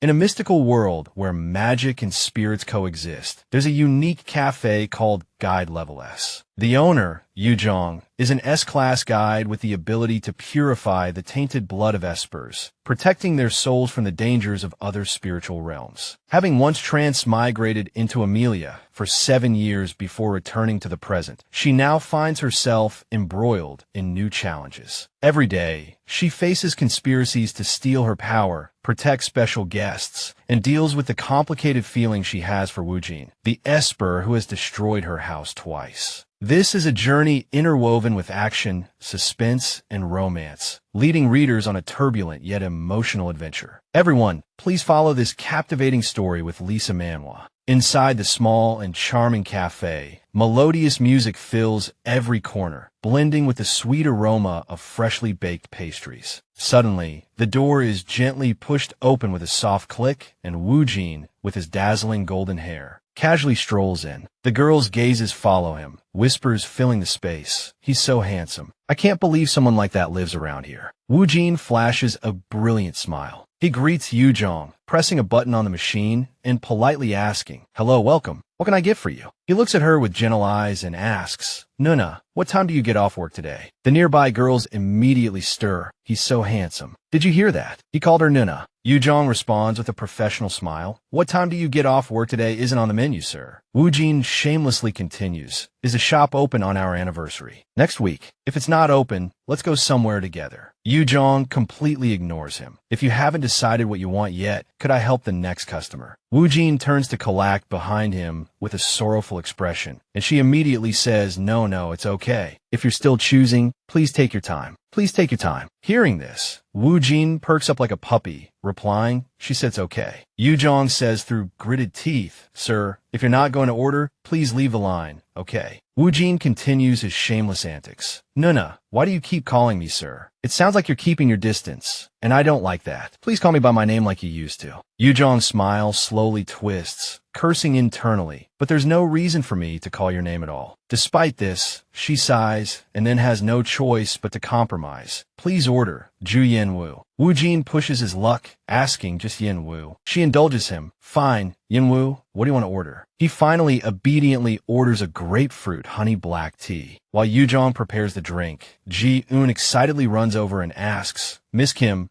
In a mystical world where magic and spirits coexist, there's a unique cafe called Guide Level S. The owner, Yu Jang, is an S-class guide with the ability to purify the tainted blood of espers, protecting their souls from the dangers of other spiritual realms. Having once transmigrated into Amelia for 7 years before returning to the present, she now finds herself embroiled in new challenges. Every day, she faces conspiracies to steal her power, protect special guests, and deals with the complicated feeling she has for Wuin, the esper who has destroyed her house twice. This is a journey interwoven with action, suspense, and romance, leading readers on a turbulent yet emotional adventure. Everyone, please follow this captivating story with Lisa Manwa. Inside the small and charming cafe, melodious music fills every corner, blending with the sweet aroma of freshly baked pastries. Suddenly, the door is gently pushed open with a soft click, and Wuin, with his dazzling golden hair, casually strolls in. The girl's gazes follow him, whispers filling the space. He's so handsome. I can't believe someone like that lives around here. Wuin flashes a brilliant smile. He greets Yu Jang, pressing a button on the machine and politely asking, "Hello, welcome. What can I get for you?" He looks at her with gentle eyes and asks, "Nuna, what time do you get off work today?" The nearby girls immediately stir. He's so handsome. Did you hear that? He called her Nuna. Yu Jang responds with a professional smile. "What time do you get off work today isn't on the menu, sir." Wuin shamelessly continues, "Is the shop open on our anniversary?" "Next week. If it's not open, let's go somewhere together." Yu Jang completely ignores him. "If you haven't decided what you want yet, could I help the next customer?" Wuin turns to Kalak behind him with a sorrowful expression, and she immediately says, No, it's okay. If you're still choosing, please take your time. Please take your time." Hearing this, Wuin perks up like a puppy, replying, "She said it's okay." Yu Jang says through gritted teeth, "Sir, if you're not going to order, please leave the line, okay?" Wuin continues his shameless antics. "Nuna, why do you keep calling me sir? It sounds like you're keeping your distance, and I don't like that. Please call me by my name like you used to." Yu Jang's smile slowly twists, cursing internally, "But there's no reason for me to call your name at all." Despite this, she sighs and then has no choice but to compromise. "Please order, Ju Yanwu." Wuin pushes his luck, asking just Yanwu. She indulges him. "Fine, Yanwu, what do you want to order?" He finally obediently orders a grapefruit honey black tea. While Yu Jang prepares the drink, Ji-eun excitedly runs over and asks, Miss Kim,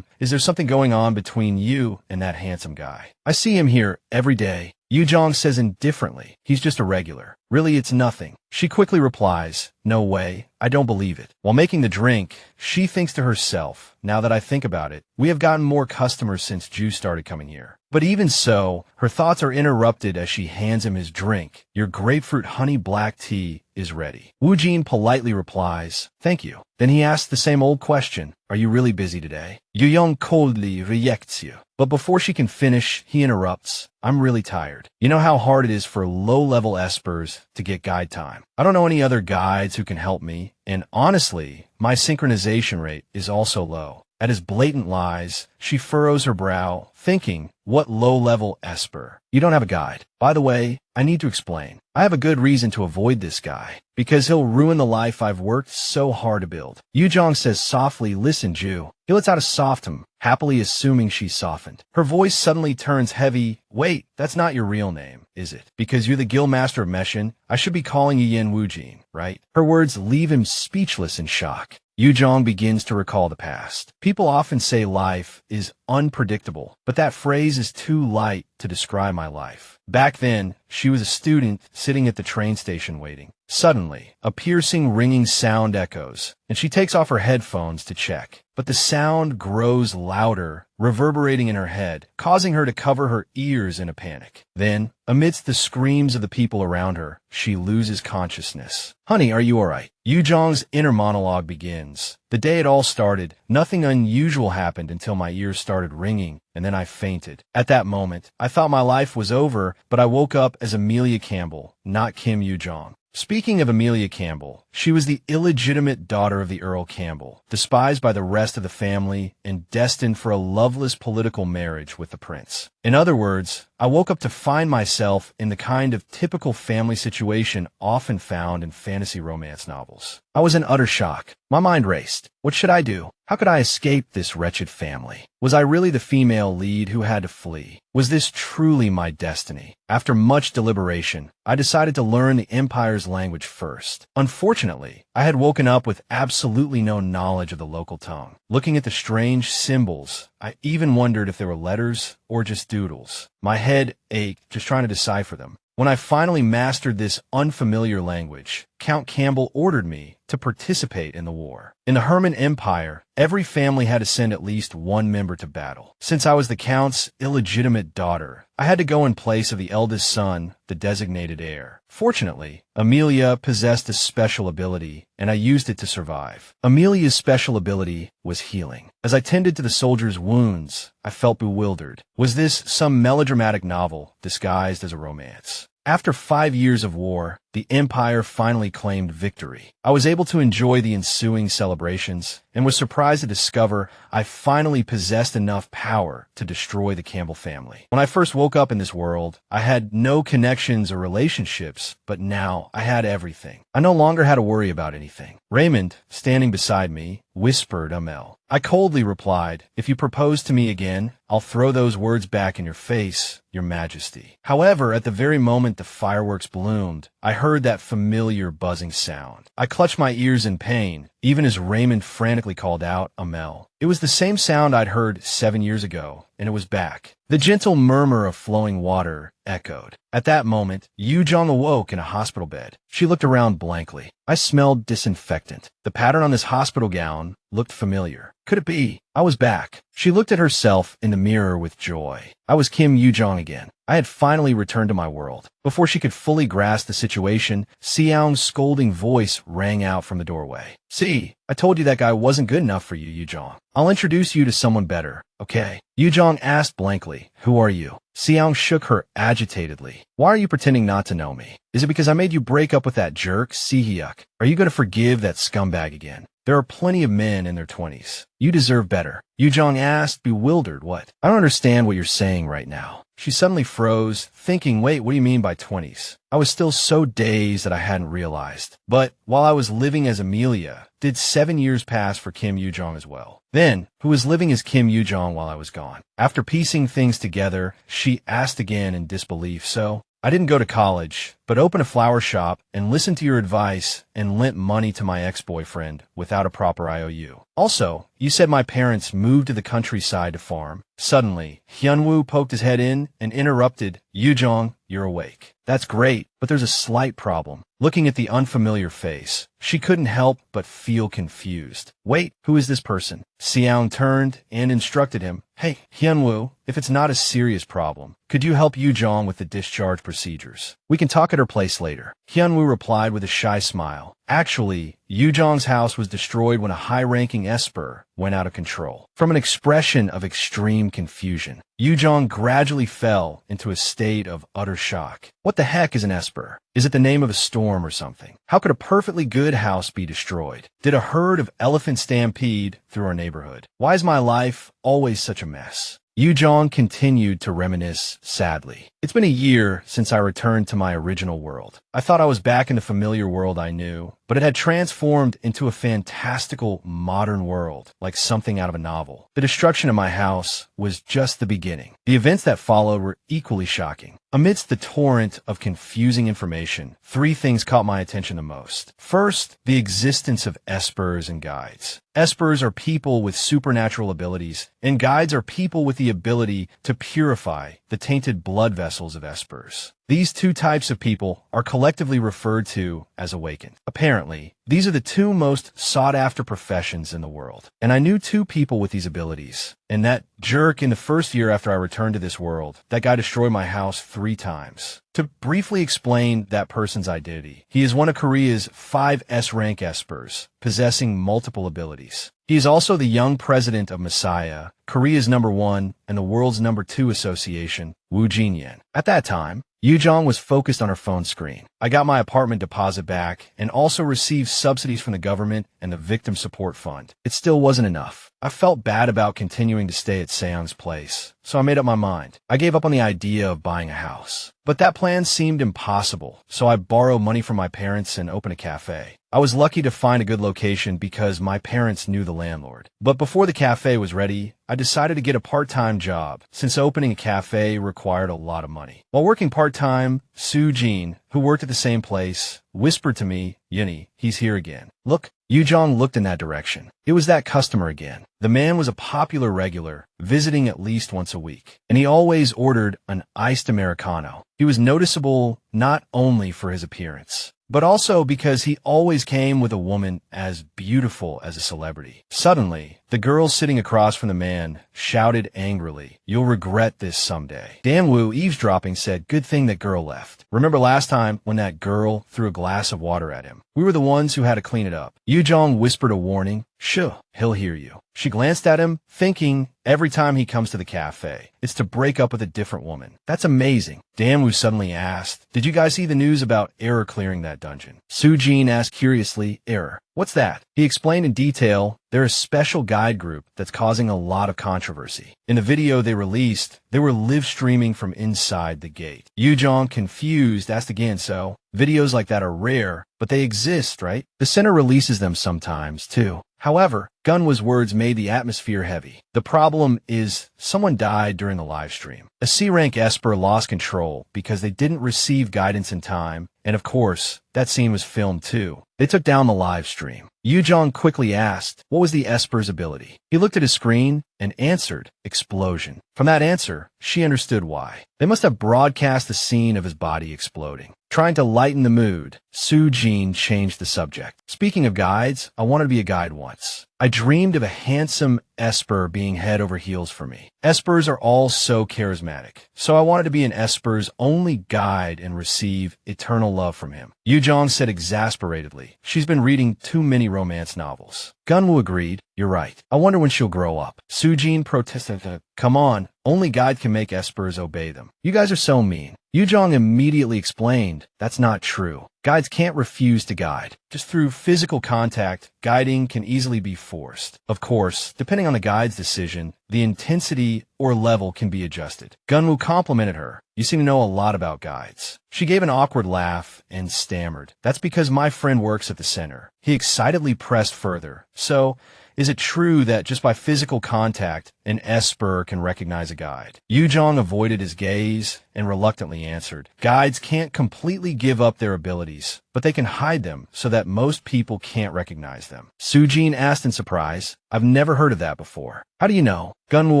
is there something going on between you and that handsome guy? I see him here every day." Yu Jang says indifferently, "He's just a regular. Really, it's nothing." She quickly replies, "No way, I don't believe it." While making the drink, she thinks to herself, "Now that I think about it, we have gotten more customers since Ju started coming here." But even so, her thoughts are interrupted as she hands him his drink. "Your grapefruit honey black tea is ready." Wuin politely replies, "Thank you." Then he asks the same old question, "Are you really busy today?" Yu Jang coldly rejects you. But before she can finish, he interrupts, "I'm really tired. You know how hard it is for low-level espers to get guide time. I don't know any other guides who can help me, and honestly, my synchronization rate is also low." At his blatant lies, she furrows her brow, thinking, "What low-level esper? You don't have a guide. By the way, I need to explain. I have a good reason to avoid this guy, because he'll ruin the life I've worked so hard to build." Yu Jang says softly, "Listen, Ju." He lets out a soft hum, happily assuming she's softened. Her voice suddenly turns heavy. "Wait, that's not your real name, is it? Because you're the Guildmaster of Meshin, I should be calling you Yen Wuin, right?" Her words leave him speechless in shock. Yu Jang begins to recall the past. People often say life is unpredictable, but that phrase is too light to describe my life. Back then, she was a student sitting at the train station waiting. Suddenly, a piercing ringing sound echoes, and she takes off her headphones to check. But the sound grows louder, reverberating in her head, causing her to cover her ears in a panic. Then, amidst the screams of the people around her, she loses consciousness. "Honey, are you all right?" Yu Jang's inner monologue begins. "The day it all started, nothing unusual happened until my ears started ringing, and then I fainted. At that moment, I thought my life was over, but I woke up as Amelia Campbell, not Kim Yu Jang." Speaking of Amelia Campbell, She was the illegitimate daughter of the Earl Campbell, despised by the rest of the family and destined for a loveless political marriage with the prince. In other words, I woke up to find myself in the kind of typical family situation often found in fantasy romance novels. I was in utter shock. My mind raced. What should I do? How could I escape this wretched family? Was I really the female lead who had to flee? Was this truly my destiny? After much deliberation, I decided to learn the Empire's language first. Unfortunately, I had woken up with absolutely no knowledge of the local tongue. Looking at the strange symbols, I even wondered if they were letters or just doodles. My head ached just trying to decipher them. When I finally mastered this unfamiliar language, Count Campbell ordered me to participate in the war. In the Herman Empire, every family had to send at least one member to battle. Since I was the Count's illegitimate daughter, I had to go in place of the eldest son, the designated heir. Fortunately, Amelia possessed a special ability, and I used it to survive. Amelia's special ability was healing. As I tended to the soldiers' wounds, I felt bewildered. Was this some melodramatic novel disguised as a romance? After 5 years of war, the Empire finally claimed victory. I was able to enjoy the ensuing celebrations and was surprised to discover I finally possessed enough power to destroy the Campbell family. When I first woke up in this world, I had no connections or relationships, but now I had everything. I no longer had to worry about anything. Raymond, standing beside me, whispered Amel. I coldly replied, "If you propose to me again, I'll throw those words back in your face, Your Majesty." However, at the very moment the fireworks bloomed, I heard that familiar buzzing sound. I clutched my ears in pain, even as Raymond frantically called out, "Amel." It was the same sound I'd heard 7 years ago, and it was back. The gentle murmur of flowing water echoed. At that moment, Yu Jang awoke in a hospital bed. She looked around blankly. I smelled disinfectant. The pattern on this hospital gown looked familiar. Could it be? I was back. She looked at herself in the mirror with joy. I was Kim Yu Jang again. I had finally returned to my world. Before she could fully grasp the situation, Xiao's scolding voice rang out from the doorway. "See, I told you that guy wasn't good enough for you, Yu Jang. I'll introduce you to someone better, okay?" Yu Jang asked blankly, "Who are you?" Xiao shook her agitatedly. "Why are you pretending not to know me? Is it because I made you break up with that jerk, Sihyuk? Are you going to forgive that scumbag again? There are plenty of men in their 20s. You deserve better." Yu Jang asked, bewildered. "What? I don't understand what you're saying right now." She suddenly froze, thinking, wait, what do you mean by 20s? I was still so dazed that I hadn't realized. But while I was living as Amelia, did 7 years pass for Kim Yu Jang as well? Then, who was living as Kim Yu Jang while I was gone? After piecing things together, she asked again in disbelief, "So, I didn't go to college, but opened a flower shop and listened to your advice and lent money to my ex-boyfriend without a proper IOU. Also, you said my parents moved to the countryside to farm." Suddenly, Hyunwoo poked his head in and interrupted, "Yu Jang, you're awake. That's great, but there's a slight problem." Looking at the unfamiliar face, she couldn't help but feel confused. "Wait, who is this person?" Xiao turned and instructed him, "Hey, Hyunwoo, if it's not a serious problem, could you help Yu Jang with the discharge procedures? We can talk at her place later." Hyunwoo replied with a shy smile. Actually, Yu Jang's house was destroyed when a high-ranking esper went out of control. From an expression of extreme confusion, Yu Jang gradually fell into a state of utter shock. What the heck is an esper? Is it the name of a storm or something? How could a perfectly good house be destroyed? Did a herd of elephants stampede through our neighborhood? Why is my life always such a mess? Yu Jang continued to reminisce sadly. It's been a year since I returned to my original world. I thought I was back in the familiar world I knew, but it had transformed into a fantastical modern world, like something out of a novel. The destruction of my house was just the beginning. The events that followed were equally shocking. Amidst the torrent of confusing information, 3 things caught my attention the most. First, the existence of espers and guides. Espers are people with supernatural abilities, and guides are people with the ability to purify the tainted blood vessels of espers. These 2 types of people are collectively referred to as awakened. Apparently, these are the 2 most sought-after professions in the world. And I knew 2 people with these abilities. And that jerk in the first year after I returned to this world, that guy destroyed my house 3 times. To briefly explain that person's identity, he is one of Korea's 5 S-rank espers, possessing multiple abilities. He is also the young president of Messiah, Korea's #1 and the world's #2 association, Wu Jinyan. At that time, Yu Jang was focused on her phone screen. I got my apartment deposit back and also received subsidies from the government and the Victim Support Fund. It still wasn't enough. I felt bad about continuing to stay at Seong's place, so I made up my mind. I gave up on the idea of buying a house. But that plan seemed impossible, so I borrowed money from my parents and opened a cafe. I was lucky to find a good location because my parents knew the landlord. But before the cafe was ready, I decided to get a part-time job, since opening a cafe required a lot of money. While working part-time, Soo-jin, who worked at the same place, whispered to me, "Yuni, he's here again. Look." Yu Jang looked in that direction. It was that customer again. The man was a popular regular, visiting at least once a week, and he always ordered an iced Americano. He was noticeable not only for his appearance, but also because he always came with a woman as beautiful as a celebrity. Suddenly, the girl sitting across from the man shouted angrily, "You'll regret this someday." Danwoo, eavesdropping, said, "Good thing that girl left. Remember last time when that girl threw a glass of water at him? We were the ones who had to clean it up." Yu Jang whispered a warning. "Shh, he'll hear you." She glanced at him, thinking, every time he comes to the cafe, it's to break up with a different woman. That's amazing. Danwoo suddenly asked, "Did you guys see the news about Error clearing that dungeon?" Soo-jin asked curiously, "Error? What's that?" He explained in detail, "They're a special guide group that's causing a lot of controversy. In the video they released, they were live streaming from inside the gate." Yu Jang, confused, asked again, "So, videos like that are rare, but they exist, right?" "The center releases them sometimes, too." However, Gunwa's words made the atmosphere heavy. "The problem is someone died during the live stream. A C-rank Esper lost control because they didn't receive guidance in time, and of course, that scene was filmed too. They took down the live stream." Yu Jang quickly asked, what was the Esper's ability? He looked at his screen and answered, "Explosion." From that answer, she understood why. They must have broadcast the scene of his body exploding. Trying to lighten the mood, Soo-jin changed the subject. "Speaking of guides, I wanted to be a guide once. I dreamed of a handsome Esper being head over heels for me. Espers are all so charismatic, so I wanted to be an Esper's only guide and receive eternal love from him." Yu Jang said exasperatedly, "She's been reading too many romance novels." Gunwoo agreed, "You're right. I wonder when she'll grow up." Soo-jin protested, "Come on, only guide can make Espers obey them. You guys are so mean." Yu Jang immediately explained, "That's not true. Guides can't refuse to guide. Just through physical contact, guiding can easily be forced. Of course, depending on the guide's decision, the intensity or level can be adjusted." Gunwoo complimented her, "You seem to know a lot about guides." She gave an awkward laugh and stammered, "That's because my friend works at the center." He excitedly pressed further, "So, is it true that just by physical contact, an Esper can recognize a guide?" Yu Jang avoided his gaze and reluctantly answered, "Guides can't completely give up their abilities, but they can hide them so that most people can't recognize them." Soo-jin asked in surprise, "I've never heard of that before." "How do you know?" Gunwoo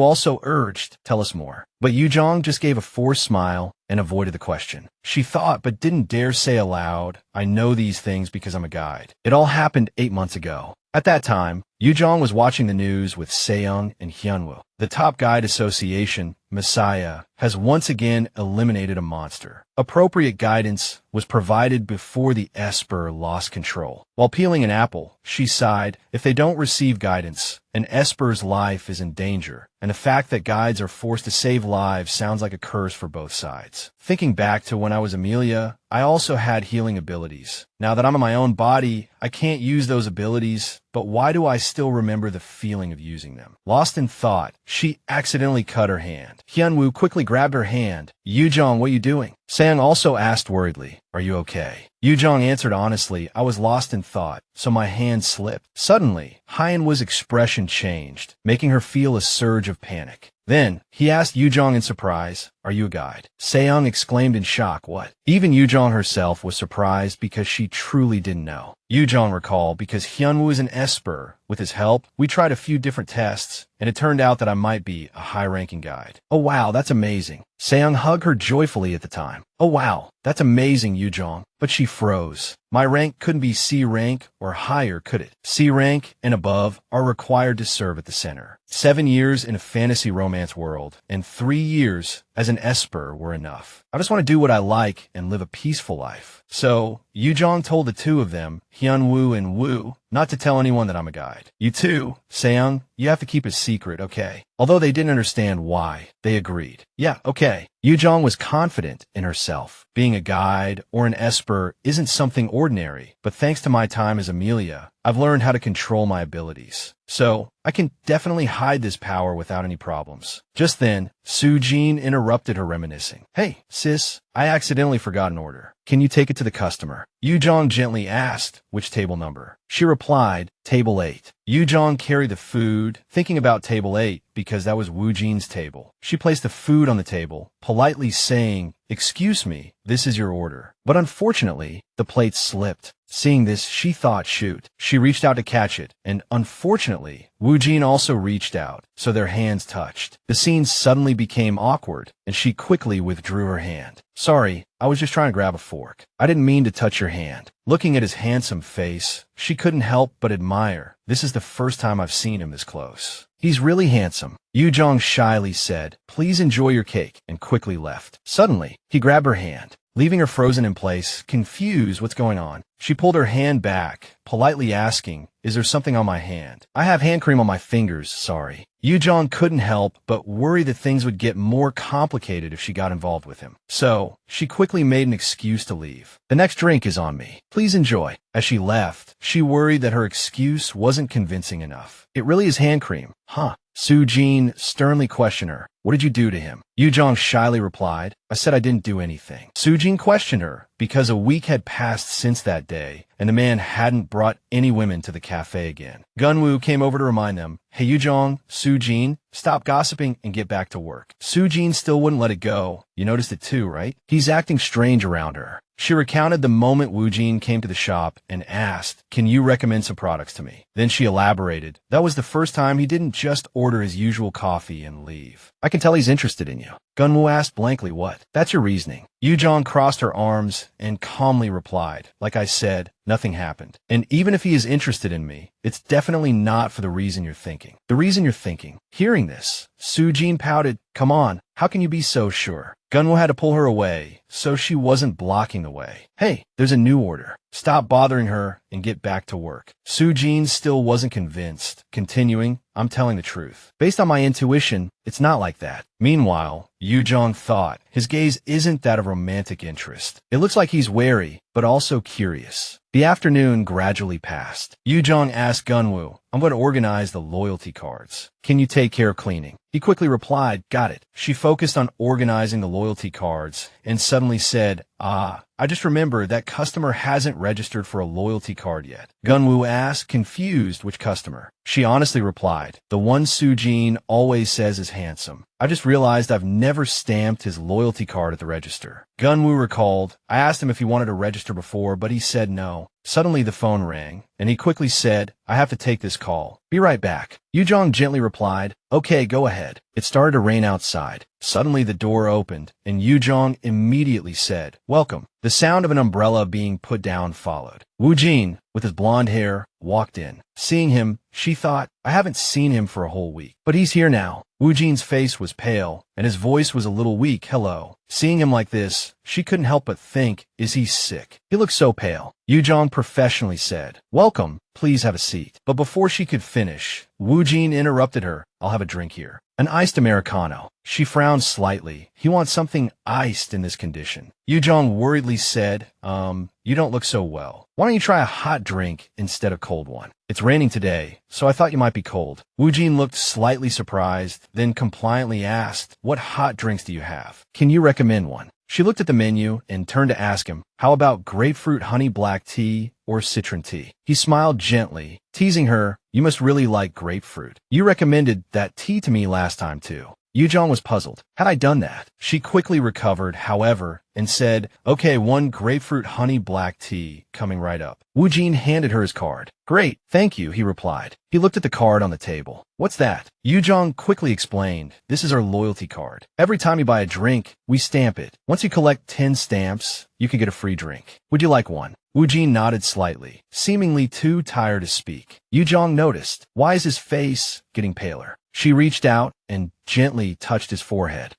also urged, "Tell us more." But Yu Jang just gave a forced smile and avoided the question. She thought but didn't dare say aloud, "I know these things because I'm a guide." It all happened 8 months ago. At that time, Yu Jang was watching the news with Seong and Hyunwoo. The top guide association, Messiah, has once again eliminated a monster. Appropriate guidance was provided before the Esper lost control. While peeling an apple, she sighed, "If they don't receive guidance, an Esper's life is in danger, and the fact that guides are forced to save lives sounds like a curse for both sides." Thinking back to when I was Amelia, I also had healing abilities. Now that I'm in my own body, I can't use those abilities, but why do I still remember the feeling of using them? Lost in thought, she accidentally cut her hand. Hyunwoo quickly grabbed her hand. "Yu Jang, what are you doing?" Sang also asked worriedly, "Are you okay?" Yu Jang answered honestly, "I was lost in thought, so my hand slipped." Suddenly, Hyunwoo's expression changed, making her feel a surge of panic. Then, he asked Yu Jang in surprise, "Are you a guide?" Seong exclaimed in shock, "What?" Even Yu Jang herself was surprised because she truly didn't know. Yu Jang recalled, "Because Hyunwoo is an Esper. With his help, we tried a few different tests, and it turned out that I might be a high-ranking guide." "Oh wow, that's amazing." Seong hugged her joyfully at the time. "Oh wow, that's amazing, Yu Jang." But she froze. "My rank couldn't be C rank or higher, could it? C rank and above are required to serve at the center. 7 years in a fantasy romance world, and 3 years as an an esper were enough. I just want to do what I like and live a peaceful life. So, Yu Jang told the two of them, Hyunwoo and Woo, not to tell anyone that I'm a guide. You too, Seung, you have to keep a secret, okay? Although they didn't understand why, they agreed. Yeah, okay. Yu Jang was confident in herself. Being a guide or an esper isn't something ordinary, but thanks to my time as Amelia, I've learned how to control my abilities. So, I can definitely hide this power without any problems. Just then, Soo-jin interrupted her reminiscing. Hey, sis, I accidentally forgot an order. Can you take it to the customer? Yu Jang gently asked, which table number? She replied, table 8. Yu Jang carried the food, thinking about table 8 because that was Woo Jin's table. She placed the food on the table, politely saying, excuse me, this is your order. But unfortunately, the plate slipped. Seeing this, she thought, shoot. She reached out to catch it, and unfortunately, Woo Jin also reached out, so their hands touched. The scene suddenly became awkward, and she quickly withdrew her hand. Sorry, I was just trying to grab a fork. I didn't mean to touch your hand. Looking at his handsome face, she couldn't help but admire. This is the first time I've seen him this close. He's really handsome. Yu Jang shyly said, please enjoy your cake, and quickly left. Suddenly, he grabbed her hand, leaving her frozen in place, confused what's going on. She pulled her hand back, politely asking, is there something on my hand? I have hand cream on my fingers, sorry. Yu Jang couldn't help but worry that things would get more complicated if she got involved with him. So, she quickly made an excuse to leave. The next drink is on me. Please enjoy. As she left, she worried that her excuse wasn't convincing enough. It really is hand cream, huh? Soo-jin sternly questioned her. What did you do to him? Yu Jang shyly replied, I said I didn't do anything. Soo-jin questioned her because a week had passed since that day, and the man hadn't brought any women to the cafe again. Gunwoo came over to remind them, hey Yu Jang, Soo-jin, stop gossiping and get back to work. Soo-jin still wouldn't let it go. You noticed it too, right? He's acting strange around her. She recounted the moment Woo Jin came to the shop and asked, can you recommend some products to me? Then she elaborated, that was the first time he didn't just order his usual coffee and leave. I can tell he's interested in you. Gunwoo asked blankly, what? That's your reasoning. Yu Jang crossed her arms and calmly replied, like I said, nothing happened. And even if he is interested in me, it's definitely not for the reason you're thinking. The reason you're thinking. Hearing this, Soo-jin pouted, come on, how can you be so sure? Gunwoo had to pull her away, so she wasn't blocking the way. Hey, there's a new order. Stop bothering her and get back to work. Soo-jin still wasn't convinced, continuing, I'm telling the truth. Based on my intuition, it's not like that. Meanwhile, Yu Jang thought, his gaze isn't that of romantic interest. It looks like he's wary, but also curious. The afternoon gradually passed. Yu Jang asked Gunwoo, I'm going to organize the loyalty cards. Can you take care of cleaning? He quickly replied, got it. She focused on organizing the loyalty cards and suddenly said, I just remembered that customer hasn't registered for a loyalty card yet. Gunwoo asked, confused, which customer? She honestly replied, the one Soo-jin always says is handsome. I just realized I've never stamped his loyalty card at the register. Gunwoo recalled, I asked him if he wanted to register before, but he said no. Suddenly the phone rang, and he quickly said, I have to take this call. Be right back. Yu Jang gently replied, okay, go ahead. It started to rain outside. Suddenly the door opened, and Yu Jang immediately said, welcome. The sound of an umbrella being put down followed. Woo Jin, with his blonde hair, walked in. Seeing him, she thought, I haven't seen him for a whole week. But he's here now. Woo Jin's face was pale, and his voice was a little weak. Hello. Seeing him like this, she couldn't help but think, is he sick? He looks so pale. Yu Jang professionally said, welcome, please have a seat. But before she could finish, Woo Jin interrupted her, I'll have a drink here. An iced Americano. She frowned slightly. He wants something iced in this condition. Yu Jang worriedly said, you don't look so well. Why don't you try a hot drink instead of cold one? It's raining today, so I thought you might be cold. Woo Jin looked slightly surprised, then compliantly asked, what hot drinks do you have? Can you recommend one? She looked at the menu and turned to ask him, how about grapefruit honey black tea or citron tea? He smiled gently, teasing her, you must really like grapefruit. You recommended that tea to me last time too. Yu Jang was puzzled. Had I done that? She quickly recovered, however, and said, okay, one grapefruit honey black tea, coming right up. Woo Jin handed her his card. Great, thank you, he replied. He looked at the card on the table. What's that? Yu Jang quickly explained, this is our loyalty card. Every time you buy a drink, we stamp it. Once you collect 10 stamps, you can get a free drink. Would you like one? Woo Jin nodded slightly, seemingly too tired to speak. Yu Jang noticed. Why is his face getting paler? She reached out and gently touched his forehead.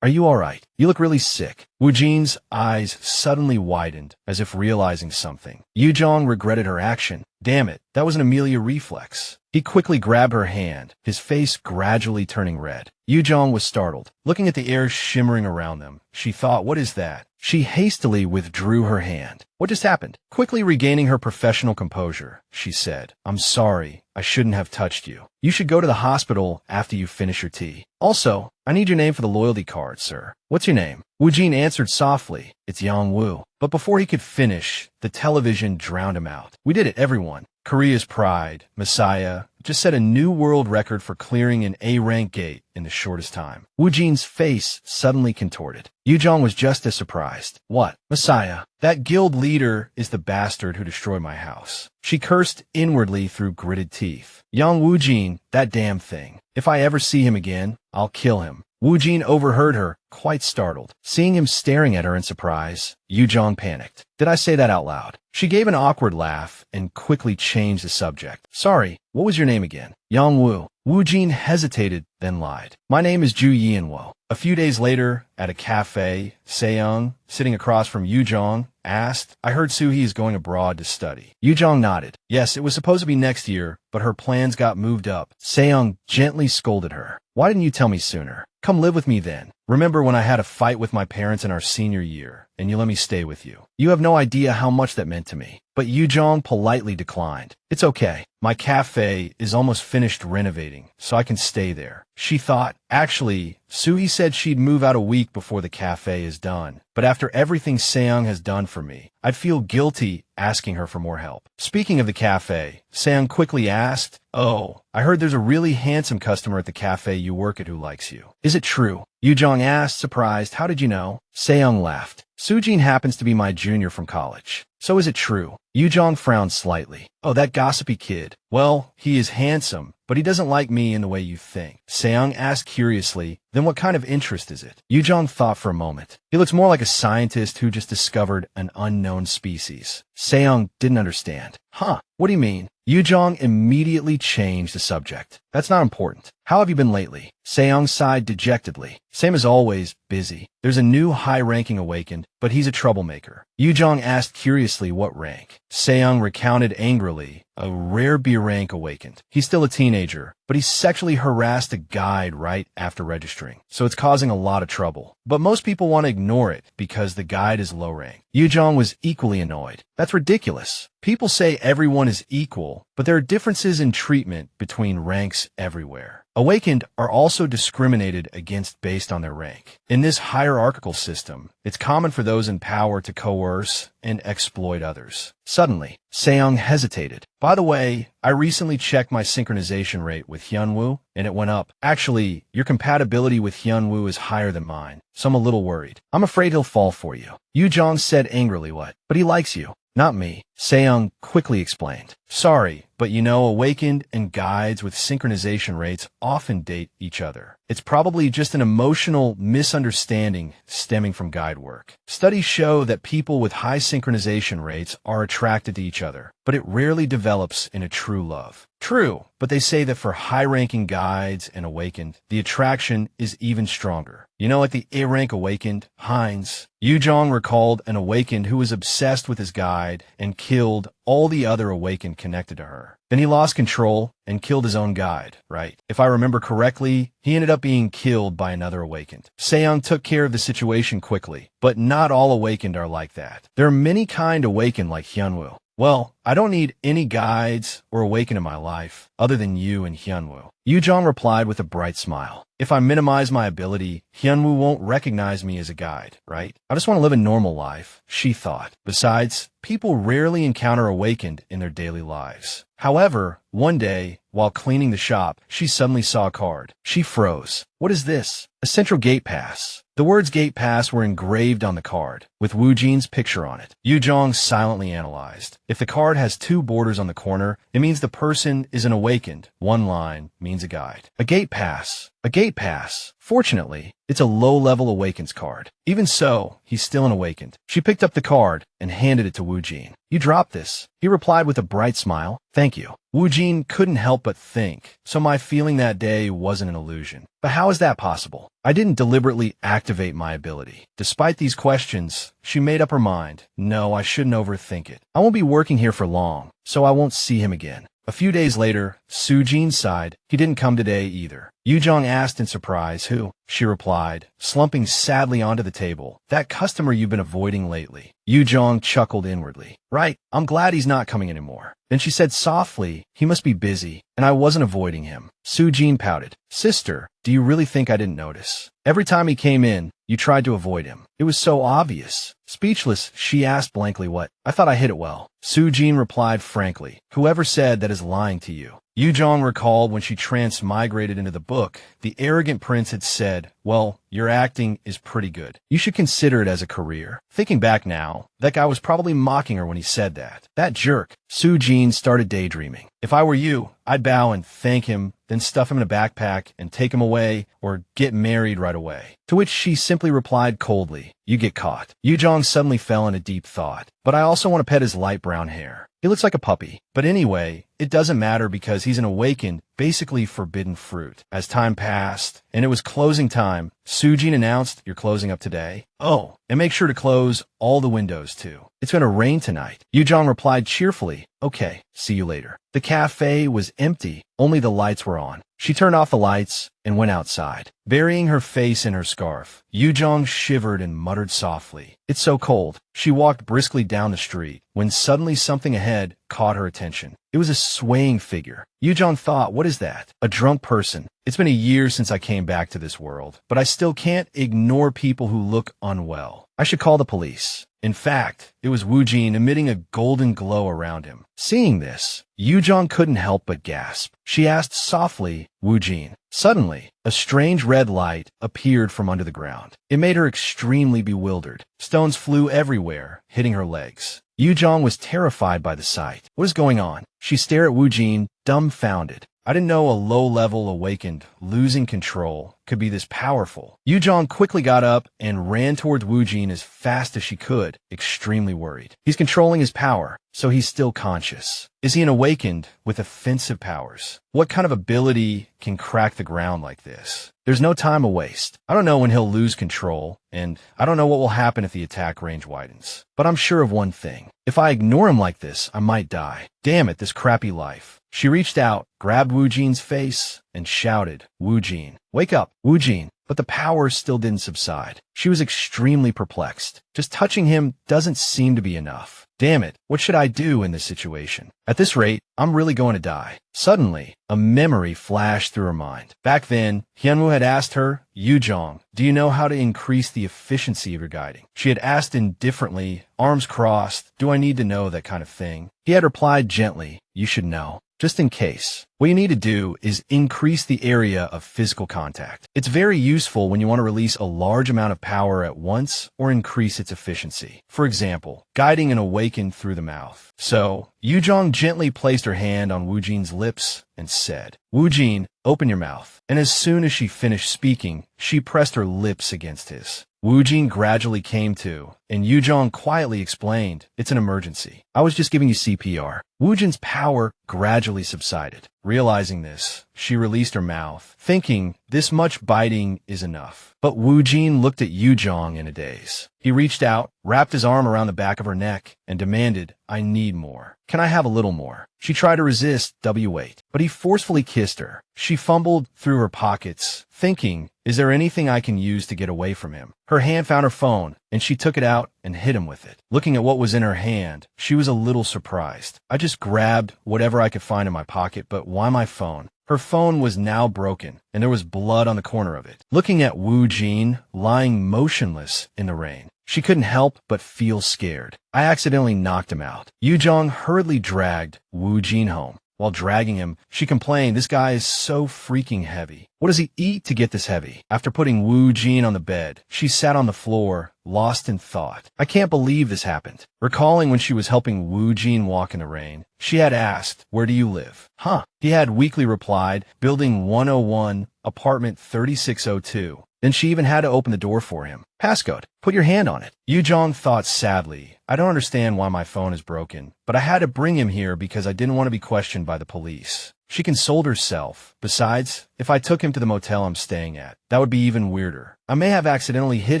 Are you alright? You look really sick. Wu Jin's eyes suddenly widened, as if realizing something. Yu Jang regretted her action. Damn it, that was an Amelia reflex. He quickly grabbed her hand, his face gradually turning red. Yu Jang was startled. Looking at the air shimmering around them, she thought, what is that? She hastily withdrew her hand. What just happened? Quickly regaining her professional composure, she said, I'm sorry. I shouldn't have touched you. You should go to the hospital after you finish your tea. Also, I need your name for the loyalty card, sir. What's your name? Wu Jin answered softly, it's Yang Wu. But before he could finish, the television drowned him out. We did it, everyone. Korea's pride, Messiah, just set a new world record for clearing an A-rank gate in the shortest time. Wu Jin's face suddenly contorted. Yu Jang was just as surprised. What? Messiah? That guild leader is the bastard who destroyed my house. She cursed inwardly through gritted teeth. Young Wu Jin, that damn thing. If I ever see him again, I'll kill him. Wu Jin overheard her, quite startled. Seeing him staring at her in surprise, Yu Jang panicked. Did I say that out loud? She gave an awkward laugh and quickly changed the subject. Sorry, what was your name again? Yang Wu. Wu Jin hesitated, then lied. My name is Ju Yianwo. A few days later, at a cafe, Seyoung, sitting across from Yu Jang, asked, I heard Suhee is going abroad to study. Yu Jang nodded. Yes, it was supposed to be next year, but her plans got moved up. Seyoung gently scolded her. Why didn't you tell me sooner? Come live with me then. Remember when I had a fight with my parents in our senior year, and you let me stay with you? You have no idea how much that meant to me. But Yu Jang politely declined. It's okay. My cafe is almost finished renovating, so I can stay there. She thought, actually, Suhee said she'd move out a week before the cafe is done. But after everything Seyoung has done for me, I'd feel guilty asking her for more help. Speaking of the cafe, Seyoung quickly asked, Oh, I heard there's a really handsome customer at the cafe you work at who likes you. Is it true? Yu Jang asked, surprised, how did you know? Seyoung laughed. Sujin happens to be my junior from college. So is it true? Yu Jang frowned slightly. Oh, that gossipy kid. Well, he is handsome, but he doesn't like me in the way you think. Seyoung asked curiously, then what kind of interest is it? Yu Jang thought for a moment. He looks more like a scientist who just discovered an unknown species. Seyoung didn't understand. Huh, what do you mean? Yu Jang immediately changed the subject. That's not important. How have you been lately? Seyoung sighed dejectedly. Same as always, busy. There's a new high-ranking awakened, but he's a troublemaker. Yu Jang asked curiously what rank. Seyoung recounted angrily, a rare B rank awakened. He's still a teenager, but he sexually harassed a guide right after registering, so it's causing a lot of trouble. But most people want to ignore it because the guide is low rank. Yu Jang was equally annoyed. That's ridiculous. People say everyone is equal, but there are differences in treatment between ranks everywhere. Awakened are also discriminated against based on their rank. In this hierarchical system, it's common for those in power to coerce and exploit others. Suddenly, Seyoung hesitated. By the way, I recently checked my synchronization rate with Hyunwoo, and it went up. Actually, your compatibility with Hyunwoo is higher than mine, so I'm a little worried. I'm afraid he'll fall for you. Yu Jang said angrily, what? But he likes you. Not me. Seyoung quickly explained. Sorry, but you know, awakened and guides with synchronization rates often date each other. It's probably just an emotional misunderstanding stemming from guide work. Studies show that people with high synchronization rates are attracted to each other, but it rarely develops in a true love. True, but they say that for high-ranking guides and awakened, the attraction is even stronger. You know, like the A-rank awakened, Heinz. Yu Jang recalled an awakened who was obsessed with his guide and killed all the other awakened connected to her. Then he lost control and killed his own guide, right? If I remember correctly, he ended up being killed by another awakened. Seyoung took care of the situation quickly, but not all awakened are like that. There are many kind awakened like Hyunwoo. Well, I don't need any guides or awaken in my life, other than you and Hyunwoo. Yu Jang replied with a bright smile. If I minimize my ability, Hyunwoo won't recognize me as a guide, right? I just want to live a normal life, she thought. Besides, people rarely encounter awakened in their daily lives. However, one day, while cleaning the shop, she suddenly saw a card. She froze. What is this? A central gate pass. The words gate pass were engraved on the card, with Wu Jin's picture on it. Yu Jang silently analyzed. If the card has two borders on the corner, it means the person is an awakened. One line means a guide. A gate pass. A gate pass. Fortunately, it's a low-level awakens card. Even so, he's still an awakened. She picked up the card and handed it to Wu Jin. You dropped this. He replied with a bright smile. Thank you. Wu Jin couldn't help but think, so my feeling that day wasn't an illusion. But how is that possible? I didn't deliberately activate my ability. Despite these questions, she made up her mind. No, I shouldn't overthink it. I won't be working here for long, so I won't see him again. A few days later, Su-jin sighed. He didn't come today either. Yu Jang asked in surprise, who? She replied, slumping sadly onto the table. That customer you've been avoiding lately. Yu Jang chuckled inwardly. Right, I'm glad he's not coming anymore. Then she said softly, he must be busy, and I wasn't avoiding him. Su-jin pouted. Sister, do you really think I didn't notice? Every time he came in, you tried to avoid him. It was so obvious. Speechless, she asked blankly what? I thought I hit it well. Su-jin replied frankly. Whoever said that is lying to you. Yu Jang recalled when she transmigrated into the book, the arrogant prince had said, well, your acting is pretty good. You should consider it as a career. Thinking back now, that guy was probably mocking her when he said that. That jerk. Su-jin started daydreaming. If I were you, I'd bow and thank him, then stuff him in a backpack and take him away or get married right away. To which she simply replied coldly, you get caught. Yu Jang suddenly fell into deep thought. But I also want to pet his light brown hair. He looks like a puppy. But anyway, it doesn't matter because he's an awakened, basically forbidden fruit. As time passed, and it was closing time, Su-jin announced, you're closing up today? Oh, and make sure to close all the windows too. It's going to rain tonight. Yu Jang replied cheerfully, okay, see you later. The cafe was empty, only the lights were on. She turned off the lights and went outside. Burying her face in her scarf, Yu Jang shivered and muttered softly, it's so cold. She walked briskly down the street when suddenly something ahead caught her attention. It was a swaying figure. Yu Jang thought, what is that? A drunk person. It's been a year since I came back to this world, but I still can't ignore people who look unwell. I should call the police. In fact, it was Wu Jin emitting a golden glow around him. Seeing this, Yu Jang couldn't help but gasp. She asked softly, Wu Jin. Suddenly, a strange red light appeared from under the ground. It made her extremely bewildered. Stones flew everywhere, hitting her legs. Yu Jang was terrified by the sight. What is going on? She stared at Wu Jin, dumbfounded. I didn't know a low-level awakened, losing control, could be this powerful. Yu Jang quickly got up and ran towards Wu Jin as fast as she could, extremely worried. He's controlling his power, so he's still conscious. Is he an awakened with offensive powers? What kind of ability can crack the ground like this? There's no time to waste. I don't know when he'll lose control, and I don't know what will happen if the attack range widens. But I'm sure of one thing. If I ignore him like this, I might die. Damn it, this crappy life. She reached out, grabbed Wu Jin's face, and shouted, Wu Jin, wake up, Wu Jin. But the power still didn't subside. She was extremely perplexed. Just touching him doesn't seem to be enough. Damn it, what should I do in this situation? At this rate, I'm really going to die. Suddenly, a memory flashed through her mind. Back then, Yanho had asked her, Yu Jang, do you know how to increase the efficiency of your guiding? She had asked indifferently, arms crossed, do I need to know that kind of thing? He had replied gently, you should know. Just in case. What you need to do is increase the area of physical contact. It's very useful when you want to release a large amount of power at once or increase its efficiency. For example, guiding an awakened through the mouth. So, Yu Jang gently placed her hand on Wu Jin's lips and said, Wu Jin, open your mouth. And as soon as she finished speaking, she pressed her lips against his. Wu Jin gradually came to, and Yu Jang quietly explained, it's an emergency. I was just giving you CPR. Wu Jin's power gradually subsided. Realizing this, she released her mouth, thinking this much biting is enough. But Wu Jin looked at Yu Jang in a daze. He reached out, wrapped his arm around the back of her neck, and demanded, I need more. Can I have a little more? She tried to resist, wait, but he forcefully kissed her. She fumbled through her pockets, thinking, is there anything I can use to get away from him? Her hand found her phone, and she took it out and hit him with it. Looking at what was in her hand, she was a little surprised. I just grabbed whatever I could find in my pocket, but why my phone? Her phone was now broken, and there was blood on the corner of it. Looking at Wu Jin, lying motionless in the rain, she couldn't help but feel scared. I accidentally knocked him out. Yu Jang hurriedly dragged Wu Jin home. While dragging him, she complained, this guy is so freaking heavy. What does he eat to get this heavy? After putting Wu Jin on the bed, she sat on the floor, lost in thought. I can't believe this happened. Recalling when she was helping Wu Jin walk in the rain, she had asked, where do you live? Huh. He had weakly replied, Building 101, apartment 3602. Then she even had to open the door for him. Passcode. Put your hand on it. Yu Jang thought sadly, I don't understand why my phone is broken, but I had to bring him here because I didn't want to be questioned by the police. She consoled herself. Besides, if I took him to the motel I'm staying at, that would be even weirder. I may have accidentally hit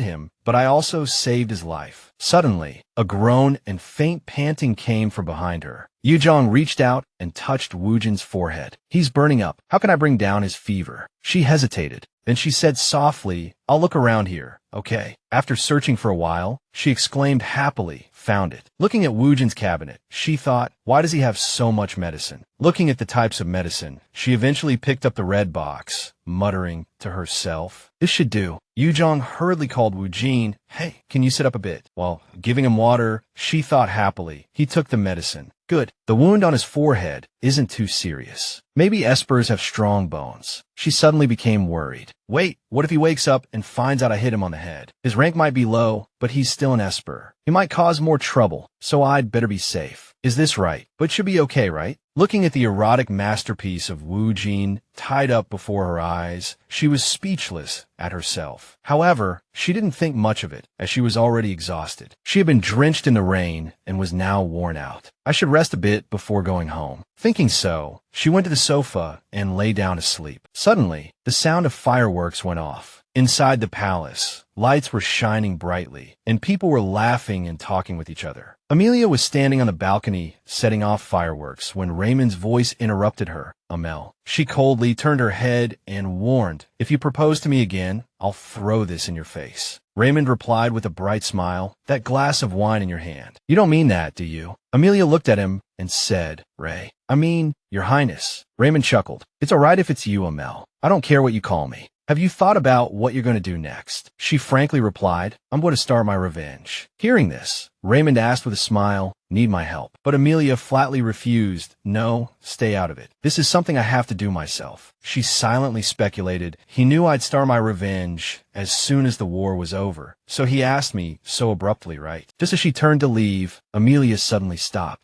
him, but I also saved his life. Suddenly, a groan and faint panting came from behind her. Yu Jang reached out and touched Wu Jin's forehead. He's burning up. How can I bring down his fever? She hesitated. Then she said softly, I'll look around here, okay? After searching for a while, she exclaimed happily, found it. Looking at Wu Jin's cabinet, she thought, why does he have so much medicine? Looking at the types of medicine, she eventually picked up the red box, muttering to herself, this should do. Yu Jang hurriedly called Wu Jin, hey, can you sit up a bit? While giving him water, she thought happily, he took the medicine. Good. The wound on his forehead isn't too serious. Maybe espers have strong bones. She suddenly became worried. Wait, what if he wakes up and finds out I hit him on the head? His rank might be low, but he's still an esper. He might cause more trouble, so I'd better be safe. Is this right? But should be okay, right? Looking at the erotic masterpiece of Wu Jin tied up before her eyes, she was speechless at herself. However, she didn't think much of it, as she was already exhausted. She had been drenched in the rain and was now worn out. I should rest a bit before going home. Thinking so, she went to the sofa and lay down to sleep. Suddenly, the sound of fireworks went off. Inside the palace, lights were shining brightly, and people were laughing and talking with each other. Amelia was standing on the balcony, setting off fireworks, when Raymond's voice interrupted her. Amel. She coldly turned her head and warned, if you propose to me again, I'll throw this in your face. Raymond replied with a bright smile, that glass of wine in your hand. You don't mean that, do you? Amelia looked at him and said, Ray, I mean, Your Highness. Raymond chuckled. It's all right if it's you, Amel. I don't care what you call me. Have you thought about what you're going to do next? She frankly replied, I'm going to start my revenge. Hearing this, Raymond asked with a smile, need my help? But Amelia flatly refused. No, stay out of it. This is something I have to do myself. She silently speculated. He knew I'd start my revenge as soon as the war was over. So he asked me so abruptly, right? Just as she turned to leave, Amelia suddenly stopped.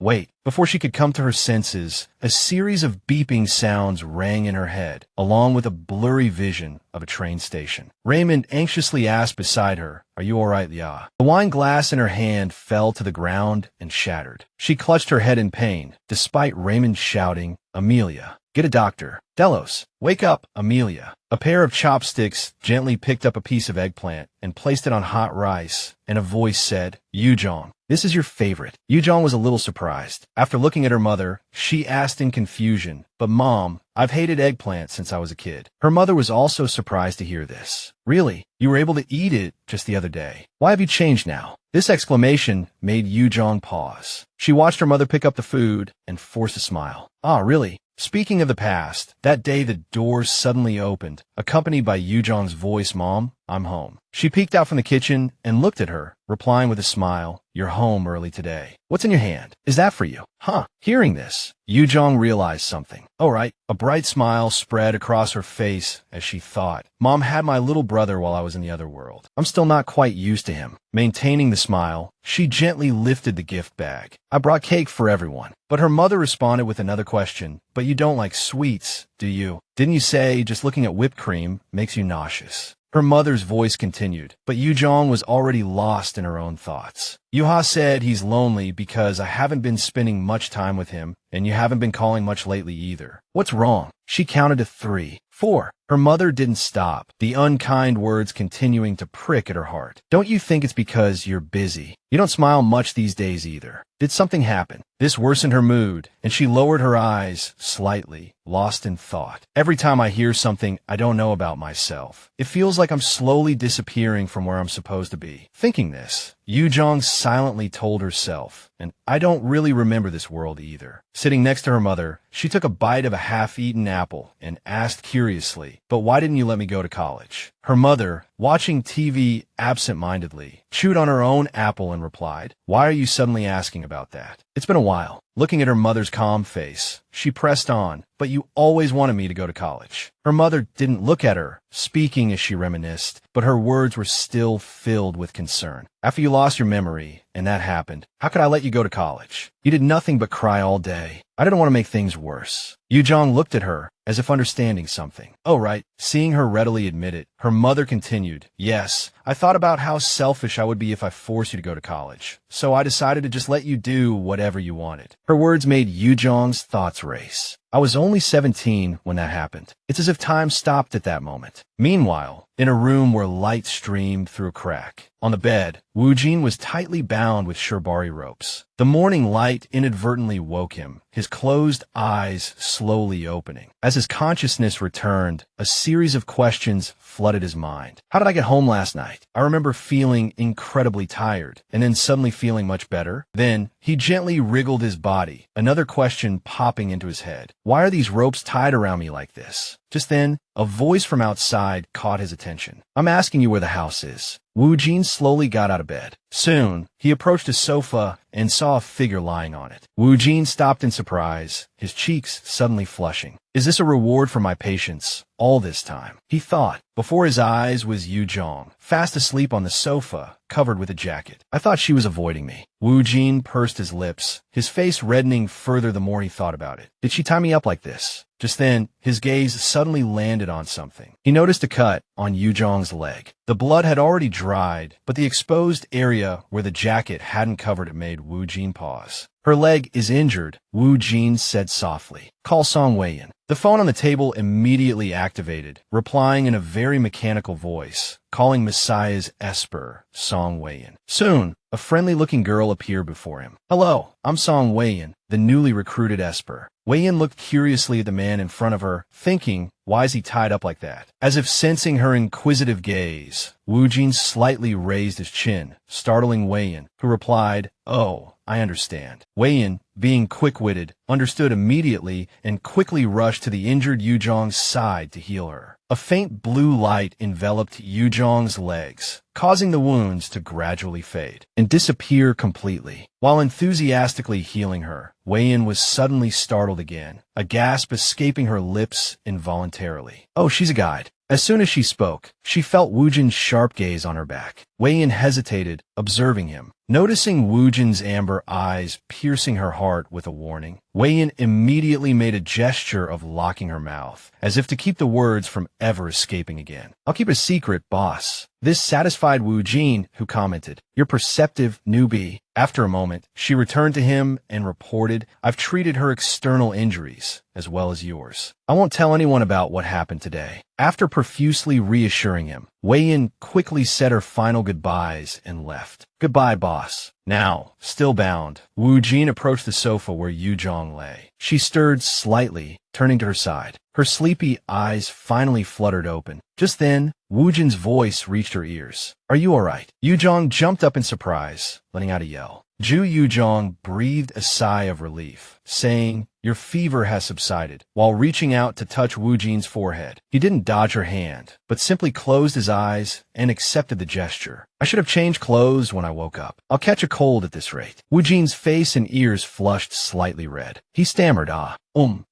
Wait. Before she could come to her senses, a series of beeping sounds rang in her head, along with a blurry vision of a train station. Raymond anxiously asked beside her, Are you all right, Lia? The wine glass in her hand fell to the ground and shattered. She clutched her head in pain, despite Raymond shouting, Amelia, get a doctor. Delos, wake up, Amelia. A pair of chopsticks gently picked up a piece of eggplant and placed it on hot rice, and a voice said, Yu Jang, this is your favorite. Yu Jang was a little surprised. After looking at her mother, she asked in confusion, But Mom, I've hated eggplant since I was a kid. Her mother was also surprised to hear this. Really? You were able to eat it just the other day. Why have you changed now? This exclamation made Yu Jang pause. She watched her mother pick up the food and forced a smile. Ah, really? Speaking of the past, that day the doors suddenly opened, accompanied by Yu Jang's voice, Mom, I'm home. She peeked out from the kitchen and looked at her, replying with a smile, You're home early today. What's in your hand? Is that for you? Hearing this, Yu Jang realized something. Oh, right. A bright smile spread across her face as she thought, Mom had my little brother while I was in the other world. I'm still not quite used to him. Maintaining the smile, she gently lifted the gift bag. I brought cake for everyone. But her mother responded with another question. But you don't like sweets, do you? Didn't you say just looking at whipped cream makes you nauseous? Her mother's voice continued, but Yu Jang was already lost in her own thoughts. Yuha said he's lonely because I haven't been spending much time with him, and you haven't been calling much lately either. What's wrong? She counted to 3, 4. Her mother didn't stop, the unkind words continuing to prick at her heart. Don't you think it's because you're busy? You don't smile much these days either. Did something happen? This worsened her mood, and she lowered her eyes slightly, lost in thought. Every time I hear something I don't know about myself, it feels like I'm slowly disappearing from where I'm supposed to be. Thinking this, Yu Jang silently told herself, and I don't really remember this world either. Sitting next to her mother, she took a bite of a half-eaten apple and asked curiously, But why didn't you let me go to college? Her mother, watching TV absent-mindedly, chewed on her own apple and replied, Why are you suddenly asking about that? It's been a while. Looking at her mother's calm face, she pressed on, But you always wanted me to go to college. Her mother didn't look at her, speaking as she reminisced, but her words were still filled with concern. After you lost your memory, and that happened, how could I let you go to college? You did nothing but cry all day. I didn't want to make things worse. Yu Jang looked at her, as if understanding something. Oh, right. Seeing her readily admit it, her mother continued, "Yes, I thought about how selfish I would be if I forced you to go to college. So I decided to just let you do whatever you wanted." Her words made Yu Jang's thoughts race. I was only 17 when that happened. It's as if time stopped at that moment. Meanwhile, in a room where light streamed through a crack, on the bed, Wuin was tightly bound with shibari ropes. The morning light inadvertently woke him, his closed eyes slowly opening. As his consciousness returned, a series of questions flooded his mind. How did I get home last night? I remember feeling incredibly tired, and then suddenly feeling much better. Then, he gently wriggled his body, another question popping into his head. Why are these ropes tied around me like this? Just then, a voice from outside caught his attention. "I'm asking you where the house is." Wuin slowly got out of bed. Soon, he approached a sofa and saw a figure lying on it. Wuin stopped in surprise, his cheeks suddenly flushing. "Is this a reward for my patience all this time?" he thought. Before his eyes was Yu Jang, fast asleep on the sofa, covered with a jacket. "I thought she was avoiding me." Wuin pursed his lips, his face reddening further the more he thought about it. "Did she tie me up like this?" Just then, his gaze suddenly landed on something. He noticed a cut on Yu Jang's leg. The blood had already dried, but the exposed area where the jacket hadn't covered it made Wuin pause. "Her leg is injured," Wuin said softly. "Call Song Wuin." The phone on the table immediately activated, replying in a very mechanical voice, calling Messiah's Esper, Song Wuin. Soon, a friendly-looking girl appeared before him. "Hello, I'm Song Wuin, the newly recruited Esper." Wuin looked curiously at the man in front of her, thinking, why is he tied up like that? As if sensing her inquisitive gaze, Wuin slightly raised his chin, startling Wuin, who replied, "Oh, I understand." Wuin, being quick-witted, understood immediately and quickly rushed to the injured Yu Jang's side to heal her. A faint blue light enveloped Yu Jang's legs, causing the wounds to gradually fade and disappear completely. While enthusiastically healing her, Wuin was suddenly startled again, a gasp escaping her lips involuntarily. "Oh, she's a guide." As soon as she spoke, she felt Wuin's sharp gaze on her back. Wuin hesitated, observing him. Noticing Wuin's amber eyes piercing her heart with a warning, Wuin immediately made a gesture of locking her mouth, as if to keep the words from ever escaping again. "I'll keep it a secret, boss." This satisfied Wuin, who commented, "You're perceptive, newbie." After a moment, she returned to him and reported, "I've treated her external injuries, as well as yours. I won't tell anyone about what happened today." After profusely reassuring him, Wuin quickly said her final goodbyes and left. "Goodbye, boss." Now, still bound, Wuin approached the sofa where Yu Jang lay. She stirred slightly, turning to her side. Her sleepy eyes finally fluttered open. Just then, Wuin's voice reached her ears. "Are you all right?" Yu Jang jumped up in surprise, letting out a yell. Yu Jang breathed a sigh of relief, saying, "Your fever has subsided," while reaching out to touch Wuin's forehead. He didn't dodge her hand, but simply closed his eyes and accepted the gesture. "I should have changed clothes when I woke up. I'll catch a cold at this rate." Wuin's face and ears flushed slightly red. He stammered,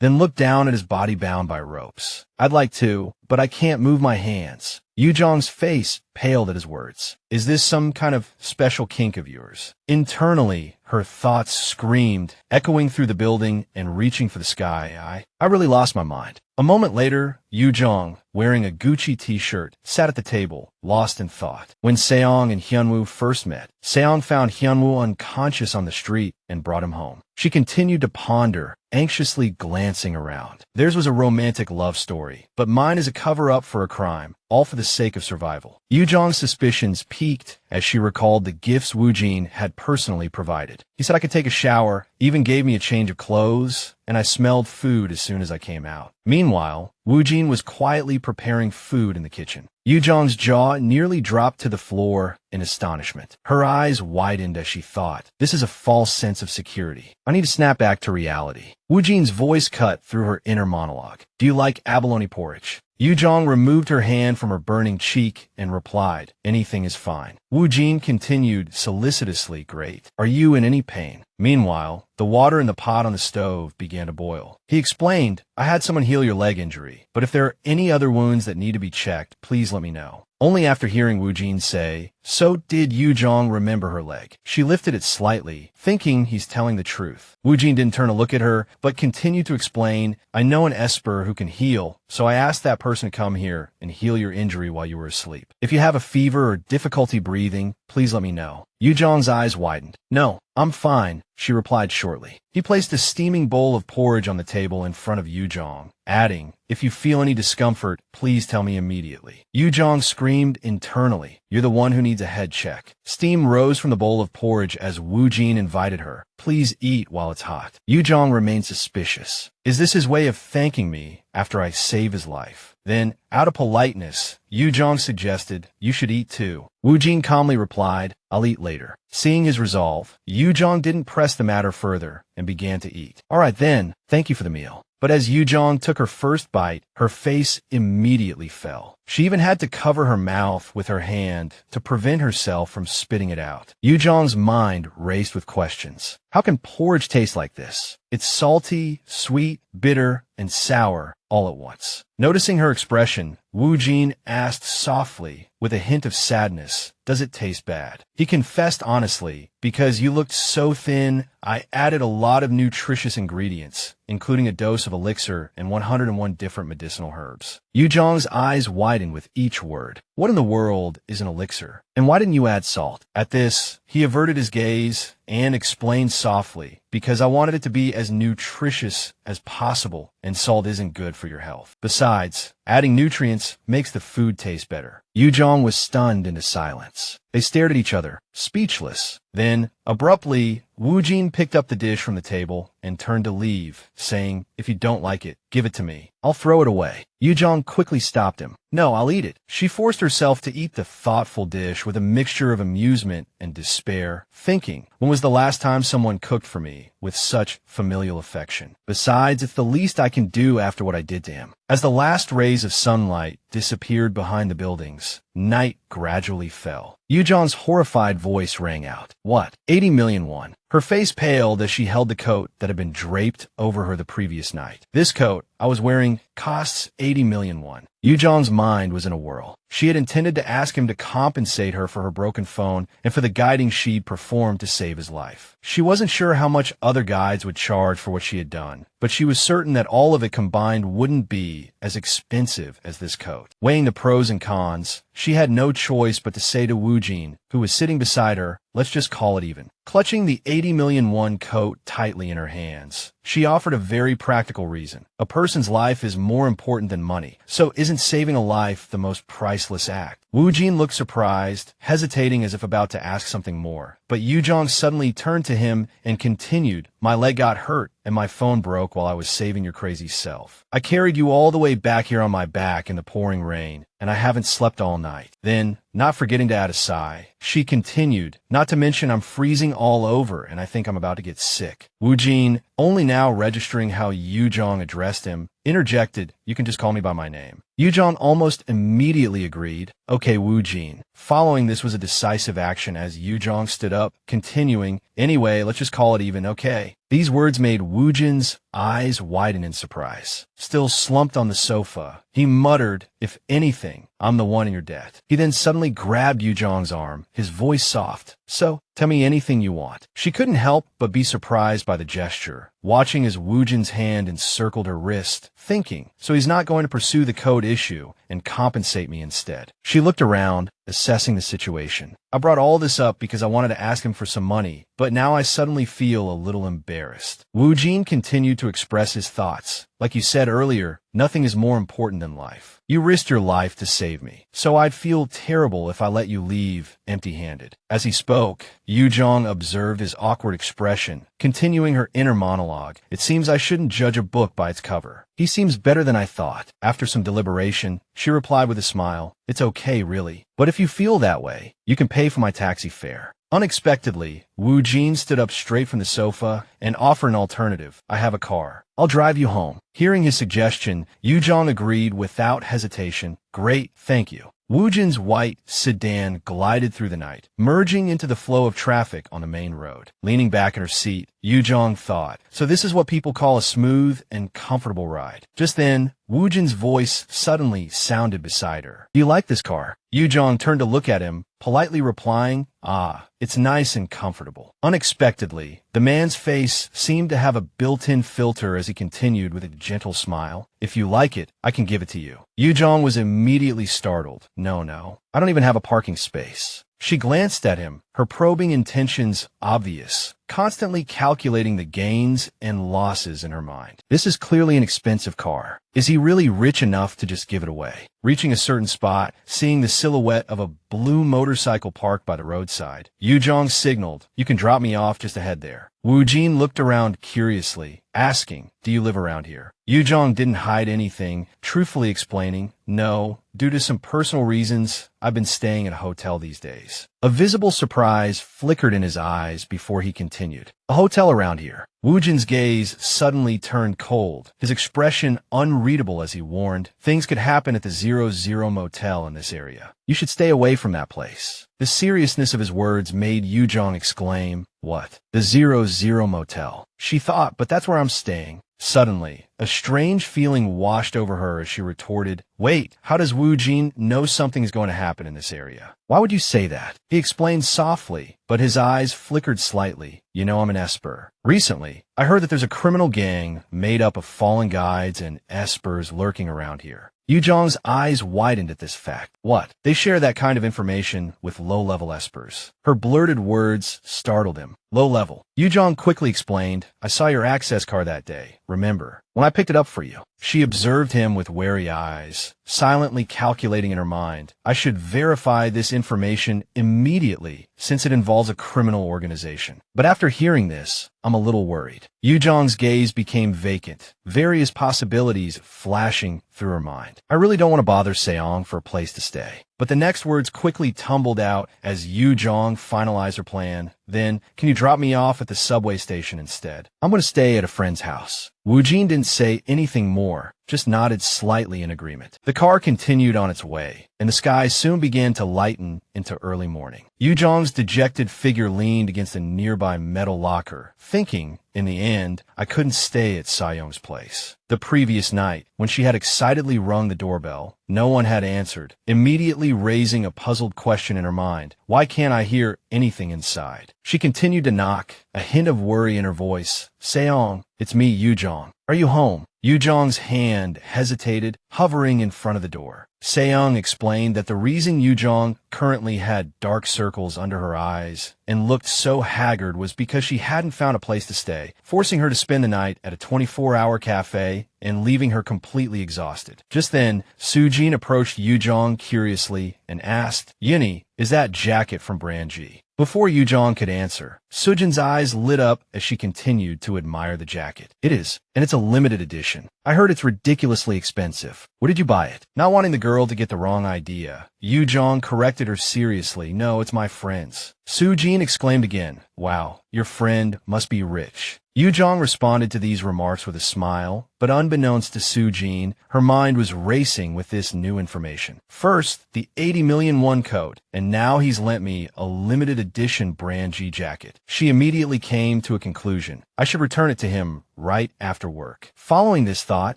then looked down at his body bound by ropes. "I'd like to, but I can't move my hands." Yu Jang's face paled at his words. "Is this some kind of special kink of yours?" Internally, her thoughts screamed, echoing through the building and reaching for the sky. I really lost my mind. A moment later, Yu Jang, wearing a Gucci t-shirt, sat at the table, lost in thought. When Seong and Hyunwoo first met, Seong found Hyunwoo unconscious on the street and brought him home. She continued to ponder, anxiously glancing around. Theirs was a romantic love story, but mine is a cover-up for a crime, all for the sake of survival. Yu Jang's suspicions peaked as she recalled the gifts Wuin had personally provided. He said I could take a shower, even gave me a change of clothes, and I smelled food as soon as I came out. Meanwhile, Wuin was quietly preparing food in the kitchen. Yu Jang's jaw nearly dropped to the floor in astonishment. Her eyes widened as she thought, this is a false sense of security. I need to snap back to reality. Wuin's voice cut through her inner monologue. "Do you like abalone porridge?" Yu Jang removed her hand from her burning cheek and replied, "Anything is fine." Wuin continued solicitously, "Great. Are you in any pain?" Meanwhile, the water in the pot on the stove began to boil. He explained, "I had someone heal your leg injury, but if there are any other wounds that need to be checked, please let me know." Only after hearing Wuin say, So did Yu Jang remember her leg. She lifted it slightly, thinking he's telling the truth. Wujin didn't turn to look at her, but continued to explain, I know an esper who can heal, so I asked that person to come here and heal your injury while you were asleep. If you have a fever or difficulty breathing, please let me know. Yu Jang's eyes widened. No, I'm fine, she replied shortly. He placed a steaming bowl of porridge on the table in front of Yu Jang, adding, if you feel any discomfort, please tell me immediately. Yu Jang screamed internally, you're the one who needs a head check. Steam rose from the bowl of porridge as Wu Jin invited her. Please eat while it's hot. Yu Jang remained suspicious. Is this his way of thanking me after I save his life? Then, out of politeness, Yu Jang suggested, you should eat too. Wu Jin calmly replied, I'll eat later. Seeing his resolve, Yu Jang didn't press the matter further and began to eat. All right then, thank you for the meal. But as Yu Jang took her first bite, her face immediately fell. She even had to cover her mouth with her hand to prevent herself from spitting it out. Yu Jang's mind raced with questions. How can porridge taste like this? It's salty, sweet, bitter, and sour all at once. Noticing her expression, Wu Jin asked softly, with a hint of sadness, does it taste bad? He confessed honestly, because you looked so thin, I added a lot of nutritious ingredients, including a dose of elixir and 101 different medicinal herbs. Yu Jang's eyes widened with each word. What in the world is an elixir? And why didn't you add salt? At this, he averted his gaze and explained softly, because I wanted it to be as nutritious as possible, and salt isn't good for your health. Besides, adding nutrients makes the food taste better. Yu Jang was stunned into silence. They stared at each other, speechless. Then, abruptly, Wu Jin picked up the dish from the table and turned to leave, saying, if you don't like it, give it to me. I'll throw it away. Yu Jang quickly stopped him. No, I'll eat it. She forced herself to eat the thoughtful dish with a mixture of amusement and despair, thinking, when was the last time someone cooked for me with such familial affection? Besides, it's the least I can do after what I did to him. As the last rays of sunlight disappeared behind the buildings, night gradually fell. Yu Jang's horrified voice rang out. What? 80 million won. Her face paled as she held the coat that had been draped over her the previous night. This coat I was wearing costs 80 million won. Yu Jang's mind was in a whirl. She had intended to ask him to compensate her for her broken phone and for the guiding she'd performed to save his life. She wasn't sure how much other guides would charge for what she had done, but she was certain that all of it combined wouldn't be as expensive as this coat. Weighing the pros and cons, she had no choice but to say to Wu Jin, who was sitting beside her, let's just call it even. Clutching the 80 million won coat tightly in her hands, she offered a very practical reason. A person's life is more important than money, so isn't saving a life the most priceless act? Wu Jin looked surprised, hesitating as if about to ask something more. But Yu Jang suddenly turned to him and continued, my leg got hurt and my phone broke while I was saving your crazy self. I carried you all the way back here on my back in the pouring rain, and I haven't slept all night. Then, not forgetting to add a sigh, she continued, not to mention I'm freezing all over and I think I'm about to get sick. Wu Jin, only now registering how Yu Jang addressed him, interjected, you can just call me by my name. Yu Jang almost immediately agreed. Okay, Wu Jin. Following this was a decisive action as Yu Jang stood up, continuing, anyway, let's just call it even, okay. These words made Wu Jin's eyes widen in surprise. Still slumped on the sofa, he muttered, if anything, I'm the one in your debt. He then suddenly grabbed Yu Jang's arm, his voice soft. So, tell me anything you want. She couldn't help but be surprised by the gesture, watching as Wu Jin's hand encircled her wrist, thinking, so he's not going to pursue the code issue and compensate me instead. She looked around, assessing the situation. I brought all this up because I wanted to ask him for some money, but now I suddenly feel a little embarrassed. Wu Jin continued to express his thoughts. Like you said earlier, nothing is more important than life. You risked your life to save me, so I'd feel terrible if I let you leave empty-handed. As he spoke, Yu Jang observed his awkward expression, continuing her inner monologue. It seems I shouldn't judge a book by its cover. He seems better than I thought. After some deliberation, she replied with a smile, it's okay, really. But if you feel that way, you can pay for my taxi fare. Unexpectedly, Wu Jin stood up straight from the sofa and offered an alternative. I have a car. I'll drive you home. Hearing his suggestion, Yu Jang agreed without hesitation. Great, thank you. Wujin's white sedan glided through the night, merging into the flow of traffic on the main road. Leaning back in her seat, Yu Jang thought, so this is what people call a smooth and comfortable ride. Just then, Wujin's voice suddenly sounded beside her. Do you like this car? Yu Jang turned to look at him, politely replying, ah, it's nice and comfortable. Unexpectedly, the man's face seemed to have a built-in filter as he continued with a gentle smile. If you like it, I can give it to you. Yu Jang was immediately startled. No, I don't even have a parking space. She glanced at him, her probing intentions obvious, constantly calculating the gains and losses in her mind. This is clearly an expensive car. Is he really rich enough to just give it away? Reaching a certain spot, seeing the silhouette of a blue motorcycle parked by the roadside, Yu Jang signaled, you can drop me off just ahead there. Wu Jin looked around curiously, asking, do you live around here? Yu Jang didn't hide anything, truthfully explaining, no, due to some personal reasons, I've been staying at a hotel these days. A visible surprise flickered in his eyes before he continued. A hotel around here. Wu Jin's gaze suddenly turned cold, his expression unreadable as he warned, things could happen at the 00 motel in this area. You should stay away from that place. The seriousness of his words made Yu Jang exclaim, what? The 00 motel. She thought, but that's where I'm staying. Suddenly, a strange feeling washed over her as she retorted, wait, how does Wu Jin know something is going to happen in this area? Why would you say that? He explained softly, but his eyes flickered slightly. You know I'm an Esper. Recently, I heard that there's a criminal gang made up of fallen guides and Espers lurking around here. Yu Jang's eyes widened at this fact. What? They share that kind of information with low-level Espers. Her blurted words startled him. Low level. Yu Jang quickly explained, I saw your access car that day. Remember, when I picked it up for you. She observed him with wary eyes, silently calculating in her mind, I should verify this information immediately since it involves a criminal organization. But after hearing this, I'm a little worried. Yu Jang's gaze became vacant, various possibilities flashing through her mind. I really don't want to bother Seong for a place to stay. But the next words quickly tumbled out as Yu Jang finalized her plan. Then, can you drop me off at the subway station instead? I'm going to stay at a friend's house. Wu Jin didn't say anything more, just nodded slightly in agreement. The car continued on its way, and the sky soon began to lighten into early morning. Yu Jang's dejected figure leaned against a nearby metal locker, thinking, in the end, I couldn't stay at Sayong's place. The previous night, when she had excitedly rung the doorbell, no one had answered, immediately raising a puzzled question in her mind. Why can't I hear anything inside? She continued to knock, a hint of worry in her voice. Seong, it's me, Yu Jang. Are you home? Yu Jang's hand hesitated, hovering in front of the door. Seong explained that the reason Yu Jang currently had dark circles under her eyes and looked so haggard was because she hadn't found a place to stay, forcing her to spend the night at a 24-hour cafe and leaving her completely exhausted. Just then, Sujin approached Yu Jang curiously and asked, Yuni, is that jacket from Brand G? Before Yu Jang could answer, Sujin's eyes lit up as she continued to admire the jacket. It is, and it's a limited edition. I heard it's ridiculously expensive. Where did you buy it? Not wanting the girl to get the wrong idea, Yu Jang corrected her seriously. No, it's my friend's. Sujin exclaimed again. Wow, your friend must be rich. Yu Jang responded to these remarks with a smile, but unbeknownst to Sujin, her mind was racing with this new information. First, the 80 million won code, and now he's lent me a limited edition Brand G jacket. She immediately came to a conclusion. I should return it to him right after work. Following this thought,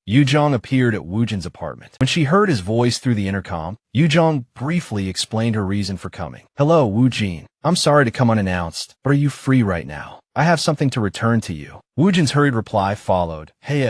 Yu Jang appeared at Wu Jin's apartment. When she heard his voice through the intercom, Yu Jang briefly explained her reason for coming. Hello, Wu Jin. I'm sorry to come unannounced, but are you free right now? I have something to return to you. Wu Jin's hurried reply followed. Hey,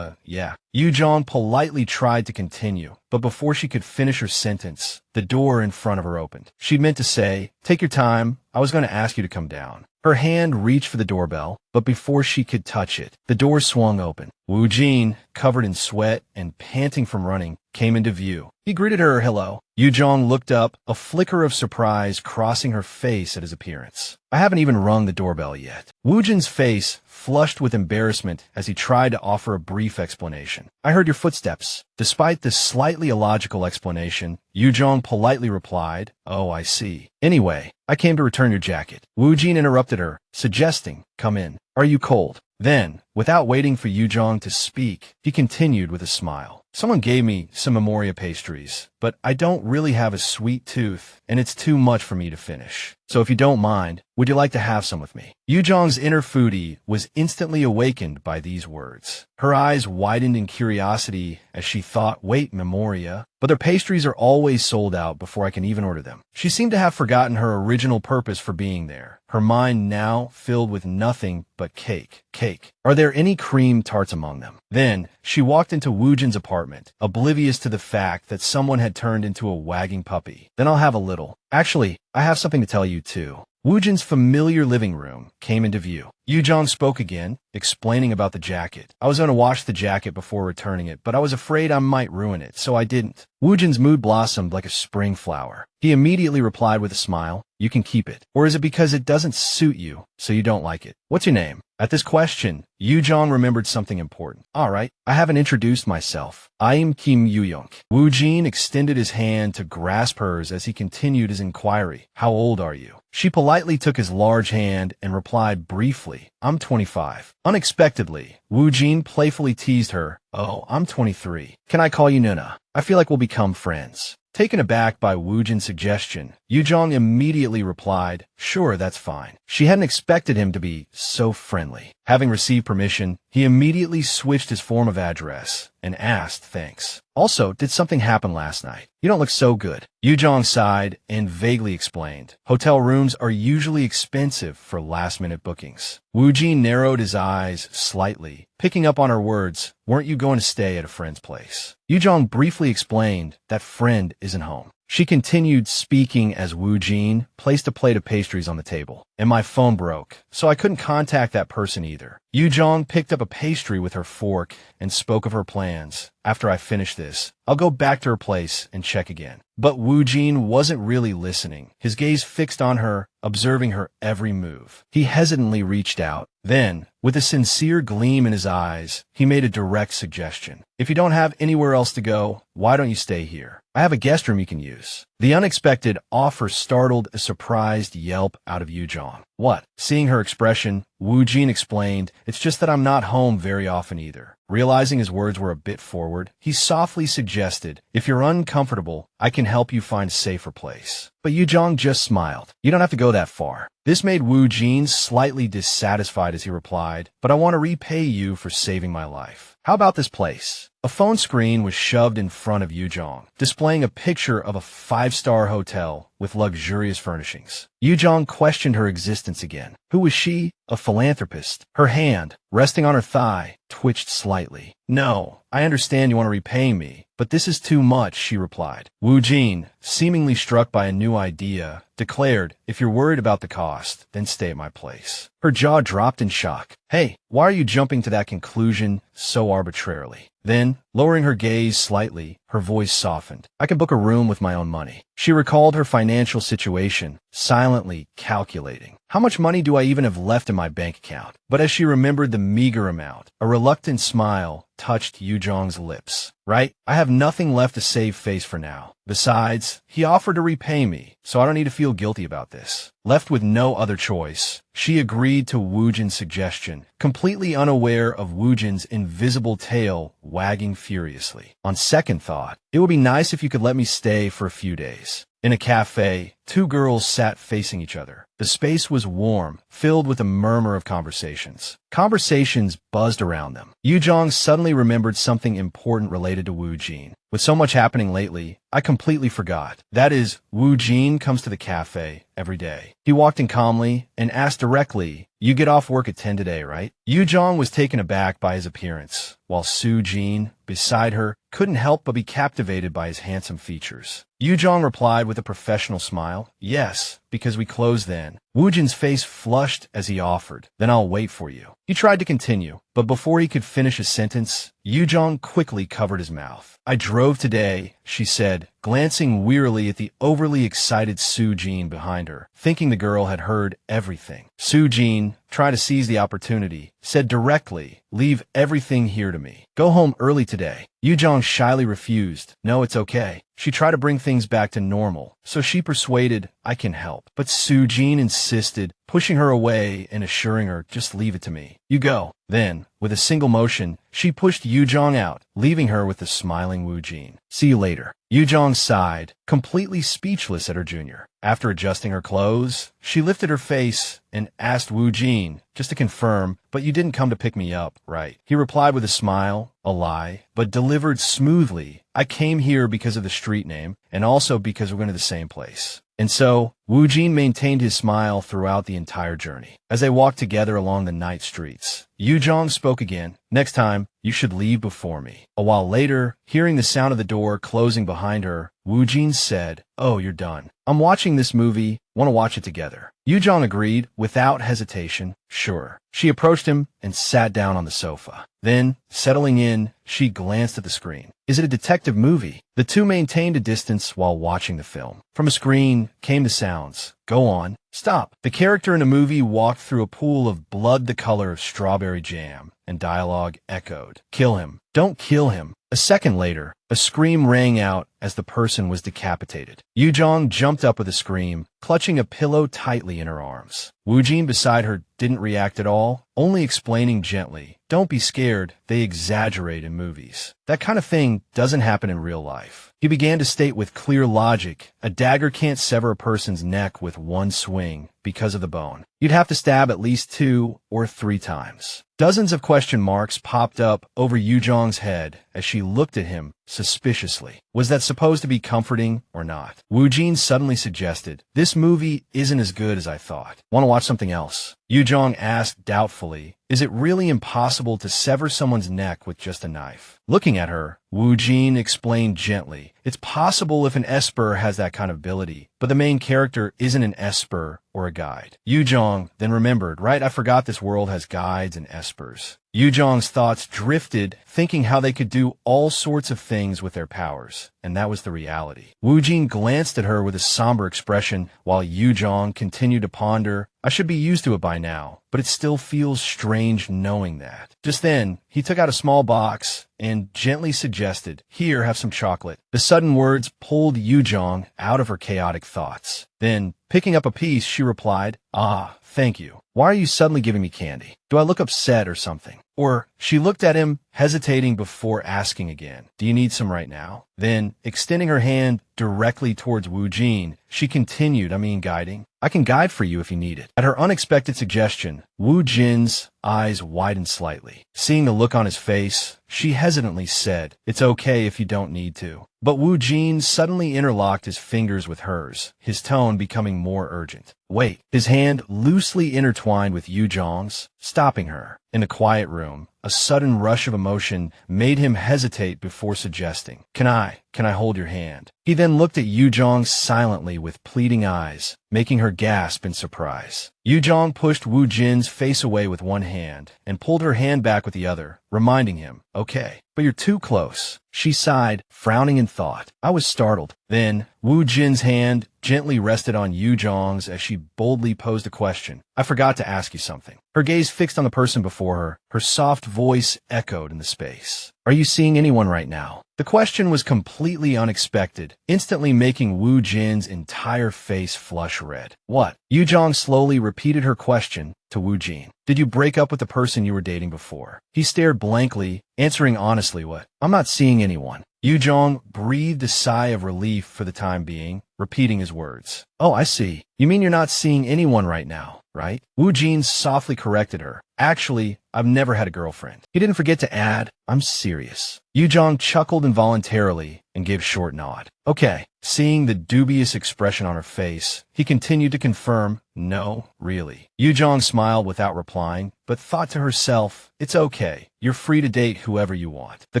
yeah. Yu Jang politely tried to continue, but before she could finish her sentence, the door in front of her opened. She'd meant to say, take your time, I was going to ask you to come down. Her hand reached for the doorbell, but before she could touch it, the door swung open. Wu Jin, covered in sweat and panting from running, came into view. He greeted her hello. Yu Jang looked up, a flicker of surprise crossing her face at his appearance. I haven't even rung the doorbell yet. Wu Jin's face flushed with embarrassment as he tried to offer a brief explanation. I heard your footsteps. Despite this slightly illogical explanation, Yu Jang politely replied, oh, I see. Anyway, I came to return your jacket. Wu Jin interrupted her. suggesting, "Come in. Are you cold?" Then, without waiting for Yu Jang to speak, he continued with a smile. "Someone gave me some memoria pastries, but I don't really have a sweet tooth, and it's too much for me to finish. So if you don't mind, would you like to have some with me?" Yu Jang's inner foodie was instantly awakened by these words. Her eyes widened in curiosity as she thought, "Wait, memoria? But their pastries are always sold out before I can even order them." She seemed to have forgotten her original purpose for being there, her mind now filled with nothing but cake. Cake. Are there any cream tarts among them? Then, she walked into Wujin's apartment, oblivious to the fact that someone had turned into a wagging puppy. "Then I'll have a little. Actually, I have something to tell you too." Wujin's familiar living room came into view. Yu Jang spoke again, explaining about the jacket. "I was going to wash the jacket before returning it, but I was afraid I might ruin it, so I didn't." Wujin's mood blossomed like a spring flower. He immediately replied with a smile, "You can keep it. Or is it because it doesn't suit you, so you don't like it? What's your name?" At this question, Yu Jang remembered something important. "All right, I haven't introduced myself. I am Kim Yu-young." Wu Jin extended his hand to grasp hers as he continued his inquiry. "How old are you?" She politely took his large hand and replied briefly, "I'm 25. Unexpectedly, Wu Jin playfully teased her, "Oh, I'm 23. Can I call you Nuna? I feel like we'll become friends." Taken aback by Wu Jin's suggestion, Yu Jang immediately replied, "Sure, that's fine." She hadn't expected him to be so friendly. Having received permission, he immediately switched his form of address and asked thanks. "Also, did something happen last night? You don't look so good." Yu Jang sighed and vaguely explained, "Hotel rooms are usually expensive for last-minute bookings." Wu Jin narrowed his eyes slightly, picking up on her words, "Weren't you going to stay at a friend's place?" Yu Jang briefly explained that friend isn't home. She continued speaking as Wu Jin placed a plate of pastries on the table. "And my phone broke, so I couldn't contact that person either." Yu Jang picked up a pastry with her fork and spoke of her plans. "After I finish this, I'll go back to her place and check again." But Wu Jin wasn't really listening, his gaze fixed on her, observing her every move. He hesitantly reached out. Then, with a sincere gleam in his eyes, he made a direct suggestion. "If you don't have anywhere else to go, why don't you stay here? I have a guest room you can use." The unexpected offer startled a surprised yelp out of Yu Jang. "What?" Seeing her expression, Wu Jin explained, "It's just that I'm not home very often either." Realizing his words were a bit forward, he softly suggested, "If you're uncomfortable, I can help you find a safer place." But Yu Jang just smiled. "You don't have to go that far." This made Wu Jin slightly dissatisfied as he replied, "But I want to repay you for saving my life. How about this place?" A phone screen was shoved in front of Yu Jang, displaying a picture of a five-star hotel with luxurious furnishings. Yu Jang questioned her existence again. Who was she? A philanthropist. Her hand, resting on her thigh, twitched slightly. "No, I understand you want to repay me, but this is too much," she replied. Wu Jin, seemingly struck by a new idea, declared, "If you're worried about the cost, then stay at my place." Her jaw dropped in shock. "Hey, why are you jumping to that conclusion so arbitrarily?" Then, lowering her gaze slightly, her voice softened. "I can book a room with my own money." She recalled her financial situation, silently calculating. How much money do I even have left in my bank account? But as she remembered the meager amount, a reluctant smile touched Yu Jang's lips. "Right? I have nothing left to save face for now. Besides, he offered to repay me, so I don't need to feel guilty about this." Left with no other choice, she agreed to Wu Jin's suggestion, completely unaware of Wu Jin's invisible tail wagging furiously. "On second thought, it would be nice if you could let me stay for a few days." In a cafe, two girls sat facing each other. The space was warm, filled with a murmur of conversations. Conversations buzzed around them. Yu Jang suddenly remembered something important related to Wu Jin. "With so much happening lately, I completely forgot. That is, Wu Jin comes to the cafe every day." He walked in calmly and asked directly, "You get off work at 10 today, right?" Yu Jang was taken aback by his appearance, while Su Jin, beside her, couldn't help but be captivated by his handsome features. Yu Jang replied with a professional smile, "Yes, because we close then." Wu Jin's face flushed as he offered, "Then I'll wait for you." He tried to continue, but before he could finish his sentence, Yu Jang quickly covered his mouth. "I drove today," she said, glancing wearily at the overly excited Su Jin behind her, thinking the girl had heard everything. Su Jin, trying to seize the opportunity, said directly, "Leave everything here to me. Go home early today." Yu Jang shyly refused. "No, it's okay." She tried to bring things back to normal, so she persuaded, I can help. But Sujin insisted, pushing her away and assuring her, just leave it to me. You go. Then, with a single motion, she pushed Yu Jang out, leaving her with the smiling Wu Jin. See you later. Yu Jang sighed, completely speechless at her junior. After adjusting her clothes, she lifted her face and asked Wu Jin, just to confirm, but you didn't come to pick me up, right? He replied with a smile, a lie, but delivered smoothly. I came here because of the street name, and also because we're going to the same place. And so, Wu Jin maintained his smile throughout the entire journey. As they walked together along the night streets, Yu Jang spoke again. Next time, you should leave before me. A while later, hearing the sound of the door closing behind her, Wu Jin said, oh, you're done. I'm watching this movie. Want to watch it together? Yu Jang agreed, without hesitation. Sure. She approached him and sat down on the sofa. Then, settling in, she glanced at the screen. Is it a detective movie? The two maintained a distance while watching the film. From a screen came the sounds. Go on. Stop. The character in the movie walked through a pool of blood the color of strawberry jam, and dialogue echoed. Kill him. Don't kill him. A second later, a scream rang out as the person was decapitated. Yu Jang jumped up with a scream, clutching a pillow tightly in her arms. Wu Jin beside her didn't react at all, only explaining gently, don't be scared, they exaggerate in movies. That kind of thing doesn't happen in real life. He began to state with clear logic, a dagger can't sever a person's neck with one swing because of the bone. You'd have to stab at least 2 or 3 times. Dozens of question marks popped up over Yu Jang's head as she looked at him suspiciously. Was that supposed to be comforting or not? Wu Jin suddenly suggested, this movie isn't as good as I thought. Want to watch something else? Yu Jang asked doubtfully, is it really impossible to sever someone's neck with just a knife? Looking at her, Wu Jin explained gently, it's possible if an esper has that kind of ability, but the main character isn't an esper or a guide. Yu Jang then remembered, right, I forgot this world has guides and espers. Yu Jang's thoughts drifted, thinking how they could do all sorts of things with their powers, and that was the reality. Wu Jin glanced at her with a somber expression, while Yu Jang continued to ponder, I should be used to it by now, but it still feels strange knowing that. Just then, he took out a small box and gently suggested, here, have some chocolate. The sudden words pulled Yu Jang out of her chaotic thoughts. Then, picking up a piece, she replied, ah, thank you. Why are you suddenly giving me candy? Do I look upset or something? Or, she looked at him, hesitating before asking again, do you need some right now? Then, extending her hand directly towards Wu Jin, she continued, guiding. I can guide for you if you need it. At her unexpected suggestion, Wu Jin's eyes widened slightly. Seeing the look on his face, she hesitantly said, it's okay if you don't need to. But Wu Jin suddenly interlocked his fingers with hers, his tone becoming more urgent. Wait. His hand loosely intertwined with Yu Jang's, stopping her. In the quiet room, a sudden rush of emotion made him hesitate before suggesting, Can I hold your hand? He then looked at Yu Jang silently with pleading eyes, making her gasp in surprise. Yu Jang pushed Wu Jin's face away with one hand and pulled her hand back with the other, reminding him, okay, but you're too close. She sighed, frowning in thought. I was startled. Then, Wu Jin's hand gently rested on Yu Jang's as she boldly posed a question. I forgot to ask you something. Her gaze fixed on the person before her. Her soft voice echoed in the space. Are you seeing anyone right now? The question was completely unexpected, instantly making Wu Jin's entire face flush red. What? Yu Jang slowly repeated her question to Wu Jin. Did you break up with the person you were dating before? He stared blankly, answering honestly, what? I'm not seeing anyone. Yu Jang breathed a sigh of relief for the time being, repeating his words. Oh, I see. You mean you're not seeing anyone right now, right? Wu Jin softly corrected her. Actually, I've never had a girlfriend. He didn't forget to add, I'm serious. Yu Jang chuckled involuntarily and gave a short nod. Okay. Seeing the dubious expression on her face, he continued to confirm, no, really. Yu Jang smiled without replying, but thought to herself, it's okay. You're free to date whoever you want. The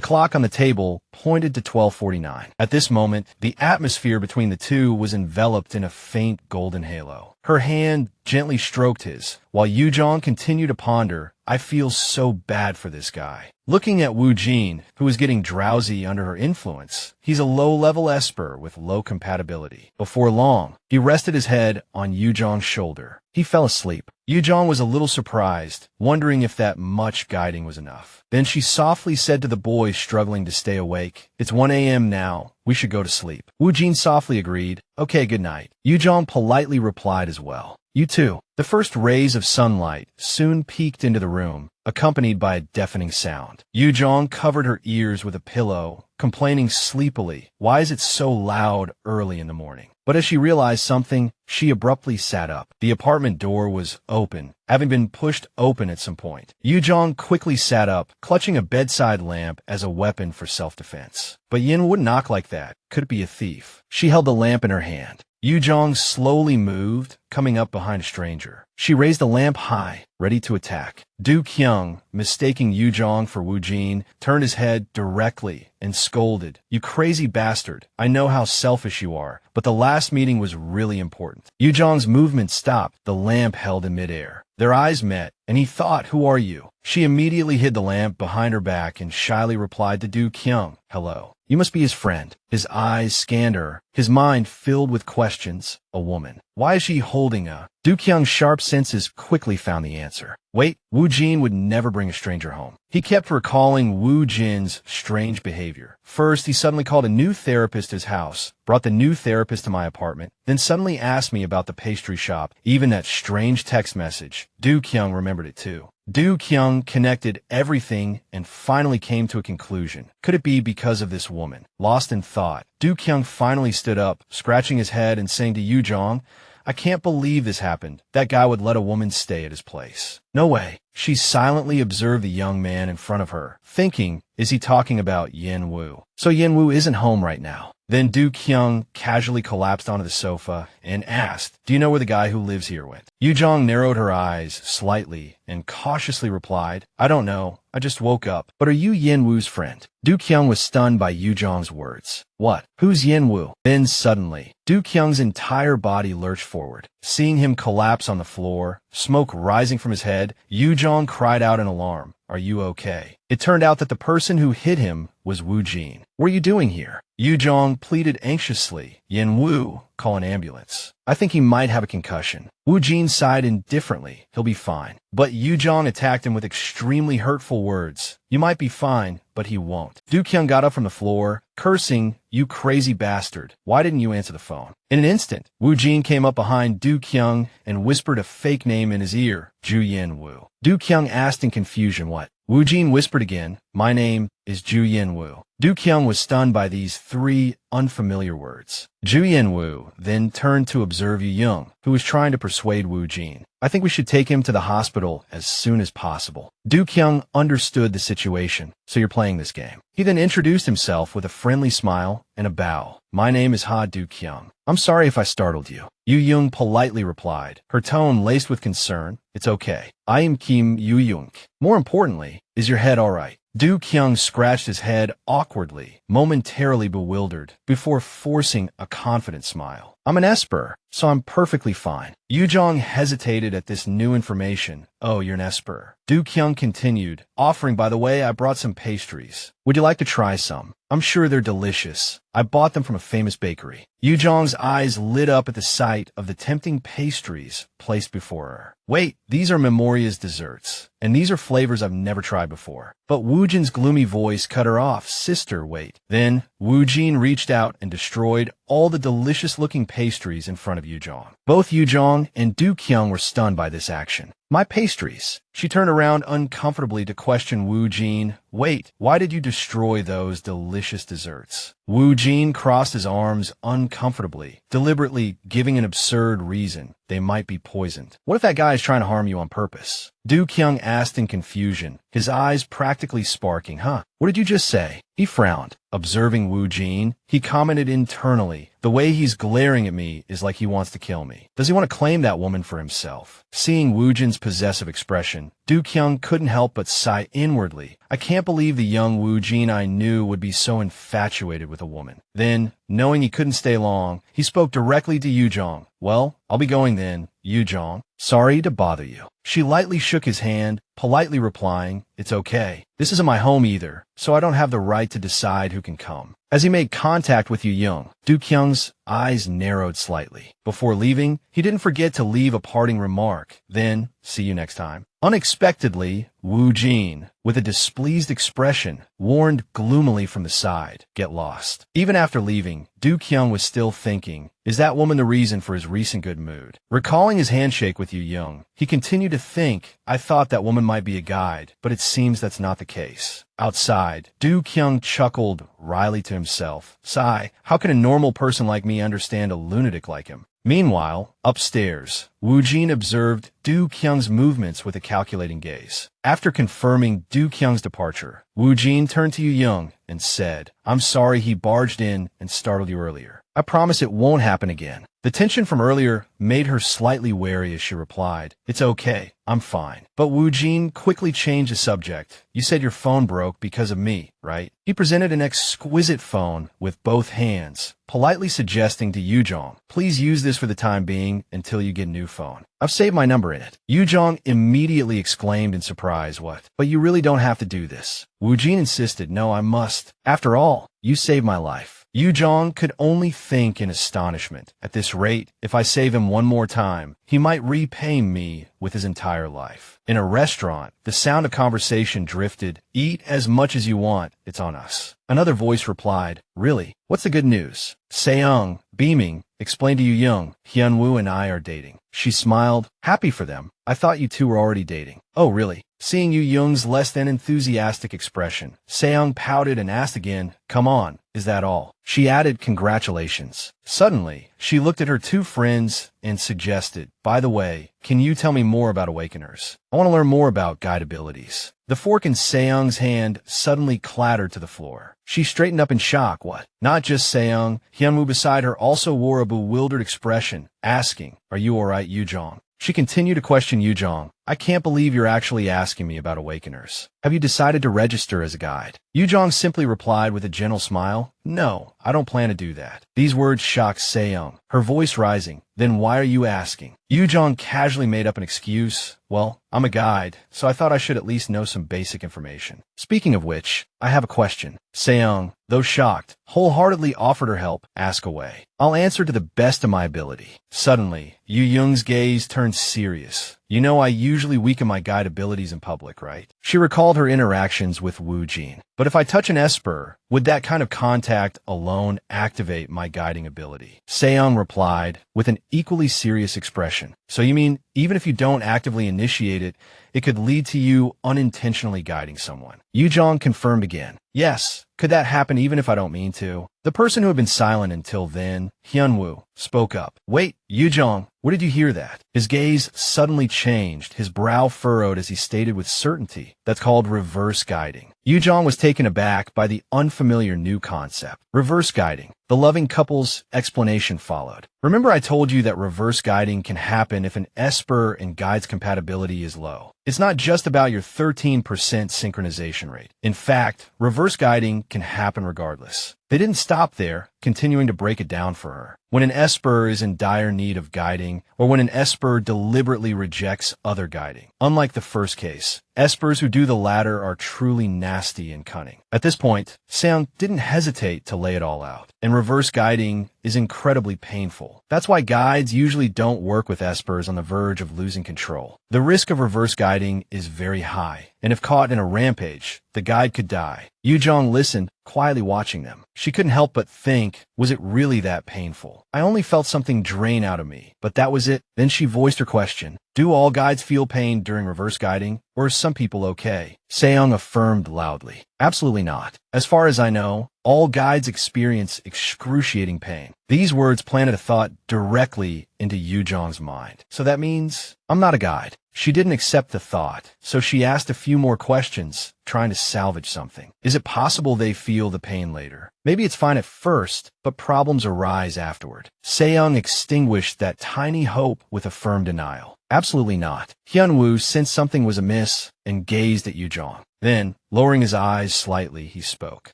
clock on the table pointed to 12:49. At this moment, the atmosphere between the two was enveloped in a faint golden halo. Her hand gently stroked his, while Yu Jang continued to ponder, I feel so bad for this guy. Looking at Wu Jin, who was getting drowsy under her influence, he's a low-level esper with low compatibility. Before long, he rested his head on Yu Jang's shoulder. He fell asleep. Yu Jang was a little surprised, wondering if that much guiding was enough. Then she softly said to the boy struggling to stay awake, "It's 1 a.m. now. We should go to sleep." Wu Jin softly agreed, "Okay, good night." Yu Jang politely replied as well, "You too." The first rays of sunlight soon peeked into the room, accompanied by a deafening sound. Yu Jang covered her ears with a pillow, complaining sleepily, "Why is it so loud early in the morning?" But as she realized something, she abruptly sat up. The apartment door was open, having been pushed open at some point. Yu Jang quickly sat up, clutching a bedside lamp as a weapon for self-defense. But Yin wouldn't knock like that. Could it be a thief? She held the lamp in her hand. Yu Jang slowly moved, coming up behind a stranger. She raised the lamp high, ready to attack. Du Kyung, mistaking Yu Jang for Wu Jin, turned his head directly and scolded, "You crazy bastard. I know how selfish you are, but the last meeting was really important." Yu Jang's movement stopped, the lamp held in midair. Their eyes met, and he thought, "Who are you?" She immediately hid the lamp behind her back and shyly replied to Du Kyung, "Hello." You must be his friend. His eyes scanned her, his mind filled with questions. A woman. Why is she holding a... Du Kyung's sharp senses quickly found the answer. Wait, Wu Jin would never bring a stranger home. He kept recalling Wu Jin's strange behavior. First, he suddenly called a new therapist to his house, brought the new therapist to my apartment, then suddenly asked me about the pastry shop, even that strange text message. Du Kyung remembered it too. Du Kyung connected everything and finally came to a conclusion. Could it be because of this woman? Lost in thought, Du Kyung finally stood up, scratching his head and saying to Yu Jang, "I can't believe this happened. That guy would let a woman stay at his place. No way." She silently observed the young man in front of her, thinking, is he talking about Yen Wu? So Yen Wu isn't home right now. Then Du Kyung casually collapsed onto the sofa and asked, "Do you know where the guy who lives here went?" Yu Jang narrowed her eyes slightly and cautiously replied, "I don't know. I just woke up. But are you Yen Wu's friend?" Du Kyung was stunned by Yu Jang's words. "What? Who's Yen Wu?" Then suddenly, Du Kyung's entire body lurched forward. Seeing him collapse on the floor, smoke rising from his head, Yu Jang cried out in alarm, "Are you okay?" It turned out that the person who hit him was Wu Jin. "What are you doing here?" Yu Jang pleaded anxiously. "Yen Wu, call an ambulance. I think he might have a concussion." Wu Jin sighed indifferently. "He'll be fine." But Yu Jang attacked him with extremely hurtful words. "You might be fine, but he won't." Du Kyung got up from the floor, cursing, "You crazy bastard. Why didn't you answer the phone?" In an instant, Wu Jin came up behind Du Kyung and whispered a fake name in his ear, Ju Yen Wu. Du Kyung asked in confusion, "What?" Wu Jin whispered again, "My name is Ju Yen Wu." Du Kyung was stunned by these three unfamiliar words. Ju Yen Wu then turned to observe Yu Young, who was trying to persuade Wu Jin. "I think we should take him to the hospital as soon as possible." Du Kyung understood the situation. "So you're playing this game." He then introduced himself with a friendly smile and a bow. "My name is Ha Du Kyung. I'm sorry if I startled you." Yu Young politely replied, her tone laced with concern. "It's okay. I am Kim Yu Young. More importantly, is your head all right?" Du Kyung scratched his head awkwardly, momentarily bewildered, before forcing a confident smile. "I'm an esper, so I'm perfectly fine." Yu Jang hesitated at this new information. "Oh, you're an esper." Du Kyung continued, offering, "By the way, I brought some pastries. Would you like to try some? I'm sure they're delicious. I bought them from a famous bakery." Yu Jang's eyes lit up at the sight of the tempting pastries placed before her. "Wait, these are Memoria's desserts, and these are flavors I've never tried before." But Wu Jin's gloomy voice cut her off. "Sister, wait." Then Wu Jin reached out and destroyed all the delicious-looking pastries in front of Yu Jang. Both Yu Jang and Du Kyung were stunned by this action. "My pastries." She turned around uncomfortably to question Wu Jin. "Wait, why did you destroy those delicious desserts?" Wu Jin crossed his arms uncomfortably, deliberately giving an absurd reason. "They might be poisoned." "What if that guy is trying to harm you on purpose?" Du Kyung asked in confusion, his eyes practically sparking. "Huh? What did you just say?" He frowned. Observing Wu Jin, he commented internally, "The way he's glaring at me is like he wants to kill me. Does he want to claim that woman for himself?" Seeing Wu Jin's possessive expression, Du Kyung couldn't help but sigh inwardly. "I can't believe the young Wu Jin I knew would be so infatuated with a woman." Then, knowing he couldn't stay long, he spoke directly to Yu Jang. Well, I'll be going then, Yu Jang. Sorry to bother you. She lightly shook his hand, politely replying, it's okay. This isn't my home either, so I don't have the right to decide who can come. As he made contact with Yu Jang, Du Kyung's eyes narrowed slightly. Before leaving, he didn't forget to leave a parting remark. Then, see you next time. Unexpectedly, Wu Jin, with a displeased expression, warned gloomily from the side, get lost. Even after leaving, Du Kyung was still thinking, is that woman the reason for his recent good mood? Recalling his handshake with Yu Jang, he continued to think, I thought that woman might be a guide, but it seems that's not the case. Outside, Du Kyung chuckled wryly to himself. Sigh, how can a normal person like me understand a lunatic like him? Meanwhile, upstairs, Wu Jin observed Du Kyung's movements with a calculating gaze. After confirming Du Kyung's departure, Wu Jin turned to Yu Jang and said, I'm sorry he barged in and startled you earlier. I promise it won't happen again. The tension from earlier made her slightly wary as she replied, it's okay, I'm fine. But Wu Jin quickly changed the subject. You said your phone broke because of me, right? He presented an exquisite phone with both hands, politely suggesting to Yu Jang, please use this for the time being until you get a new phone. I've saved my number in it. Yu Jang immediately exclaimed in surprise, what? But you really don't have to do this. Wu Jin insisted, no, I must. After all, you saved my life. Yu Jang could only think in astonishment. At this rate, if I save him one more time, he might repay me with his entire life. In a restaurant, the sound of conversation drifted. Eat as much as you want, it's on us. Another voice replied, really? What's the good news? Seong, beaming, explained to Yu Jang, Hyunwoo and I are dating. She smiled, happy for them. I thought you two were already dating. Oh, really? Seeing Yu Jang's less than enthusiastic expression, Seong pouted and asked again, come on, is that all? She added congratulations. Suddenly, she looked at her two friends and suggested, by the way, can you tell me more about Awakeners? I want to learn more about guide abilities. The fork in Seong's hand suddenly clattered to the floor. She straightened up in shock. What? Not just Seong, Hyunwoo beside her also wore a bewildered expression, asking, are you alright, Yu Jang? She continued to question Yu Jang. I can't believe you're actually asking me about Awakeners. Have you decided to register as a guide? Yu Jang simply replied with a gentle smile, no, I don't plan to do that. These words shocked Seong, her voice rising. Then why are you asking? Yu Jang casually made up an excuse. Well, I'm a guide, so I thought I should at least know some basic information. Speaking of which, I have a question. Seong, though shocked, wholeheartedly offered her help. Ask away. I'll answer to the best of my ability. Suddenly, Yu Jang's gaze turned serious. You know I usually weaken my guide abilities in public, right? She recalled her interactions with Wu Jin. But if I touch an Esper, would that kind of contact alone activate my guiding ability? Seong replied with an equally serious expression. So you mean, even if you don't actively initiate it, it could lead to you unintentionally guiding someone? Yu Jang confirmed again. Yes, could that happen even if I don't mean to? The person who had been silent until then, Hyunwoo, spoke up. Wait, Yu Jang, where did you hear that? His gaze suddenly changed, his brow furrowed as he stated with certainty, that's called reverse guiding. Yu Jang was taken aback by the unfamiliar new concept. Reverse guiding. The loving couple's explanation followed. Remember I told you that reverse guiding can happen if an Esper and guide's compatibility is low. It's not just about your 13% synchronization rate. In fact, reverse guiding can happen regardless. They didn't stop there, continuing to break it down for her. When an Esper is in dire need of guiding, or when an Esper deliberately rejects other guiding. Unlike the first case, Espers who do the latter are truly nasty and cunning. At this point, Seong didn't hesitate to lay it all out. And reverse guiding is incredibly painful. That's why guides usually don't work with Espers on the verge of losing control. The risk of reverse guiding is very high, and if caught in a rampage, the guide could die. Yu Jang listened, quietly watching them. She couldn't help but think, was it really that painful? I only felt something drain out of me, but that was it. Then she voiced her question. Do all guides feel pain during reverse guiding, or are some people okay? Seong affirmed loudly. Absolutely not. As far as I know, all guides experience excruciating pain. These words planted a thought directly into Yu Jang's mind. So that means I'm not a guide. She didn't accept the thought, so she asked a few more questions, trying to salvage something. Is it possible they feel the pain later? Maybe it's fine at first, but problems arise afterward. Seong extinguished that tiny hope with a firm denial. Absolutely not. Hyunwoo sensed something was amiss and gazed at Yu Jang. Then, lowering his eyes slightly, he spoke.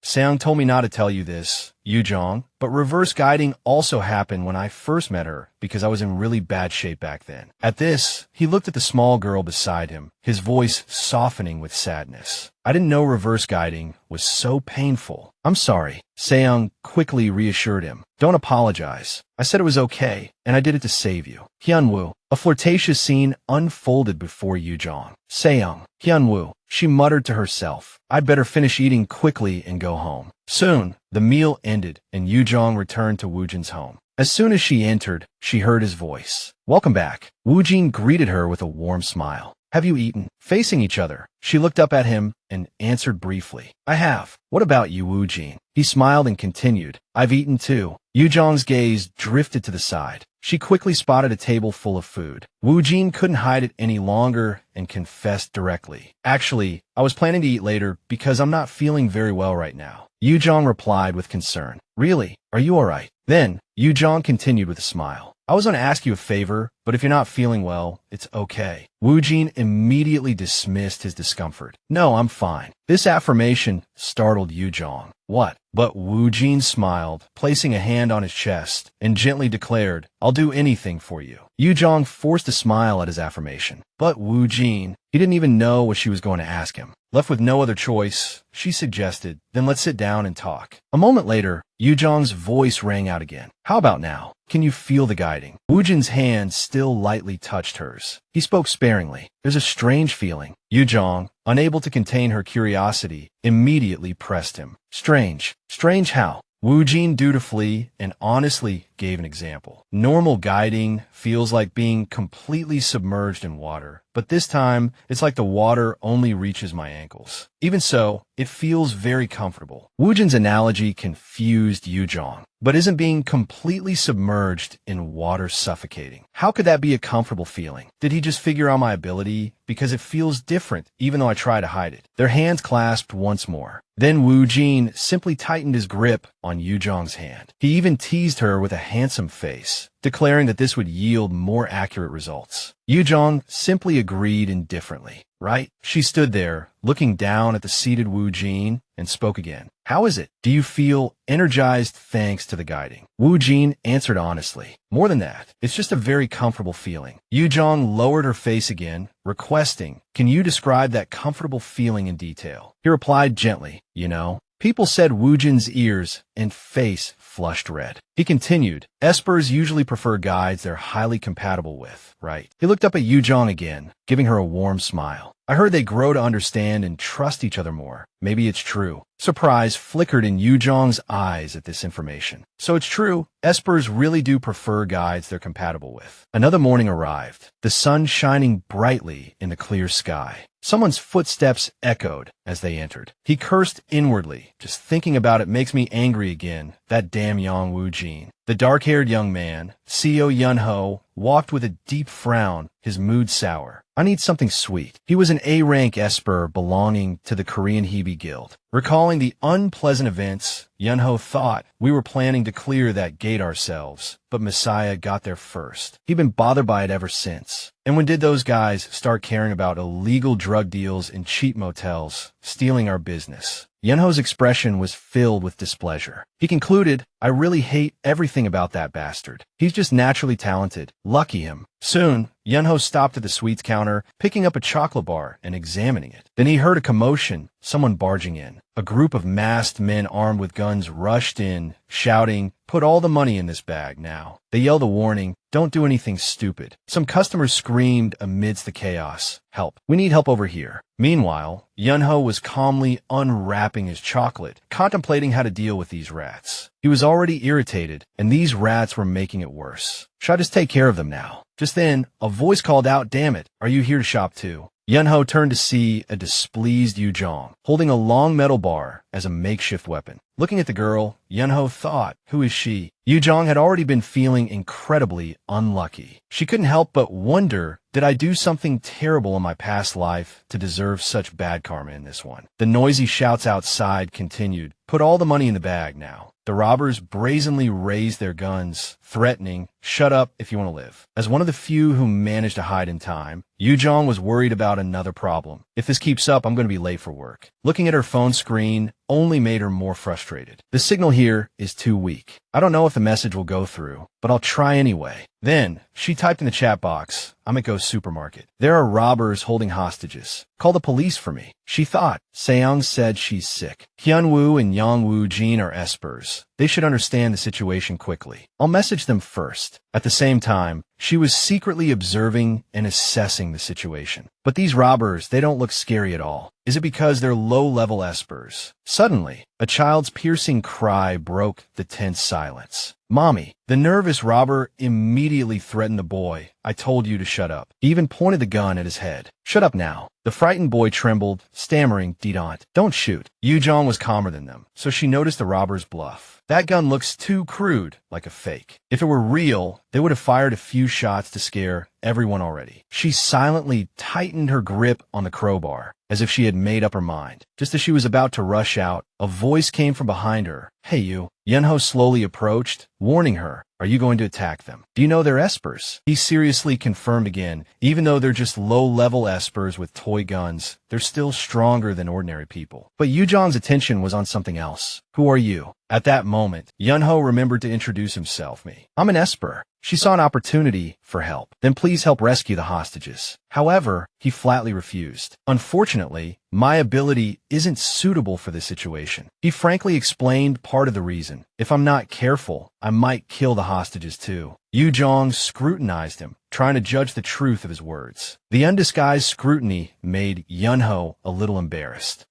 Seong told me not to tell you this, Yu Jang, but reverse guiding also happened when I first met her because I was in really bad shape back then. At this, he looked at the small girl beside him, his voice softening with sadness. I didn't know reverse guiding was so painful. I'm sorry. Seong quickly reassured him. Don't apologize. I said it was okay, and I did it to save you. Hyunwoo. A flirtatious scene unfolded before Yu Jang. Seong. Hyunwoo. She muttered to herself. I'd better finish eating quickly and go home. Soon, the meal ended, and Yu Jang returned to Woojin's home. As soon as she entered, she heard his voice. Welcome back. Woojin greeted her with a warm smile. Have you eaten? Facing each other, she looked up at him and answered briefly. I have. What about you, Woojin? He smiled and continued. I've eaten too. Yu Jang's gaze drifted to the side. She quickly spotted a table full of food. Woojin couldn't hide it any longer and confessed directly. Actually, I was planning to eat later because I'm not feeling very well right now. Yu Jang replied with concern. Really? Are you alright? Then, Yu Jang continued with a smile. I was going to ask you a favor, but if you're not feeling well, it's okay. Woojin immediately dismissed his discomfort. No, I'm fine. This affirmation startled Yu Jang. What? But Woojin smiled, placing a hand on his chest, and gently declared, I'll do anything for you. Yu Jang forced a smile at his affirmation. But Woojin, he didn't even know what she was going to ask him. Left with no other choice, she suggested, then let's sit down and talk. A moment later, Yu Jang's voice rang out again. How about now? Can you feel the guiding? Woojin's hand still lightly touched hers. He spoke sparingly. There's a strange feeling. Yu Jang, unable to contain her curiosity, immediately pressed him. Strange. Strange how? Woojin dutifully and honestly gave an example. Normal guiding feels like being completely submerged in water, but this time it's like the water only reaches my ankles. Even so, it feels very comfortable. Woojin's analogy confused Yu Jang. But isn't being completely submerged in water suffocating? How could that be a comfortable feeling? Did he just figure out my ability? Because it feels different, even though I try to hide it. Their hands clasped once more. Then Woojin simply tightened his grip on Yu Jang's hand. He even teased her with a handsome face, declaring that this would yield more accurate results. Yu Jang simply agreed indifferently. Right? She stood there, looking down at the seated Woojin, and spoke again. How is it? Do you feel energized thanks to the guiding? Woojin answered honestly. More than that, it's just a very comfortable feeling. Yu Jang lowered her face again, requesting, can you describe that comfortable feeling in detail? He replied gently, you know. People said Woojin's ears and face flushed red. He continued, Espers usually prefer guides they're highly compatible with, right? He looked up at Yu Jang again, giving her a warm smile. I heard they grow to understand and trust each other more. Maybe it's true. Surprise flickered in Yu Jang's eyes at this information. So it's true, Espers really do prefer guides they're compatible with. Another morning arrived, the sun shining brightly in the clear sky. Someone's footsteps echoed as they entered. He cursed inwardly. Just thinking about it makes me angry again. That damn young Woojin. The dark-haired young man, CEO Yanho, walked with a deep frown, his mood sour. I need something sweet. He was an A-rank Esper belonging to the Korean Hebe Guild. Recalling the unpleasant events, Yanho thought we were planning to clear that gate ourselves, but Messiah got there first. He'd been bothered by it ever since. And when did those guys start caring about illegal drug deals in cheap motels, stealing our business? Yanho's expression was filled with displeasure. He concluded, I really hate everything about that bastard. He's just naturally talented. Lucky him. Soon, Yanho stopped at the sweets counter, picking up a chocolate bar and examining it. Then he heard a commotion, someone barging in. A group of masked men armed with guns rushed in, shouting, put all the money in this bag now. They yelled a warning, don't do anything stupid. Some customers screamed amidst the chaos, help. We need help over here. Meanwhile, Yanho was calmly unwrapping his chocolate, contemplating how to deal with these rats. He was already irritated, and these rats were making it worse. Should I just take care of them now? Just then, a voice called out, damn it, are you here to shop too? Yanho turned to see a displeased Yu Jang, holding a long metal bar as a makeshift weapon. Looking at the girl, Yanho thought, who is she? Yu Jang had already been feeling incredibly unlucky. She couldn't help but wonder, did I do something terrible in my past life to deserve such bad karma in this one? The noisy shouts outside continued, put all the money in the bag now. The robbers brazenly raised their guns, threatening, "Shut up if you want to live." As one of the few who managed to hide in time, Yu Jang was worried about another problem. If this keeps up, I'm going to be late for work. Looking at her phone screen only made her more frustrated. The signal here is too weak. I don't know if the message will go through, but I'll try anyway. Then, she typed in the chat box, "I'm at Go's supermarket. There are robbers holding hostages. Call the police for me." She thought. Seong said she's sick. Hyunwoo and Yongwoo Jin are espers. They should understand the situation quickly. I'll message them first. At the same time, she was secretly observing and assessing the situation. But these robbers, they don't look scary at all. Is it because they're low-level espers? Suddenly, a child's piercing cry broke the tense silence. "Mommy!" The nervous robber immediately threatened the boy. "I told you to shut up." He even pointed the gun at his head. "Shut up now." The frightened boy trembled, stammering, "Didant, don't shoot." Yu Jang was calmer than them, so she noticed the robber's bluff. "That gun looks too crude, like a fake. If it were real, they would have fired a few shots to scare everyone already." She silently tightened her grip on the crowbar, as if she had made up her mind. Just as she was about to rush out, a voice came from behind her. "Hey you." Yanho slowly approached, warning her, "Are you going to attack them? Do you know they're espers?" He seriously confirmed again, even though they're just low-level espers with toy guns, they're still stronger than ordinary people. But Yu Jang's attention was on something else. "Who are you?" At that moment, Yanho remembered to introduce himself. "I'm an esper." She saw an opportunity for help. "Then please help rescue the hostages." However, he flatly refused. "Unfortunately, my ability isn't suitable for this situation." He frankly explained part of the reason. "If I'm not careful, I might kill the hostages too." Yu Jang scrutinized him, trying to judge the truth of his words. The undisguised scrutiny made Yanho a little embarrassed.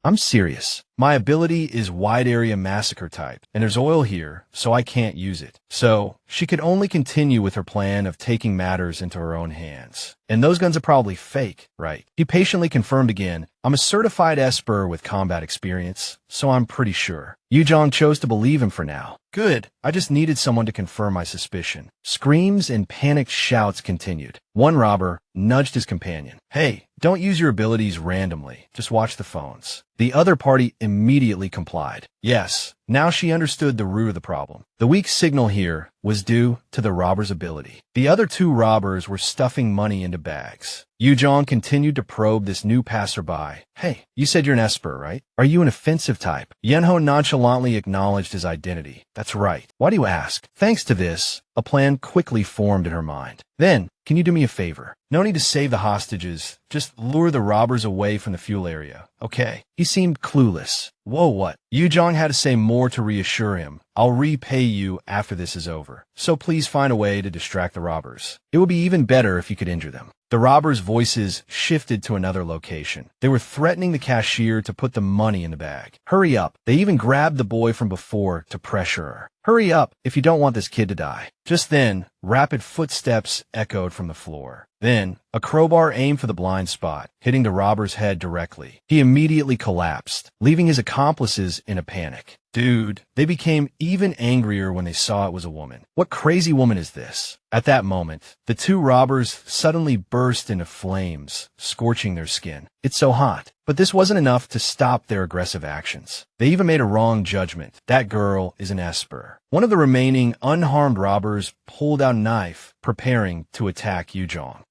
I'm serious. My ability is wide area massacre type, and there's oil here, so I can't use it." So, she could only continue with her plan of taking matters into her own hands. "And those guns are probably fake, right?" He patiently confirmed again, "I'm a certified esper with combat experience, so I'm pretty sure." Yu Jang chose to believe him for now. "Good. I just needed someone to confirm my suspicion." Screams and panicked shouts continued. One robber nudged his companion. "Hey, don't use your abilities randomly. Just watch the phones." The other party immediately complied. Yes, now she understood the root of the problem. The weak signal here was due to the robber's ability. The other two robbers were stuffing money into bags. Yu Jang continued to probe this new passerby. "Hey, you said you're an esper, right? Are you an offensive type?" Yanho nonchalantly acknowledged his identity. "That's right. Why do you ask?" Thanks to this, a plan quickly formed in her mind. "Then, can you do me a favor? No need to save the hostages. Just lure the robbers away from the fuel area, okay?" He seemed clueless. "Whoa, what?" Yu Jang had to say more to reassure him. "I'll repay you after this is over. So please find a way to distract the robbers. It would be even better if you could injure them." The robbers' voices shifted to another location. They were threatening the cashier to put the money in the bag. "Hurry up." They even grabbed the boy from before to pressure her. "Hurry up if you don't want this kid to die." Just then, rapid footsteps echoed from the floor. Then, a crowbar aimed for the blind spot, hitting the robber's head directly. He immediately collapsed, leaving his accomplices in a panic. Dude, they became even angrier when they saw it was a woman. What crazy woman is this? At that moment, the two robbers suddenly burst into flames, scorching their skin. It's so hot. But this wasn't enough to stop their aggressive actions. They even made a wrong judgment. That girl is an esper. One of the remaining unharmed robbers pulled out a knife, preparing to attack Yu Jang.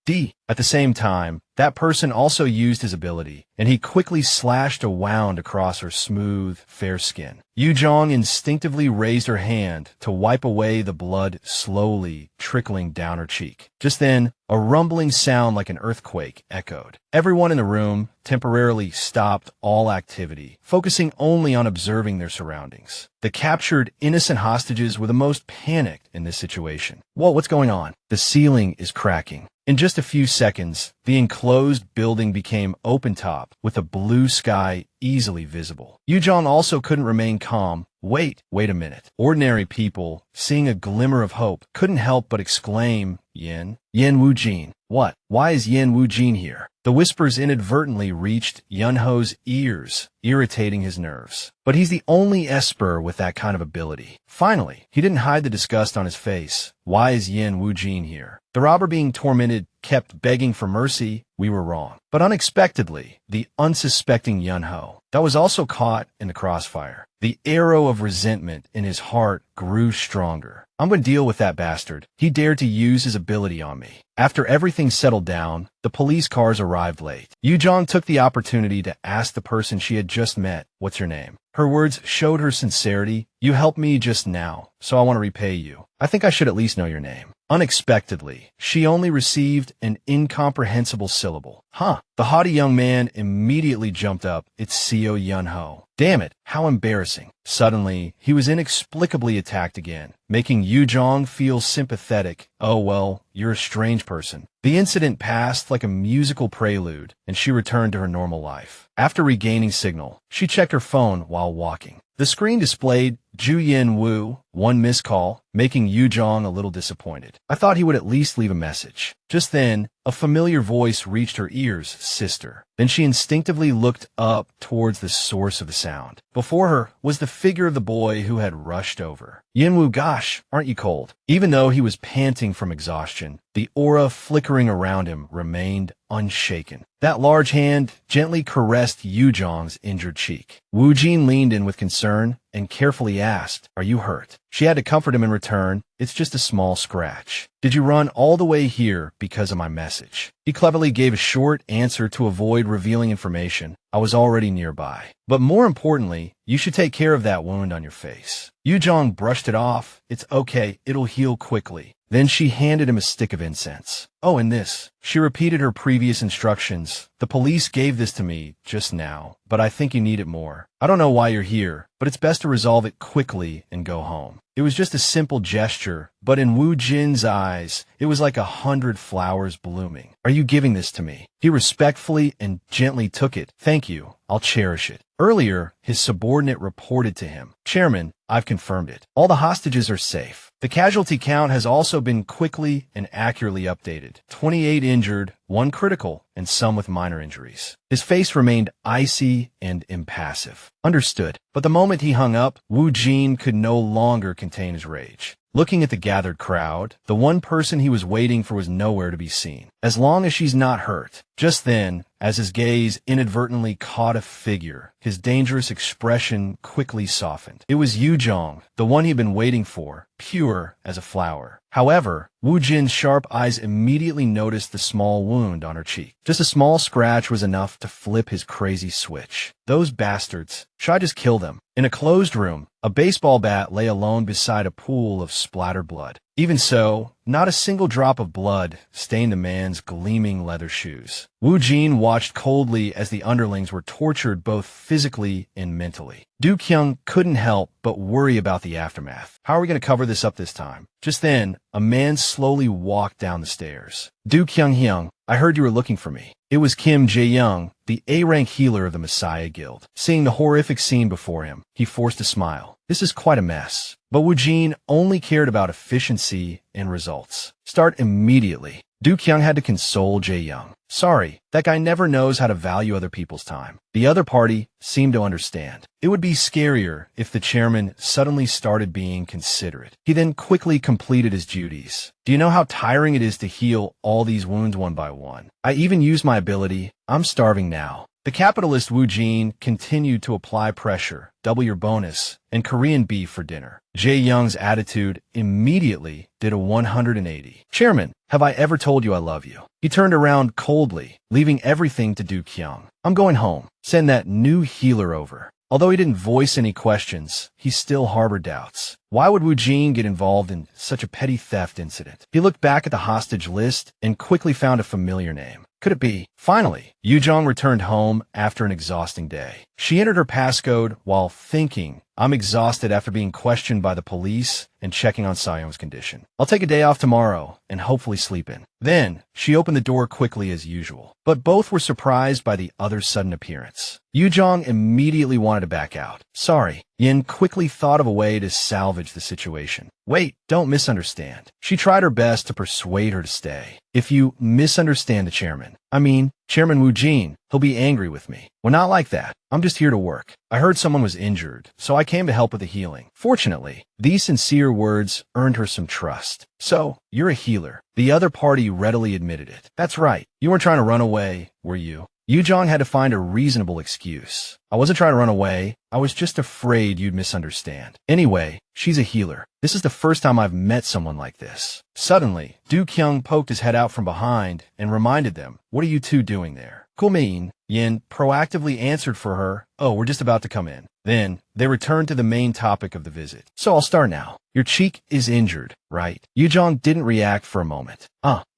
At the same time, that person also used his ability, and he quickly slashed a wound across her smooth, fair skin. Yu Jang instinctively raised her hand to wipe away the blood slowly trickling down her cheek. Just then, a rumbling sound like an earthquake echoed. Everyone in the room temporarily stopped all activity, focusing only on observing their surroundings. The captured innocent hostages were the most panicked in this situation. Whoa, what's going on? The ceiling is cracking. In just a few seconds, the enclosed building became open top, with a blue sky easily visible. Yu Jang also couldn't remain calm. Wait a minute. Ordinary people, seeing a glimmer of hope, couldn't help but exclaim, Yanho Jin. What? Why is Yanho Jin here? The whispers inadvertently reached Yunho's ears, irritating his nerves. But he's the only esper with that kind of ability. Finally, he didn't hide the disgust on his face. Why is Yanho Jin here? The robber being tormented kept begging for mercy. We were wrong. But unexpectedly, the unsuspecting Yanho, that was also caught in the crossfire. The arrow of resentment in his heart grew stronger. I'm going to deal with that bastard. He dared to use his ability on me. After everything settled down, the police cars arrived late. Yu Jang took the opportunity to ask the person she had just met, "What's your name?" Her words showed her sincerity. "You helped me just now, so I want to repay you. I think I should at least know your name." Unexpectedly, she only received an incomprehensible syllable. "Huh." The haughty young man immediately jumped up. "It's CEO Yanho." Damn it, how embarrassing. Suddenly, he was inexplicably attacked again, making Yu Jang feel sympathetic. "Oh well, you're a strange person." The incident passed like a musical prelude, and she returned to her normal life. After regaining signal, she checked her phone while walking. The screen displayed Juyin Wu, one missed call, making Yu Jang a little disappointed. I thought he would at least leave a message. Just then, a familiar voice reached her ears, "Sister." Then she instinctively looked up towards the source of the sound. Before her was the figure of the boy who had rushed over. "Yinwu, gosh, aren't you cold?" Even though he was panting from exhaustion, the aura flickering around him remained unshaken. That large hand gently caressed Yu Jang's injured cheek. Wu Jin leaned in with concern and carefully asked, "Are you hurt?" She had to comfort him in return. "It's just a small scratch." "Did you run all the way here because of my message?" He cleverly gave a short answer to avoid revealing information. "I was already nearby. But more importantly, you should take care of that wound on your face." Yu Jang brushed it off. "It's okay, it'll heal quickly." Then she handed him a stick of incense. "Oh, and this." She repeated her previous instructions. "The police gave this to me just now, but I think you need it more. I don't know why you're here, but it's best to resolve it quickly and go home." It was just a simple gesture, but in Wu Jin's eyes, it was like 100 flowers blooming. "Are you giving this to me?" He respectfully and gently took it. "Thank you. I'll cherish it." Earlier, his subordinate reported to him, "Chairman, I've confirmed it. All the hostages are safe. The casualty count has also been quickly and accurately updated. 28 injured, 1 critical, and some with minor injuries." His face remained icy and impassive. "Understood." But the moment he hung up, Wu Jin could no longer contain his rage. Looking at the gathered crowd, the one person he was waiting for was nowhere to be seen. "As long as she's not hurt." Just then, as his gaze inadvertently caught a figure, his dangerous expression quickly softened. It was Yu Jang, the one he'd been waiting for, pure as a flower. However, Wu Jin's sharp eyes immediately noticed the small wound on her cheek. Just a small scratch was enough to flip his crazy switch. "Those bastards. Should I just kill them?" In a closed room, a baseball bat lay alone beside a pool of splattered blood. Even so, not a single drop of blood stained the man's gleaming leather shoes. Wu Jin watched coldly as the underlings were tortured both physically and mentally. Du Kyung couldn't help but worry about the aftermath. How are we going to cover this up this time? Just then, a man slowly walked down the stairs. "Du Kyung Hyung, I heard you were looking for me." It was Kim Jae-young, the A-rank healer of the Messiah Guild. Seeing the horrific scene before him, he forced a smile. "This is quite a mess." But Wu Jin only cared about efficiency and results. "Start immediately." Du Kyung had to console Jae-young. "Sorry, that guy never knows how to value other people's time." The other party seemed to understand. It would be scarier if the chairman suddenly started being considerate. He then quickly completed his duties. "Do you know how tiring it is to heal all these wounds one by one? I even used my ability. I'm starving now." The capitalist Wu Jin continued to apply pressure. "Double your bonus, and Korean beef for dinner." Jae-young's attitude immediately did a 180. "Chairman, have I ever told you I love you?" He turned around coldly, leaving everything to Du Kyung. "I'm going home. Send that new healer over." Although he didn't voice any questions, he still harbored doubts. Why would Wu Jin get involved in such a petty theft incident? He looked back at the hostage list and quickly found a familiar name. Could it be? Finally, Yu Jang returned home after an exhausting day. She entered her passcode while thinking, "I'm exhausted after being questioned by the police and checking on Sayong's condition. I'll take a day off tomorrow and hopefully sleep in." Then, she opened the door quickly as usual. But both were surprised by the other's sudden appearance. Yu Jang immediately wanted to back out. "Sorry." Yin quickly thought of a way to salvage the situation. "Wait, don't misunderstand." She tried her best to persuade her to stay. "If you misunderstand the chairman, I mean, Chairman Wu Jin, he'll be angry with me." "Well, not like that. I'm just here to work. I heard someone was injured, so I came to help with the healing." Fortunately, these sincere words earned her some trust. "So, you're a healer." The other party readily admitted it. "That's right. You weren't trying to run away, were you?" Yu Jang had to find a reasonable excuse. I wasn't trying to run away. I was just afraid you'd misunderstand. Anyway, she's a healer. This is the first time I've met someone like this. Suddenly, Du Kyung poked his head out from behind and reminded them, "What are you two doing there?" "Kumin," Yin proactively answered for her. "Oh, we're just about to come in." Then, they returned to the main topic of the visit. "So I'll start now. Your cheek is injured, right?" Yu Jang didn't react for a moment.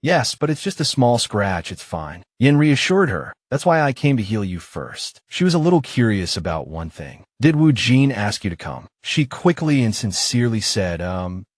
Yes, but it's just a small scratch, it's fine." Yin reassured her. "That's why I came to heal you first." She was a little curious about one thing. "Did Wu Jin ask you to come?" She quickly and sincerely said,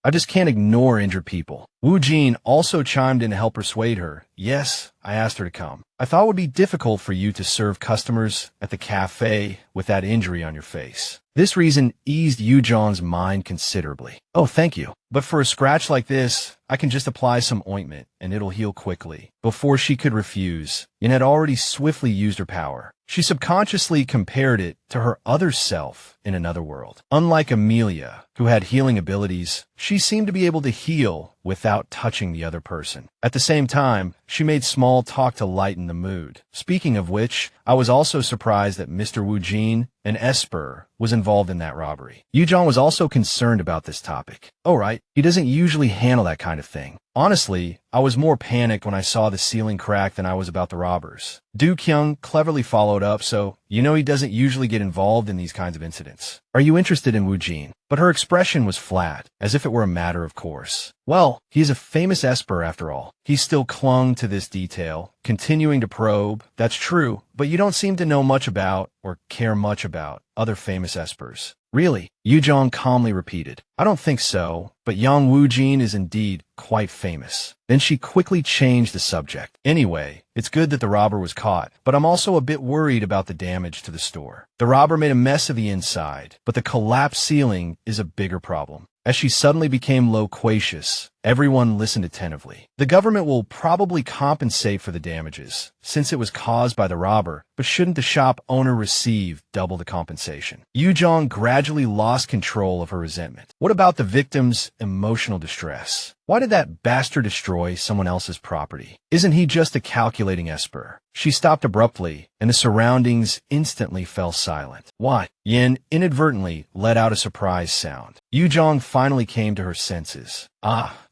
I just can't ignore injured people." Wu Jin also chimed in to help persuade her. "Yes, I asked her to come. I thought it would be difficult for you to serve customers at the cafe with that injury on your face." This reason eased Yu Jang's mind considerably. "Oh, thank you. But for a scratch like this, I can just apply some ointment and it'll heal quickly." Before she could refuse, Yin had already swiftly used her power. She subconsciously compared it to her other self in another world. Unlike Amelia, who had healing abilities, she seemed to be able to heal without touching the other person. At the same time, she made small talk to lighten the mood. Speaking of which, I was also surprised that Mr. Wu Jin, an Esper, was involved in that robbery. Yu Jang was also concerned about this topic. "Oh, right, he doesn't usually handle that kind of thing." Honestly, I was more panicked when I saw the ceiling crack than I was about the robbers. Du Kyung cleverly followed up, "So, you know he doesn't usually get involved in these kinds of incidents. Are you interested in Wu Jin?" But her expression was flat, as if it were a matter of course. "Well, he's a famous Esper after all." He still clung to this detail, continuing to probe. "That's true, but you don't seem to know much about, or care much about, other famous Espers." "Really?" Yu Jang calmly repeated. "I don't think so, but young Wu Jin is indeed quite famous." Then she quickly changed the subject. "Anyway, it's good that the robber was caught, but I'm also a bit worried about the damage to the store. The robber made a mess of the inside, but the collapsed ceiling is a bigger problem." As she suddenly became loquacious, everyone listened attentively. "The government will probably compensate for the damages, since it was caused by the robber, but shouldn't the shop owner receive double the compensation?" Yu Jang gradually lost control of her resentment. "What about the victim's emotional distress? Why did that bastard destroy someone else's property? Isn't he just a calculating Esper?" She stopped abruptly, and the surroundings instantly fell silent. "What?" Yin inadvertently let out a surprise sound. Yu Jang finally came to her senses.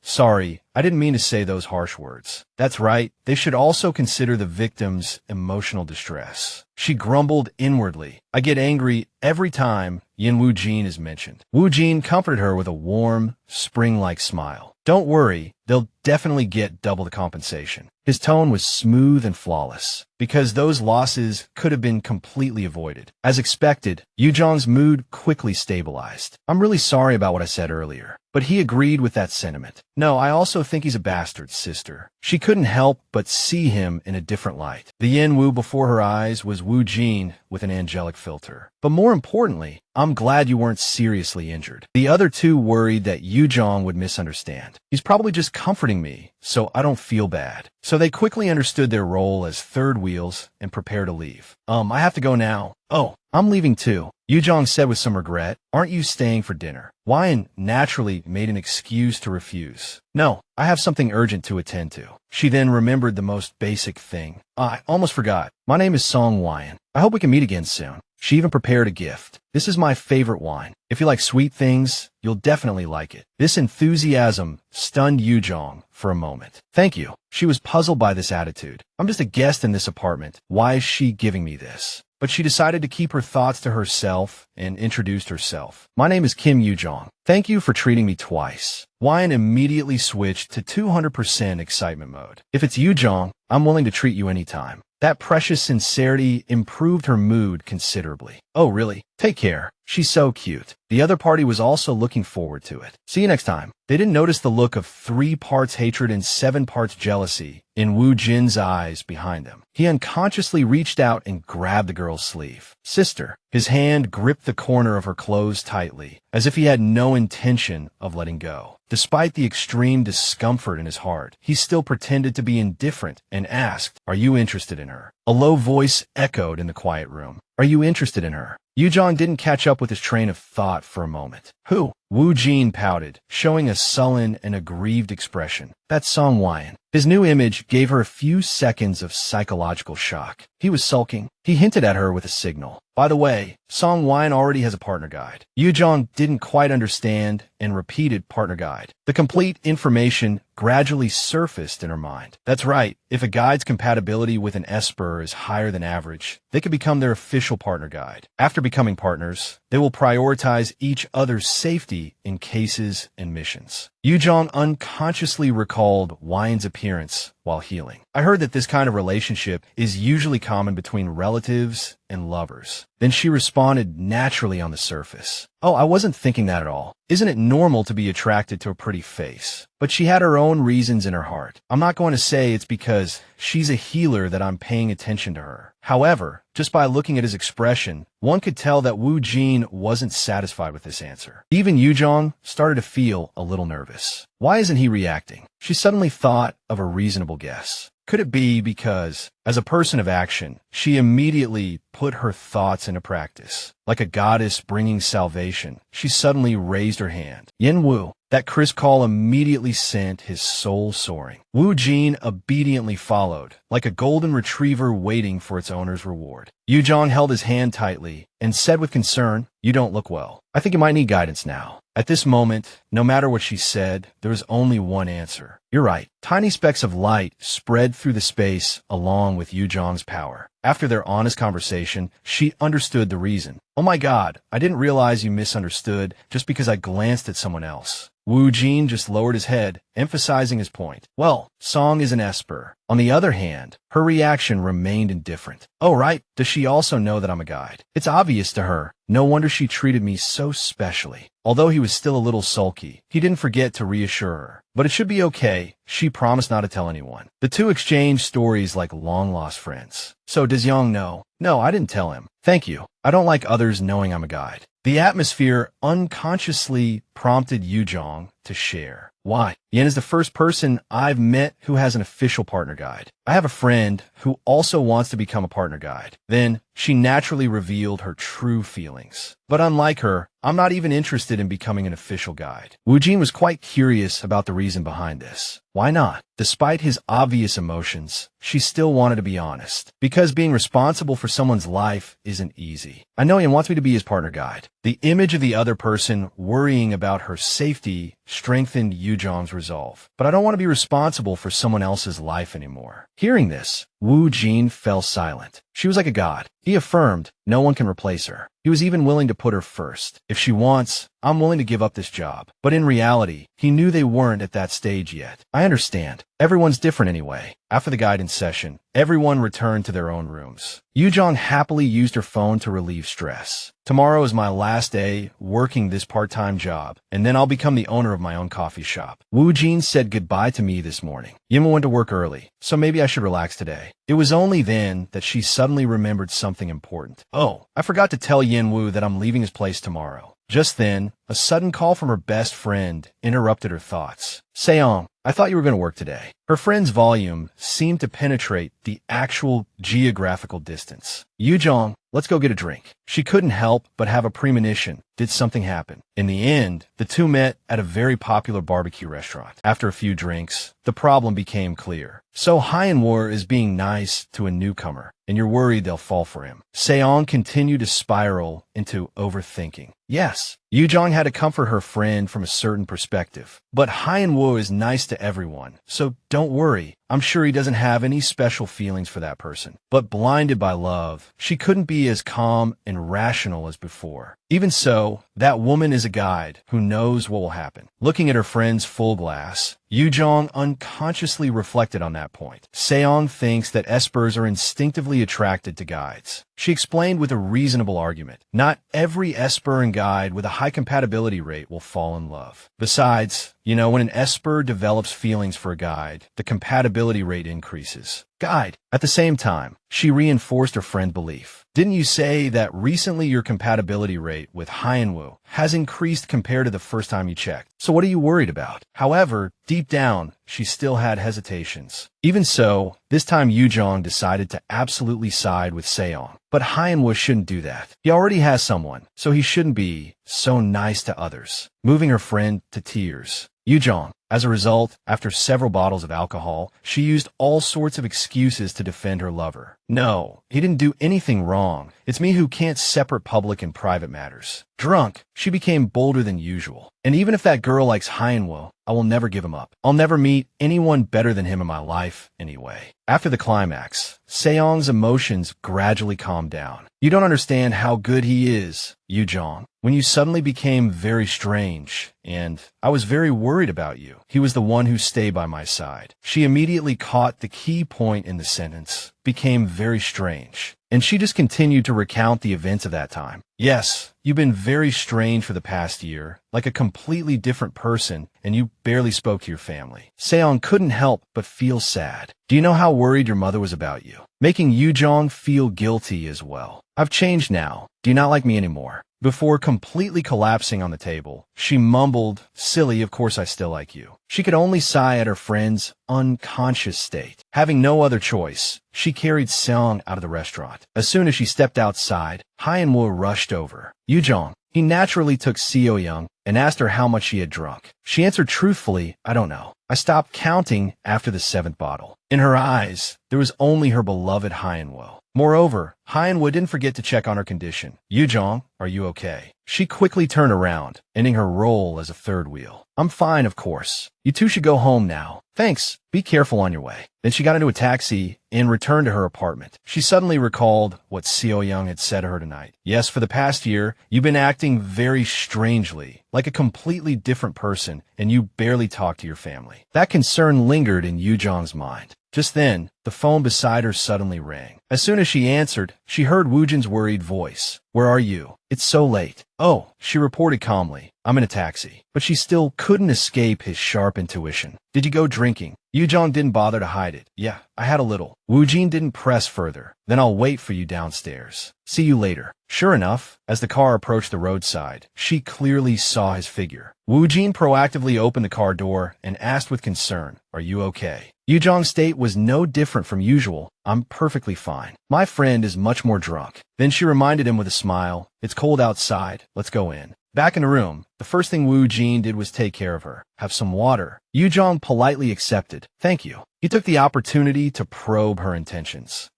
Sorry, I didn't mean to say those harsh words." "That's right, they should also consider the victim's emotional distress." She grumbled inwardly. "I get angry every time Yin Wu Jin is mentioned." Wu Jin comforted her with a warm, spring-like smile. "Don't worry, they'll definitely get double the compensation." His tone was smooth and flawless, because those losses could have been completely avoided. As expected, Yu Jang's mood quickly stabilized. "I'm really sorry about what I said earlier." But he agreed with that sentiment. "No, I also think he's a bastard, sister." She couldn't help but see him in a different light. The Yin Wu before her eyes was Wu Jin with an angelic filter. "But more importantly, I'm glad you weren't seriously injured." The other two worried that Yu Jang would misunderstand. "He's probably just comforting me, so I don't feel bad." So they quickly understood their role as third wheels and prepared to leave. I have to go now." "Oh, I'm leaving too," Yu Jang said with some regret. "Aren't you staying for dinner?" Wuin naturally made an excuse to refuse. "No, I have something urgent to attend to." She then remembered the most basic thing. "I almost forgot. My name is Song Wuin. I hope we can meet again soon." She even prepared a gift. "This is my favorite wine. If you like sweet things, you'll definitely like it." This enthusiasm stunned Yu Jang for a moment. "Thank you." She was puzzled by this attitude. "I'm just a guest in this apartment. Why is she giving me this?" But she decided to keep her thoughts to herself and introduced herself. "My name is Kim Yu Jang. Thank you for treating me twice." Wuin immediately switched to 200% excitement mode. "If it's Yu Jang, I'm willing to treat you anytime." That precious sincerity improved her mood considerably. "Oh, really? Take care. She's so cute." The other party was also looking forward to it. "See you next time." They didn't notice the look of 3 parts hatred and 7 parts jealousy in Wu Jin's eyes behind them. He unconsciously reached out and grabbed the girl's sleeve. "Sister." His hand gripped the corner of her clothes tightly, as if he had no intention of letting go. Despite the extreme discomfort in his heart, he still pretended to be indifferent and asked, "Are you interested in her?" A low voice echoed in the quiet room. "Are you interested in her?" Yu Jang didn't catch up with his train of thought for a moment. "Who?" Wu Jin pouted, showing a sullen and aggrieved expression. "That's Song Wuin." His new image gave her a few seconds of psychological shock. He was sulking. He hinted at her with a signal. By the way, Song Wuin already has a partner guide. Yu Jang didn't quite understand and repeated partner guide. The complete information gradually surfaced in her mind. That's right, if a guide's compatibility with an Esper is higher than average, they could become their official partner guide. After becoming partners, they will prioritize each other's safety in cases and missions. Yu Jang unconsciously recalled Wuin's appearance while healing. I heard that this kind of relationship is usually common between relatives and lovers. Then she responded naturally on the surface. Oh, I wasn't thinking that at all. Isn't it normal to be attracted to a pretty face? But she had her own reasons in her heart. I'm not going to say it's because she's a healer that I'm paying attention to her. However, just by looking at his expression, one could tell that Wu Jin wasn't satisfied with this answer. Even Yu Jang started to feel a little nervous. Why isn't he reacting? She suddenly thought of a reasonable guess. Could it be because, as a person of action, she immediately put her thoughts into practice? Like a goddess bringing salvation, she suddenly raised her hand. Yin Wu. That crisp call immediately sent his soul soaring. Wu Jin obediently followed, like a golden retriever waiting for its owner's reward. Yu Jang held his hand tightly and said with concern, "You don't look well. I think you might need guidance now." At this moment, no matter what she said, there was only one answer. You're right. Tiny specks of light spread through the space along with Yu Jang's power. After their honest conversation, she understood the reason. Oh my God, I didn't realize you misunderstood just because I glanced at someone else. Wu Jin just lowered his head, emphasizing his point. Well, Song is an Esper. On the other hand, her reaction remained indifferent. Oh right, does she also know that I'm a guide? It's obvious to her. No wonder she treated me so specially. Although he was still a little sulky, he didn't forget to reassure her. But it should be okay. She promised not to tell anyone. The two exchanged stories like long-lost friends. So does Yang know? No, I didn't tell him. Thank you. I don't like others knowing I'm a guide. The atmosphere unconsciously prompted Yu Jang to share. Why? Yen is the first person I've met who has an official partner guide. I have a friend who also wants to become a partner guide. Then she naturally revealed her true feelings. But unlike her, I'm not even interested in becoming an official guide. Wu Jin was quite curious about the reason behind this. Why not? Despite his obvious emotions, she still wanted to be honest. Because being responsible for someone's life isn't easy. I know Yen wants me to be his partner guide. The image of the other person worrying about her safety strengthened Yu Jang's resolve. But I don't want to be responsible for someone else's life anymore. Hearing this, Wu Jin fell silent. She was like a god. He affirmed no one can replace her. He was even willing to put her first. If she wants, I'm willing to give up this job. But in reality, he knew they weren't at that stage yet. I understand. Everyone's different anyway. After the guidance session, everyone returned to their own rooms. Yu Jang happily used her phone to relieve stress. Tomorrow is my last day working this part-time job, and then I'll become the owner of my own coffee shop. Wu Jin said goodbye to me this morning. Yima went to work early, so maybe I should relax today. It was only then that she suddenly remembered something important. Oh, I forgot to tell Yin Wu that I'm leaving his place tomorrow. Just then, a sudden call from her best friend interrupted her thoughts. Seong, I thought you were going to work today. Her friend's volume seemed to penetrate the actual geographical distance. Yu Jang, let's go get a drink. She couldn't help but have a premonition. Did something happen? In the end, the two met at a very popular barbecue restaurant. After a few drinks, the problem became clear. So Hyenwar is being nice to a newcomer, and you're worried they'll fall for him. Seong continued to spiral into overthinking. Yes, Yu Jang had to comfort her friend from a certain perspective. But Hyenwar is nice to everyone, so don't worry. I'm sure he doesn't have any special feelings for that person. But blinded by love, she couldn't be as calm and rational as before. Even so, that woman is a guide who knows what will happen. Looking at her friend's full glass, Yu Jang unconsciously reflected on that point. Seong thinks that Espers are instinctively attracted to guides. She explained with a reasonable argument. Not every Esper and guide with a high compatibility rate will fall in love. Besides, when an Esper develops feelings for a guide, the compatibility rate increases. Guide. At the same time, she reinforced her friend's belief. Didn't you say that recently your compatibility rate with Hyenwoo has increased compared to the first time you checked? So what are you worried about? However, deep down, she still had hesitations. Even so, this time Yu Jang decided to absolutely side with Seong. But Hyenwoo shouldn't do that. He already has someone, so he shouldn't be so nice to others. Moving her friend to tears. Yu Jang, As a result, after several bottles of alcohol, she used all sorts of excuses to defend her lover. No, he didn't do anything wrong. It's me who can't separate public and private matters. Drunk, she became bolder than usual. And even if that girl likes Yanho, I will never give him up. I'll never meet anyone better than him in my life anyway. After the climax, Seong's emotions gradually calmed down. You don't understand how good he is, Yu Jang. When you suddenly became very strange, and I was very worried about you. He was the one who stayed by my side. She immediately caught the key point in the sentence, became very strange. And she just continued to recount the events of that time. Yes, you've been very strange for the past year, like a completely different person, and you barely spoke to your family. Seong couldn't help but feel sad. Do you know how worried your mother was about you? Making Yu Jang feel guilty as well. I've changed now. Do you not like me anymore? Before completely collapsing on the table, she mumbled, "Silly, of course I still like you." She could only sigh at her friend's unconscious state. Having no other choice, she carried Seong out of the restaurant. As soon as she stepped outside, Yanho rushed over. Yu Jang. He naturally took Seoyoung and asked her how much she had drunk. She answered truthfully, "I don't know. I stopped counting after the 7th bottle." In her eyes, there was only her beloved Yanho. Moreover, Yanho didn't forget to check on her condition. "Yu Jang, are you okay?" She quickly turned around, ending her role as a third wheel. "I'm fine, of course. You two should go home now. Thanks. Be careful on your way." Then she got into a taxi and returned to her apartment. She suddenly recalled what Seoyoung had said to her tonight. "Yes, for the past year, you've been acting very strangely, like a completely different person, and you barely talk to your family." That concern lingered in Yu Jang's mind. Just then, the phone beside her suddenly rang. As soon as she answered, she heard Woojin's worried voice. "Where are you? It's so late." "Oh," she reported calmly. "I'm in a taxi." But she still couldn't escape his sharp intuition. "Did you go drinking?" Yu Jang didn't bother to hide it. "Yeah, I had a little." Woojin didn't press further. "Then I'll wait for you downstairs. See you later." Sure enough, as the car approached the roadside, she clearly saw his figure. Woojin proactively opened the car door and asked with concern, "Are you okay?" Yu Jang's state was no different from usual. "I'm perfectly fine. My friend is much more drunk." Then she reminded him with a smile, "It's cold outside. Let's go in." Back in the room, the first thing Woojin did was take care of her. "Have some water." Yu Jang politely accepted. "Thank you." He took the opportunity to probe her intentions.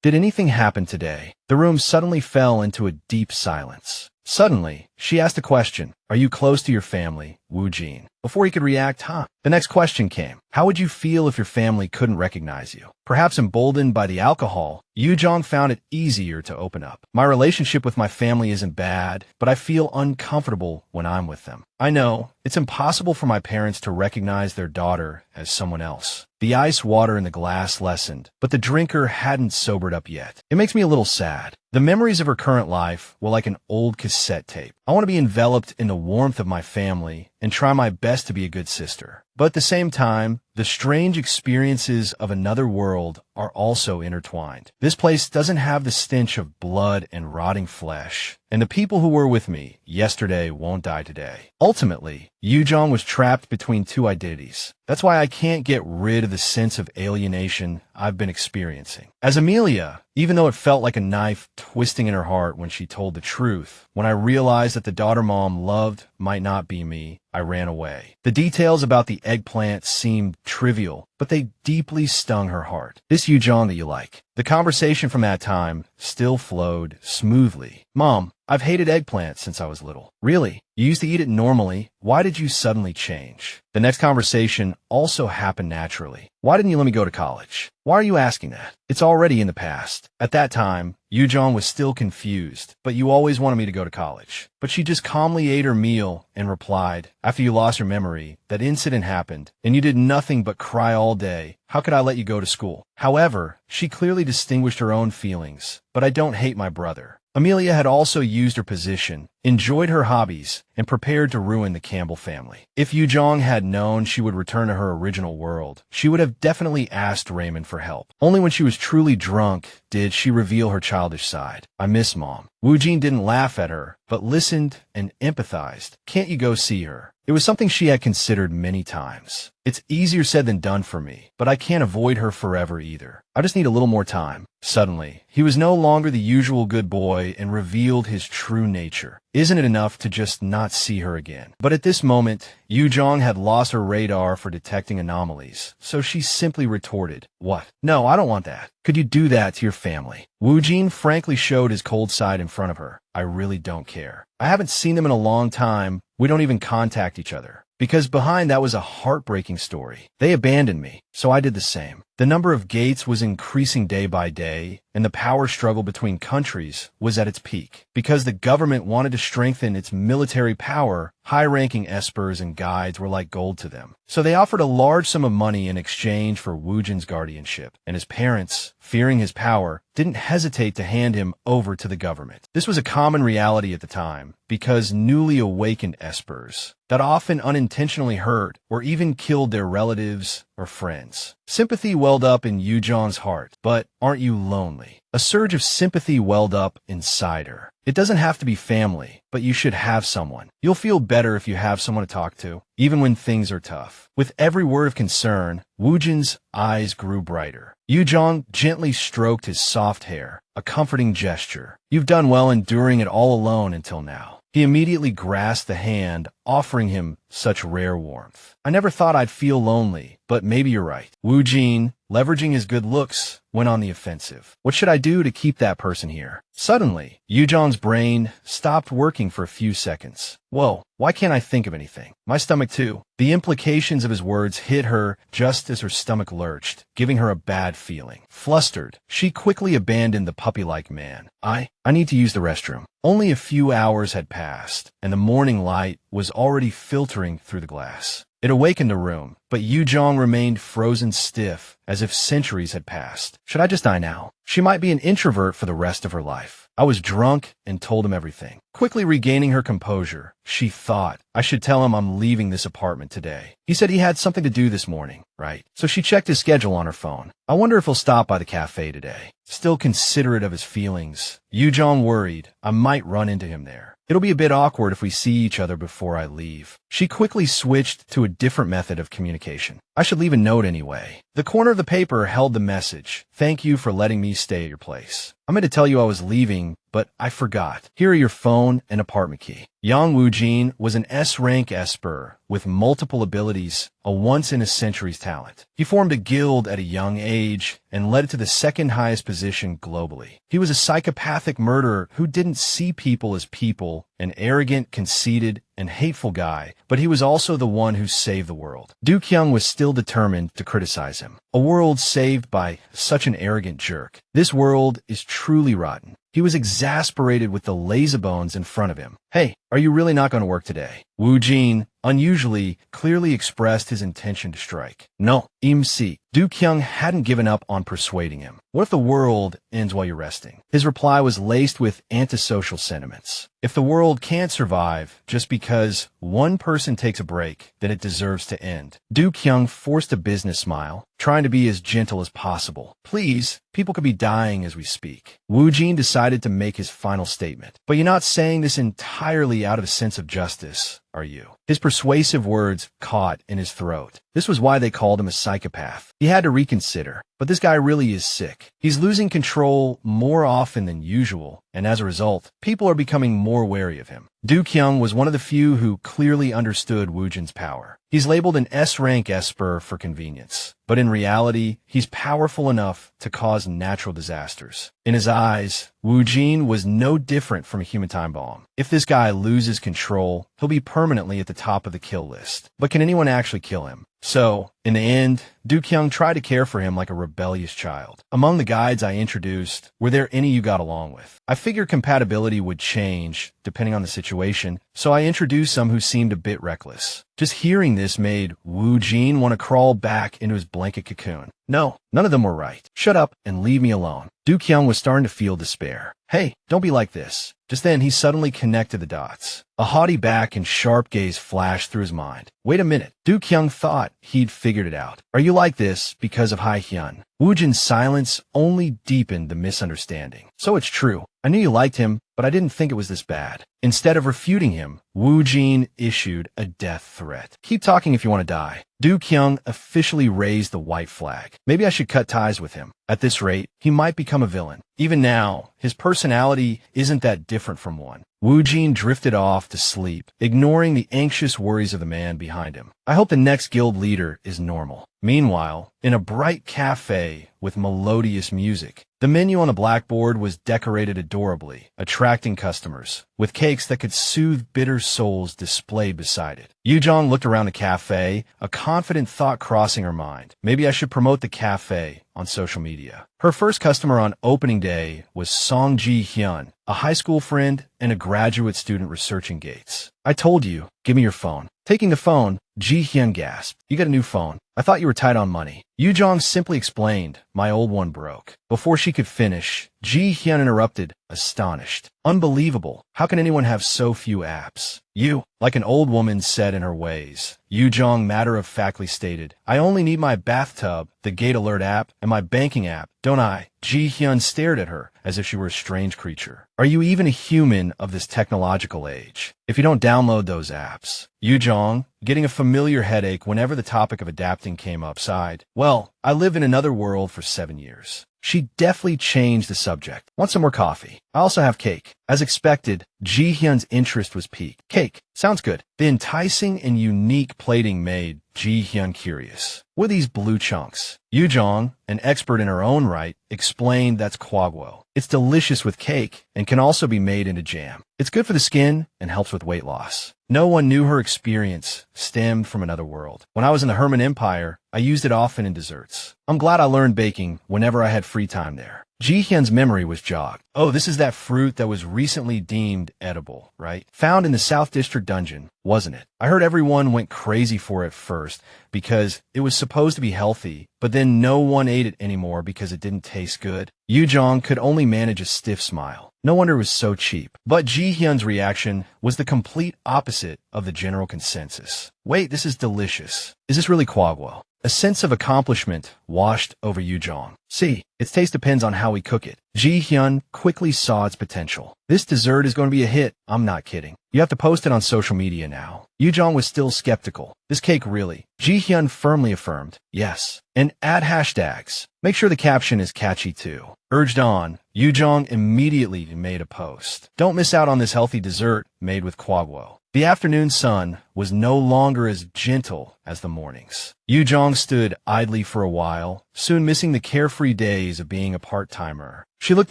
Did anything happen today?" The room suddenly fell into a deep silence. Suddenly, she asked a question. "Are you close to your family, Woojin?" Before he could react, the next question came. "How would you feel if your family couldn't recognize you?" Perhaps emboldened by the alcohol, Yu Jang found it easier to open up. "My relationship with my family isn't bad, but I feel uncomfortable when I'm with them. I know it's impossible for my parents to recognize their daughter as someone else." The ice water in the glass lessened, but the drinker hadn't sobered up yet. "It makes me a little sad. The memories of her current life were like an old cassette tape. I want to be enveloped in the warmth of my family and try my best to be a good sister. But at the same time, the strange experiences of another world are also intertwined. This place doesn't have the stench of blood and rotting flesh, and the people who were with me yesterday won't die today." Ultimately, Yu Jang was trapped between two identities. "That's why I can't get rid of the sense of alienation I've been experiencing." As Amelia, even though it felt like a knife twisting in her heart when she told the truth, when I realized that the daughter mom loved might not be me, I ran away. The details about the eggplant seemed trivial, but they deeply stung her heart. "This Yu Jang that you like." The conversation from that time still flowed smoothly. "Mom, I've hated eggplant since I was little." "Really? You used to eat it normally. Why did you suddenly change?" The next conversation also happened naturally. "Why didn't you let me go to college?" "Why are you asking that? It's already in the past." At that time, Yu Jang was still confused. "But you always wanted me to go to college." But she just calmly ate her meal and replied, "After you lost your memory, that incident happened, and you did nothing but cry all day. How could I let you go to school?" However, she clearly distinguished her own feelings. "But I don't hate my brother." Amelia had also used her position, enjoyed her hobbies, and prepared to ruin the Campbell family. If Yu Jang had known she would return to her original world, she would have definitely asked Raymond for help. Only when she was truly drunk did she reveal her childish side. "I miss Mom." Woojin didn't laugh at her, but listened and empathized. "Can't you go see her?" It was something she had considered many times. "It's easier said than done for me, but I can't avoid her forever either. I just need a little more time." Suddenly, he was no longer the usual good boy and revealed his true nature. Isn't it enough to just not see her again? But at this moment, Yu Jang had lost her radar for detecting anomalies, so she simply retorted, "What? No, I don't want that. Could you do that to your family?" Wu Jin frankly showed his cold side in front of her. "I really don't care. I haven't seen them in a long time. We don't even contact each other." Because behind that was a heartbreaking story. They abandoned me, so I did the same. The number of gates was increasing day by day, and the power struggle between countries was at its peak. Because the government wanted to strengthen its military power, high-ranking espers and guides were like gold to them. So they offered a large sum of money in exchange for Wu Jin's guardianship, and his parents, fearing his power, didn't hesitate to hand him over to the government. This was a common reality at the time, because newly awakened espers that often unintentionally hurt or even killed their relatives or friends. Sympathy welled up in Yu Jang's heart, but aren't you lonely? A surge of sympathy welled up inside her. It doesn't have to be family, but you should have someone. You'll feel better if you have someone to talk to, even when things are tough. With every word of concern, Wu Jin's eyes grew brighter. Yu Jang gently stroked his soft hair, a comforting gesture. "You've done well enduring it all alone until now." He immediately grasped the hand, offering him such rare warmth. "I never thought I'd feel lonely, but maybe you're right." Wu Jin, leveraging his good looks, went on the offensive. "What should I do to keep that person here?" Suddenly, Yu Jang's brain stopped working for a few seconds. "Whoa, why can't I think of anything? My stomach too." The implications of his words hit her just as her stomach lurched, giving her a bad feeling. Flustered, she quickly abandoned the puppy-like man. I need to use the restroom." Only a few hours had passed, and the morning light was already filtering through the glass. It awakened the room, but Yu Jang remained frozen stiff, as if centuries had passed. Should I just die now? She might be an introvert for the rest of her life. I was drunk and told him everything. Quickly regaining her composure, she thought, "I should tell him I'm leaving this apartment today. He said he had something to do this morning, right?" So she checked his schedule on her phone. "I wonder if he'll stop by the cafe today." Still considerate of his feelings, Yu Jang worried, "I might run into him there. It'll be a bit awkward if we see each other before I leave." She quickly switched to a different method of communication. "I should leave a note anyway." The corner of the paper held the message, "Thank you for letting me stay at your place. I meant to tell you I was leaving, but I forgot. Here are your phone and apartment key." Yang Wu Jin was an S-rank esper with multiple abilities, a once-in-a-century's talent. He formed a guild at a young age and led it to the second highest position globally. He was a psychopathic murderer who didn't see people as people, an arrogant, conceited, and hateful guy, but he was also the one who saved the world. Du Kyung was still determined to criticize him. A world saved by such an arrogant jerk. This world is truly rotten. He was exasperated with the lazybones in front of him. "Hey, are you really not going to work today?" Wu Jin, unusually, clearly expressed his intention to strike. "No, MC." Du Kyung hadn't given up on persuading him. "What if the world ends while you're resting?" His reply was laced with antisocial sentiments. If the world can't survive just because one person takes a break, then it deserves to end. Du Kyung forced a business smile, trying to be as gentle as possible. "Please, people could be dying as we speak." Wu Jin decided to make his final statement. "But you're not saying this entirely out of a sense of justice, are you?" His persuasive words caught in his throat. This was why they called him a psychopath. He had to reconsider. But this guy really is sick. He's losing control more often than usual, and as a result, people are becoming more wary of him. Du Kyung was one of the few who clearly understood Wu Jin's power. He's labeled an S-rank esper for convenience, but in reality, he's powerful enough to cause natural disasters. In his eyes, Wu Jin was no different from a human time bomb. If this guy loses control, he'll be permanently at the top of the kill list. But can anyone actually kill him? So, in the end, Du Kyung tried to care for him like a rebellious child. Among the guides I introduced, were there any you got along with? I figured compatibility would change, depending on the situation, so I introduced some who seemed a bit reckless. Just hearing this made Wu Jin want to crawl back into his blanket cocoon. No, none of them were right. Shut up and leave me alone. Du Kyung was starting to feel despair. Hey, don't be like this. Just then, he suddenly connected the dots. A haughty back and sharp gaze flashed through his mind. Wait a minute. Du Kyung thought he'd figured it out. Are you like this because of Hai Hyun? Wu Jin's silence only deepened the misunderstanding. So it's true. I knew you liked him, but I didn't think it was this bad. Instead of refuting him, Wu Jin issued a death threat. Keep talking if you want to die. Du Kyung officially raised the white flag. Maybe I should cut ties with him. At this rate, he might become a villain. Even now, his personality isn't that different from one. Wu Jin drifted off to sleep, ignoring the anxious worries of the man behind him. I hope the next guild leader is normal. Meanwhile, in a bright cafe with melodious music, the menu on the blackboard was decorated adorably, attracting customers, with cakes that could soothe bitter souls displayed beside it. Yu Jang looked around the cafe, a confident thought crossing her mind. Maybe I should promote the cafe on social media. Her first customer on opening day was Song Ji Hyun, a high school friend and a graduate student researching Gates. I told you, give me your phone. Taking the phone, Ji Hyun gasped. You got a new phone. I thought you were tight on money. Yu Jang simply explained, my old one broke. Before she could finish, Ji Hyun interrupted, astonished. Unbelievable. How can anyone have so few apps? You, like an old woman said in her ways. Yu Jang matter-of-factly stated, I only need my bathtub, the Gate Alert app, and my banking app, don't I? Ji Hyun stared at her as if she were a strange creature. Are you even a human of this technological age? If you don't download those apps. Yu Jang, getting a familiar headache whenever the topic of adapting came up, sighed. Well, I lived in another world for 7 years. She deftly changed the subject. Want some more coffee? I also have cake. As expected, Ji Hyun's interest was piqued. Cake. Sounds good. The enticing and unique plating made Ji Hyun curious. What are these blue chunks? Yu Jang, an expert in her own right, explained that's kwagwo. It's delicious with cake and can also be made into jam. It's good for the skin and helps with weight loss. No one knew her experience stemmed from another world. When I was in the Herman Empire, I used it often in desserts. I'm glad I learned baking whenever I had free time there. Ji Hyun's memory was jogged. Oh, this is that fruit that was recently deemed edible, right? Found in the South District dungeon, wasn't it? I heard everyone went crazy for it first because it was supposed to be healthy, but then no one ate it anymore because it didn't taste good. Yu Jang could only manage a stiff smile. No wonder it was so cheap. But Ji Hyun's reaction was the complete opposite of the general consensus. Wait, this is delicious. Is this really kwagwo? A sense of accomplishment washed over Yu Jang. See, its taste depends on how we cook it. Ji Hyun quickly saw its potential. This dessert is going to be a hit. I'm not kidding. You have to post it on social media now. Yu Jang was still skeptical. This cake really? Ji Hyun firmly affirmed, yes. And add hashtags. Make sure the caption is catchy too. Urged on, Yu Jang immediately made a post. Don't miss out on this healthy dessert made with kwagwo. The afternoon sun was no longer as gentle as the mornings. Yu Jang stood idly for a while, soon missing the carefree days of being a part-timer. She looked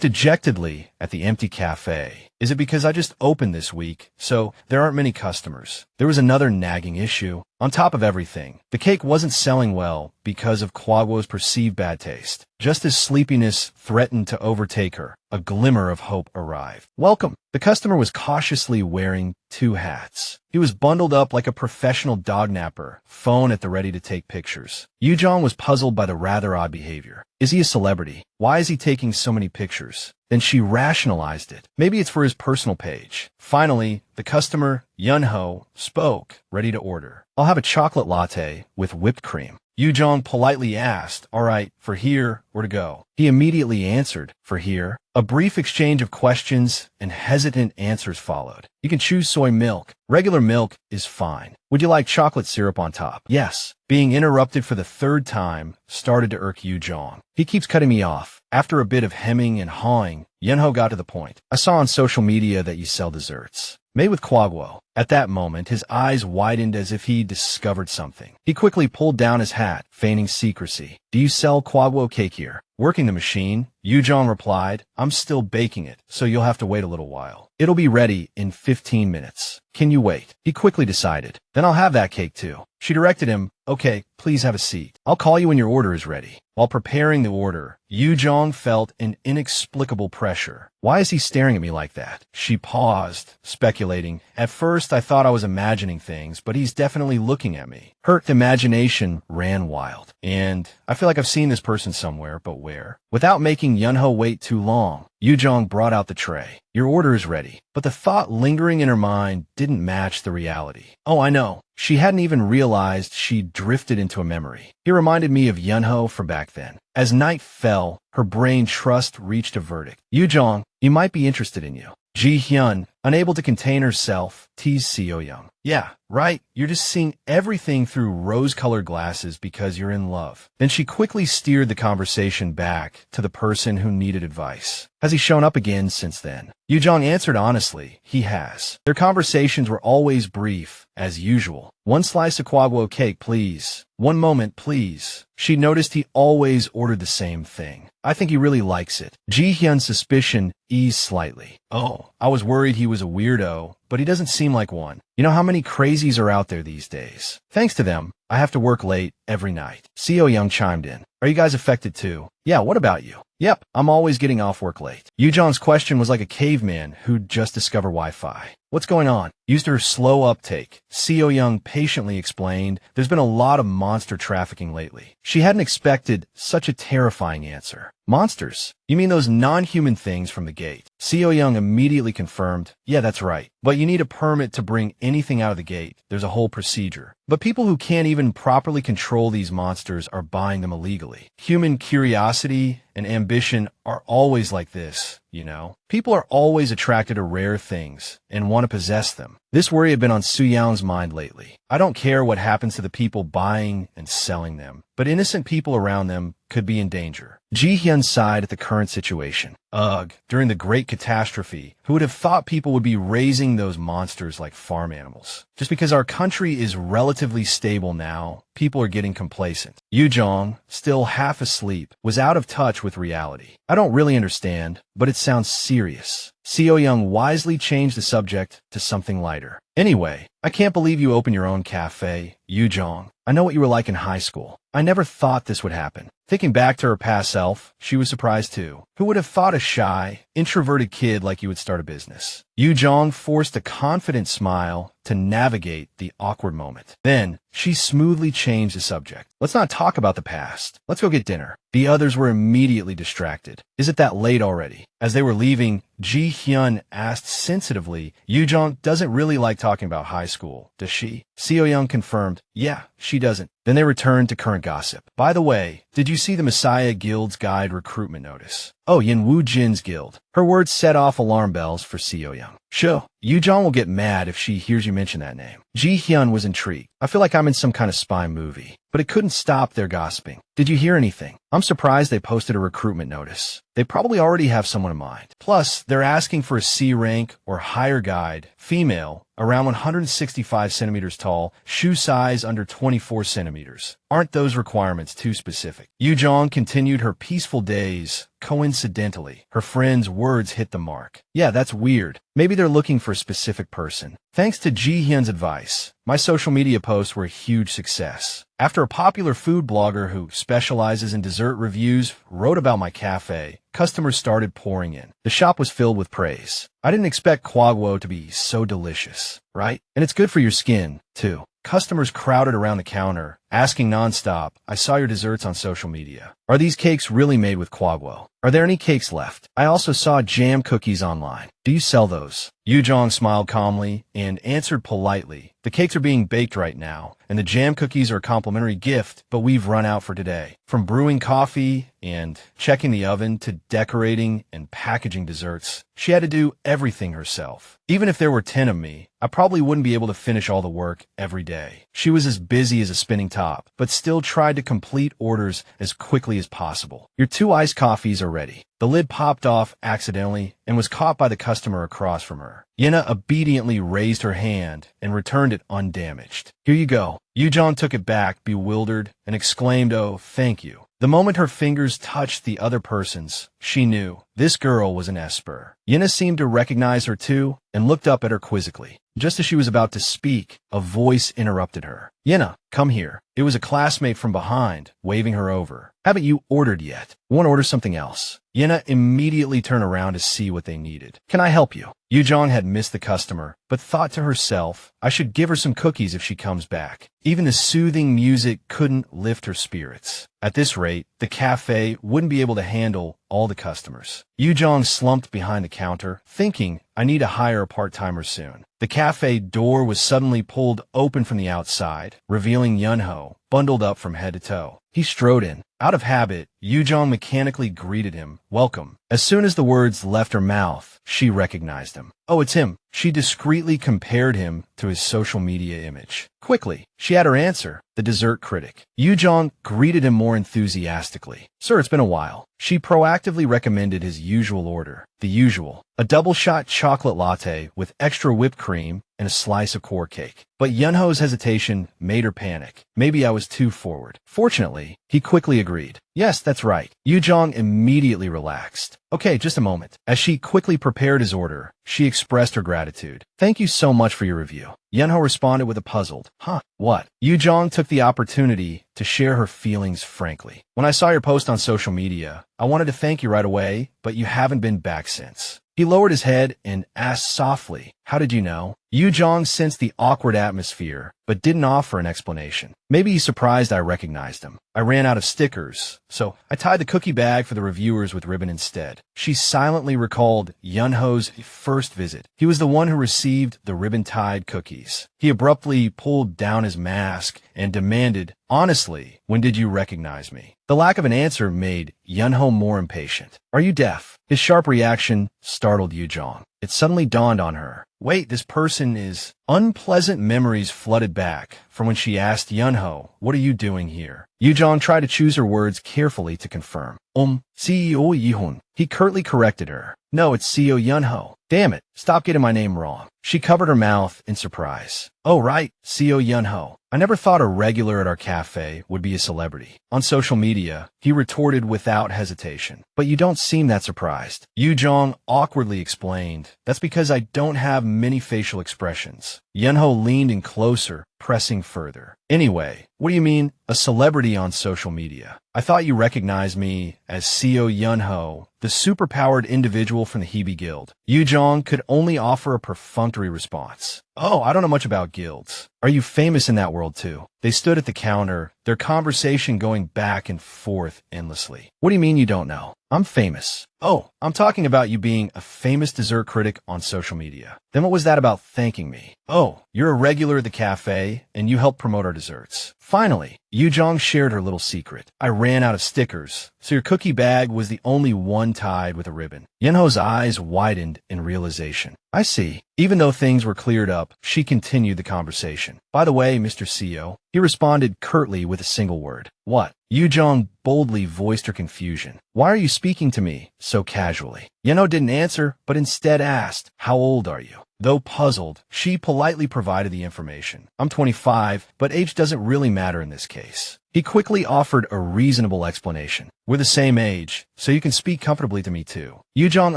dejectedly at the empty cafe. Is it because I just opened this week, so there aren't many customers? There was another nagging issue. On top of everything, the cake wasn't selling well because of kwagwo's perceived bad taste. Just as sleepiness threatened to overtake her, a glimmer of hope arrived. Welcome. The customer was cautiously wearing 2 hats. He was bundled up like a professional dog napper, phone at the ready to take pictures. Yu Jang was puzzled by the rather odd behavior. Is he a celebrity? Why is he taking so many pictures? Then she rationalized it. Maybe it's for his personal page. Finally, the customer, Yanho, spoke, ready to order. I'll have a chocolate latte with whipped cream. Yu Jang politely asked, all right, for here or to go? He immediately answered, for here. A brief exchange of questions and hesitant answers followed. You can choose soy milk. Regular milk is fine. Would you like chocolate syrup on top? Yes. Being interrupted for the 3rd time started to irk Yu Jang. He keeps cutting me off. After a bit of hemming and hawing, Yanho got to the point. I saw on social media that you sell desserts. Made with kwagwo. At that moment, his eyes widened as if he discovered something. He quickly pulled down his hat, feigning secrecy. Do you sell kwagwo cake here? Working the machine, Yu Jang replied, I'm still baking it, so you'll have to wait a little while. It'll be ready in 15 minutes. Can you wait? He quickly decided. Then I'll have that cake too. She directed him, okay, please have a seat. I'll call you when your order is ready. While preparing the order, Yu Jang felt an inexplicable pressure. Why is he staring at me like that? She paused, speculating. At first, I thought I was imagining things, but he's definitely looking at me. Her imagination ran wild. And I feel like I've seen this person somewhere, but where? Without making Yanho wait too long, Yu Jang brought out the tray. Your order is ready. But the thought lingering in her mind didn't match the reality. Oh, I know. She hadn't even realized she'd drifted into a memory. He reminded me of Yanho from back then. As night fell, her brain trust reached a verdict. Yu Jang, you might be interested in you. Ji Hyun, unable to contain herself, teased Seo Young. Yeah, right, you're just seeing everything through rose-colored glasses because you're in love. Then she quickly steered the conversation back to the person who needed advice. Has he shown up again since then? Yu Jang answered honestly, he has. Their conversations were always brief, as usual. One slice of Quagwo cake, please. One moment, please. She noticed he always ordered the same thing. I think he really likes it. Ji Hyun's suspicion eased slightly. Oh, I was worried he was a weirdo, but he doesn't seem like one. You know how many crazies are out there these days? Thanks to them, I have to work late every night. Seo Young chimed in. Are you guys affected too? Yeah, what about you? Yep, I'm always getting off work late. Yu Jong's question was like a caveman who'd just discovered Wi-Fi. What's going on? Used her slow uptake. Seo Young patiently explained, there's been a lot of monster trafficking lately. She hadn't expected such a terrifying answer. Monsters? You mean those non-human things from the gate? Seo Young immediately confirmed, yeah, that's right. But you need a permit to bring anything out of the gate. There's a whole procedure. But people who can't even properly control these monsters are buying them illegally. Human curiosity and ambition are always like this, you know? People are always attracted to rare things and want to possess them. This worry had been on Su Yao's mind lately. I don't care what happens to the people buying and selling them, but innocent people around them could be in danger. Ji Hyun sighed at the current situation. Ugh, during the Great Catastrophe, who would have thought people would be raising those monsters like farm animals? Just because our country is relatively stable now, people are getting complacent. Yu Jang, still half asleep, was out of touch with reality. I don't really understand, but it sounds serious. Seo Young wisely changed the subject to something lighter. Anyway, I can't believe you opened your own cafe, Yu Jang. I know what you were like in high school. I never thought this would happen. Thinking back to her past self, she was surprised too. Who would have thought a shy, introverted kid like you would start a business? Yu Jang forced a confident smile to navigate the awkward moment. Then, she smoothly changed the subject. Let's not talk about the past. Let's go get dinner. The others were immediately distracted. Is it that late already? As they were leaving, Ji Hyun asked sensitively, Yu Jang doesn't really like talking about high school, does she? Seo Young confirmed, yeah, she doesn't. Then they returned to current gossip. By the way, did you see the Messiah Guild's guide recruitment notice? Oh, Yin Wu Jin's guild. Her words set off alarm bells for Seo Young. Sure, Yu Jang will get mad if she hears you mention that name. Ji Hyun was intrigued. I feel like I'm in some kind of spy movie. But it couldn't stop their gossiping. Did you hear anything? I'm surprised they posted a recruitment notice. They probably already have someone in mind. Plus, they're asking for a C rank or higher guide, female, around 165 centimeters tall, shoe size under 24 centimeters. Aren't those requirements too specific? Yu Jang continued her peaceful days. Coincidentally, her friend's words hit the mark. Yeah, that's weird. Maybe they're looking for a specific person. Thanks to Ji Hyun's advice, my social media posts were a huge success. After a popular food blogger who specializes in dessert reviews wrote about my cafe, customers started pouring in. The shop was filled with praise. I didn't expect Quagwo to be so delicious, right? And it's good for your skin, too. Customers crowded around the counter, asking nonstop, I saw your desserts on social media. Are these cakes really made with Quagwo? Are there any cakes left? I also saw jam cookies online. Do you sell those? Yu Jang smiled calmly and answered politely. The cakes are being baked right now, and the jam cookies are a complimentary gift, but we've run out for today. From brewing coffee and checking the oven to decorating and packaging desserts, she had to do everything herself. Even if there were 10 of me, I probably wouldn't be able to finish all the work every day. She was as busy as a spinning top, but still tried to complete orders as quickly as possible. Your 2 iced coffees are ready. The lid popped off accidentally and was caught by the customer across from her. Yenna obediently raised her hand and returned it undamaged. Here you go. Yu Jang took it back, bewildered, and exclaimed, oh, thank you. The moment her fingers touched the other person's, she knew this girl was an Esper. Yenna seemed to recognize her too and looked up at her quizzically. Just as she was about to speak, a voice interrupted her. Yenna, come here. It was a classmate from behind, waving her over. Haven't you ordered yet? Want to order something else? Yenna immediately turned around to see what they needed. Can I help you? Yu Jang had missed the customer, but thought to herself, I should give her some cookies if she comes back. Even the soothing music couldn't lift her spirits. At this rate, the cafe wouldn't be able to handle all the customers. Yu Jang slumped behind the counter, thinking, I need to hire a part-timer soon. The cafe door was suddenly pulled open from the outside, revealing Yanho, bundled up from head to toe. He strode in. Out of habit, Yu Jang mechanically greeted him, welcome. As soon as the words left her mouth, she recognized him. Oh, it's him. She discreetly compared him to his social media image. Quickly, she had her answer, the dessert critic. Yu Jang greeted him more enthusiastically. Sir, it's been a while. She proactively recommended his usual order. The usual. A double-shot chocolate latte with extra whipped cream and a slice of core cake. But Yunho's hesitation made her panic. Maybe I was too forward. Fortunately, he quickly agreed. Yes, that's right. Yu Jang immediately relaxed. Okay, just a moment. As she quickly prepared his order, she expressed her gratitude. Thank you so much for your review. Yanho responded with a puzzled, huh, what? Yu Jang took the opportunity to share her feelings frankly. When I saw your post on social media, I wanted to thank you right away, but you haven't been back since. He lowered his head and asked softly, how did you know? Yu Jang sensed the awkward atmosphere, but didn't offer an explanation. Maybe he's surprised I recognized him. I ran out of stickers, so I tied the cookie bag for the reviewers with ribbon instead. She silently recalled Yunho's first visit. He was the one who received the ribbon-tied cookies. He abruptly pulled down his mask and demanded, honestly, when did you recognize me? The lack of an answer made Yanho more impatient. Are you deaf? His sharp reaction startled Yu Jang. It suddenly dawned on her. Wait, this person is... Unpleasant memories flooded back from when she asked Yanho, what are you doing here? Yu Jang tried to choose her words carefully to confirm. CEO Yihun. He curtly corrected her. No, it's CEO Yanho. Damn it, stop getting my name wrong. She covered her mouth in surprise. Oh, right, CEO Yanho. I never thought a regular at our cafe would be a celebrity. On social media, he retorted without hesitation. But you don't seem that surprised. Yu Jang awkwardly explained, that's because I don't have many facial expressions. Yanho leaned in closer, pressing further. Anyway, what do you mean, a celebrity on social media? I thought you recognized me as CEO Yanho, the superpowered individual from the Hebe Guild. Yu Jang could only offer a perfunctory response. Oh, I don't know much about guilds. Are you famous in that world too? They stood at the counter, their conversation going back and forth endlessly. What do you mean you don't know? I'm famous. Oh, I'm talking about you being a famous dessert critic on social media. Then what was that about thanking me? Oh, you're a regular at the cafe, and you help promote our desserts. Finally, Yu Jang shared her little secret. I ran out of stickers, so your cookie bag was the only one tied with a ribbon. Yanho's eyes widened in realization. I see. Even though things were cleared up, she continued the conversation. By the way, Mr. CEO, he responded curtly with a single word. What? Yu Jang boldly voiced her confusion. Why are you speaking to me so casually? Yanho didn't answer, but instead asked, how old are you? Though puzzled, she politely provided the information. I'm 25, but age doesn't really matter in this case. He quickly offered a reasonable explanation. We're the same age, so you can speak comfortably to me too. Yu Jang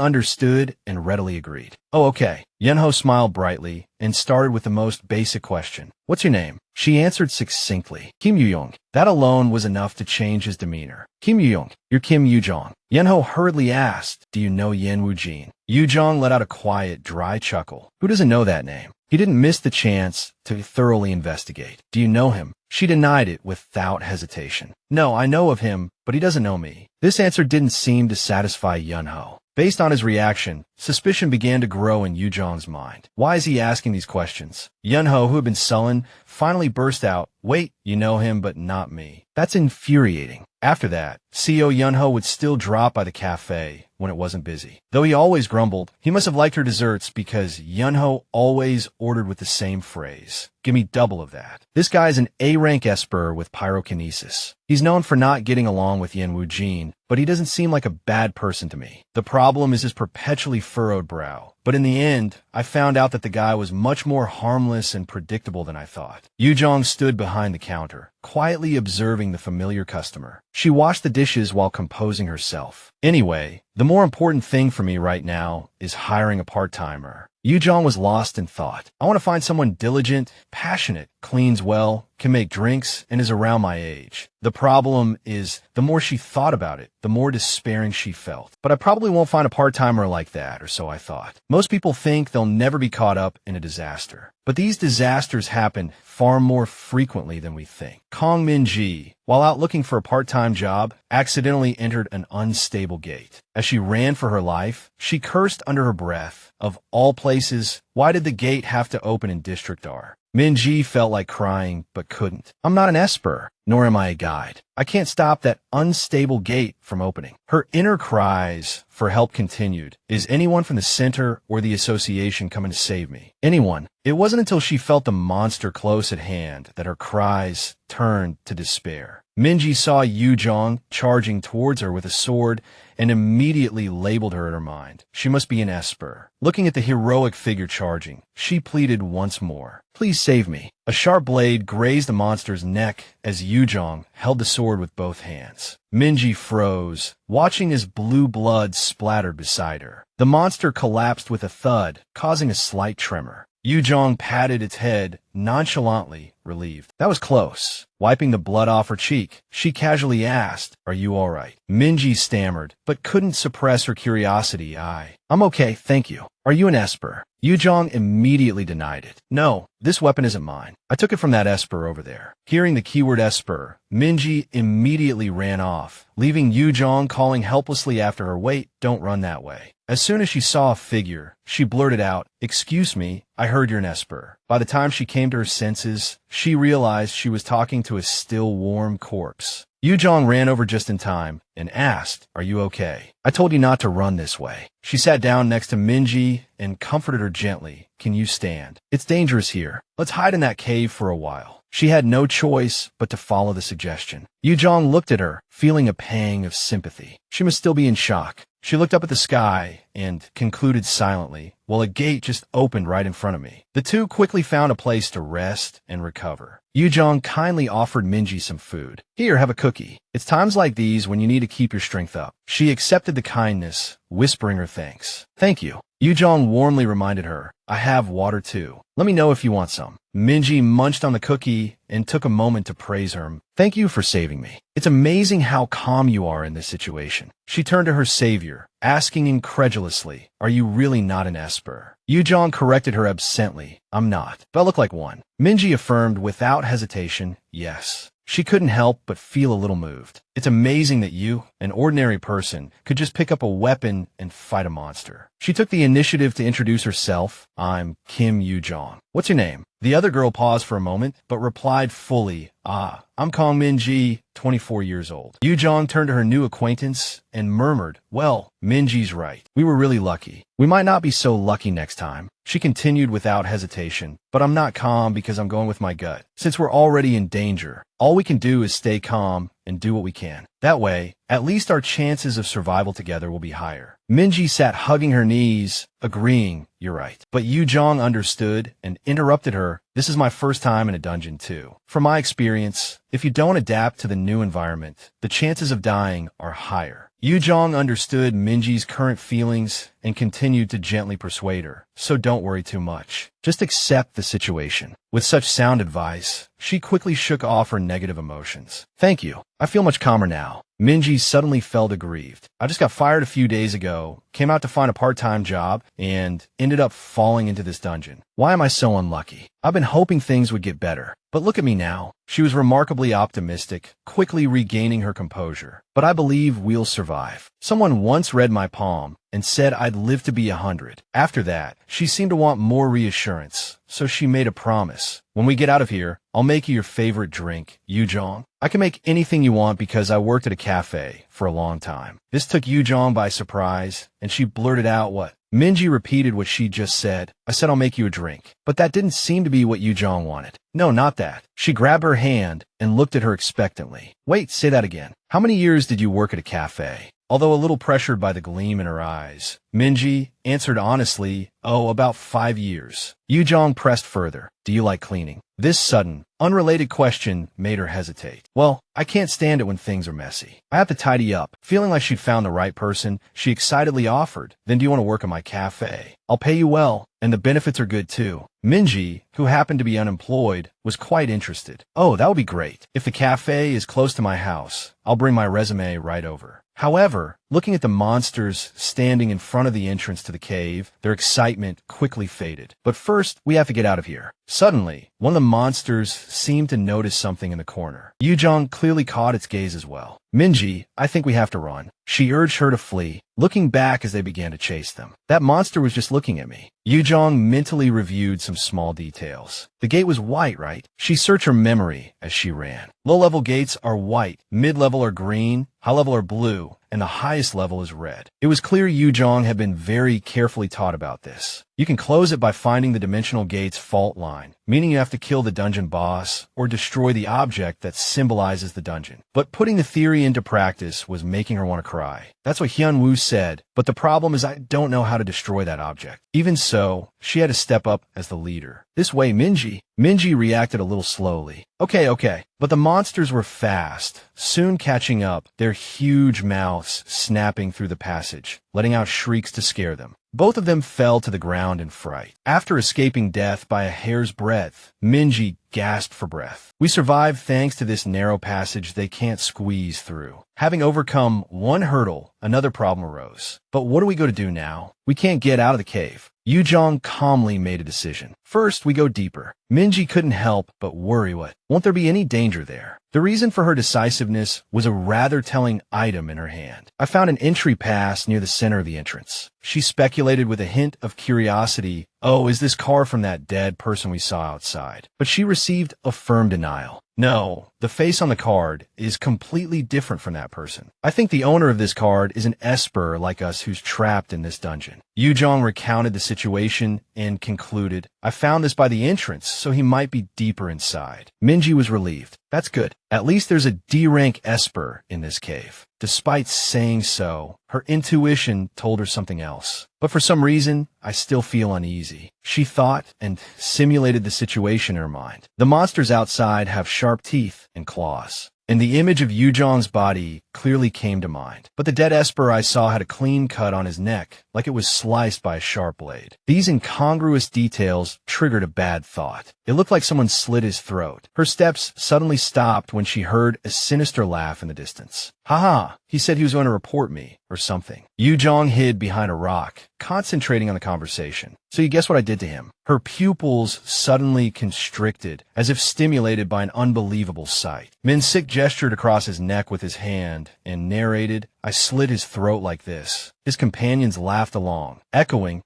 understood and readily agreed. Oh, okay. Yanho smiled brightly and started with the most basic question. What's your name? She answered succinctly. Kim Yu Jang. That alone was enough to change his demeanor. Kim Yu Jang. You're Kim Yu Jang. Yanho hurriedly asked, do you know Yan Wu Jin? Yu Jang let out a quiet, dry chuckle. Who doesn't know that name? He didn't miss the chance to thoroughly investigate. Do you know him? She denied it without hesitation. No, I know of him, but he doesn't know me. This answer didn't seem to satisfy Yanho. Based on his reaction, suspicion began to grow in Yu Jang's mind. Why is he asking these questions? Yanho, who had been sullen, finally burst out, wait, you know him but not me. That's infuriating. After that, CEO Yanho would still drop by the cafe when it wasn't busy. Though he always grumbled, he must have liked her desserts because Yanho always ordered with the same phrase. Give me double of that. This guy's an A-rank esper with pyrokinesis. He's known for not getting along with Yan Wu Jin, but he doesn't seem like a bad person to me. The problem is his perpetually furrowed brow. But in the end, I found out that the guy was much more harmless and predictable than I thought. Yu Jang stood behind the counter, quietly observing the familiar customer. She washed the dishes while composing herself. Anyway, The more important thing for me right now is hiring a part-timer. Yu Jang was lost in thought. I want to find someone diligent, passionate, cleans well, can make drinks, and is around my age. The problem is, the more she thought about it, the more despairing she felt. But I probably won't find a part-timer like that, or so I thought. Most people think they'll never be caught up in a disaster. But these disasters happen far more frequently than we think. Kong Min-ji, while out looking for a part-time job, accidentally entered an unstable gate. As she ran for her life, she cursed under her breath. Of all places, why did the gate have to open in District R? Min-ji felt like crying, but couldn't. I'm not an esper, nor am I a guide. I can't stop that unstable gate from opening. Her inner cries for help continued. Is anyone from the center or the association coming to save me? Anyone. It wasn't until she felt the monster close at hand that her cries turned to despair. Min-ji saw Yu Jang charging towards her with a sword and immediately labeled her in her mind. She must be an esper. Looking at the heroic figure charging, she pleaded once more. Please save me. A sharp blade grazed the monster's neck as Yu Jang held the sword with both hands. Min-ji froze, watching as blue blood splattered beside her. The monster collapsed with a thud, causing a slight tremor. Yu Jang patted its head, nonchalantly relieved. That was close. Wiping the blood off her cheek, she casually asked, "Are you all right?" Min-ji stammered, but couldn't suppress her curiosity. I'm okay, thank you. Are you an esper? Yu Jang immediately denied it. No, this weapon isn't mine. I took it from that esper over there. Hearing the keyword esper, Min-ji immediately ran off, leaving Yu Jang calling helplessly after her. Wait, don't run that way. As soon as she saw a figure, she blurted out, "Excuse me, I heard you're an esper." By the time she came to her senses, she realized she was talking to a still warm corpse. Yu Jang ran over just in time and asked, "Are you okay? I told you not to run this way." She sat down next to Min-ji and comforted her gently. "Can you stand? It's dangerous here. Let's hide in that cave for a while." She had no choice but to follow the suggestion. Yu Jang looked at her, feeling a pang of sympathy. She must still be in shock. She looked up at the sky and concluded silently, "Well, a gate just opened right in front of me." The two quickly found a place to rest and recover. Yu Jang kindly offered Min-ji some food. "Here, have a cookie. It's times like these when you need to keep your strength up." She accepted the kindness, whispering her thanks. "Thank you." Yu Jang warmly reminded her, "I have water too. Let me know if you want some." Min-ji munched on the cookie and took a moment to praise her. "Thank you for saving me. It's amazing how calm you are in this situation." She turned to her savior, asking incredulously, "Are you really not an esper?" Yu Jang corrected her absently, "I'm not, but I look like one." Min-ji affirmed without hesitation, "Yes." She couldn't help but feel a little moved. It's amazing that you, an ordinary person, could just pick up a weapon and fight a monster. She took the initiative to introduce herself. "I'm Kim Yu Jang. What's your name?" The other girl paused for a moment, but replied fully, I'm Kong Min-ji, 24 years old." Yu Jang turned to her new acquaintance and murmured, "Well, Min-ji's right. We were really lucky. We might not be so lucky next time." She continued without hesitation, "But I'm not calm because I'm going with my gut. Since we're already in danger, all we can do is stay calm and do what we can. That way, at least our chances of survival together will be higher." Min-ji sat hugging her knees, agreeing, "You're right." But Yu Jang understood and interrupted her. "This is my first time in a dungeon too. From my experience, if you don't adapt to the new environment, the chances of dying are higher." Yu Jang understood Min-ji's current feelings and continued to gently persuade her. "So don't worry too much. Just accept the situation." With such sound advice, she quickly shook off her negative emotions. "Thank you. I feel much calmer now." Min-ji suddenly felt aggrieved. "I just got fired a few days ago, came out to find a part-time job, and ended up falling into this dungeon. Why am I so unlucky? I've been hoping things would get better. But look at me now." She was remarkably optimistic, quickly regaining her composure. "But I believe we'll survive. Someone once read my palm and said I'd live to be 100. After that, she seemed to want more reassurance, so she made a promise. When we get out of here, I'll make you your favorite drink, Yu Jang. I can make anything you want because I worked at a cafe for a long time." This took Yu Jang by surprise, and she blurted out, "What?" Min-ji repeated what she just said. "I said I'll make you a drink." But that didn't seem to be what Yu Jang wanted. "No, not that." She grabbed her hand and looked at her expectantly. "Wait, say that again. How many years did you work at a cafe?" although a little pressured by the gleam in her eyes. Minji answered honestly, "Oh, about 5 years." Yu Jang pressed further. "Do you like cleaning?" This sudden, unrelated question made her hesitate. "Well, I can't stand it when things are messy. I have to tidy up." Feeling like she'd found the right person, she excitedly offered, "Then do you want to work in my cafe? I'll pay you well, and the benefits are good too." Minji, who happened to be unemployed, was quite interested. "Oh, that would be great. If the cafe is close to my house, I'll bring my resume right over." However, looking at the monsters standing in front of the entrance to the cave, their excitement quickly faded. "But first, we have to get out of here." Suddenly, one of the monsters seemed to notice something in the corner. Yu Jang clearly caught its gaze as well. "Minji, I think we have to run." She urged her to flee, looking back as they began to chase them. "That monster was just looking at me." Yu Jang mentally reviewed some small details. The gate was white, right? She searched her memory as she ran. Low-level gates are white, mid-level are green, high-level are blue, and the highest level is red. It was clear Yu Jang had been very carefully taught about this. You can close it by finding the dimensional gate's fault line, meaning you have to kill the dungeon boss or destroy the object that symbolizes the dungeon. But putting the theory into practice was making her want to cry. That's what Hyunwoo said, but the problem is I don't know how to destroy that object. Even so, she had to step up as the leader. "This way, Minji." Minji reacted a little slowly. Okay. But the monsters were fast, soon catching up, their huge mouths snapping through the passage, letting out shrieks to scare them. Both of them fell to the ground in fright. After escaping death by a hair's breadth, Minji gasped for breath. "We survived thanks to this narrow passage they can't squeeze through." Having overcome one hurdle, another problem arose. "But what are we going to do now? We can't get out of the cave." Yu Jang calmly made a decision. "First, we go deeper." Minji couldn't help but worry. Won't there be any danger there? The reason for her decisiveness was a rather telling item in her hand. "I found an entry pass near the center of the entrance." She speculated with a hint of curiosity, "Oh, is this car from that dead person we saw outside?" But she received a firm denial. "No, the face on the card is completely different from that person. I think the owner of this card is an esper like us who's trapped in this dungeon." Yu Jang recounted the situation and concluded, "I found this by the entrance, so he might be deeper inside." Minji was relieved. "That's good. At least there's a D-rank esper in this cave." Despite saying so, her intuition told her something else. "But for some reason, I still feel uneasy." She thought and simulated the situation in her mind. The monsters outside have sharp teeth and claws, and the image of Yu Jang's body clearly came to mind. But the dead esper I saw had a clean cut on his neck, like it was sliced by a sharp blade. These incongruous details triggered a bad thought. It looked like someone slit his throat. Her steps suddenly stopped when she heard a sinister laugh in the distance. "Haha, he said he was going to report me, or something." Yu Jang hid behind a rock, concentrating on the conversation. "So you guess what I did to him?" Her pupils suddenly constricted, as if stimulated by an unbelievable sight. Min-sik gestured across his neck with his hand and narrated, "I slit his throat like this." His companions laughed along, echoing,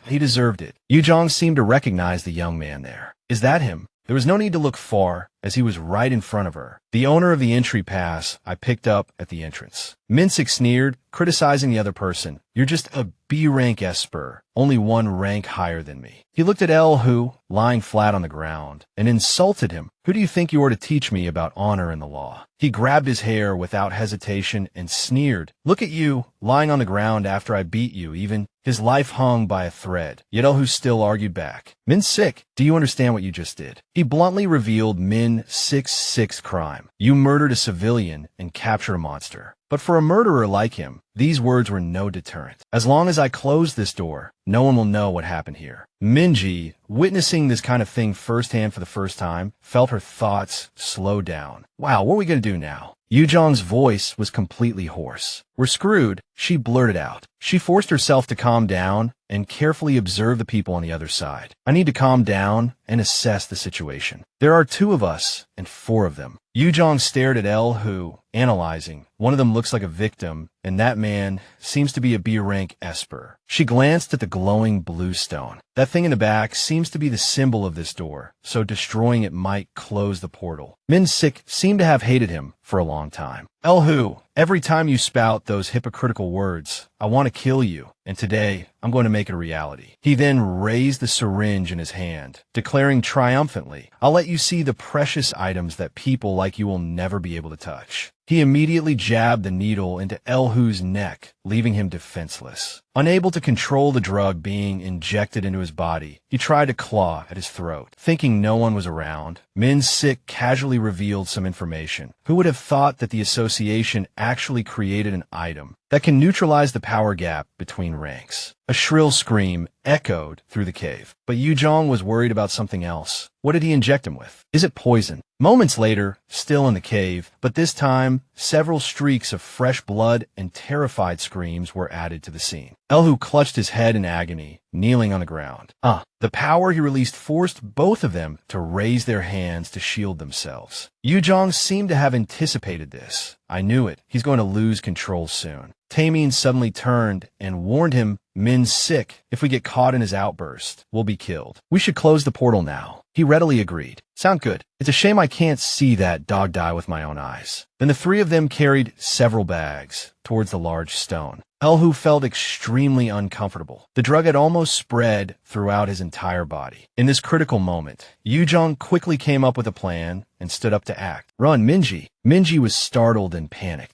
he deserved it." Yu Jang seemed to recognize the young man there. "Is that him?" There was no need to look far, as he was right in front of her. "The owner of the entry pass I picked up at the entrance." Min-sik sneered, criticizing the other person. "You're just a B-rank esper, only one rank higher than me." He looked at Elhu, lying flat on the ground, and insulted him. "Who do you think you are to teach me about honor and the law?" He grabbed his hair without hesitation and sneered. "Look at you, lying on the ground after I beat you, even." His life hung by a thread, yet Elhu still argued back. "Min-sik, do you understand what you just did?" He bluntly revealed Min-sik's sixth crime. "You murdered a civilian and captured a monster." But for a murderer like him, these words were no deterrent. "As long as I close this door, no one will know what happened here." Minji, witnessing this kind of thing firsthand for the first time, felt her thoughts slow down. "Wow, what are we going to do now?" Yu Jang's voice was completely hoarse. "We're screwed," she blurted out. She forced herself to calm down and carefully observe the people on the other side. "I need to calm down and assess the situation. There are 2 of us and 4 of them." Yu Jang stared at Elhu, analyzing. "One of them looks like a victim, and that man seems to be a B-rank esper." She glanced at the glowing blue stone. "That thing in the back seems to be the symbol of this door, so destroying it might close the portal." Min-sik seemed to have hated him for a long time. "Elhu, every time you spout those hypocritical words, I want to kill you, and today I'm going to make it a reality." He then raised the syringe in his hand, declaring triumphantly, "I'll let you see the precious items that people like you will never be able to touch." He immediately jabbed the needle into El-Hu's neck, leaving him defenseless. Unable to control the drug being injected into his body, he tried to claw at his throat. Thinking no one was around, Min-Sik casually revealed some information. Who would have thought that the association actually created an item that can neutralize the power gap between ranks? A shrill scream echoed through the cave, but Yu Jang was worried about something else. What did he inject him with? Is it poison? Moments later, still in the cave, but this time, several streaks of fresh blood and terrified screams were added to the scene. El-Hu clutched his head in agony, kneeling on the ground. The power he released forced both of them to raise their hands to shield themselves. Yu Jang seemed to have anticipated this. I knew it. He's going to lose control soon. Taemin suddenly turned and warned him, Min-Sik, if we get caught in his outburst, we'll be killed. We should close the portal now. He readily agreed. Sound good. It's a shame I can't see that dog die with my own eyes. Then the three of them carried several bags towards the large stone. El-Hu felt extremely uncomfortable. The drug had almost spread throughout his entire body. In this critical moment, Yu Jang quickly came up with a plan and stood up to act. Run, Minji. Minji was startled and panicked.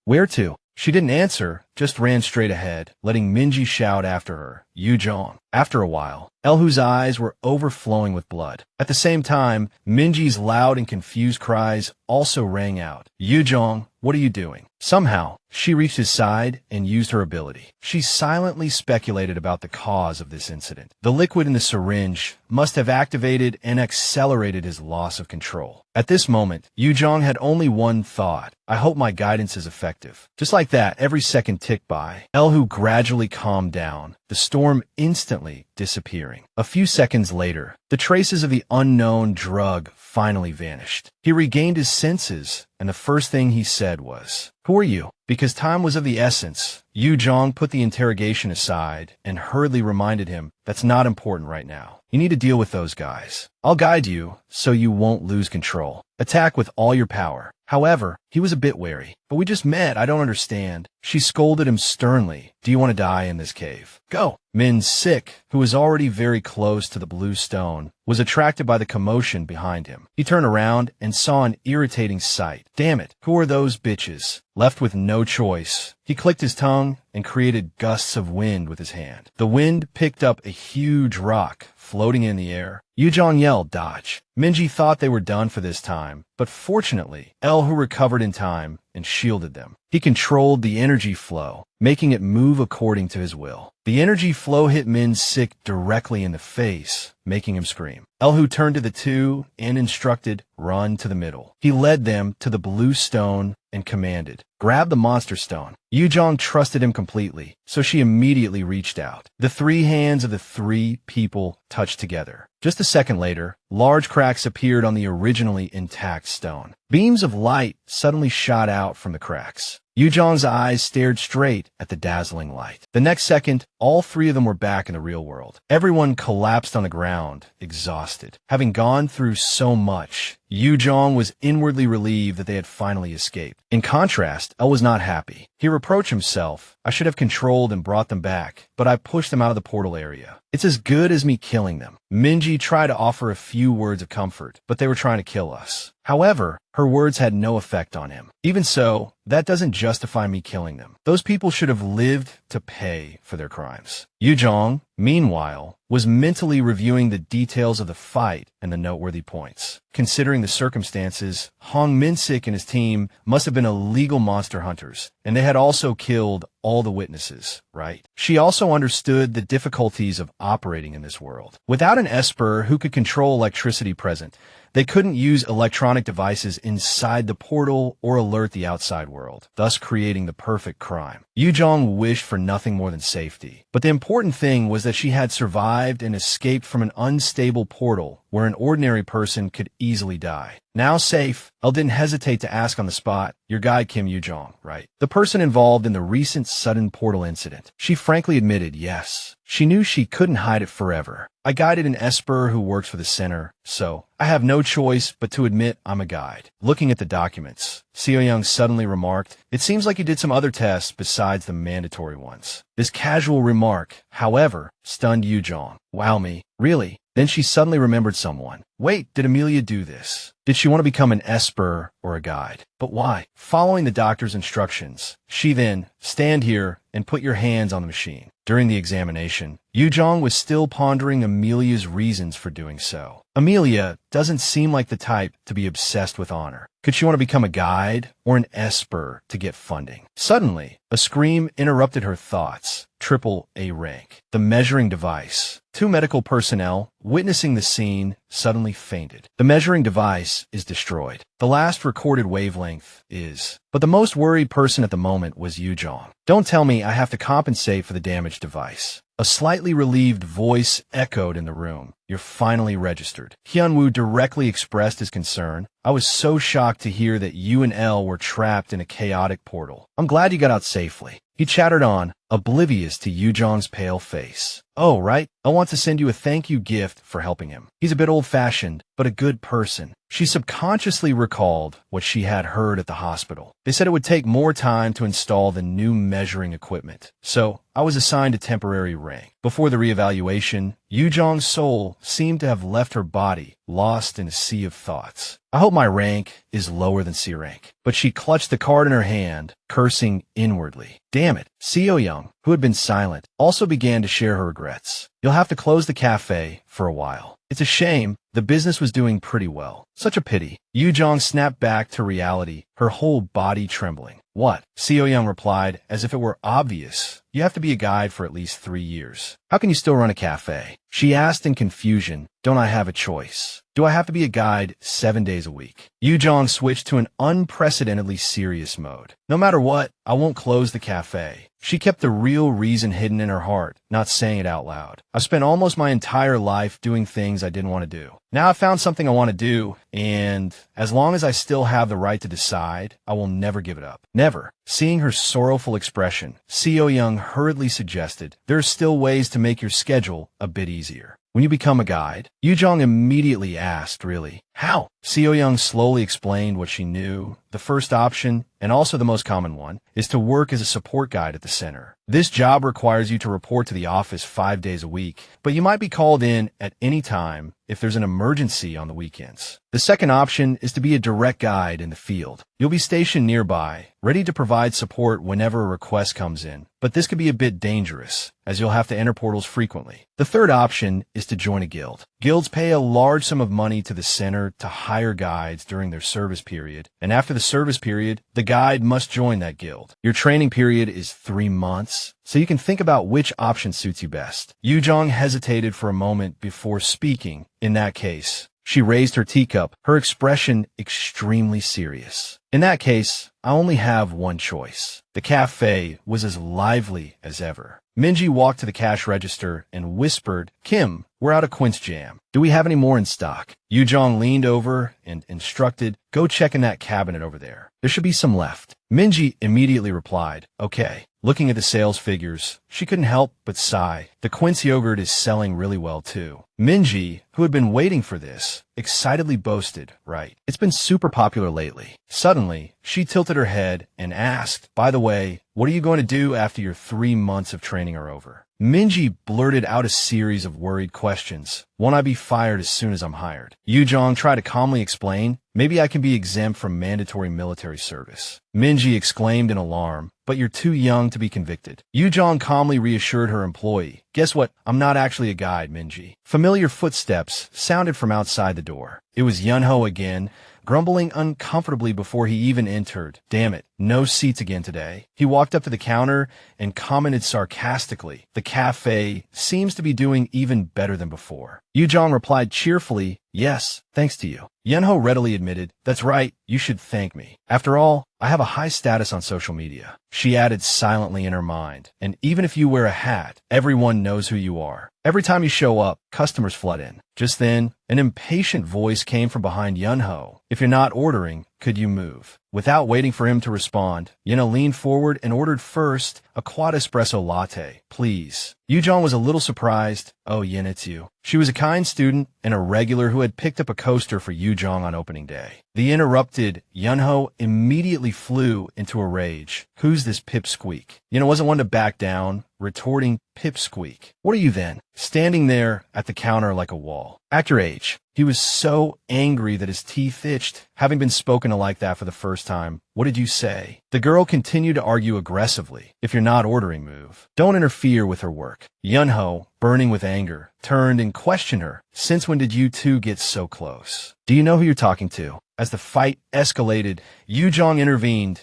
Where to? She didn't answer, just ran straight ahead, letting Minji shout after her, Yu Jang. After a while, El-Hu's eyes were overflowing with blood. At the same time, Minji's loud and confused cries also rang out. Yu Jang, what are you doing? Somehow, she reached his side and used her ability. She silently speculated about the cause of this incident. The liquid in the syringe must have activated and accelerated his loss of control. At this moment, Yu Jang had only one thought. I hope my guidance is effective. Just like that, every second ticked by. El-Hu gradually calmed down, the storm instantly disappearing. A few seconds later, the traces of the unknown drug finally vanished. He regained his senses, and the first thing he said was, "Who are you?" Because time was of the essence, Yu Jang put the interrogation aside and hurriedly reminded him, that's not important right now. You need to deal with those guys. I'll guide you so you won't lose control. Attack with all your power. However, he was a bit wary. But we just met, I don't understand. She scolded him sternly. Do you want to die in this cave? Go. Min-Sik, who was already very close to the blue stone, was attracted by the commotion behind him. He turned around and saw an irritating sight. Damn it, who are those bitches? Left with no choice, he clicked his tongue and created gusts of wind with his hand. The wind picked up a huge rock floating in the air. Yu Jang yelled, dodge. Minji thought they were done for this time, but fortunately, El-Hu recovered in time and shielded them. He controlled the energy flow, making it move according to his will. The energy flow hit Min-Sik directly in the face, making him scream. El-Hu turned to the two and instructed, run to the middle. He led them to the blue stone and commanded, grab the monster stone. Yu Jang trusted him completely, so she immediately reached out. The three hands of the three people touched together. Just a second later, large cracks appeared on the originally intact stone. Beams of light suddenly shot out from the cracks. Yu Jang's eyes stared straight at the dazzling light. The next second, all three of them were back in the real world. Everyone collapsed on the ground, exhausted. Having gone through so much, Yu Jang was inwardly relieved that they had finally escaped. In contrast, El was not happy. He reproached himself. I should have controlled and brought them back, but I pushed them out of the portal area. It's as good as me killing them. Minji tried to offer a few words of comfort, but they were trying to kill us. However, her words had no effect on him. Even so, that doesn't justify me killing them. Those people should have lived to pay for their crimes. Yu Jang, meanwhile, was mentally reviewing the details of the fight and the noteworthy points. Considering the circumstances, Hong Min-Sik and his team must have been illegal monster hunters, and they had also killed all the witnesses, right? She also understood the difficulties of operating in this world. Without an Esper who could control electricity present, they couldn't use electronic devices inside the portal or alert the outside world, thus creating the perfect crime. Yu Jang wished for nothing more than safety. But the important thing was that she had survived and escaped from an unstable portal where an ordinary person could easily die. Now safe, Elle didn't hesitate to ask on the spot, your guy Kim Yu Jang, right? The person involved in the recent sudden portal incident. She frankly admitted yes. She knew she couldn't hide it forever. I guided an Esper who works for the center, so I have no choice but to admit I'm a guide. Looking at the documents, Seo Young suddenly remarked, it seems like you did some other tests besides the mandatory ones. This casual remark, however, stunned Yu Jang. Wow me, really? Then she suddenly remembered someone. Wait, did Amelia do this? Did she want to become an esper or a guide? But why? Following the doctor's instructions, she then, stand here and put your hands on the machine. During the examination, Yu Jang was still pondering Amelia's reasons for doing so. Amelia doesn't seem like the type to be obsessed with honor. Could she want to become a guide or an esper to get funding? Suddenly, a scream interrupted her thoughts. Triple A rank. The measuring device. Two medical personnel, witnessing the scene, suddenly fainted. The measuring device is destroyed. The last recorded wavelength is. But the most worried person at the moment was Yu Jang. Don't tell me I have to compensate for the damaged device. A slightly relieved voice echoed in the room. You're finally registered. Hyunwoo directly expressed his concern. I was so shocked to hear that you and Elle were trapped in a chaotic portal. I'm glad you got out safely. He chattered on, oblivious to Yu Jang's pale face. Oh, right. I want to send you a thank you gift for helping him. He's a bit old-fashioned, but a good person. She subconsciously recalled what she had heard at the hospital. They said it would take more time to install the new measuring equipment. So, I was assigned a temporary rank. Before the reevaluation, Yu Jang's soul seemed to have left her body, lost in a sea of thoughts. I hope my rank is lower than C rank. But she clutched the card in her hand, cursing inwardly. Damn it. Seo Young, who had been silent, also began to share her regrets. You'll have to close the cafe for a while. It's a shame. The business was doing pretty well. Such a pity. Yu Jang snapped back to reality, her whole body trembling. What? Seo Young replied, as if it were obvious. You have to be a guide for at least 3 years. How can you still run a cafe? She asked in confusion. Don't I have a choice? Do I have to be a guide 7 days a week? Yu Jang switched to an unprecedentedly serious mode. No matter what, I won't close the cafe. She kept the real reason hidden in her heart, not saying it out loud. I've spent almost my entire life doing things I didn't want to do. Now I've found something I want to do, and as long as I still have the right to decide, I will never give it up. Never. Seeing her sorrowful expression, Seo Young hurriedly suggested, there are still ways to make your schedule a bit easier. When you become a guide, Yu Jang immediately asked, really, how? Seo Young slowly explained what she knew. The first option, and also the most common one, is to work as a support guide at the center. This job requires you to report to the office 5 days a week, but you might be called in at any time if there's an emergency on the weekends. The second option is to be a direct guide in the field. You'll be stationed nearby, ready to provide support whenever a request comes in, but this could be a bit dangerous, as you'll have to enter portals frequently. The third option is to join a guild. Guilds pay a large sum of money to the center to hire guides during their service period, and after the service period, the guide must join that guild. Your training period is 3 months, so you can think about which option suits you best. Yu Jang hesitated for a moment before speaking. In that case, she raised her teacup, her expression extremely serious. In that case, I only have one choice. The cafe was as lively as ever. Minji walked to the cash register and whispered, Kim, we're out of quince jam. Do we have any more in stock? Yu Jang leaned over and instructed, go check in that cabinet over there. There should be some left. Minji immediately replied, okay. Looking at the sales figures, she couldn't help but sigh. The quince yogurt is selling really well too. Minji, who had been waiting for this, excitedly boasted, right, it's been super popular lately. Suddenly, she tilted her head and asked, by the way, what are you going to do after your 3 months of training are over? Minji blurted out a series of worried questions. Won't I be fired as soon as I'm hired? Yu Jang tried to calmly explain, maybe I can be exempt from mandatory military service. Minji exclaimed in alarm, but you're too young to be convicted. Yu Jang calmly reassured her employee. Guess what? I'm not actually a guide, Minji. Familiar footsteps sounded from outside the door. It was Yanho again, grumbling uncomfortably before he even entered. Damn it, no seats again today. He walked up to the counter and commented sarcastically, the cafe seems to be doing even better than before. Yu Jang replied cheerfully, yes, thanks to you. Yanho readily admitted, that's right, you should thank me. After all, I have a high status on social media. She added silently in her mind, and even if you wear a hat, everyone knows who you are. Every time you show up, customers flood in. Just then, an impatient voice came from behind Yanho. If you're not ordering, could you move? Without waiting for him to respond, Yanho leaned forward and ordered first a quad espresso latte, please. Yu Jang was a little surprised. "Oh, Yin, it's you." She was a kind student and a regular who had picked up a coaster for Yu Jang on opening day. The interrupted Yanho immediately flew into a rage. "Who's this pipsqueak?" Yin wasn't one to back down, retorting, "Pipsqueak. What are you then?" Standing there at the counter like a wall. "Act your age." He was so angry that his teeth itched, having been spoken to like that for the first time. "What did you say?" The girl continued to argue aggressively. "If you're not ordering, move. Don't interfere with her work." Yanho, burning with anger, turned and questioned her. "Since when did you two get so close? Do you know who you're talking to?" As the fight escalated, Yu Jang intervened.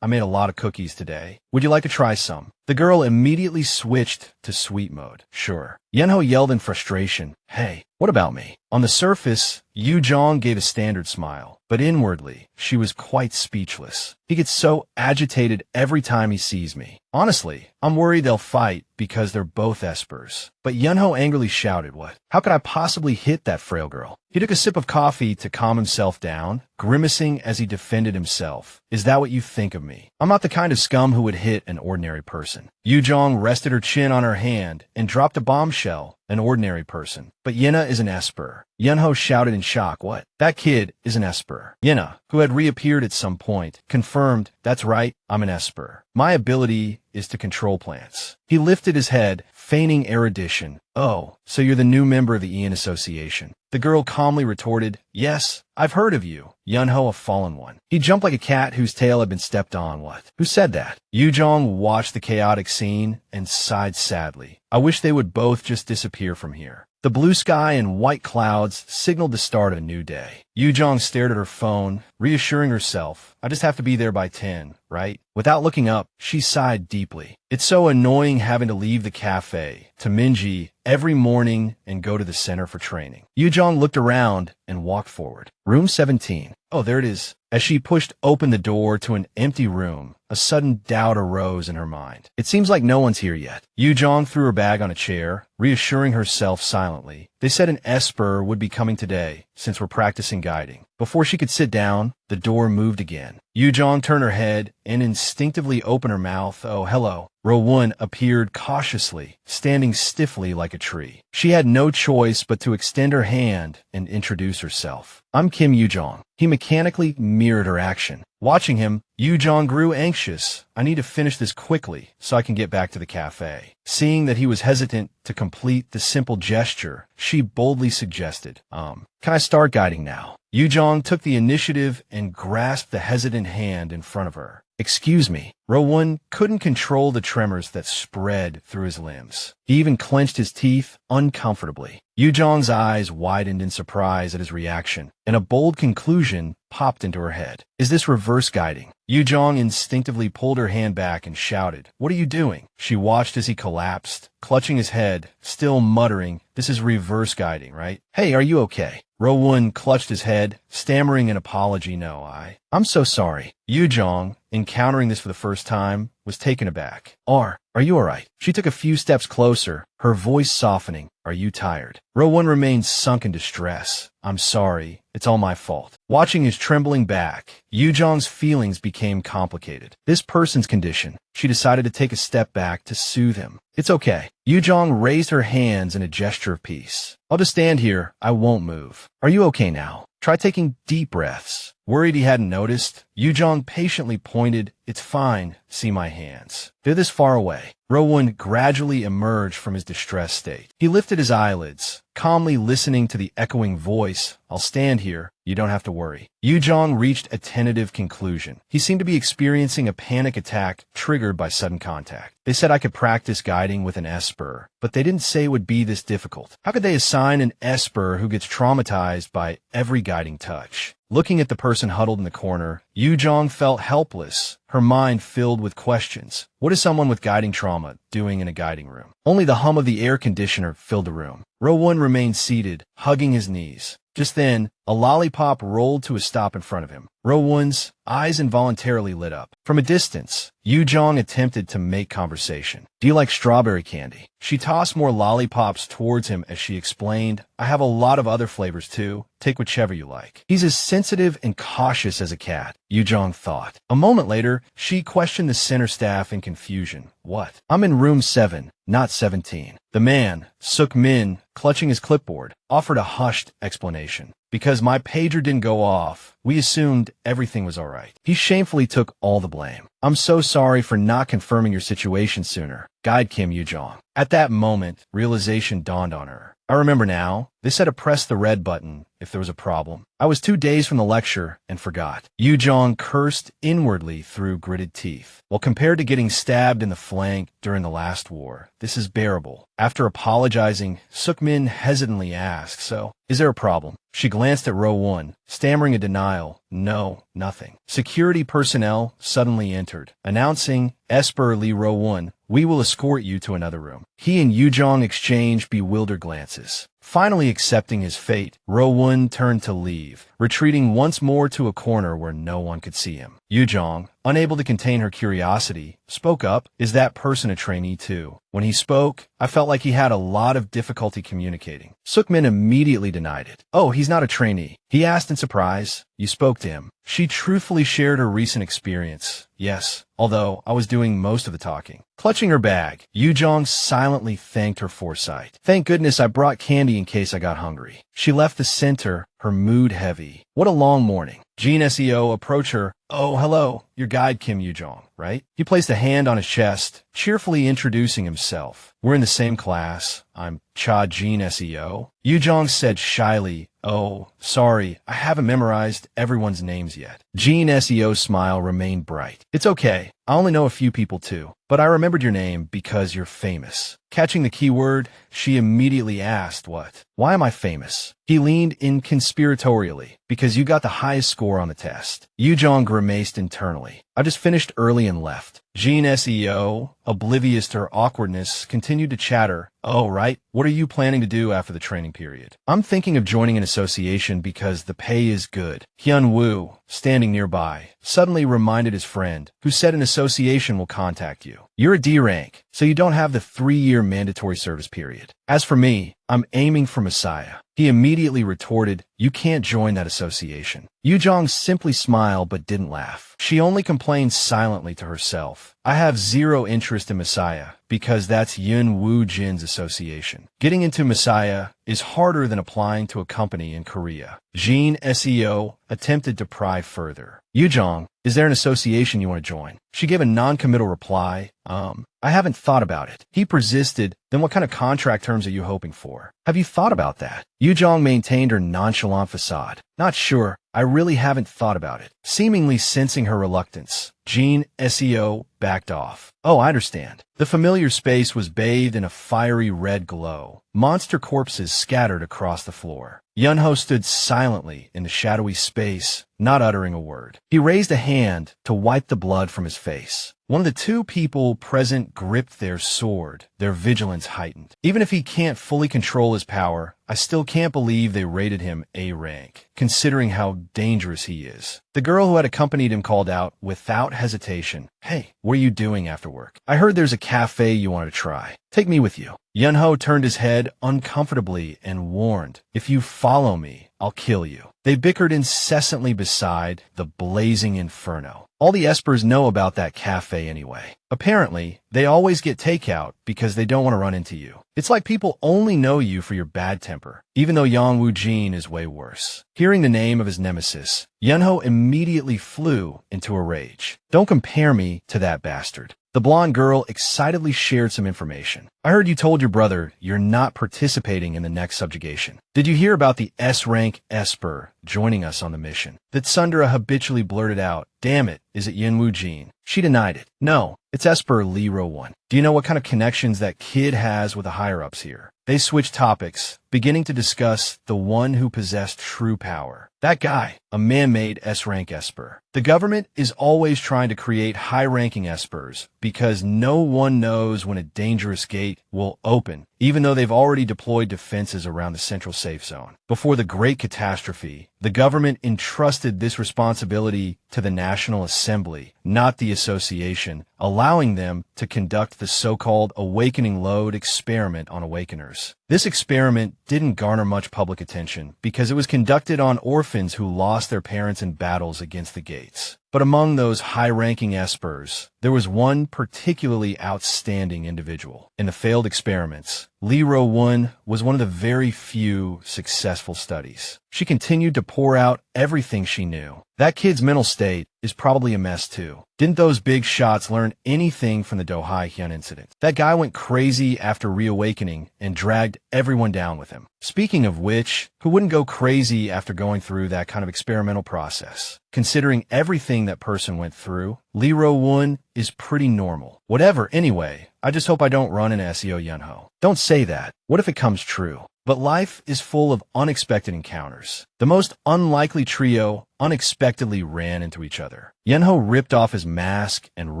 I made a lot of cookies today. Would you like to try some?" The girl immediately switched to sweet mode. "Sure." Yanho yelled in frustration. "Hey, what about me?" On the surface, Yu Jang gave a standard smile, but inwardly, she was quite speechless. "He gets so agitated every time he sees me. Honestly, I'm worried they'll fight because they're both espers." But Yanho angrily shouted, "What? How could I possibly hit that frail girl?" He took a sip of coffee to calm himself down, grimacing as he defended himself. "Is that what you think of me? I'm not the kind of scum who would hit an ordinary person." Yu Jang rested her chin on her hand and dropped a bombshell. "An ordinary person. But Yena is an esper." Yanho shouted in shock. "What?" "That kid is an esper." Yena, who had reappeared at some point, confirmed, "That's right, I'm an esper. My ability is to control plants." He lifted his head, feigning erudition. "Oh, so you're the new member of the Ian Association." The girl calmly retorted, "Yes, I've heard of you. Yanho, a fallen one." He jumped like a cat whose tail had been stepped on. "What? Who said that?" Yu Jang watched the chaotic scene and sighed sadly. "I wish they would both just disappear from here." The blue sky and white clouds signaled the start of a new day. Yu Jang stared at her phone, reassuring herself, "I just have to be there by 10, right?" Without looking up, she sighed deeply. "It's so annoying having to leave the cafe to Minji every morning and go to the center for training." Yu Jang looked around and walked forward. Room 17. "Oh, there it is." As she pushed open the door to an empty room, a sudden doubt arose in her mind. "It seems like no one's here yet." Yu Jang threw her bag on a chair, reassuring herself silently. "They said an esper would be coming today, since we're practicing guiding." Before she could sit down, the door moved again. Yu Jang turned her head and instinctively opened her mouth. "Oh, hello." Rowan appeared cautiously, standing stiffly like a tree. She had no choice but to extend her hand and introduce herself. "I'm Kim Yu Jang." He mechanically mirrored her action. Watching him, Yu Jang grew anxious. "I need to finish this quickly so I can get back to the cafe." Seeing that he was hesitant to complete the simple gesture, she boldly suggested, "Can I start guiding now?" Yu Jang took the initiative and grasped the hesitant hand in front of her. "Excuse me." Rowan couldn't control the tremors that spread through his limbs. He even clenched his teeth uncomfortably. Yu Jang's eyes widened in surprise at his reaction, and a bold conclusion popped into her head. "Is this reverse guiding?" Yu Jang instinctively pulled her hand back and shouted, "What are you doing?" She watched as he collapsed, clutching his head, still muttering, "This is reverse guiding, right? Hey, are you okay?" Rowan clutched his head, stammering an apology. "No, I'm so sorry." Yu Jang, encountering this for the first time, was taken aback. Are you alright?" She took a few steps closer, her voice softening. "Are you tired?" Rowan remained sunk in distress. "I'm sorry. It's all my fault." Watching his trembling back, Yu Jang's feelings became complicated. This person's condition. She decided to take a step back to soothe him. "It's okay." Yu Jang raised her hands in a gesture of peace. "I'll just stand here. I won't move. Are you okay now? Try taking deep breaths." Worried he hadn't noticed, Yu Jang patiently pointed, "It's fine. See my hands. They're this far away." Rowan gradually emerged from his distressed state. He lifted his eyelids, calmly listening to the echoing voice. "I'll stand here. You don't have to worry." Yu Jang reached a tentative conclusion. He seemed to be experiencing a panic attack triggered by sudden contact. "They said I could practice guiding with an esper, but they didn't say it would be this difficult. How could they assign an esper who gets traumatized by every guiding touch?" Looking at the person huddled in the corner, Yu Jang felt helpless, her mind filled with questions. What is someone with guiding trauma doing in a guiding room? Only the hum of the air conditioner filled the room. Rowan remained seated, hugging his knees. Just then, a lollipop rolled to a stop in front of him. Rowan's eyes involuntarily lit up. From a distance, Yu Jang attempted to make conversation. Do you like strawberry candy? She tossed more lollipops towards him as she explained, I have a lot of other flavors too. Take whichever you like. He's as sensitive and cautious as a cat, Yu Jang thought. A moment later, she questioned the center staff in confusion. What? I'm in room 7, not 17. The man, Suk Min, clutching his clipboard, offered a hushed explanation. Because my pager didn't go off, we assumed everything was all right. He shamefully took all the blame. I'm so sorry for not confirming your situation sooner, Guide Kim Yu Jang. At that moment, realization dawned on her. I remember now. They said to press the red button if there was a problem. I was 2 days from the lecture and forgot. Yu Jang cursed inwardly through gritted teeth. Well, compared to getting stabbed in the flank during the last war, this is bearable. After apologizing, Suk Min hesitantly asked, So, is there a problem? She glanced at Rowan, stammering a denial. No, nothing. Security personnel suddenly entered, announcing, Esper Lee Rowan, we will escort you to another room. He and Yu Jang exchanged bewildered glances. Finally accepting his fate, Rowan turned to leave, retreating once more to a corner where no one could see him. Yu Jang, unable to contain her curiosity, spoke up, Is that person a trainee too? When he spoke, I felt like he had a lot of difficulty communicating. Suk Min immediately denied it. Oh, he's not a trainee. He asked in surprise. You spoke to him. She truthfully shared her recent experience. Yes, although I was doing most of the talking. Clutching her bag, Yu Jang silently thanked her foresight. Thank goodness I brought candy in case I got hungry. She left the center, her mood heavy. What a long morning. Jean SEO approached her. Oh, hello, your guide Kim Yu Jang, right? He placed a hand on his chest, cheerfully introducing himself. We're in the same class. I'm Cha Jean SEO. Yu Jang said shyly, Oh, sorry, I haven't memorized everyone's names yet. Jean SEO's smile remained bright. It's okay. I only know a few people too, but I remembered your name because you're famous. Catching the keyword, she immediately asked, What? Why am I famous? He leaned in conspiratorially, because you got the highest score on the test. Yu Jang grimaced internally. I just finished early and left. Jean SEO, oblivious to her awkwardness, continued to chatter. Oh, right. What are you planning to do after the training period? I'm thinking of joining an association because the pay is good. Hyun Woo, standing nearby, suddenly reminded his friend, who said an association will contact you. You're a D rank, so you don't have the 3-year mandatory service period. As for me, I'm aiming for Messiah. He immediately retorted, You can't join that association. Yu Jang simply smiled but didn't laugh. She only complained silently to herself. I have zero interest in Messiah because that's Yun Woo Jin's association. Getting into Messiah is harder than applying to a company in Korea. Jean SEO attempted to pry further. Yu Jang, is there an association you want to join? She gave a non-committal reply. I haven't thought about it. He persisted. Then what kind of contract terms are you hoping for? Have you thought about that? Yu Jang maintained her nonchalant facade. Not sure. I really haven't thought about it. Seemingly sensing her reluctance, Jean SEO backed off. Oh, I understand. The familiar space was bathed in a fiery red glow. Monster corpses scattered across the floor. Yanho stood silently in the shadowy space, not uttering a word. He raised a hand to wipe the blood from his face. One of the 2 people present gripped their sword, their vigilance heightened. Even if he can't fully control his power, I still can't believe they rated him A rank, considering how dangerous he is. The girl who had accompanied him called out, without hesitation, Hey, what are you doing after work? I heard there's a cafe you want to try. Take me with you. Yanho turned his head uncomfortably and warned, If you follow me, I'll kill you. They bickered incessantly beside the blazing inferno. All the Espers know about that cafe anyway. Apparently, they always get takeout because they don't want to run into you. It's like people only know you for your bad temper, even though Yang Woo Jin is way worse. Hearing the name of his nemesis, Yanho immediately flew into a rage. Don't compare me to that bastard. The blonde girl excitedly shared some information. I heard you told your brother you're not participating in the next subjugation. Did you hear about the S-rank Esper joining us on the mission? That Sundara habitually blurted out, Damn it, is it Yinwoo Jin? She denied it. No, it's Esper Lee Rowan. Do you know what kind of connections that kid has with the higher-ups here? They switched topics, beginning to discuss the one who possessed true power. That guy, a man-made S-rank Esper. The government is always trying to create high-ranking Espers because no one knows when a dangerous gate will open even though they've already deployed defenses around the central safe zone. Before the Great Catastrophe, the government entrusted this responsibility to the National Assembly, not the Association, allowing them to conduct the so-called awakening load experiment on awakeners. This experiment didn't garner much public attention because it was conducted on orphans who lost their parents in battles against the gates. But among those high-ranking espers, there was one particularly outstanding individual. In the failed experiments, Rowan was one of the very few successful studies. She continued to pour out everything she knew. That kid's mental state is probably a mess too. Didn't those big shots learn anything from the Hyun incident? That guy went crazy after reawakening and dragged everyone down with him. Speaking of which, who wouldn't go crazy after going through that kind of experimental process? Considering everything that person went through, Rowan is pretty normal. Whatever, anyway, I just hope I don't run into SEO Yanho. Don't say that. What if it comes true? But life is full of unexpected encounters. The most unlikely trio unexpectedly ran into each other. Yanho ripped off his mask and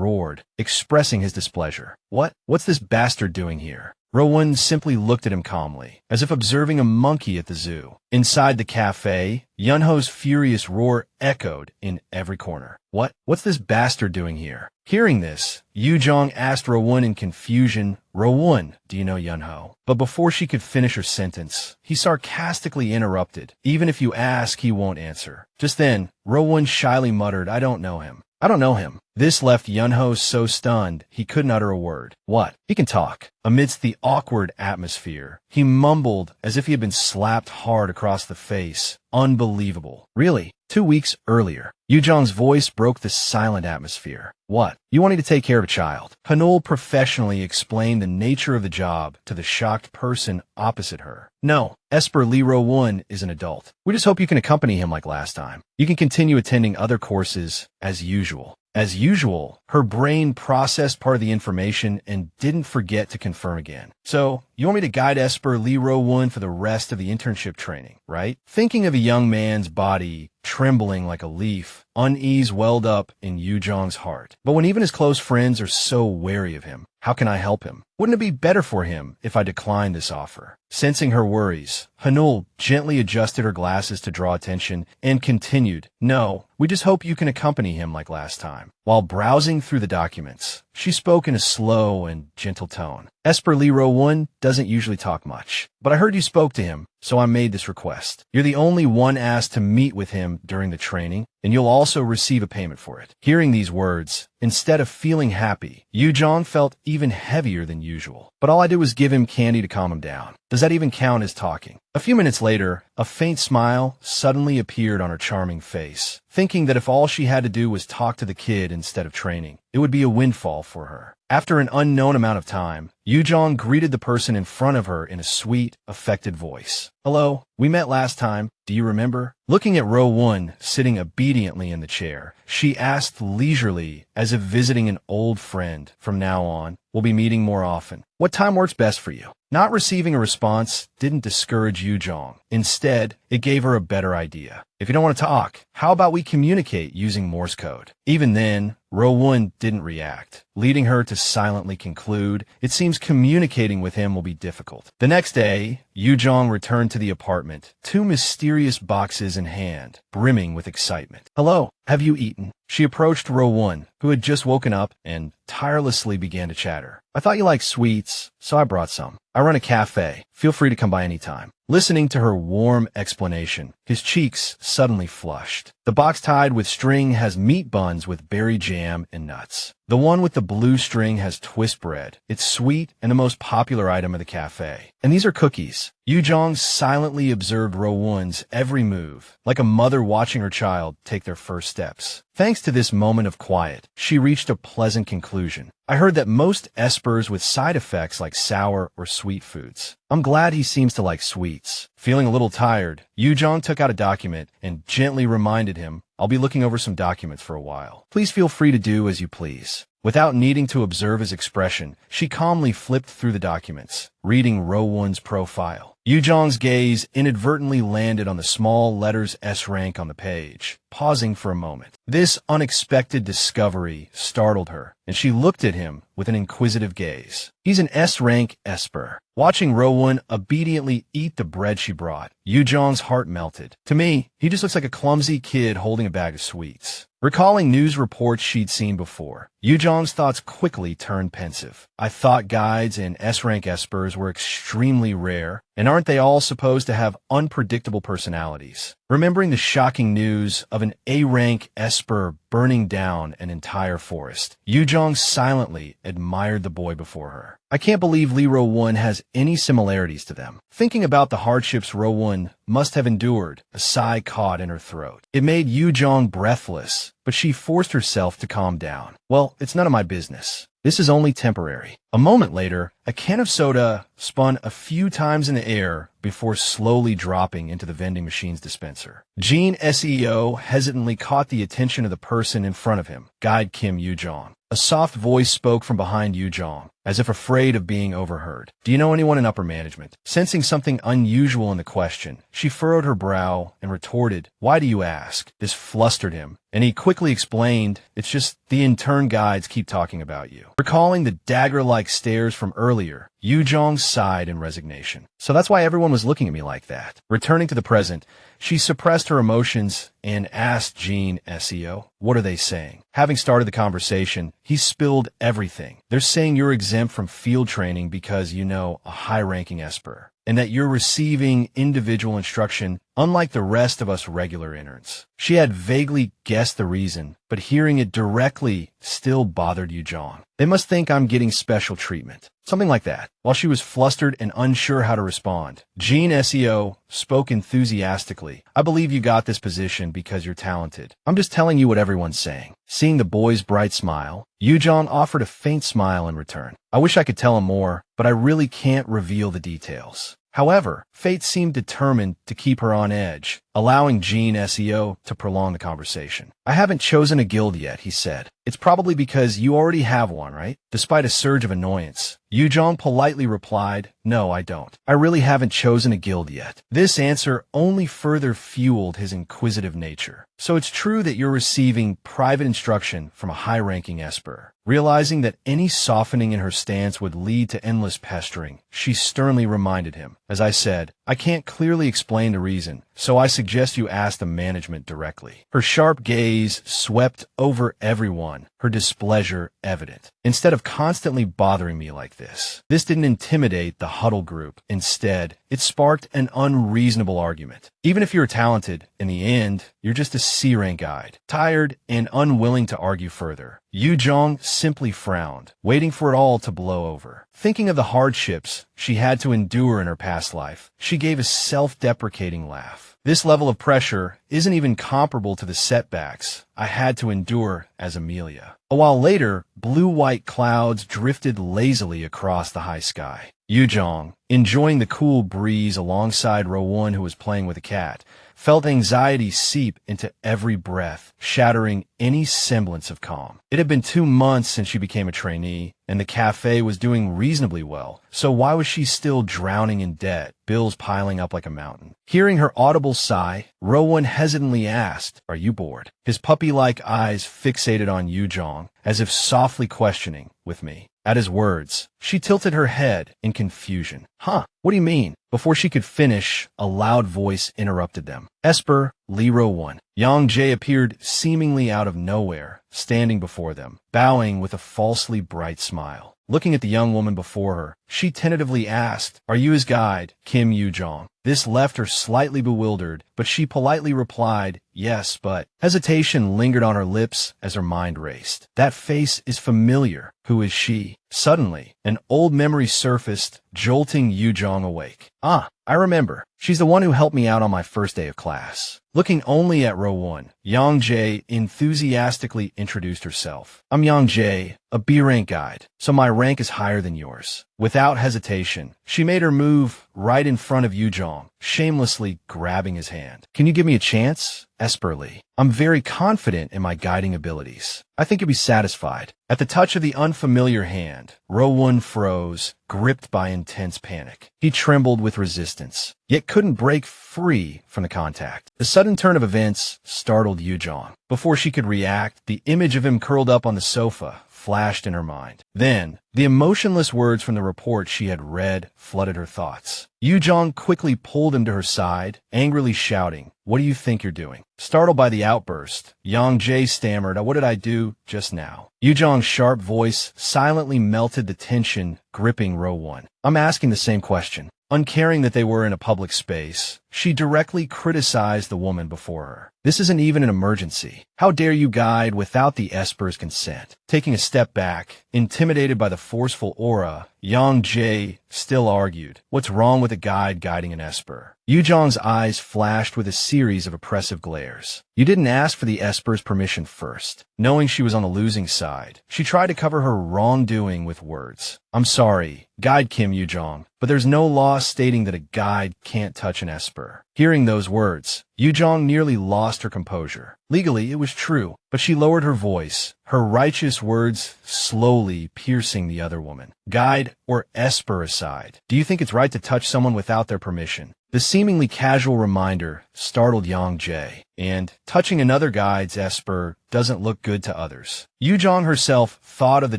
roared, expressing his displeasure. What's this bastard doing here? Rowan simply looked at him calmly, as if observing a monkey at the zoo. Inside the cafe, Yanho's furious roar echoed in every corner. What's this bastard doing here? Hearing this, Yu Jang asked Rowan in confusion, Rowan, do you know Yanho? But before she could finish her sentence, he sarcastically interrupted. Even if you ask, he won't answer. Just then, Rowan shyly muttered, I don't know him. I don't know him. This left Yanho so stunned he couldn't utter a word. What? He can talk. Amidst the awkward atmosphere, he mumbled as if he had been slapped hard across the face. Unbelievable. Really? 2 weeks earlier. Yu Jang's voice broke the silent atmosphere. What? You wanted to take care of a child? Hanul professionally explained the nature of the job to the shocked person opposite her. No, Esper Rowan is an adult. We just hope you can accompany him like last time. You can continue attending other courses as usual. As usual, her brain processed part of the information and didn't forget to confirm again. So, you want me to guide Esper Rowan for the rest of the internship training, right? Thinking of a young man's body trembling like a leaf, unease welled up in Yu Jang's heart. But when even his close friends are so wary of him, how can I help him? Wouldn't it be better for him if I declined this offer? Sensing her worries, Hanul gently adjusted her glasses to draw attention and continued, No, we just hope you can accompany him like last time. While browsing through the documents, she spoke in a slow and gentle tone. Esper Rowan doesn't usually talk much, but I heard you spoke to him, so I made this request. You're the only one asked to meet with him during the training, and you'll also receive a payment for it. Hearing these words, instead of feeling happy, Yu Jang felt even heavier than usual. But all I did was give him candy to calm him down. Does that even count as talking? A few minutes later, a faint smile suddenly appeared on her charming face, thinking that if all she had to do was talk to the kid instead of training, it would be a windfall for her. After an unknown amount of time, Yu Jang greeted the person in front of her in a sweet, affected voice. Hello, we met last time. Do you remember? Looking at Rowan sitting obediently in the chair, she asked leisurely, as if visiting an old friend. From now on, we'll be meeting more often. What time works best for you? Not receiving a response didn't discourage Yu Jang. Instead, it gave her a better idea. If you don't want to talk, how about we communicate using Morse code? Even then, Rowan didn't react, leading her to silently conclude it seems communicating with him will be difficult. The next day, Yu Jang returned to the apartment, 2 mysterious boxes in hand, brimming with excitement. Hello, have you eaten? She approached Rowan, who had just woken up, and tirelessly began to chatter. I thought you liked sweets, so I brought some. I run a cafe. Feel free to come by anytime. Listening to her warm explanation, his cheeks suddenly flushed. The box tied with string has meat buns with berry jam and nuts. The one with the blue string has twist bread. It's sweet and the most popular item of the cafe. And these are cookies. Yu Jang silently observed Rowan's every move, like a mother watching her child take their first steps. Thanks to this moment of quiet, she reached a pleasant conclusion. I heard that most espers with side effects like sour or sweet foods. I'm glad he seems to like sweets. Feeling a little tired, Yu Jang took out a document and gently reminded him, I'll be looking over some documents for a while. Please feel free to do as you please. Without needing to observe his expression, she calmly flipped through the documents, reading Rowan's profile. Yu Jang's gaze inadvertently landed on the small letters S rank on the page, pausing for a moment. This unexpected discovery startled her, and she looked at him with an inquisitive gaze. He's an S-rank esper. Watching Rowan obediently eat the bread she brought, Yu Jang's heart melted. To me, he just looks like a clumsy kid holding a bag of sweets. Recalling news reports she'd seen before, Yu Jang's thoughts quickly turned pensive. I thought guides and S-rank espers were extremely rare, and aren't they all supposed to have unpredictable personalities? Remembering the shocking news of an A-rank esper burning down an entire forest, Yu Jang silently admired the boy before her. I can't believe Rowan has any similarities to them. Thinking about the hardships Rowan must have endured, a sigh caught in her throat. It made Yu Jang breathless, but she forced herself to calm down. Well, it's none of my business. This is only temporary. A moment later, a can of soda spun a few times in the air before slowly dropping into the vending machine's dispenser. Jean SEO hesitantly caught the attention of the person in front of him, Guide Kim Yu Jang. A soft voice spoke from behind Yu Jang, as if afraid of being overheard. Do you know anyone in upper management? Sensing something unusual in the question, she furrowed her brow and retorted, "Why do you ask?" This flustered him, and he quickly explained, "It's just the intern guides keep talking about you." Recalling the dagger-like stares from earlier, Yu Jang sighed in resignation. So that's why everyone was looking at me like that. Returning to the present, she suppressed her emotions and asked Jean SEO, "What are they saying?" Having started the conversation, he spilled everything. They're saying you're exempt from field training because you know a high-ranking esper, and that you're receiving individual instruction unlike the rest of us regular interns. She had vaguely guessed the reason, but hearing it directly still bothered Yu Jang. They must think I'm getting special treatment. Something like that. While she was flustered and unsure how to respond, Jean SEO spoke enthusiastically. "I believe you got this position because you're talented. I'm just telling you what everyone's saying." Seeing the boy's bright smile, Yu Jang offered a faint smile in return. "I wish I could tell him more, but I really can't reveal the details." However, fate seemed determined to keep her on edge, allowing Jean SEO to prolong the conversation. "I haven't chosen a guild yet," he said. "It's probably because you already have one, right?" Despite a surge of annoyance, Yu Jang politely replied, "No, I don't. I really haven't chosen a guild yet." This answer only further fueled his inquisitive nature. "So it's true that you're receiving private instruction from a high-ranking esper." Realizing that any softening in her stance would lead to endless pestering, she sternly reminded him, "As I said, I can't clearly explain the reason, so I suggest you ask the management directly." Her sharp gaze swept over everyone, her displeasure evident. "Instead of constantly bothering me like this." This didn't intimidate the huddle group. Instead, it sparked an unreasonable argument. Even if you're talented, in the end, you're just a C-rank guide. Tired and unwilling to argue further, Yu Jang simply frowned, waiting for it all to blow over. Thinking of the hardships she had to endure in her past life, she gave a self-deprecating laugh. "This level of pressure isn't even comparable to the setbacks I had to endure as Amelia." A while later, blue-white clouds drifted lazily across the high sky. Yu Jang, enjoying the cool breeze alongside Rowan, who was playing with a cat, felt anxiety seep into every breath, shattering any semblance of calm. It had been 2 months since she became a trainee, and the cafe was doing reasonably well, so why was she still drowning in debt, bills piling up like a mountain? Hearing her audible sigh, Rowan hesitantly asked, "Are you bored?" His puppy-like eyes fixated on Yu Jang, as if softly questioning, "With me?" At his words, she tilted her head in confusion. "Huh, what do you mean?" Before she could finish, a loud voice interrupted them. Esper Rowan. Yang Jae appeared seemingly out of nowhere, standing before them, bowing with a falsely bright smile. Looking at the young woman before her, she tentatively asked, "Are you his guide, Kim Yu Jang?" This left her slightly bewildered, but she politely replied, "Yes, but..." Hesitation lingered on her lips as her mind raced. That face is familiar. Who is she? Suddenly, an old memory surfaced, jolting Yu Jang awake. "Ah, I remember. She's the one who helped me out on my first day of class." Looking only at Rowan, Yang Jae enthusiastically introduced herself. "I'm Yang Jae, a B-rank guide, so my rank is higher than yours." With Without hesitation, she made her move right in front of Yu Jang, shamelessly grabbing his hand. "Can you give me a chance?" Esperly. "I'm very confident in my guiding abilities. I think you'll be satisfied." At the touch of the unfamiliar hand, Rowan froze, gripped by intense panic. He trembled with resistance, yet couldn't break free from the contact. The sudden turn of events startled Yu Jang. Before she could react, the image of him curled up on the sofa flashed in her mind. Then, the emotionless words from the report she had read flooded her thoughts. Yu Jang quickly pulled him to her side, angrily shouting, "What do you think you're doing?" Startled by the outburst, Yang Jae stammered, "What did I do just now?" Yu Jang's sharp voice silently melted the tension gripping Rowan. "I'm asking the same question." Uncaring that they were in a public space, she directly criticized the woman before her. "This isn't even an emergency. How dare you guide without the Esper's consent?" Taking a step back, intimidated by the forceful aura, Yang Jae still argued, "What's wrong with a guide guiding an Esper?" Yu Jang's eyes flashed with a series of oppressive glares. "You didn't ask for the Esper's permission first." Knowing she was on the losing side, she tried to cover her wrongdoing with words. "I'm sorry, Guide Kim Yu Jang, but there's no law stating that a guide can't touch an Esper." Hearing those words, Yu Jang nearly lost her composure. Legally, it was true, but she lowered her voice, her righteous words slowly piercing the other woman. "Guide or Esper aside, do you think it's right to touch someone without their permission?" The seemingly casual reminder startled Yang Jae, and touching another guide's Esper doesn't look good to others. Yu Jang herself thought of the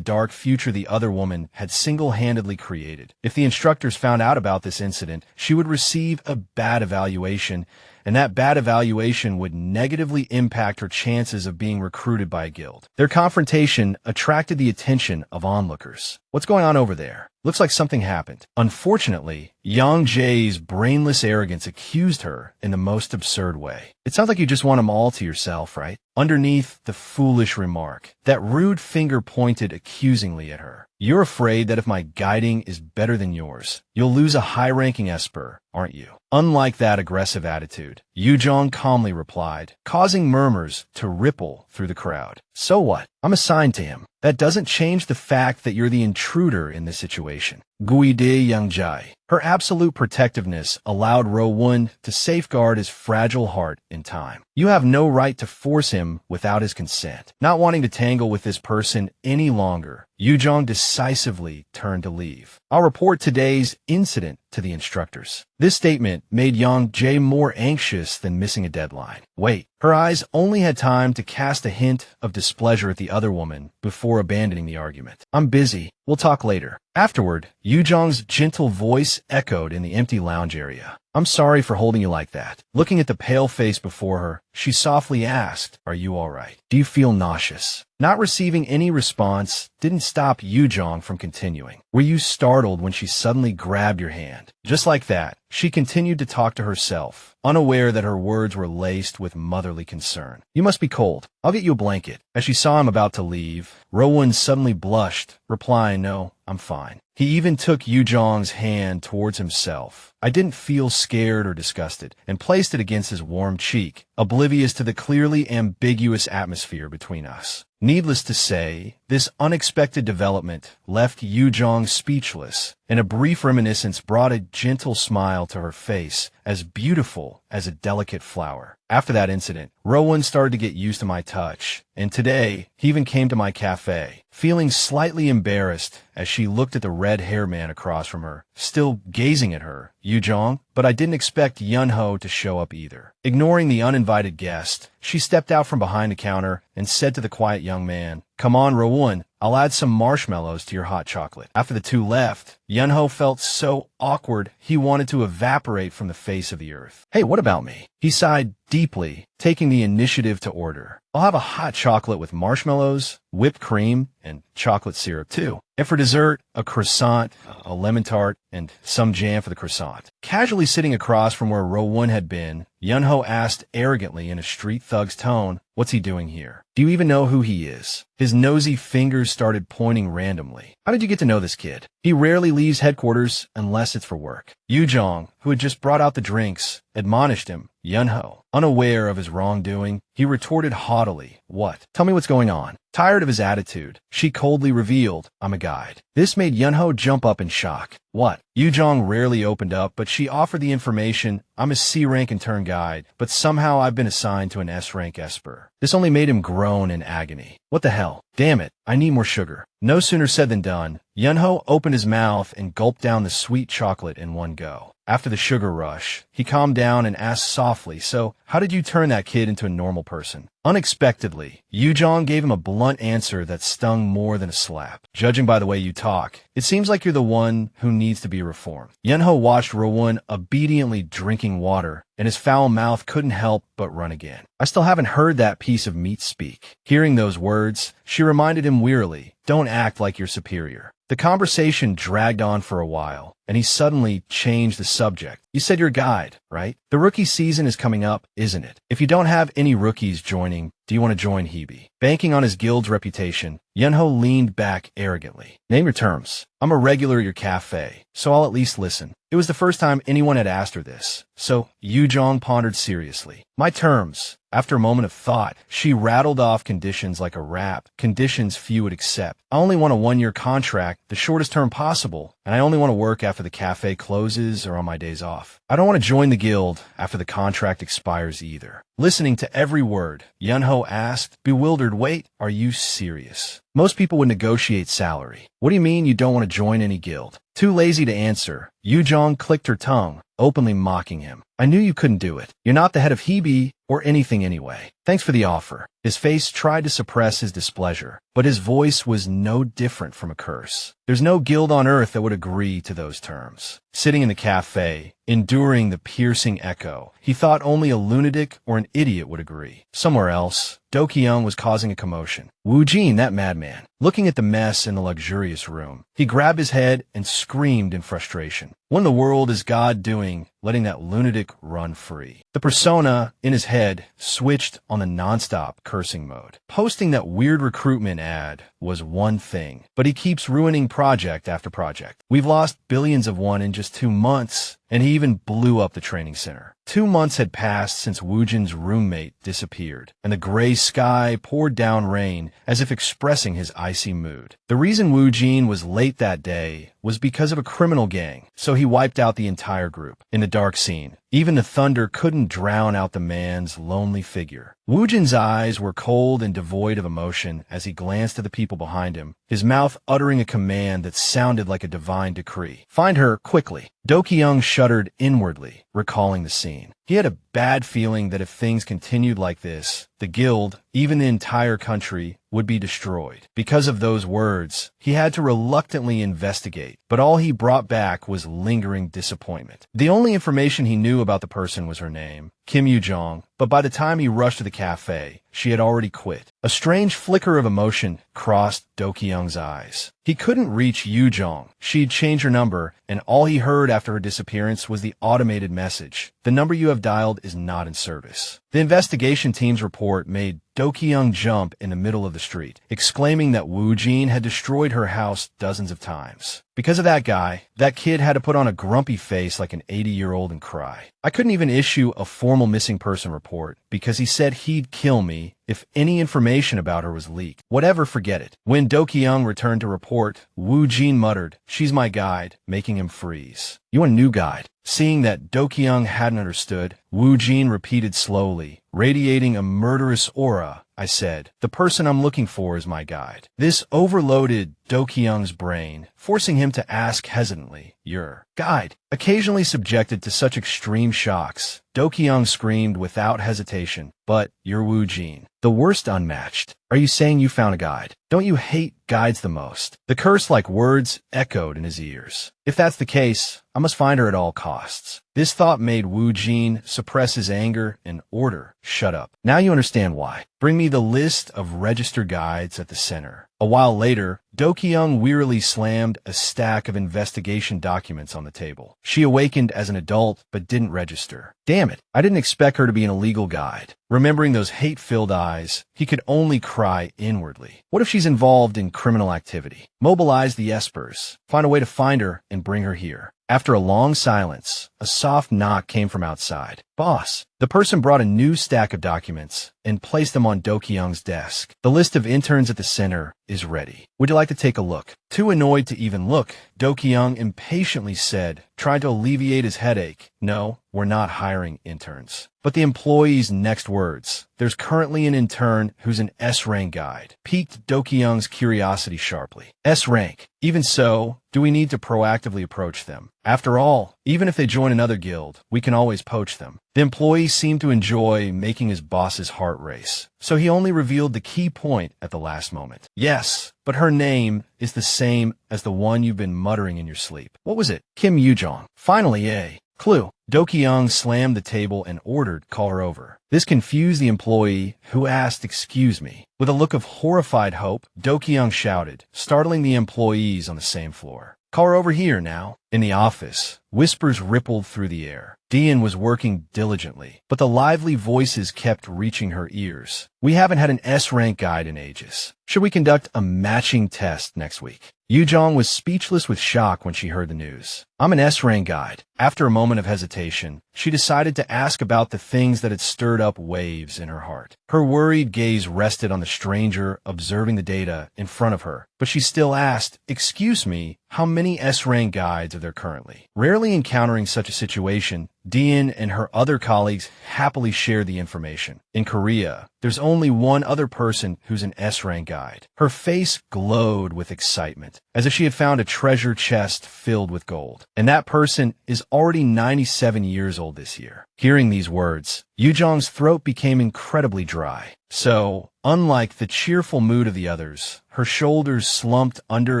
dark future the other woman had single-handedly created. If the instructors found out about this incident, she would receive a bad evaluation, and that bad evaluation would negatively impact her chances of being recruited by a guild. Their confrontation attracted the attention of onlookers. "What's going on over there? Looks like something happened." Unfortunately, Yang Jae's brainless arrogance accused her in the most absurd way. "It sounds like you just want them all to yourself, right?" Underneath the foolish remark, that rude finger pointed accusingly at her. "You're afraid that if my guiding is better than yours, you'll lose a high-ranking Esper, aren't you?" Unlike that aggressive attitude, Yu Jang calmly replied, causing murmurs to ripple through the crowd. "So what? I'm assigned to him. That doesn't change the fact that you're the intruder in this situation." Guide Yang Jae. Her absolute protectiveness allowed Rowan to safeguard his fragile heart in time. "You have no right to force him without his consent." Not wanting to tangle with this person any longer, Yu Jang decisively turned to leave. "I'll report today's incident to the instructors." This statement made Yang Jae more anxious than missing a deadline. Wait, her eyes only had time to cast a hint of displeasure at the other woman before abandoning the argument. "I'm busy. We'll talk later." Afterward, Yu Jang's gentle voice echoed in the empty lounge area. "I'm sorry for holding you like that." Looking at the pale face before her, she softly asked, "Are you all right? Do you feel nauseous?" Not receiving any response didn't stop Yu Jang from continuing. "Were you startled when she suddenly grabbed your hand?" Just like that, she continued to talk to herself, unaware that her words were laced with motherly concern. "You must be cold. I'll get you a blanket." As she saw him about to leave, Rowan suddenly blushed, replying, "No, I'm fine." He even took Yu Jang's hand towards himself. I didn't feel scared or disgusted, and placed it against his warm cheek, oblivious to the clearly ambiguous atmosphere between us. Needless to say, this unexpected development left Yu Jang speechless, and a brief reminiscence brought a gentle smile to her face, as beautiful as a delicate flower. After that incident, Rowan started to get used to my touch, and today, he even came to my cafe, feeling slightly embarrassed as she looked at the red-haired man across from her, still gazing at her. "Yu Jang?" But I didn't expect Yanho to show up either. Ignoring the uninvited guest, she stepped out from behind the counter and said to the quiet young man, "Come on, Rowan, I'll add some marshmallows to your hot chocolate." After the two left, Yanho felt so awkward he wanted to evaporate from the face of the earth. "Hey, what about me?" He sighed deeply, taking the initiative to order. "I'll have a hot chocolate with marshmallows, whipped cream, and chocolate syrup too. And for dessert, a croissant, a lemon tart, and some jam for the croissant." Casually sitting across from where Rowan had been, Yanho asked arrogantly in a street thug's tone, "What's he doing here? Do you even know who he is?" His nosy fingers started pointing randomly. "How did you get to know this kid? He rarely leaves headquarters unless it's for work." Yu Jang, who had just brought out the drinks, admonished him, Yanho. Unaware of his wrongdoing, he retorted haughtily, "What? Tell me what's going on." Tired of his attitude, she coldly revealed, "I'm a guide." This made Yanho jump up in shock. "What?" Yu Jang rarely opened up, but she offered the information, "I'm a C-rank intern guide, but somehow I've been assigned to an S-rank Esper." This only made him groan in agony. "What the hell? Damn it, I need more sugar." No sooner said than done. Yanho opened his mouth and gulped down the sweet chocolate in one go. After the sugar rush, he calmed down and asked softly, "So, how did you turn that kid into a normal person?" Unexpectedly, Yu Jang gave him a blunt answer that stung more than a slap. "Judging by the way you talk, it seems like you're the one who needs to be reformed." Yanho watched Rowan obediently drinking water, and his foul mouth couldn't help but run again. "I still haven't heard that piece of meat speak." Hearing those words, she reminded him wearily, "Don't act like you're superior." The conversation dragged on for a while, and he suddenly changed the subject. "You said you're a guide, right? The rookie season is coming up, isn't it? If you don't have any rookies joining, do you want to join Hebe?" Banking on his guild's reputation, Yanho leaned back arrogantly. "Name your terms. I'm a regular at your cafe, so I'll at least listen." It was the first time anyone had asked her this, so Yu Jang pondered seriously. "My terms." After a moment of thought, she rattled off conditions like a rap, conditions few would accept. "I only want a 1-year contract, the shortest term possible, and I only want to work after the cafe closes or on my days off. I don't want to join the guild after the contract expires either." Listening to every word, Yanho asked, bewildered, "Wait, are you serious? Most people would negotiate salary. What do you mean you don't want to join any guild?" Too lazy to answer, Yu Jang clicked her tongue, openly mocking him. "I knew you couldn't do it. You're not the head of Hebe or anything anyway. Thanks for the offer." His face tried to suppress his displeasure, but his voice was no different from a curse. There's no guild on earth that would agree to those terms. Sitting in the cafe, enduring the piercing echo, he thought only a lunatic or an idiot would agree. Somewhere else, Dokyung was causing a commotion. Wuin, that madman. Looking at the mess in the luxurious room, he grabbed his head and screamed in frustration. What in the world is God doing, letting that lunatic run free? The persona in his head switched on the nonstop cursing mode. Posting that weird recruitment ad was one thing, but he keeps ruining project after project. We've lost billions of won in just 2 months, and he even blew up the training center. 2 months had passed since Wujin's roommate disappeared, and the gray sky poured down rain as if expressing his icy mood. The reason Wujin was late that day was because of a criminal gang, so he wiped out the entire group. In the dark scene, even the thunder couldn't drown out the man's lonely figure. Wujin's eyes were cold and devoid of emotion as he glanced at the people behind him, his mouth uttering a command that sounded like a divine decree. "Find her, quickly." Dokyung shuddered inwardly, recalling the scene. He had a bad feeling that if things continued like this, the guild, even the entire country, would be destroyed. Because of those words, he had to reluctantly investigate, but all he brought back was lingering disappointment. The only information he knew about the person was her name, Kim Yu Jang, but by the time he rushed to the cafe, she had already quit. A strange flicker of emotion crossed Dokyung's eyes. He couldn't reach Yu Jang. She'd changed her number, and all he heard after her disappearance was the automated message. "The number you have dialed is not in service." The investigation team's report made Dokyung jump in the middle of the street, exclaiming that Wujin had destroyed her house dozens of times. Because of that guy, that kid had to put on a grumpy face like an 80-year-old and cry. "I couldn't even issue a formal missing person report because he said he'd kill me if any information about her was leaked. Whatever, forget it." When Dokyung returned to report, Wujin muttered, "She's my guide," making him freeze. "You want a new guide?" Seeing that Dokyung hadn't understood, Wujin repeated slowly, radiating a murderous aura, "I said, the person I'm looking for is my guide." This overloaded Dokyung's brain, forcing him to ask hesitantly, "Your guide?" Occasionally subjected to such extreme shocks, Dokyung screamed without hesitation, "But you're Wujin, the worst unmatched. Are you saying you found a guide? Don't you hate guides the most?" The curse-like words echoed in his ears. "If that's the case, I must find her at all costs." This thought made Wujin suppress his anger and order, "Shut up. Now you understand why. Bring me the list of registered guides at the center." A while later, Dokyung wearily slammed a stack of investigation documents on the table. She awakened as an adult but didn't register. Damn it, I didn't expect her to be an illegal guide. Remembering those hate-filled eyes, he could only cry inwardly. What if she's involved in criminal activity? Mobilize the Espers, find a way to find her, and bring her here. After a long silence, a soft knock came from outside. Boss. The person brought a new stack of documents and placed them on Do-kyung's desk. The list of interns at the center is ready. Would you like to take a look? Too annoyed to even look, Do-kyung impatiently said, trying to alleviate his headache. No, we're not hiring interns. But the employee's next words, there's currently an intern who's an S-rank guide, piqued Do-kyung's curiosity sharply. S-rank. Even so, do we need to proactively approach them? After all, even if they join another guild, we can always poach them. The employee seemed to enjoy making his boss's heart race, so he only revealed the key point at the last moment. Yes, but her name is the same as the one you've been muttering in your sleep. What was it? Kim Yu Jang. Finally, a clue. Do-kyung slammed the table and ordered, call her over. This confused the employee, who asked, excuse me. With a look of horrified hope, Do-kyung shouted, startling the employees on the same floor. Call her over here now. In the office, whispers rippled through the air. Dean was working diligently, but the lively voices kept reaching her ears. We haven't had an S-rank guide in ages. Should we conduct a matching test next week? Yu Jang was speechless with shock when she heard the news. I'm an S-rank guide. After a moment of hesitation, she decided to ask about the things that had stirred up waves in her heart. Her worried gaze rested on the stranger observing the data in front of her, but she still asked, excuse me, how many S-rank guides are there currently? Rarely encountering such a situation, Dean and her other colleagues happily shared the information. In Korea, there's only one other person who's an S-rank guide. Her face glowed with excitement, as if she had found a treasure chest filled with gold. And that person is already 97 years old this year. Hearing these words, Yu Jang's throat became incredibly dry. So, unlike the cheerful mood of the others, her shoulders slumped under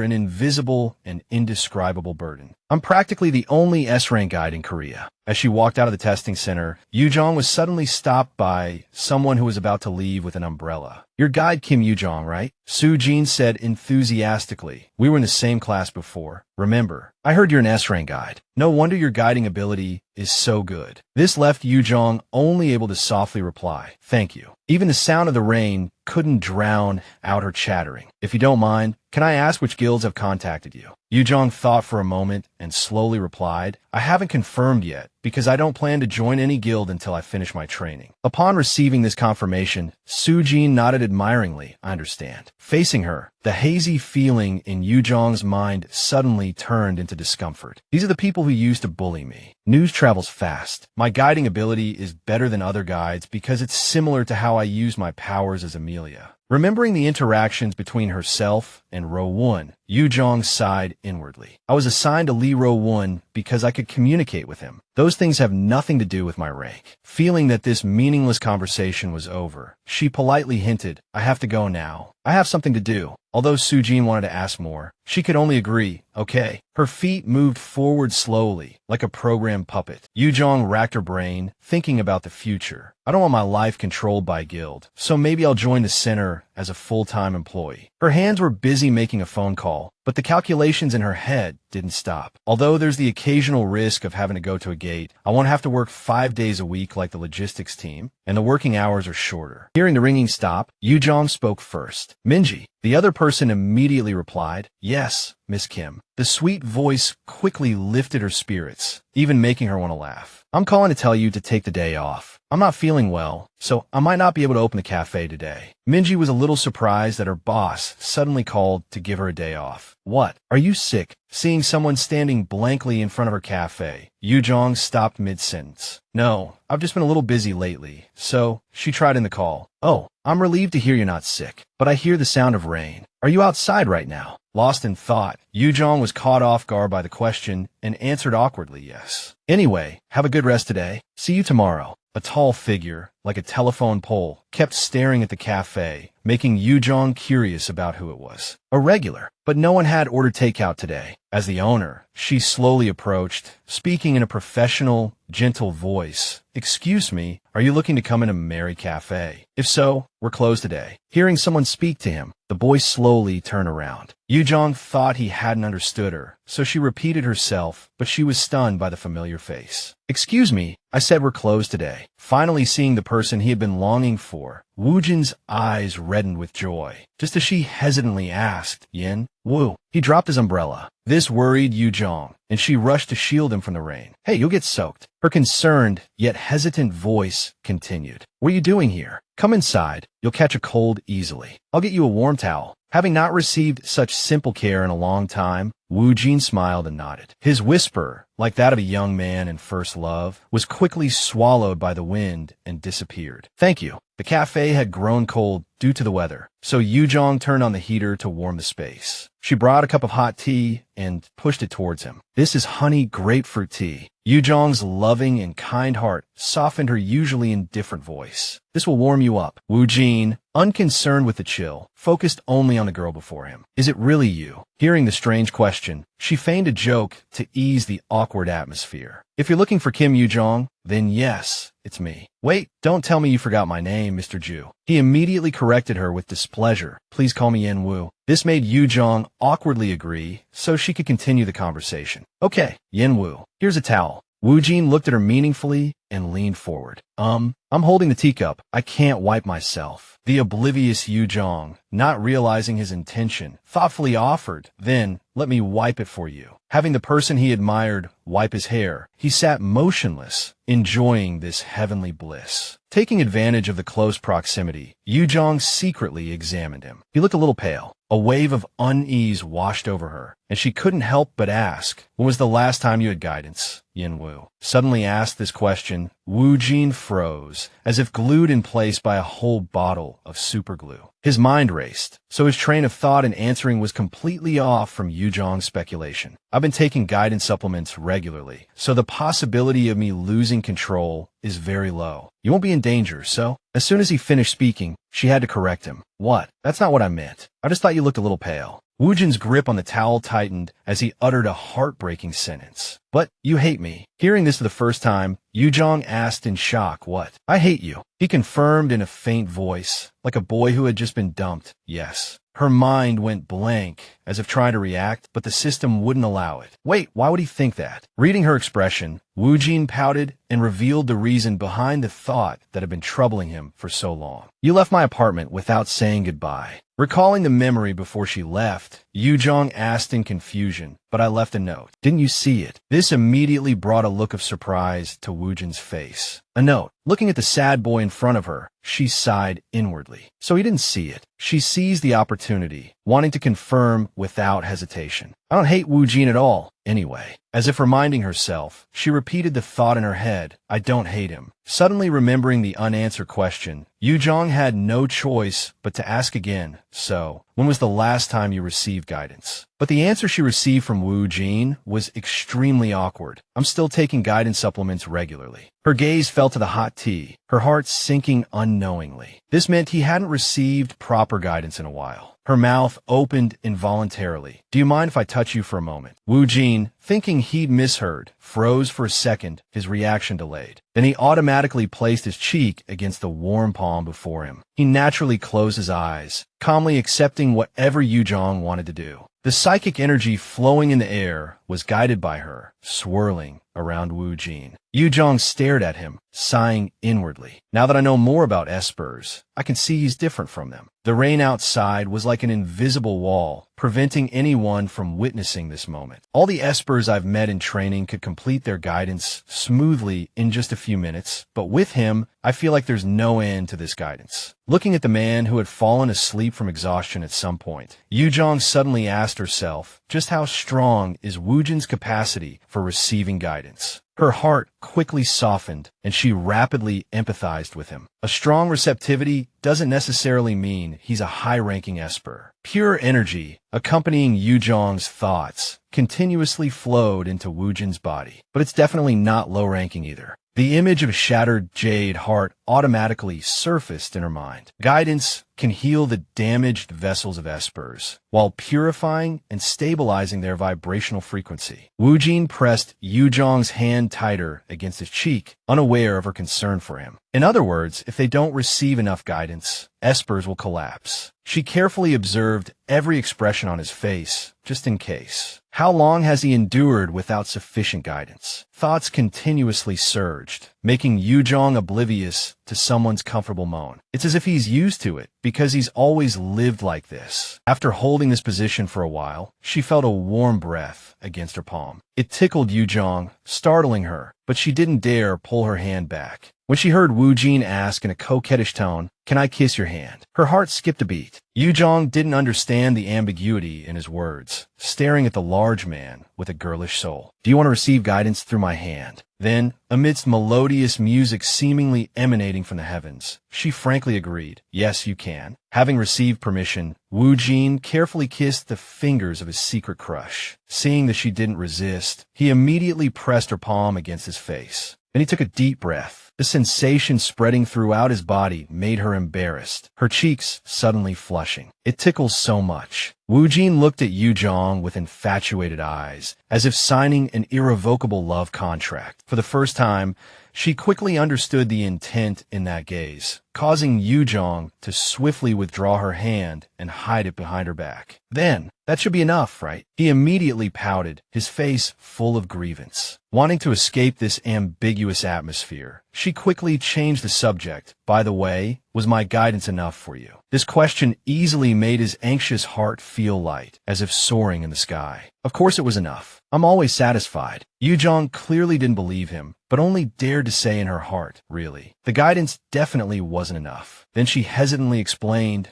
an invisible and indescribable burden. I'm practically the only S-rank guide in Korea. As she walked out of the testing center, Yu Jang was suddenly stopped by someone who was about to leave with an umbrella. Your guide Kim Yu Jang, right? Soo-jin said enthusiastically. We were in the same class before. Remember, I heard you're an S-rank guide. No wonder your guiding ability is so good. This left Yu Jang only able to softly reply, thank you. Even the sound of the rain couldn't drown out her chattering. If you don't mind, can I ask which guilds have contacted you? Yu Jang thought for a moment and slowly replied, I haven't confirmed yet, because I don't plan to join any guild until I finish my training. Upon receiving this confirmation, Soo-jin nodded admiringly, I understand. Facing her, the hazy feeling in Yu Jang's mind suddenly turned into discomfort. These are the people who used to bully me. News travels fast. My guiding ability is better than other guides because it's similar to how I use my powers as Amelia. Remembering the interactions between herself and Rowan, Yu Jang sighed inwardly. I was assigned to Lee Rowan because I could communicate with him. Those things have nothing to do with my rank. Feeling that this meaningless conversation was over, she politely hinted, I have to go now. I have something to do. Although Soo-jin wanted to ask more, she could only agree, okay. Her feet moved forward slowly, like a programmed puppet. Yu Jang racked her brain, thinking about the future. I don't want my life controlled by a guild, so maybe I'll join the center as a full-time employee. Her hands were busy making a phone call, but the calculations in her head didn't stop. Although there's the occasional risk of having to go to a gate, I won't have to work 5 days a week like the logistics team, and the working hours are shorter. Hearing the ringing stop, Yu Jang spoke first. Minji. The other person immediately replied, yes, Miss Kim. The sweet voice quickly lifted her spirits, even making her want to laugh. I'm calling to tell you to take the day off. I'm not feeling well, so I might not be able to open the cafe today. Minji was a little surprised that her boss suddenly called to give her a day off. What? Are you sick? Seeing someone standing blankly in front of her cafe, Yu Jang stopped mid-sentence. No, I've just been a little busy lately, so she tried in the call. Oh, I'm relieved to hear you're not sick, but I hear the sound of rain. Are you outside right now? Lost in thought, Yu Jang was caught off guard by the question and answered awkwardly yes. Anyway, have a good rest today. See you tomorrow. A tall figure, like a telephone pole, kept staring at the cafe, making Yu Jang curious about who it was. A regular, but no one had ordered takeout today. As the owner, she slowly approached, speaking in a professional, gentle voice. Excuse me, are you looking to come in a merry cafe? If so, we're closed today. Hearing someone speak to him, the boy slowly turned around. Yu Jang thought he hadn't understood her, so she repeated herself, but she was stunned by the familiar face. Excuse me, I said we're closed today. Finally seeing the person he had been longing for. Wujin's eyes reddened with joy, just as she hesitantly asked, Yin, Wu. He dropped his umbrella. This worried Yu Jang, and she rushed to shield him from the rain. Hey, you'll get soaked. Her concerned, yet hesitant voice continued. What are you doing here? Come inside. You'll catch a cold easily. I'll get you a warm towel. Having not received such simple care in a long time, Wu Jin smiled and nodded. His whisper, like that of a young man in first love, was quickly swallowed by the wind and disappeared. Thank you. The cafe had grown cold due to the weather, so Yu Jang turned on the heater to warm the space. She brought a cup of hot tea and pushed it towards him. This is honey grapefruit tea. Yu Jang's loving and kind heart softened her usually indifferent voice. This will warm you up. Wu Jin, unconcerned with the chill, focused only on the girl before him. Is it really you? Hearing the strange question, she feigned a joke to ease the awkward atmosphere. If you're looking for Kim Yu Jang, then yes, it's me. Wait, don't tell me you forgot my name, Mr. Ju. He immediately corrected her with displeasure. Please call me Yen Wu. This made Yu Jang awkwardly agree so she could continue the conversation. Okay, Yen Wu, here's a towel. Wu Jin looked at her meaningfully and leaned forward. I'm holding the teacup. I can't wipe myself. The oblivious Yu Jang, not realizing his intention, thoughtfully offered, then, let me wipe it for you. Having the person he admired wipe his hair, he sat motionless, enjoying this heavenly bliss. Taking advantage of the close proximity, Yu Jang secretly examined him. He looked a little pale. A wave of unease washed over her, and she couldn't help but ask, when was the last time you had guidance? Yin Wu suddenly asked this question. Wu Jin froze, as if glued in place by a whole bottle of superglue. His mind raced, so his train of thought in answering was completely off from Yu Jang's speculation. I've been taking guidance supplements regularly, so the possibility of me losing control is very low. You won't be in danger, so? As soon as he finished speaking, she had to correct him. What? That's not what I meant. I just thought you looked a little pale. Wu Jin's grip on the towel tightened as he uttered a heartbreaking sentence. But you hate me. Hearing this for the first time, Yu Jang asked in shock, what? I hate you. He confirmed in a faint voice, like a boy who had just been dumped. Yes. Her mind went blank, as if trying to react, but the system wouldn't allow it. Wait, why would he think that? Reading her expression, Wu Jin pouted and revealed the reason behind the thought that had been troubling him for so long. You left my apartment without saying goodbye. Recalling the memory before she left, Yu Jang asked in confusion, but I left a note. Didn't you see it? This immediately brought a look of surprise to Wu Jin's face. A note. Looking at the sad boy in front of her, she sighed inwardly. So he didn't see it. She seized the opportunity, wanting to confirm without hesitation. I don't hate Wu Jin at all, anyway. As if reminding herself, she repeated the thought in her head, I don't hate him. Suddenly remembering the unanswered question, Yu Jang had no choice but to ask again, so, when was the last time you received guidance? But the answer she received from Wu Jin was extremely awkward. I'm still taking guidance supplements regularly. Her gaze fell to the hot tea, her heart sinking unknowingly. This meant he hadn't received proper guidance in a while. Her mouth opened involuntarily. Do you mind if I touch you for a moment? Wu Jin, thinking he'd misheard, froze for a second, his reaction delayed. Then he automatically placed his cheek against the warm palm before him. He naturally closed his eyes, calmly accepting whatever Yu Jang wanted to do. The psychic energy flowing in the air was guided by her, swirling around Wu Jin. Yu Jang stared at him, sighing inwardly. Now that I know more about espers, I can see he's different from them. The rain outside was like an invisible wall, preventing anyone from witnessing this moment. All the espers I've met in training could complete their guidance smoothly in just a few minutes, but with him, I feel like there's no end to this guidance. Looking at the man who had fallen asleep from exhaustion at some point, Yu Jang suddenly asked herself, just how strong is Wu Jin's capacity for receiving guidance? Her heart quickly softened, and she rapidly empathized with him. A strong receptivity doesn't necessarily mean he's a high-ranking esper. Pure energy, accompanying Yu Jang's thoughts, continuously flowed into Wu Jin's body, but it's definitely not low-ranking either. The image of a shattered jade heart automatically surfaced in her mind. Guidance can heal the damaged vessels of espers, while purifying and stabilizing their vibrational frequency. Wu Jin pressed Yu Jang's hand tighter against his cheek, unaware of her concern for him. In other words, if they don't receive enough guidance, espers will collapse. She carefully observed every expression on his face, just in case. How long has he endured without sufficient guidance? Thoughts continuously surged, making Yu Jang oblivious to someone's comfortable moan. It's as if he's used to it, because he's always lived like this. After holding this position for a while, she felt a warm breath against her palm. It tickled Yu Jang, startling her, but she didn't dare pull her hand back. When she heard Wu Jin ask in a coquettish tone, "Can I kiss your hand?" her heart skipped a beat. Yu Jang didn't understand the ambiguity in his words, staring at the large man with a girlish soul. "Do you want to receive guidance through my hand?" Then, amidst melodious music seemingly emanating from the heavens, she frankly agreed, "Yes, you can." Having received permission, Wu Jin carefully kissed the fingers of his secret crush. Seeing that she didn't resist, he immediately pressed her palm against his face. Then he took a deep breath. The sensation spreading throughout his body made her embarrassed, her cheeks suddenly flushing. "It tickles so much." Wu Jin looked at Yu Jang with infatuated eyes, as if signing an irrevocable love contract. For the first time, she quickly understood the intent in that gaze, causing Yu Jang to swiftly withdraw her hand and hide it behind her back. "Then, that should be enough, right?" He immediately pouted, his face full of grievance. Wanting to escape this ambiguous atmosphere, she quickly changed the subject. "By the way, was my guidance enough for you?" This question easily made his anxious heart feel light, as if soaring in the sky. "Of course it was enough. I'm always satisfied." Yu Jang clearly didn't believe him, but only dared to say in her heart, "Really?" The guidance definitely wasn't enough. Then she hesitantly explained,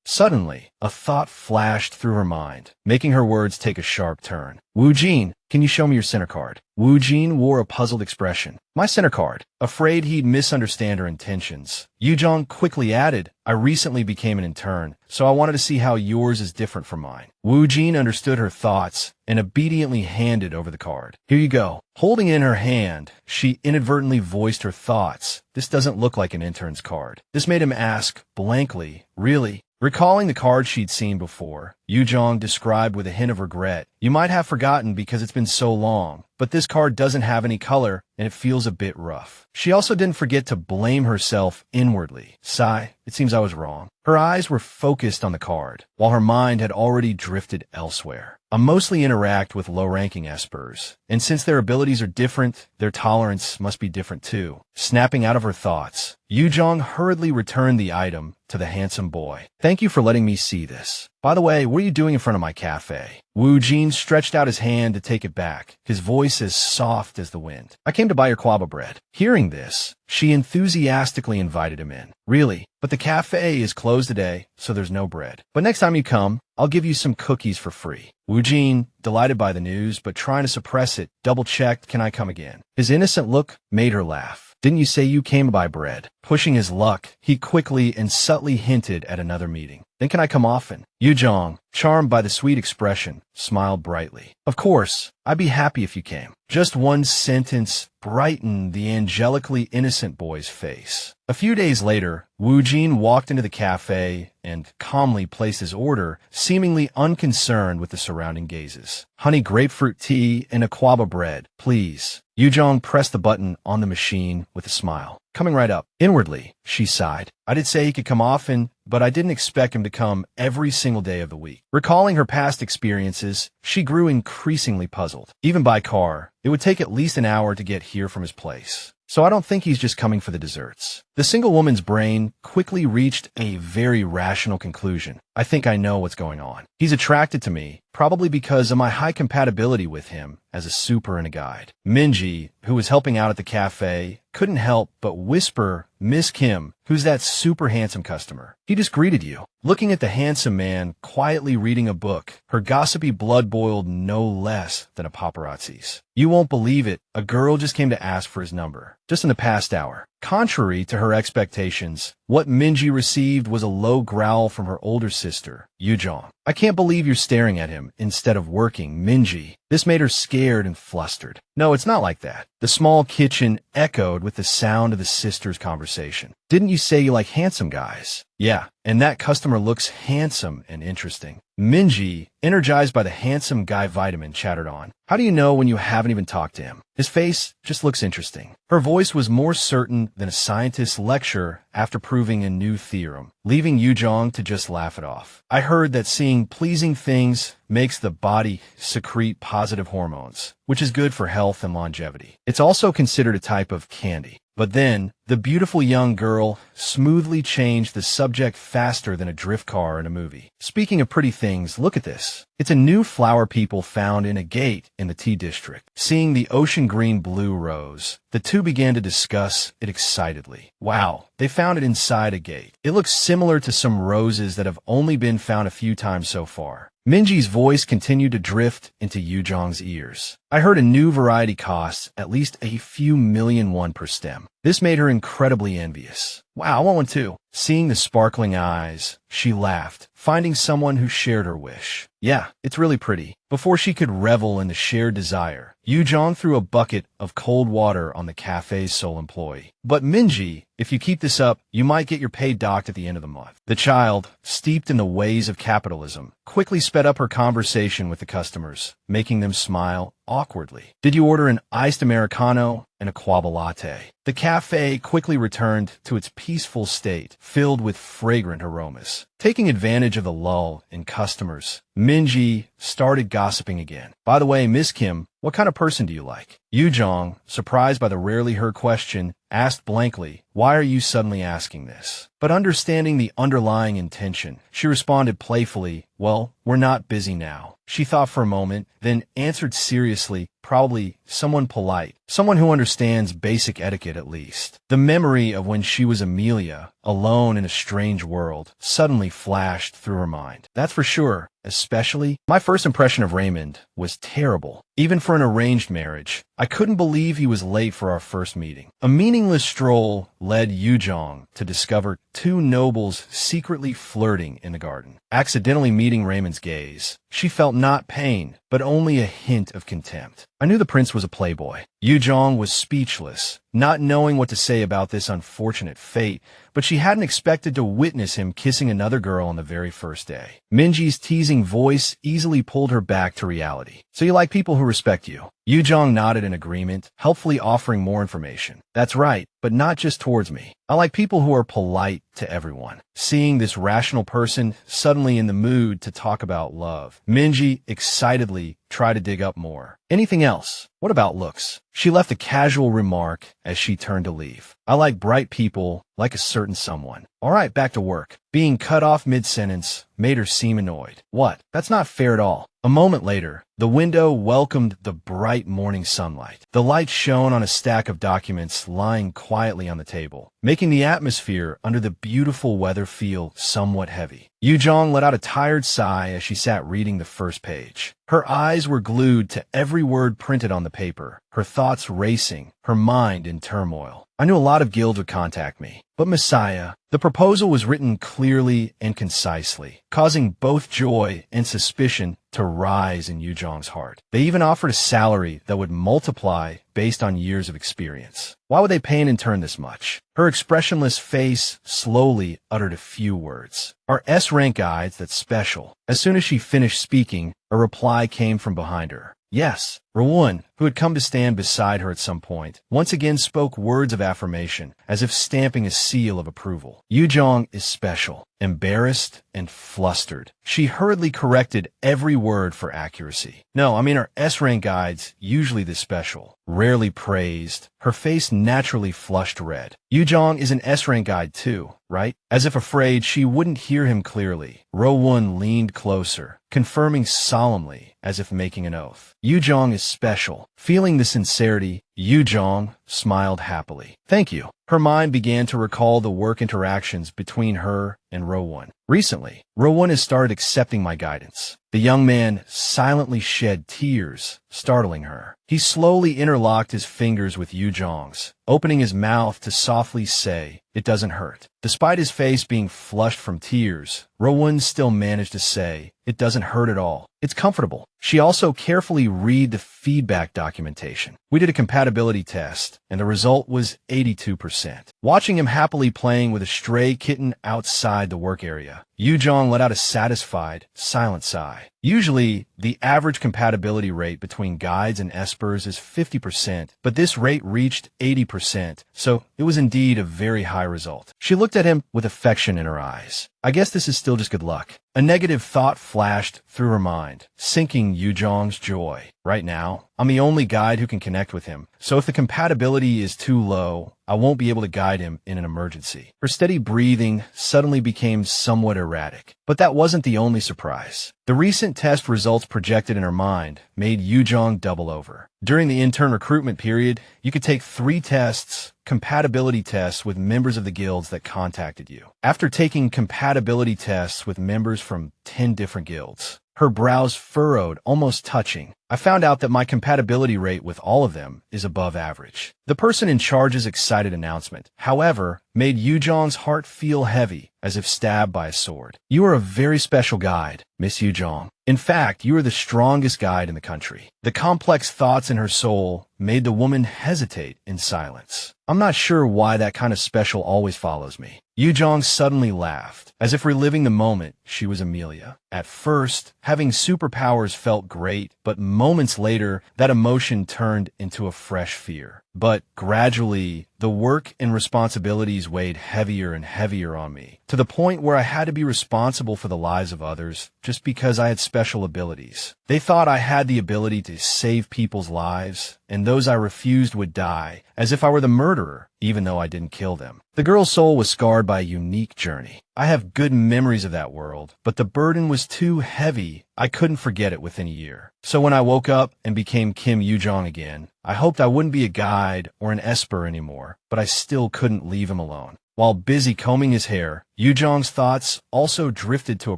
Suddenly, a thought flashed through her mind, making her words take a sharp turn. "Wu Jin, can you show me your center card?" Wu Jin wore a puzzled expression. "My center card." Afraid he'd misunderstand her intentions, Yu Jang quickly added, "I recently became an intern, so I wanted to see how yours is different from mine." Wu Jin understood her thoughts and obediently handed over the card. "Here you go." Holding it in her hand, she inadvertently voiced her thoughts. "This doesn't look like an intern's card." This made him ask, blankly, "Really?" Recalling the card she'd seen before, Yu Jang described with a hint of regret, "You might have forgotten because it's been so long, but this card doesn't have any color and it feels a bit rough." She also didn't forget to blame herself inwardly. "Sigh, it seems I was wrong." Her eyes were focused on the card, while her mind had already drifted elsewhere. I mostly interact with low-ranking espers, and since their abilities are different, their tolerance must be different too. Snapping out of her thoughts, Yu Jang hurriedly returned the item to the handsome boy. "Thank you for letting me see this. By the way, what are you doing in front of my cafe?" Wu Jin stretched out his hand to take it back, his voice as soft as the wind. "I came to buy your quaba bread." Hearing this, she enthusiastically invited him in. "Really? But the cafe is closed today, so there's no bread. But next time you come, I'll give you some cookies for free." Wu Jin, delighted by the news, but trying to suppress it, double-checked, "Can I come again?" His innocent look made her laugh. "Didn't you say you came to buy bread?" Pushing his luck, he quickly and subtly hinted at another meeting. "Then can I come often?" Yu Jang, charmed by the sweet expression, smiled brightly. "Of course, I'd be happy if you came." Just one sentence brightened the angelically innocent boy's face. A few days later, Wu Jin walked into the cafe and calmly placed his order, seemingly unconcerned with the surrounding gazes. "Honey grapefruit tea and a quaba bread, please." Yu Jang pressed the button on the machine with a smile. "Coming right up." Inwardly, she sighed. I did say he could come often, but I didn't expect him to come every single day of the week. Recalling her past experiences, she grew increasingly puzzled. Even by car, it would take at least an hour to get here from his place. So I don't think he's just coming for the desserts. The single woman's brain quickly reached a very rational conclusion. I think I know what's going on. He's attracted to me, probably because of my high compatibility with him as a super and a guide. Minji, who was helping out at the cafe, couldn't help but whisper, "Miss Kim, who's that super handsome customer? He just greeted you." Looking at the handsome man quietly reading a book, her gossipy blood boiled no less than a paparazzi's. "You won't believe it, a girl just came to ask for his number, just in the past hour." Contrary to her expectations, what Minji received was a low growl from her older sister, Yu Jang. "I can't believe you're staring at him instead of working, Minji." This made her scared and flustered. "No, it's not like that." The small kitchen echoed with the sound of the sisters' conversation. Didn't you say you like handsome guys? Yeah, and that customer looks handsome and interesting. Minji, energized by the handsome guy vitamin, chattered on. How do you know when you haven't even talked to him? His face just looks interesting. Her voice was more certain than a scientist's lecture after proving a new theorem, leaving Yu Jang to just laugh it off. I heard that seeing pleasing things makes the body secrete positive hormones, which is good for health and longevity. It's also considered a type of candy. But then, the beautiful young girl smoothly changed the subject faster than a drift car in a movie. Speaking of pretty things, look at this. It's a new flower people found in a gate in the tea district. Seeing the ocean green blue rose, the two began to discuss it excitedly. Wow, they found it inside a gate. It looks similar to some roses that have only been found a few times so far. Minji's voice continued to drift into Yu Jang's ears. I heard a new variety costs at least a few million won per stem. This made her incredibly envious. Wow, I want one too. Seeing the sparkling eyes, she laughed, finding someone who shared her wish. Yeah, it's really pretty. Before she could revel in the shared desire, Yu Jang threw a bucket of cold water on the cafe's sole employee. But Minji, if you keep this up, you might get your pay docked at the end of the month. The child, steeped in the ways of capitalism, quickly sped up her conversation with the customers, making them smile awkwardly. Did you order an iced Americano and a guava latte? The cafe quickly returned to its peaceful state, filled with fragrant aromas. Taking advantage of the lull in customers, Minji started gossiping again. By the way, Miss Kim, what kind of person do you like? Yu Jang, surprised by the rarely heard question, asked blankly, why are you suddenly asking this? But understanding the underlying intention, she responded playfully, well, we're not busy now. She thought for a moment, then answered seriously, probably someone polite, someone who understands basic etiquette at least. The memory of when she was Amelia, alone in a strange world, suddenly flashed through her mind. That's for sure. Especially, my first impression of Raymond was terrible. Even for an arranged marriage, I couldn't believe he was late for our first meeting. A meaningless stroll led Yu Jang to discover two nobles secretly flirting in the garden. Accidentally meeting Raymond's gaze, she felt not pain, but only a hint of contempt. I knew the prince was a playboy. Yu Jang was speechless, not knowing what to say about this unfortunate fate, but she hadn't expected to witness him kissing another girl on the very first day. Minji's teasing voice easily pulled her back to reality. So you like people who respect you? Yu Jang nodded in agreement, helpfully offering more information. That's right, but not just towards me. I like people who are polite to everyone. Seeing this rational person suddenly in the mood to talk about love, Minji excitedly tried to dig up more. Anything else? What about looks? She left a casual remark as she turned to leave. I like bright people, like a certain someone. All right, back to work. Being cut off mid-sentence made her seem annoyed. What? That's not fair at all. A moment later, the window welcomed the bright morning sunlight. The light shone on a stack of documents lying quietly on the table, making the atmosphere under the beautiful weather feel somewhat heavy. Yu Jang let out a tired sigh as she sat reading the first page. Her eyes were glued to every word printed on the paper, her thoughts racing, her mind in turmoil. I knew a lot of guilds would contact me, but Messiah, the proposal was written clearly and concisely, causing both joy and suspicion to rise in Yu Jang's heart. They even offered a salary that would multiply based on years of experience. Why would they pay an intern this much? Her expressionless face slowly uttered a few words. Our S-rank guides, that's special. As soon as she finished speaking, a reply came from behind her. Yes, Rowan, who had come to stand beside her at some point, once again spoke words of affirmation, as if stamping a seal of approval. Yu Jang is special. Embarrassed and flustered, she hurriedly corrected every word for accuracy. No, I mean our S-rank guides, usually this special, rarely praised. Her face naturally flushed red. Yu Jang is an S-rank guide too, right? As if afraid she wouldn't hear him clearly, Rowan leaned closer, confirming solemnly, as if making an oath. Yu Jang is special. Feeling the sincerity, Yu Jang smiled happily. Thank you. Her mind began to recall the work interactions between her and Rowan. Recently, Rowan has started accepting my guidance. The young man silently shed tears, startling her. He slowly interlocked his fingers with Yu Jang's, opening his mouth to softly say, "It doesn't hurt." Despite his face being flushed from tears, Rowan still managed to say, "It doesn't hurt at all. It's comfortable." She also carefully read the feedback documentation. We did a compatibility test, and the result was 82%. Watching him happily playing with a stray kitten outside the work area, Yu Jang let out a satisfied, silent sigh. Usually, the average compatibility rate between guides and espers is 50%, but this rate reached 80%, so it was indeed a very high result. She looked at him with affection in her eyes. I guess this is still just good luck. A negative thought flashed through her mind, sinking Yu Jang's joy. Right now, I'm the only guide who can connect with him, so if the compatibility is too low, I won't be able to guide him in an emergency. Her steady breathing suddenly became somewhat erratic. But that wasn't the only surprise. The recent test results projected in her mind made Yu Jang double over. During the intern recruitment period, you could take 3 tests, compatibility tests with members of the guilds that contacted you. After taking compatibility tests with members from 10 different guilds, her brows furrowed, almost touching. I found out that my compatibility rate with all of them is above average. The person in charge's excited announcement, however, made Yu Jang's heart feel heavy, as if stabbed by a sword. You are a very special guide, Miss Yu Jang. In fact, you are the strongest guide in the country. The complex thoughts in her soul made the woman hesitate in silence. I'm not sure why that kind of special always follows me. Yu Jang suddenly laughed, as if reliving the moment she was Amelia. At first, having superpowers felt great, but moments later, that emotion turned into a fresh fear. But gradually, the work and responsibilities weighed heavier and heavier on me, to the point where I had to be responsible for the lives of others just because I had special abilities. They thought I had the ability to save people's lives, and those I refused would die, as if I were the murderer, even though I didn't kill them. The girl's soul was scarred by a unique journey. I have good memories of that world, but the burden was too heavy. I couldn't forget it within a year. So when I woke up and became Kim Yu Jang again, I hoped I wouldn't be a guide or an esper anymore, but I still couldn't leave him alone. While busy combing his hair, Yu Jang's thoughts also drifted to a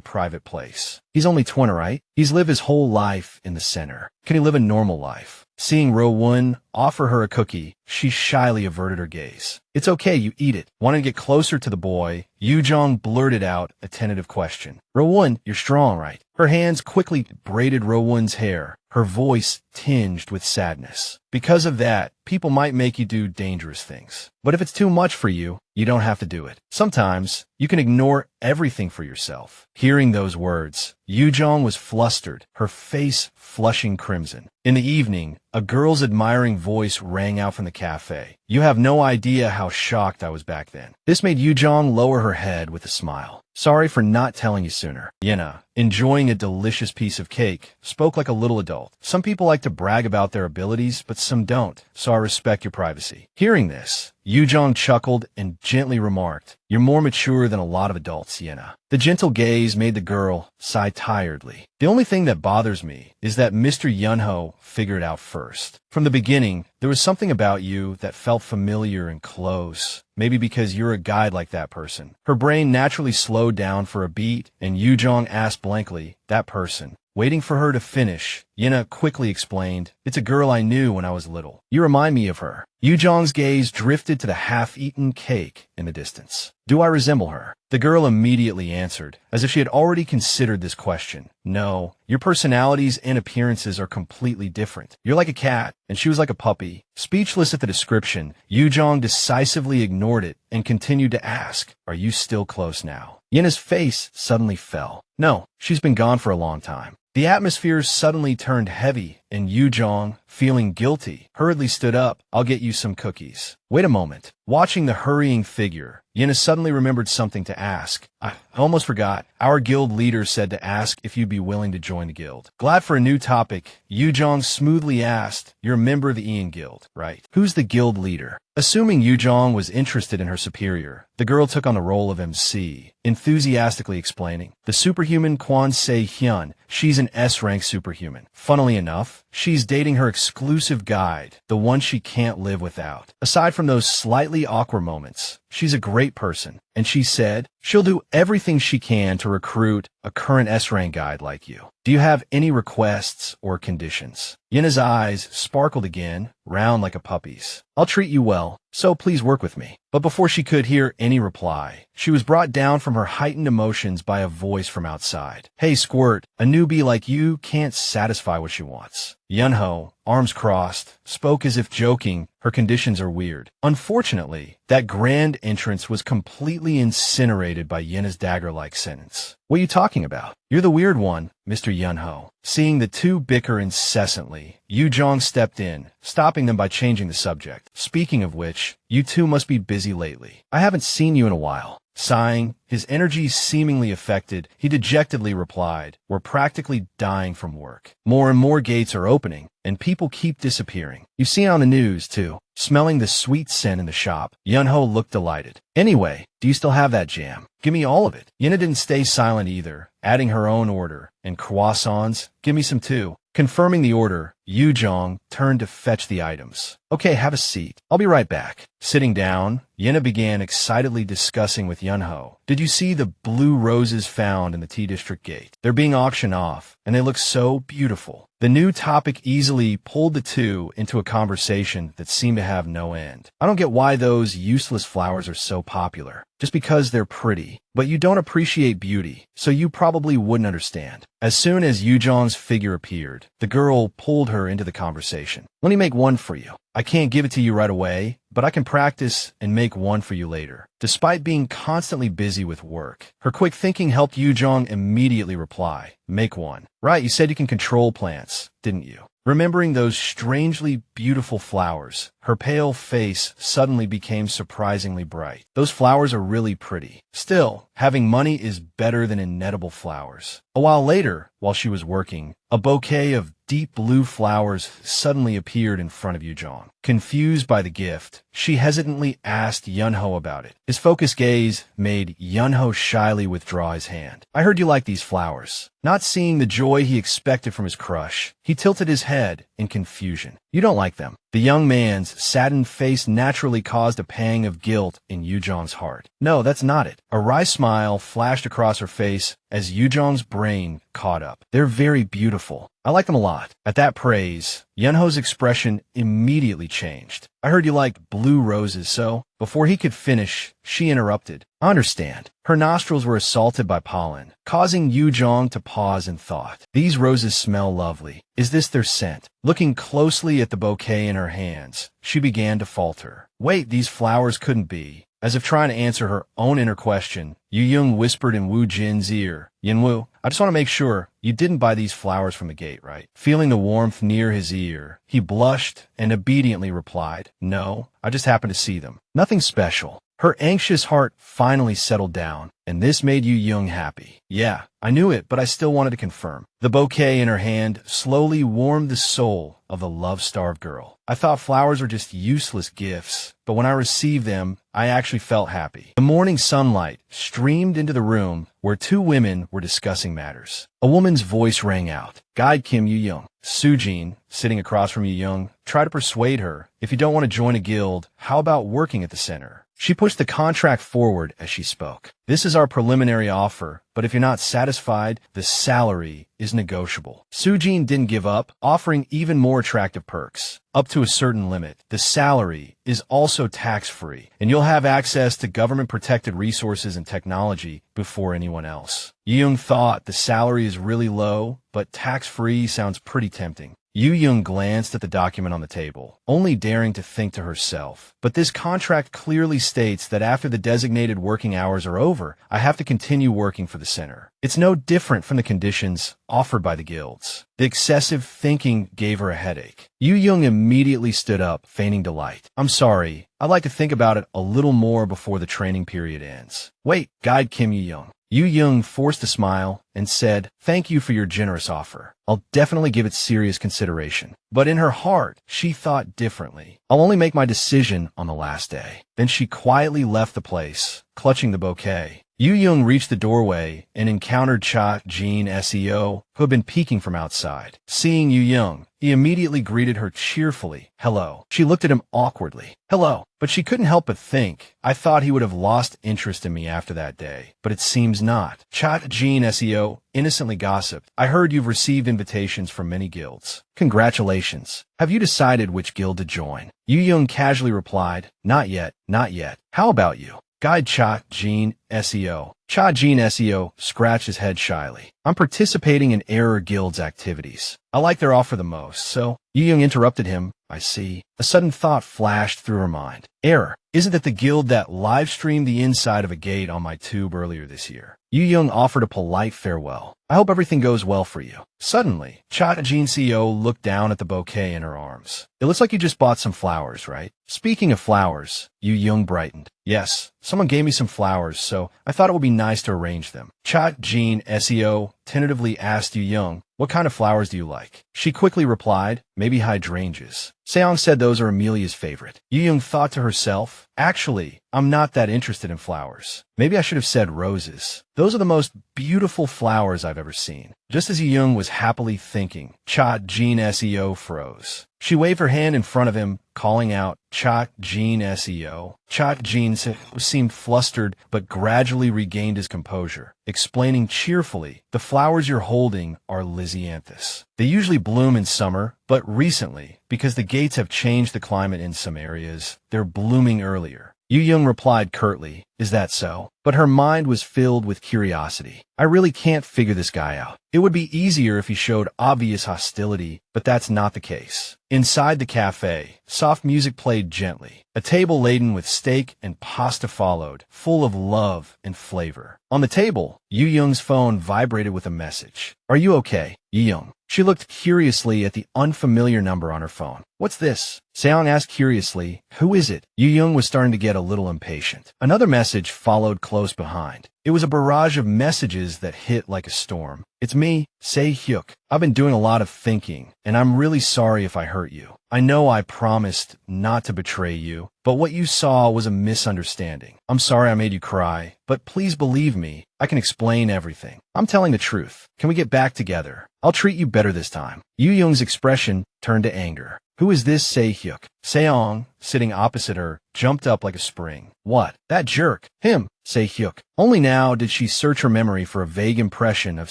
private place. He's only 20, right? He's lived his whole life in the center. Can he live a normal life? Seeing Rowan offer her a cookie, she shyly averted her gaze. It's okay, you eat it. Wanting to get closer to the boy, Yu Jang blurted out a tentative question. Rowan, you're strong, right? Her hands quickly braided Rowan's hair, her voice tinged with sadness. Because of that, people might make you do dangerous things. But if it's too much for you, you don't have to do it. Sometimes, you can ignore everything for yourself. Hearing those words, Yu Jang was flustered, her face flushing crimson. In the evening, a girl's admiring voice rang out from the cafe. You have no idea how shocked I was back then. This made Yu Jang lower her head with a smile. Sorry for not telling you sooner. Yanho, enjoying a delicious piece of cake, spoke like a little adult. Some people like to brag about their abilities, but some don't, so I respect your privacy. Hearing this, Yu Jang chuckled and gently remarked, You're more mature than a lot of adults, Yanho. The gentle gaze made the girl sigh tiredly. The only thing that bothers me is that Mr. Yanho figured out first. From the beginning, there was something about you that felt familiar and close. Maybe because you're a guide like that person. Her brain naturally slowed down for a beat, and Yu Jang asked blankly, that person. Waiting for her to finish, Yanho quickly explained, It's a girl I knew when I was little. You remind me of her. Yu Jang's gaze drifted to the half-eaten cake in the distance. Do I resemble her? The girl immediately answered, as if she had already considered this question. No, your personalities and appearances are completely different. You're like a cat, and she was like a puppy. Speechless at the description, Yu Jang decisively ignored it and continued to ask, Are you still close now? Yanho's face suddenly fell. No, she's been gone for a long time. The atmosphere suddenly turned heavy, and Yu Jang, feeling guilty, hurriedly stood up. I'll get you some cookies. Wait a moment. Watching the hurrying figure, Yanho suddenly remembered something to ask. I almost forgot. Our guild leader said to ask if you'd be willing to join the guild. Glad for a new topic, Yu Jang smoothly asked, You're a member of the Ian Guild, right? Who's the guild leader? Assuming Yu Jang was interested in her superior, the girl took on the role of MC, enthusiastically explaining. The superhuman Kwon Se-hyun, she's an S-rank superhuman. Funnily enough, she's dating her exclusive guide, the one she can't live without. Aside from those slightly awkward moments, she's a great person, and she said she'll do everything she can to recruit a current S-rank guide like you. Do you have any requests or conditions? Yena's eyes sparkled again, round like a puppy's. I'll treat you well, so please work with me. But before she could hear any reply, she was brought down from her heightened emotions by a voice from outside. Hey, Squirt, a newbie like you can't satisfy what she wants. Yanho, arms crossed, spoke as if joking, her conditions are weird. Unfortunately, that grand entrance was completely incinerated by Yena's dagger-like sentence. What are you talking about? You're the weird one, Mr. Yanho. Seeing the two bicker incessantly, Yu Jang stepped in, stopping them by changing the subject. Speaking of which, you two must be busy lately. I haven't seen you in a while. Sighing, his energy seemingly affected, he dejectedly replied, we're practically dying from work. More and more gates are opening, and people keep disappearing. You've seen on the news, too. Smelling the sweet scent in the shop, Yanho looked delighted. Anyway, do you still have that jam? Give me all of it. Yena didn't stay silent either, adding her own order. And croissants? Give me some too. Confirming the order, Yu Jang turned to fetch the items. Okay, have a seat. I'll be right back. Sitting down, Yena began excitedly discussing with Yanho. Did you see the blue roses found in the tea district gate? They're being auctioned off, and they look so beautiful. The new topic easily pulled the two into a conversation that seemed to have no end. I don't get why those useless flowers are so popular. Just because they're pretty. But you don't appreciate beauty, so you probably wouldn't understand. As soon as Yu Jang's figure appeared, the girl pulled her into the conversation. Let me make one for you. I can't give it to you right away, but I can practice and make one for you later. Despite being constantly busy with work, her quick thinking helped Yu Jang immediately reply, make one. Right, you said you can control plants, didn't you? Remembering those strangely beautiful flowers, her pale face suddenly became surprisingly bright. Those flowers are really pretty. Still, having money is better than inedible flowers. A while later, while she was working, a bouquet of deep blue flowers suddenly appeared in front of Yu Jang. Confused by the gift, she hesitantly asked Yanho about it. His focused gaze made Yanho shyly withdraw his hand. I heard you like these flowers. Not seeing the joy he expected from his crush, he tilted his head in confusion. You don't like them. The young man's saddened face naturally caused a pang of guilt in Yu Jang's heart. No, that's not it. A wry smile flashed across her face as Yu Jang's brain caught up. They're very beautiful. I like them a lot. At that praise, Yanho's expression immediately changed. I heard you like blue roses, so... Before he could finish, she interrupted. I understand. Her nostrils were assaulted by pollen, causing Yu Jang to pause in thought. These roses smell lovely. Is this their scent? Looking closely at the bouquet in her hands, she began to falter. Wait, these flowers couldn't be. As if trying to answer her own inner question, Yu Jang whispered in Wu Jin's ear, Yinwu, I just want to make sure you didn't buy these flowers from the gate, right? Feeling the warmth near his ear, he blushed and obediently replied, No, I just happened to see them. Nothing special. Her anxious heart finally settled down, and this made Yu Jang happy. Yeah, I knew it, but I still wanted to confirm. The bouquet in her hand slowly warmed the soul of the love-starved girl. I thought flowers were just useless gifts, but when I received them, I actually felt happy. The morning sunlight streamed into the room where two women were discussing matters. A woman's voice rang out. Guide Kim Yu Jang. Sujin, sitting across from Yu Jang, tried to persuade her, if you don't want to join a guild, how about working at the center? She pushed the contract forward as she spoke. This is our preliminary offer, but if you're not satisfied, the salary is negotiable. Sujin didn't give up, offering even more attractive perks. Up to a certain limit, the salary is also tax-free, and you'll have access to government-protected resources and technology before anyone else. Yu Jang thought the salary is really low, but tax-free sounds pretty tempting. Yu Jang glanced at the document on the table, only daring to think to herself, but this contract clearly states that after the designated working hours are over, I have to continue working for the center. It's no different from the conditions offered by the guilds. The excessive thinking gave her a headache. Yu Jang immediately stood up, feigning delight. I'm sorry, I'd like to think about it a little more before the training period ends. Wait, guide Kim Yu Jang. Yu Jang forced a smile and said, Thank you for your generous offer. I'll definitely give it serious consideration. But in her heart, she thought differently. I'll only make my decision on the last day. Then she quietly left the place, clutching the bouquet. Yu Jang reached the doorway and encountered Cha Jin SEO, who had been peeking from outside. Seeing Yu Jang, he immediately greeted her cheerfully. Hello. She looked at him awkwardly. Hello. But she couldn't help but think, I thought he would have lost interest in me after that day, but it seems not. Cha Jin SEO innocently gossiped. I heard you've received invitations from many guilds. Congratulations. Have you decided which guild to join? Yu Jang casually replied, Not yet, not yet. How about you? Guide Cha Jin SEO. Cha Jin SEO scratched his head shyly. I'm participating in Error Guild's activities. I like their offer the most, so Yu Jang interrupted him. I see. A sudden thought flashed through her mind. Error. Isn't that the guild that live-streamed the inside of a gate on my tube earlier this year? Yu Jang offered a polite farewell. I hope everything goes well for you. Suddenly, Cha Jin CEO looked down at the bouquet in her arms. It looks like you just bought some flowers, right? Speaking of flowers, Yu Jang brightened. Yes, someone gave me some flowers, so I thought it would be nice to arrange them. Cha Jin SEO tentatively asked Yu Jang, what kind of flowers do you like? She quickly replied, maybe hydrangeas. Seong said those are Amelia's favorite. Yu Jang thought to herself, actually, I'm not that interested in flowers. Maybe I should have said roses. Those are the most beautiful flowers I've ever seen. Just as Yu Jang was happily thinking, Cha Jin SEO froze. She waved her hand in front of him, calling out, Cha Jin SEO. Cha Jin seemed flustered, but gradually regained his composure, explaining cheerfully, the flowers you're holding are Lysianthus. They usually bloom in summer, but recently, because the gates have changed the climate in some areas, they're blooming earlier. Yu Jang replied curtly, is that so? But her mind was filled with curiosity. I really can't figure this guy out. It would be easier if he showed obvious hostility, but that's not the case. Inside the cafe, soft music played gently. A table laden with steak and pasta followed, full of love and flavor. On the table, Yu Jang's phone vibrated with a message. Are you okay, Yu Jang? She looked curiously at the unfamiliar number on her phone. What's this? Seong asked curiously, who is it? Yu Jang was starting to get a little impatient. Another message followed close behind. It was a barrage of messages that hit like a storm. It's me, Se-hyuk. I've been doing a lot of thinking, and I'm really sorry if I hurt you. I know I promised not to betray you, but what you saw was a misunderstanding. I'm sorry I made you cry, but please believe me, I can explain everything. I'm telling the truth. Can we get back together? I'll treat you better this time. Yu Jang's expression turned to anger. Who is this Se-hyuk? Seong, sitting opposite her, jumped up like a spring. What? That jerk. Him. Se-hyuk. Only now did she search her memory for a vague impression of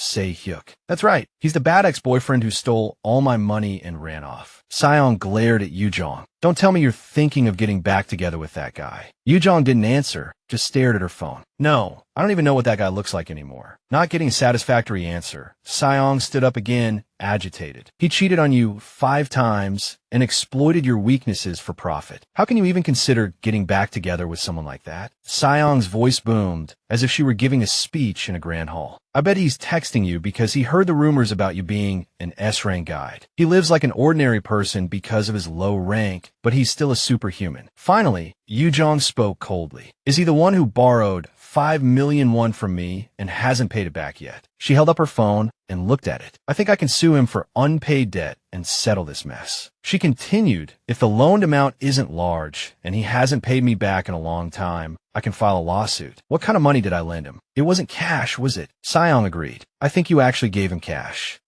Se-hyuk. That's right. He's the bad ex-boyfriend who stole all my money and ran off. Seong glared at Yu Jang. Don't tell me you're thinking of getting back together with that guy. Yu Jang didn't answer, just stared at her phone. No, I don't even know what that guy looks like anymore. Not getting a satisfactory answer, Seong stood up again, agitated. He cheated on you 5 times and exploited your weaknesses for profit. How can you even consider getting back together with someone like that? Seong's voice boomed, as if she were giving a speech in a grand hall. I bet he's texting you because he heard the rumors about you being an S-rank guide. He lives like an ordinary person because of his low rank, but he's still a superhuman. Finally, Yu Jang spoke coldly. Is he the one who borrowed 5 million won from me and hasn't paid it back yet? She held up her phone and looked at it. I think I can sue him for unpaid debt and settle this mess. She continued, if the loaned amount isn't large and he hasn't paid me back in a long time, I can file a lawsuit. What kind of money did I lend him? It wasn't cash, was it? Seong agreed. I think you actually gave him cash.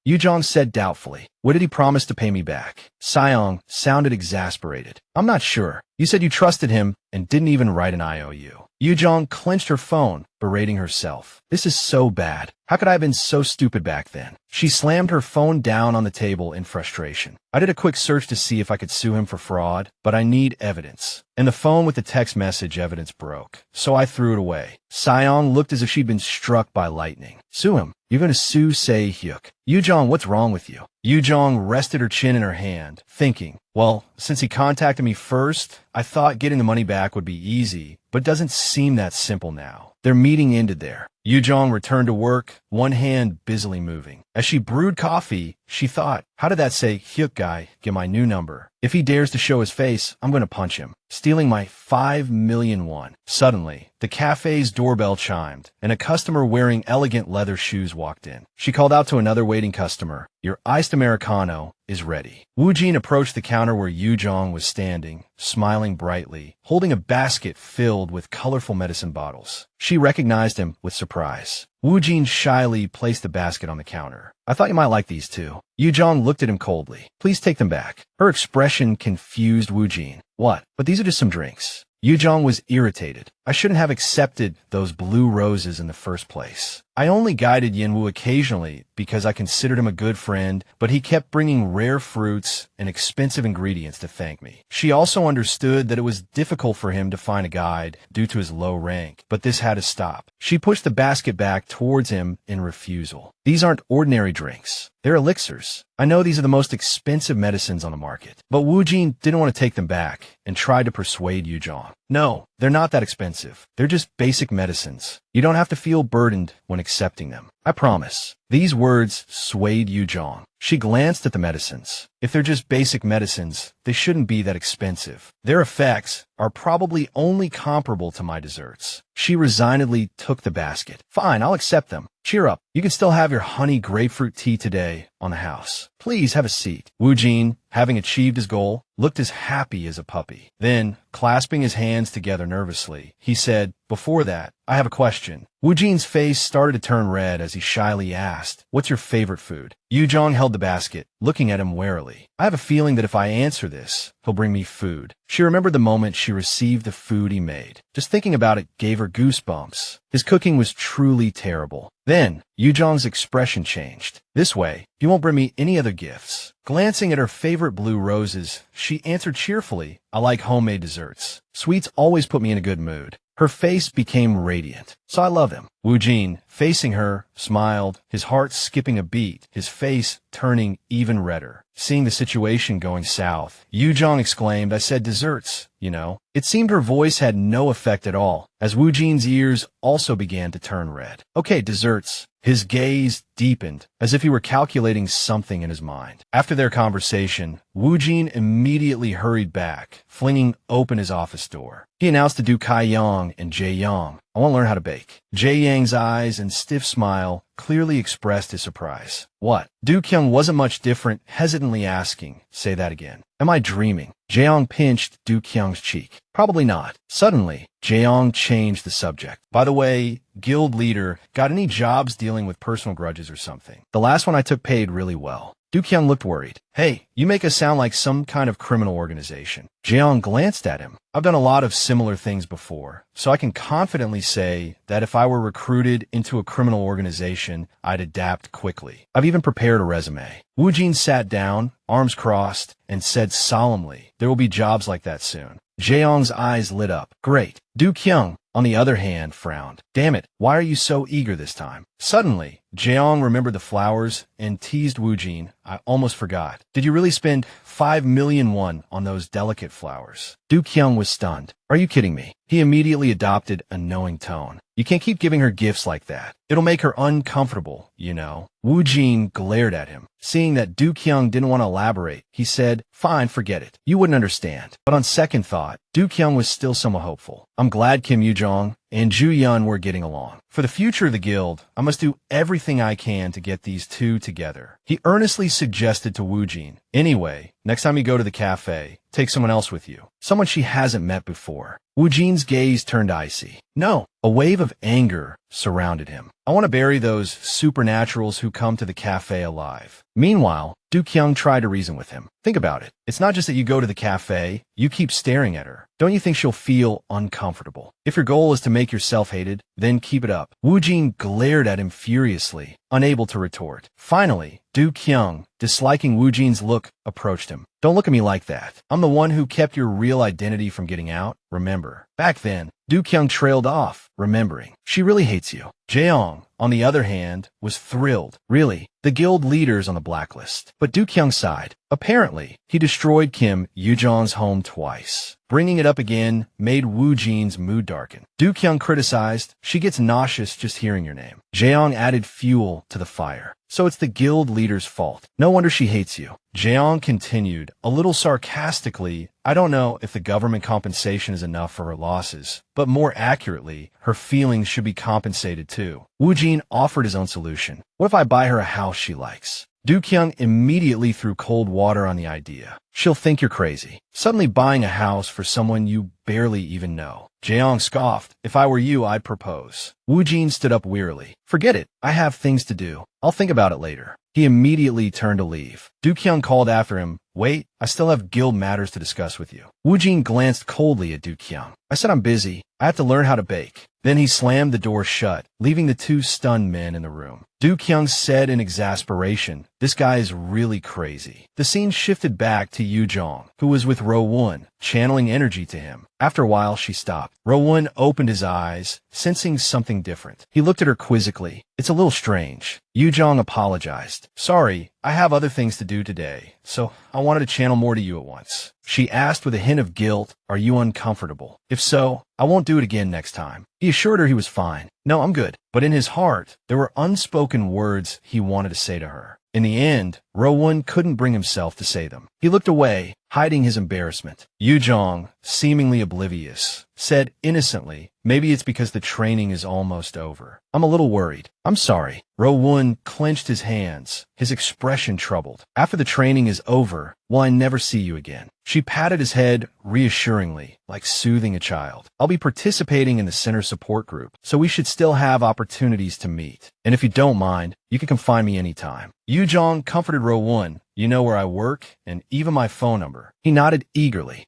Yu Jang said doubtfully. What did he promise to pay me back? Seong sounded exasperated. I'm not sure. You said you trusted him and didn't even write an IOU. Yu Jang clenched her phone, berating herself. This is so bad. How could I have been so stupid back then? She slammed her phone down on the table in frustration. I did a quick search to see if I could sue him for fraud, but I need evidence. And the phone with the text message evidence broke, so I threw it away. Seong looked as if she'd been struck by lightning. Sue him. You're going to sue Se-hyuk. Yu Jang, what's wrong with you? Yu Jang rested her chin in her hand, thinking, well, since he contacted me first, I thought getting the money back would be easy, but it doesn't seem that simple now. Their meeting ended there. Yu Jang returned to work, one hand busily moving. As she brewed coffee, she thought, how did that say, Hyuk guy, get my new number? If he dares to show his face, I'm going to punch him, stealing my 5 million won. Suddenly, the cafe's doorbell chimed, and a customer wearing elegant leather shoes walked in. She called out to another waiting customer, your iced Americano is ready. Wu Jin approached the counter where Yu Jang was standing, smiling brightly, holding a basket filled with colorful medicine bottles. She recognized him with surprise. Wu Jin shyly placed the basket on the counter. I thought you might like these too. Yu Jang looked at him coldly. Please take them back. Her expression confused Wu Jin. What? But these are just some drinks. Yu Jang was irritated. I shouldn't have accepted those blue roses in the first place. I only guided Yanho occasionally because I considered him a good friend, but he kept bringing rare fruits and expensive ingredients to thank me. She also understood that it was difficult for him to find a guide due to his low rank, but this had to stop. She pushed the basket back towards him in refusal. These aren't ordinary drinks. They're elixirs. I know these are the most expensive medicines on the market. But Wu Jin didn't want to take them back and tried to persuade Yu Jang. No, they're not that expensive. They're just basic medicines. You don't have to feel burdened when accepting them. I promise. These words swayed Yu Jang. She glanced at the medicines. If they're just basic medicines, they shouldn't be that expensive. Their effects are probably only comparable to my desserts. She resignedly took the basket. Fine, I'll accept them. Cheer up. You can still have your honey grapefruit tea today on the house. Please have a seat. Wu Jin, having achieved his goal, looked as happy as a puppy. Then, clasping his hands together nervously, he said, before that, I have a question. Wu Jin's face started to turn red as he shyly asked, what's your favorite food? Yu Jang held the basket, looking at him warily. I have a feeling that if I answer this, he'll bring me food. She remembered the moment she received the food he made. Just thinking about it gave her goosebumps. His cooking was truly terrible. Then, Yu Jang's expression changed. This way, you won't bring me any other gifts. Glancing at her favorite blue roses, she answered cheerfully, I like homemade desserts. Sweets always put me in a good mood. Her face became radiant. So I love him. Wu Jin, facing her, smiled, his heart skipping a beat, his face turning even redder. Seeing the situation going south, Yu Jang exclaimed, I said desserts, you know. It seemed her voice had no effect at all, as Wu Jin's ears also began to turn red. Okay, desserts. His gaze deepened, as if he were calculating something in his mind. After their conversation, Wu Jin immediately hurried back, flinging open his office door. He announced to Du Kai Yang and Jae Yang, I want to learn how to bake. Jae Yang's eyes and stiff smile clearly expressed his surprise. What? Du Kyung wasn't much different, hesitantly asking, say that again. Am I dreaming? Jae pinched Du Kyung's cheek. Probably not. Suddenly, Jae changed the subject. By the way, guild leader, got any jobs dealing with personal grudges or something? The last one I took paid really well. Du Kyung looked worried. Hey, you make us sound like some kind of criminal organization. Jae glanced at him. I've done a lot of similar things before, so I can confidently say that if I were recruited into a criminal organization, I'd adapt quickly. I've even prepared a resume. Wu Jin sat down, arms crossed, and said solemnly, there will be jobs like that soon. Jaeong's eyes lit up. Great. Du Kyung, on the other hand, frowned. Damn it, why are you so eager this time? Suddenly, Jaeong remembered the flowers and teased Wu Jin. I almost forgot. Did you really spend 5 million won on those delicate flowers? Du Kyung was stunned. Are you kidding me? He immediately adopted a knowing tone. You can't keep giving her gifts like that. It'll make her uncomfortable, you know. Wu Jin glared at him. Seeing that Du Kyung didn't want to elaborate, he said, fine, forget it. You wouldn't understand. But on second thought, Du Kyung was still somewhat hopeful. I'm glad Kim Yu Jong and Ju Yun were getting along. For the future of the guild, I must do everything I can to get these two together. He earnestly suggested to Wu Jin, anyway, next time you go to the cafe, take someone else with you. Someone she hasn't met before. Wu Jin's gaze turned icy. No. A wave of anger surrounded him. I want to bury those supernaturals who come to the cafe alive. Meanwhile, Du Kyung tried to reason with him. Think about it. It's not just that you go to the cafe, you keep staring at her. Don't you think she'll feel uncomfortable? If your goal is to make yourself hated, then keep it up. Wu Jin glared at him furiously, unable to retort. Finally, Du Kyung, disliking Wu Jin's look, approached him. Don't look at me like that. I'm the one who kept your real identity from getting out, remember. Back then, Du Kyung trailed off, remembering. She really hates you. Jaeong, on the other hand, was thrilled. Really? The guild leader's on the blacklist. But Du Kyung sighed. Apparently, he destroyed Kim Yu Jang's home twice. Bringing it up again made Wu Jin's mood darken. Du Kyung criticized, she gets nauseous just hearing your name. Jeong added fuel to the fire. So it's the guild leader's fault. No wonder she hates you. Jeong continued, a little sarcastically, I don't know if the government compensation is enough for her losses, but more accurately, her feelings should be compensated too. Wu Jin offered his own solution. What if I buy her a house she likes? Du Kyung immediately threw cold water on the idea. She'll think you're crazy. Suddenly buying a house for someone you barely even know. Jeong scoffed. If I were you, I'd propose. Wu Jin stood up wearily. Forget it. I have things to do. I'll think about it later. He immediately turned to leave. Du Kyung called after him. Wait, I still have guild matters to discuss with you. Wu Jin glanced coldly at Du Kyung. I said I'm busy. I have to learn how to bake. Then he slammed the door shut, leaving the two stunned men in the room. Du Kyung said in exasperation, this guy is really crazy. The scene shifted back to Yu Jang, who was with Rowan, channeling energy to him. After a while, she stopped. Rowan opened his eyes, sensing something different. He looked at her quizzically. It's a little strange. Yu Jang apologized. Sorry, I have other things to do today, so I wanted to channel more to you at once. She asked with a hint of guilt, are you uncomfortable? If so, I won't do it again next time. He assured her he was fine. No, I'm good. But in his heart, there were unspoken words he wanted to say to her. In the end, Rowan couldn't bring himself to say them. He looked away, hiding his embarrassment. Yu Jang, seemingly oblivious, said innocently, maybe it's because the training is almost over. I'm a little worried. I'm sorry. Rowan clenched his hands, his expression troubled. After the training is over, will I never see you again? She patted his head reassuringly, like soothing a child. I'll be participating in the center support group, so we should still have opportunities to meet. And if you don't mind, you can come find me anytime. Yu Jang comforted Rowan. You know where I work, and even my phone number. He nodded eagerly.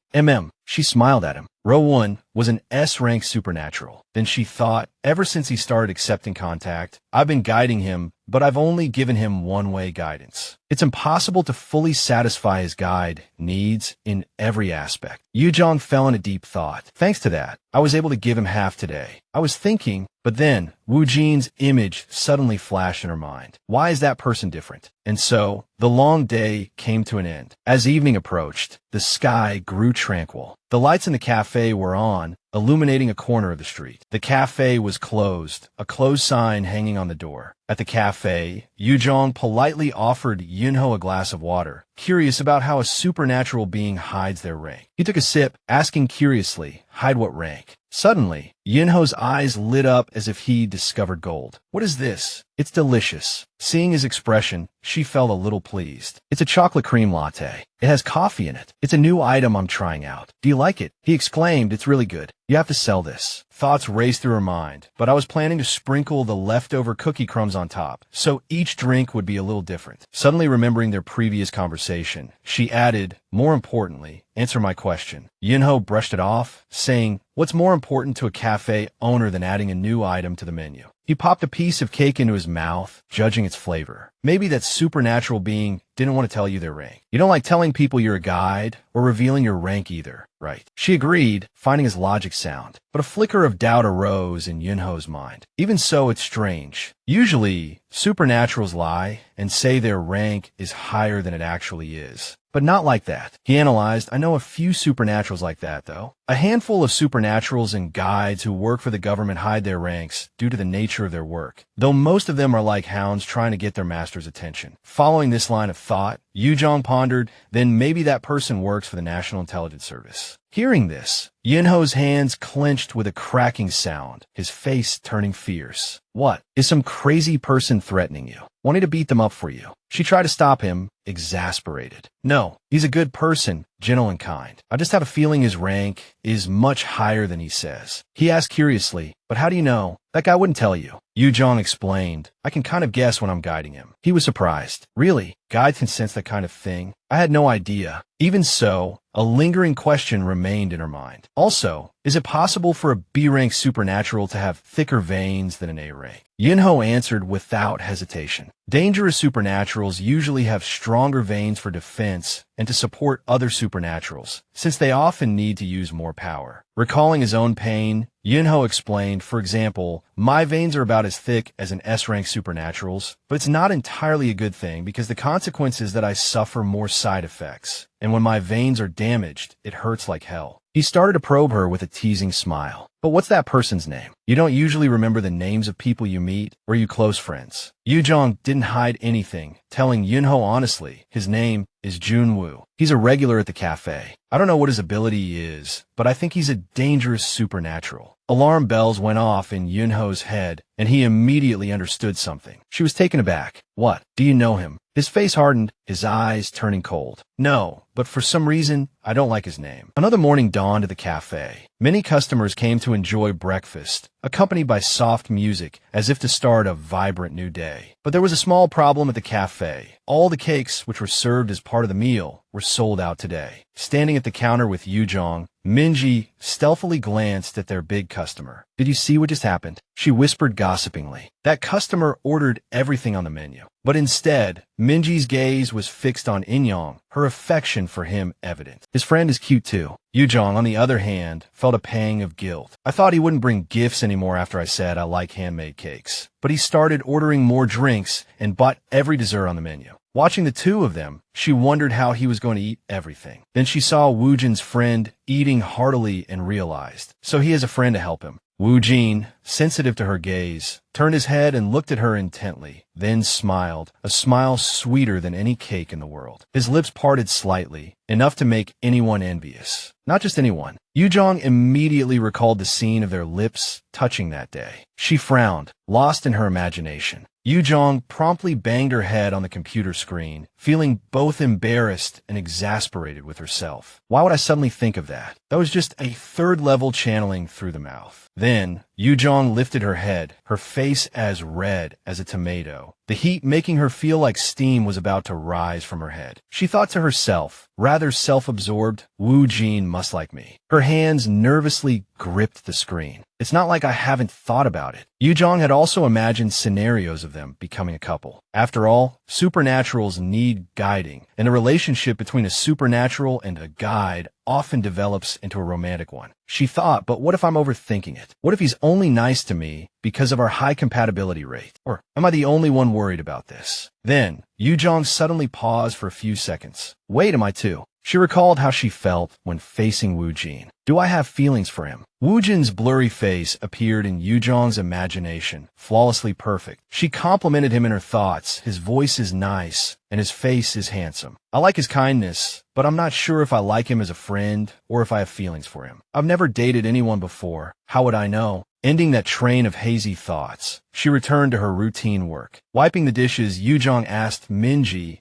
She smiled at him. Rowan was an S-rank supernatural. Then she thought, ever since he started accepting contact, I've been guiding him, but I've only given him one-way guidance. It's impossible to fully satisfy his guide needs in every aspect. Yu Jang fell into deep thought. Thanks to that, I was able to give him half today. I was thinking, but then Wu Jin's image suddenly flashed in her mind. Why is that person different? And so, the long day came to an end. As evening approached, the sky grew tranquil. The lights in the cafe were on, illuminating a corner of the street. The cafe was closed, a closed sign hanging on the door. At the cafe, Yu Jang politely offered Yanho a glass of water, curious about how a supernatural being hides their rank. He took a sip, asking curiously, hide what rank? Suddenly, Yanho's eyes lit up as if he discovered gold. What is this? It's delicious. Seeing his expression, she felt a little pleased. It's a chocolate cream latte. It has coffee in it. It's a new item I'm trying out. Do you like it? He exclaimed, it's really good. You have to sell this. Thoughts raced through her mind, but I was planning to sprinkle the leftover cookie crumbs on top, so each drink would be a little different. Suddenly remembering their previous conversation, she added, more importantly, answer my question. Yanho brushed it off, saying, what's more important to a cafe owner than adding a new item to the menu? He popped a piece of cake into his mouth, judging its flavor. Maybe that supernatural being didn't want to tell you their rank. You don't like telling people you're a guide or revealing your rank either, right? She agreed, finding his logic sound. But a flicker of doubt arose in Yunho's mind. Even so, it's strange. Usually, supernaturals lie and say their rank is higher than it actually is. But not like that. He analyzed, I know a few supernaturals like that, though. A handful of supernaturals and guides who work for the government hide their ranks due to the nature of their work, though most of them are like hounds trying to get their master's attention. Following this line of thought, Yu Jang pondered, then maybe that person works for the National Intelligence Service. Hearing this, Yanho's hands clenched with a cracking sound, his face turning fierce. What? Is some crazy person threatening you? Wanting to beat them up for you? She tried to stop him, exasperated. No, he's a good person, gentle and kind. I just have a feeling his rank is much higher than he says. He asked curiously, but how do you know? That guy wouldn't tell you. Yu Jang explained, I can kind of guess when I'm guiding him. He was surprised. Really? Guides can sense that kind of thing? I had no idea. Even so, a lingering question remained in her mind. Also, is it possible for a B-rank supernatural to have thicker veins than an A-rank? Yanho answered without hesitation. Dangerous supernaturals usually have stronger veins for defense and to support other supernaturals, since they often need to use more power. Recalling his own pain, Yanho explained, for example, my veins are about as thick as an S-rank supernatural's, but it's not entirely a good thing because the consequence is that I suffer more side effects, and when my veins are damaged, it hurts like hell. He started to probe her with a teasing smile. But what's that person's name? You don't usually remember the names of people you meet, or you close friends. Yu Jang didn't hide anything, telling Yanho honestly, his name is Junwoo. He's a regular at the cafe. I don't know what his ability is, but I think he's a dangerous supernatural. Alarm bells went off in Yunho's head, and he immediately understood something. She was taken aback. What? Do you know him? His face hardened, his eyes turning cold. No, but for some reason, I don't like his name. Another morning dawned at the cafe. Many customers came to enjoy breakfast, accompanied by soft music, as if to start a vibrant new day. But there was a small problem at the cafe. All the cakes, which were served as part of the meal, were sold out today. Standing at the counter with Yu Jang, Minji stealthily glanced at their big customer. Did you see what just happened? She whispered gossipingly. That customer ordered everything on the menu. But instead, Minji's gaze was fixed on Inyong, her affection for him evident. His friend is cute too. Yu Jang, on the other hand, felt a pang of guilt. I thought he wouldn't bring gifts anymore after I said I like handmade cakes. But he started ordering more drinks and bought every dessert on the menu. Watching the two of them, she wondered how he was going to eat everything. Then she saw Wu Jin's friend eating heartily and realized, so he has a friend to help him. Wu Jin, sensitive to her gaze, turned his head and looked at her intently, then smiled, a smile sweeter than any cake in the world. His lips parted slightly, enough to make anyone envious. Not just anyone. Yu Jang immediately recalled the scene of their lips touching that day. She frowned, lost in her imagination. Yu Jang promptly banged her head on the computer screen, feeling both embarrassed and exasperated with herself. Why would I suddenly think of that? That was just a third-level channeling through the mouth. Then, Yu Jang lifted her head, her face as red as a tomato, the heat making her feel like steam was about to rise from her head. She thought to herself, rather self-absorbed, Wu Jin must like me. Her hands nervously gripped the screen. It's not like I haven't thought about it. Yu Jang had also imagined scenarios of them becoming a couple. After all, supernaturals need guiding, and a relationship between a supernatural and a guide often develops into a romantic one. She thought, but what if I'm overthinking it? What if he's only nice to me because of our high compatibility rate? Or am I the only one worried about this? Then, Yu Jang suddenly paused for a few seconds. Wait, am I too? She recalled how she felt when facing Wu Jin. Do I have feelings for him? Wu Jin's blurry face appeared in Yu Jang's imagination, flawlessly perfect. She complimented him in her thoughts. His voice is nice, and his face is handsome. I like his kindness, but I'm not sure if I like him as a friend or if I have feelings for him. I've never dated anyone before. How would I know? Ending that train of hazy thoughts, she returned to her routine work. Wiping the dishes, Yu Jang asked Minji,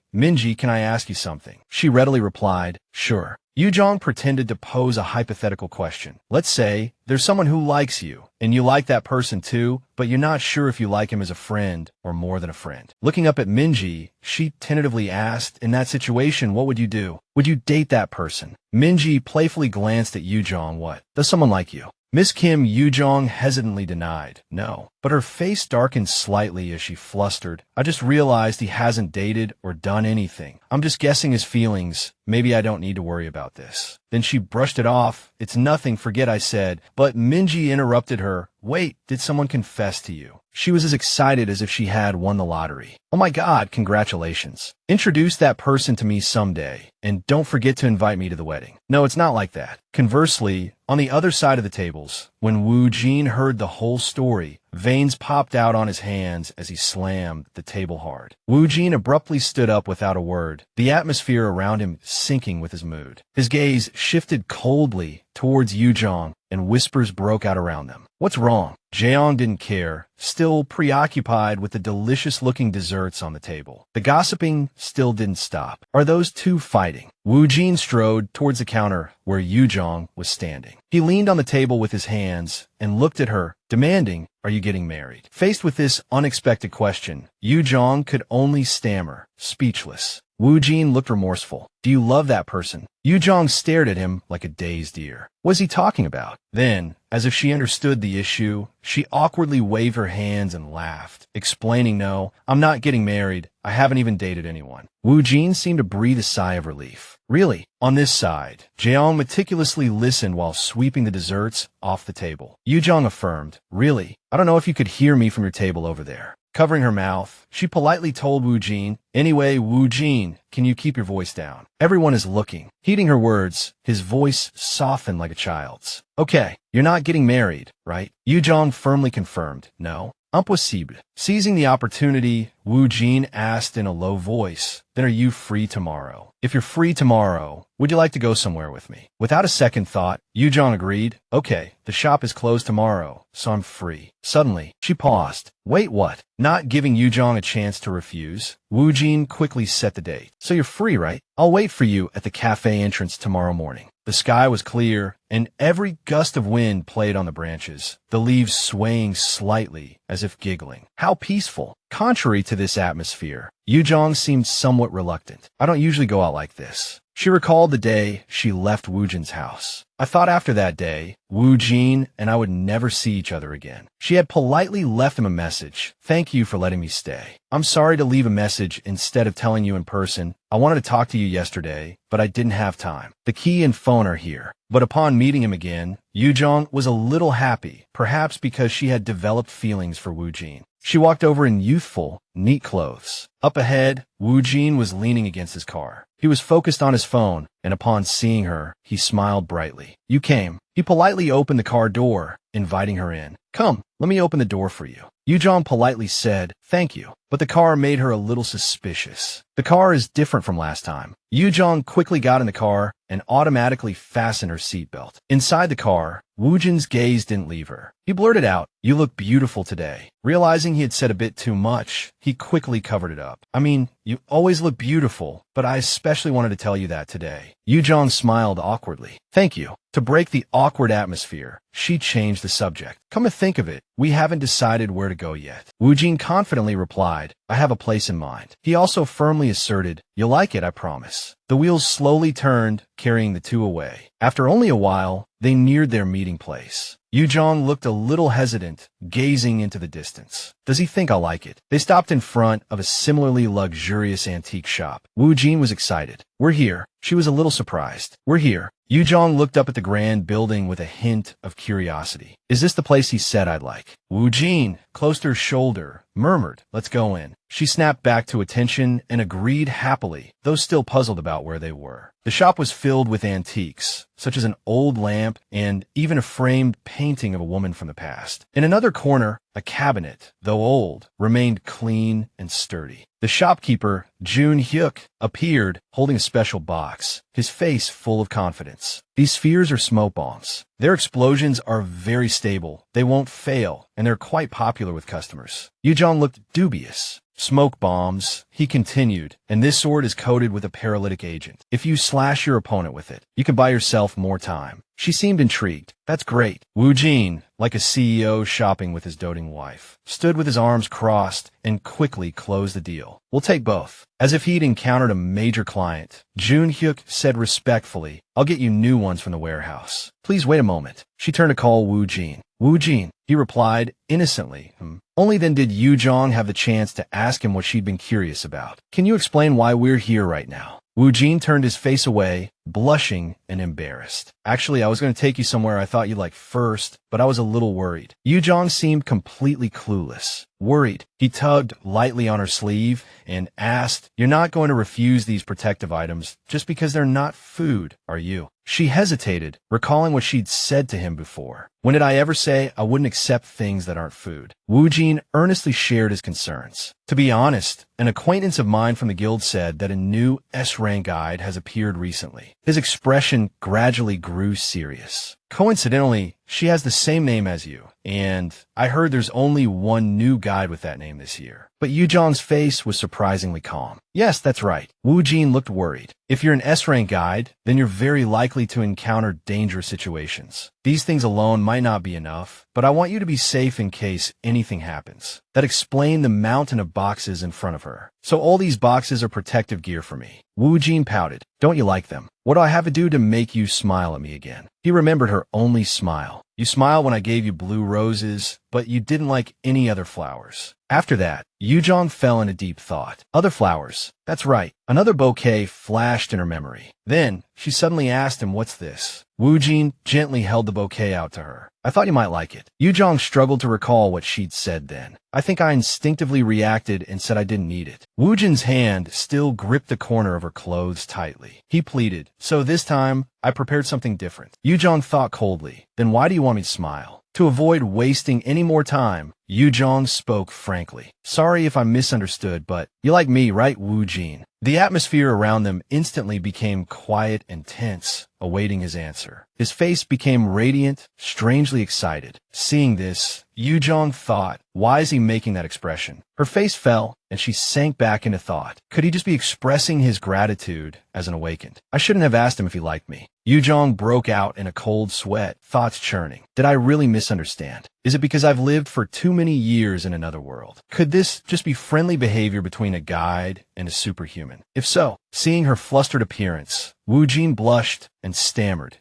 can I ask you something? She readily replied, sure. Yu Jang pretended to pose a hypothetical question. Let's say there's someone who likes you, and you like that person too, but you're not sure if you like him as a friend or more than a friend. Looking up at Minji, she tentatively asked, in that situation, what would you do? Would you date that person? Minji playfully glanced at Yu Jang. What? Does someone like you? Miss Kim, Yu Jang hesitantly denied, no. But her face darkened slightly as she flustered. I just realized he hasn't dated or done anything. I'm just guessing his feelings. Maybe I don't need to worry about this. Then she brushed it off. It's nothing, forget I said. But Minji interrupted her. Wait, did someone confess to you? She was as excited as if she had won the lottery. Oh my God, congratulations. Introduce that person to me someday, and don't forget to invite me to the wedding. No, it's not like that. Conversely, on the other side of the tables, when Wu Jin heard the whole story, veins popped out on his hands as he slammed the table hard. Wu Jin abruptly stood up without a word, the atmosphere around him sinking with his mood. His gaze shifted coldly towards Yu Jang, and whispers broke out around them. What's wrong? Jeong didn't care, still preoccupied with the delicious-looking desserts on the table. The gossiping still didn't stop. Are those two fighting? Wu Jin strode towards the counter where Yu Jang was standing. He leaned on the table with his hands and looked at her, demanding, are you getting married? Faced with this unexpected question, Yu Jang could only stammer, speechless. Wu Jin looked remorseful. Do you love that person? Yu Jang stared at him like a dazed deer. What is he talking about? Then, as if she understood the issue, she awkwardly waved her hands and laughed, explaining, no, I'm not getting married. I haven't even dated anyone. Wu Jin seemed to breathe a sigh of relief. Really? On this side, Jeong meticulously listened while sweeping the desserts off the table. Yu Jang affirmed, really? I don't know if you could hear me from your table over there. Covering her mouth, she politely told Wu Jin, anyway, Wu Jin, can you keep your voice down? Everyone is looking. Heeding her words, his voice softened like a child's. Okay, you're not getting married, right? Yu Jang firmly confirmed, no. Impossible. Seizing the opportunity, Wu Jin asked in a low voice, then are you free tomorrow? If you're free tomorrow, would you like to go somewhere with me? Without a second thought, Yu Jang agreed, okay, the shop is closed tomorrow, so I'm free. Suddenly, she paused. Wait, what? Not giving Yu Jang a chance to refuse, Wu Jin quickly set the date. So you're free, right? I'll wait for you at the cafe entrance tomorrow morning. The sky was clear, and every gust of wind played on the branches, the leaves swaying slightly as if giggling. How peaceful. Contrary to this atmosphere, Yu Jang seemed somewhat reluctant. I don't usually go out like this. She recalled the day she left Wu Jin's house. I thought after that day, Wu Jin and I would never see each other again. She had politely left him a message. Thank you for letting me stay. I'm sorry to leave a message instead of telling you in person. I wanted to talk to you yesterday, but I didn't have time. The key and phone are here. But upon meeting him again, Yu Jang was a little happy, perhaps because she had developed feelings for Wu Jin. She walked over in youthful, neat clothes. Up ahead, Wu Jin was leaning against his car. He was focused on his phone, and upon seeing her, he smiled brightly. You came. He politely opened the car door, inviting her in. Come, let me open the door for you. Yu Jang politely said, thank you, but the car made her a little suspicious. The car is different from last time. Yu Jang quickly got in the car and automatically fastened her seatbelt. Inside the car, Wu Jin's gaze didn't leave her. He blurted out, you look beautiful today. Realizing he had said a bit too much, he quickly covered it up. I mean, you always look beautiful, but I especially wanted to tell you that today. Yu Jang smiled awkwardly. Thank you. To break the awkward atmosphere, she changed the subject. Come to think of it, we haven't decided where to go yet. Wu Jin confidently replied, I have a place in mind. He also firmly asserted, you'll like it, I promise. The wheels slowly turned, carrying the two away. After only a while, they neared their meeting place. Yu Jang looked a little hesitant, gazing into the distance. Does he think I'll like it? They stopped in front of a similarly luxurious antique shop. Wu Jin was excited. We're here. She was a little surprised. We're here. Yu Jang looked up at the grand building with a hint of curiosity. Is this the place he said I'd like? Wu Jin, close to her shoulder, murmured, let's go in. She snapped back to attention and agreed happily, though still puzzled about where they were. The shop was filled with antiques, such as an old lamp and even a framed painting of a woman from the past. In another corner, a cabinet, though old, remained clean and sturdy. The shopkeeper, Jun Hyuk, appeared, holding a special box, his face full of confidence. These spheres are smoke bombs. Their explosions are very stable, they won't fail, and they're quite popular with customers. Yu Jang looked dubious. Smoke bombs, he continued, and this sword is coated with a paralytic agent. If you slash your opponent with it, you can buy yourself more time. She seemed intrigued. That's great. Wu Jin, like a CEO shopping with his doting wife, stood with his arms crossed and quickly closed the deal. We'll take both. As if he'd encountered a major client, Jun Hyuk said respectfully, I'll get you new ones from the warehouse. Please wait a moment. She turned to call Wu Jin. Wu Jin, he replied innocently. Only then did Yu Jang have the chance to ask him what she'd been curious about. Can you explain why we're here right now? Wu Jin turned his face away, blushing and embarrassed. Actually, I was going to take you somewhere I thought you'd like first, but I was a little worried. Yu Jang seemed completely clueless. Worried, he tugged lightly on her sleeve and asked, You're not going to refuse these protective items just because they're not food, are you? She hesitated, recalling what she'd said to him before. When did I ever say I wouldn't accept things that aren't food? Wu Jin earnestly shared his concerns. To be honest, an acquaintance of mine from the guild said that a new S-rank guide has appeared recently. His expression gradually grew serious. Coincidentally, she has the same name as you, and I heard there's only one new guide with that name this year. But Yu Jang's face was surprisingly calm. Yes, that's right. Wu Jin looked worried. If you're an S-rank guide, then you're very likely to encounter dangerous situations. These things alone might not be enough, but I want you to be safe in case anything happens. That explained the mountain of boxes in front of her. So all these boxes are protective gear for me. Wu Jin pouted. Don't you like them? What do I have to do to make you smile at me again? He remembered her only smile. You smiled when I gave you blue roses, but you didn't like any other flowers. After that, Yu Jang fell into deep thought. Other flowers. That's right. Another bouquet flashed in her memory. Then, she suddenly asked him, what's this? Wu Jin gently held the bouquet out to her. I thought you might like it. Yu Jang struggled to recall what she'd said then. I think I instinctively reacted and said I didn't need it. Wu Jin's hand still gripped the corner of her clothes tightly. He pleaded, so this time, I prepared something different. Yu Jang thought coldly. Then why do you want me to smile? To avoid wasting any more time, Yu Jang spoke frankly. Sorry if I misunderstood, but you like me, right, Wu Jin? The atmosphere around them instantly became quiet and tense, awaiting his answer. His face became radiant, strangely excited. Seeing this, Yu Jang thought, why is he making that expression? Her face fell, and she sank back into thought. Could he just be expressing his gratitude as an awakened? I shouldn't have asked him if he liked me. Yu Jang broke out in a cold sweat, thoughts churning. Did I really misunderstand? Is it because I've lived for too many years in another world? Could this just be friendly behavior between a guide and a superhuman? If so, seeing her flustered appearance, Wu Jin blushed and stammered,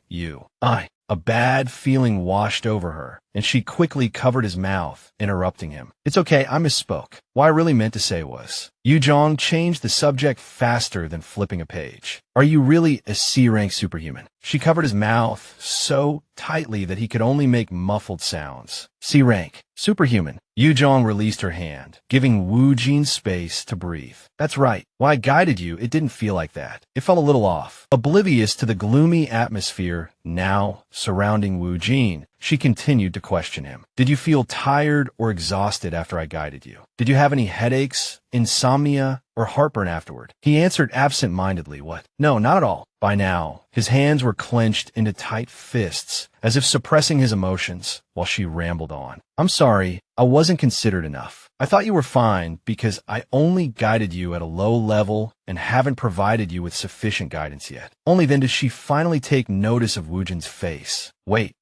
A bad feeling washed over her, and she quickly covered his mouth, interrupting him. It's okay, I misspoke. What I really meant to say was, Yu Jang changed the subject faster than flipping a page. Are you really a C-rank superhuman? She covered his mouth so tightly that he could only make muffled sounds. C-rank. Superhuman. Yu Jang released her hand, giving Wu Jin space to breathe. That's right. When I guided you, it didn't feel like that. It felt a little off. Oblivious to the gloomy atmosphere now surrounding Wu Jin, she continued to question him. Did you feel tired or exhausted after I guided you? Did you have any headaches, insomnia, or heartburn afterward? He answered absent-mindedly, what? No, not at all. By now, his hands were clenched into tight fists, as if suppressing his emotions, while she rambled on. I'm sorry, I wasn't considered enough. I thought you were fine because I only guided you at a low level and haven't provided you with sufficient guidance yet. Only then does she finally take notice of Wu Jin's face. Wait.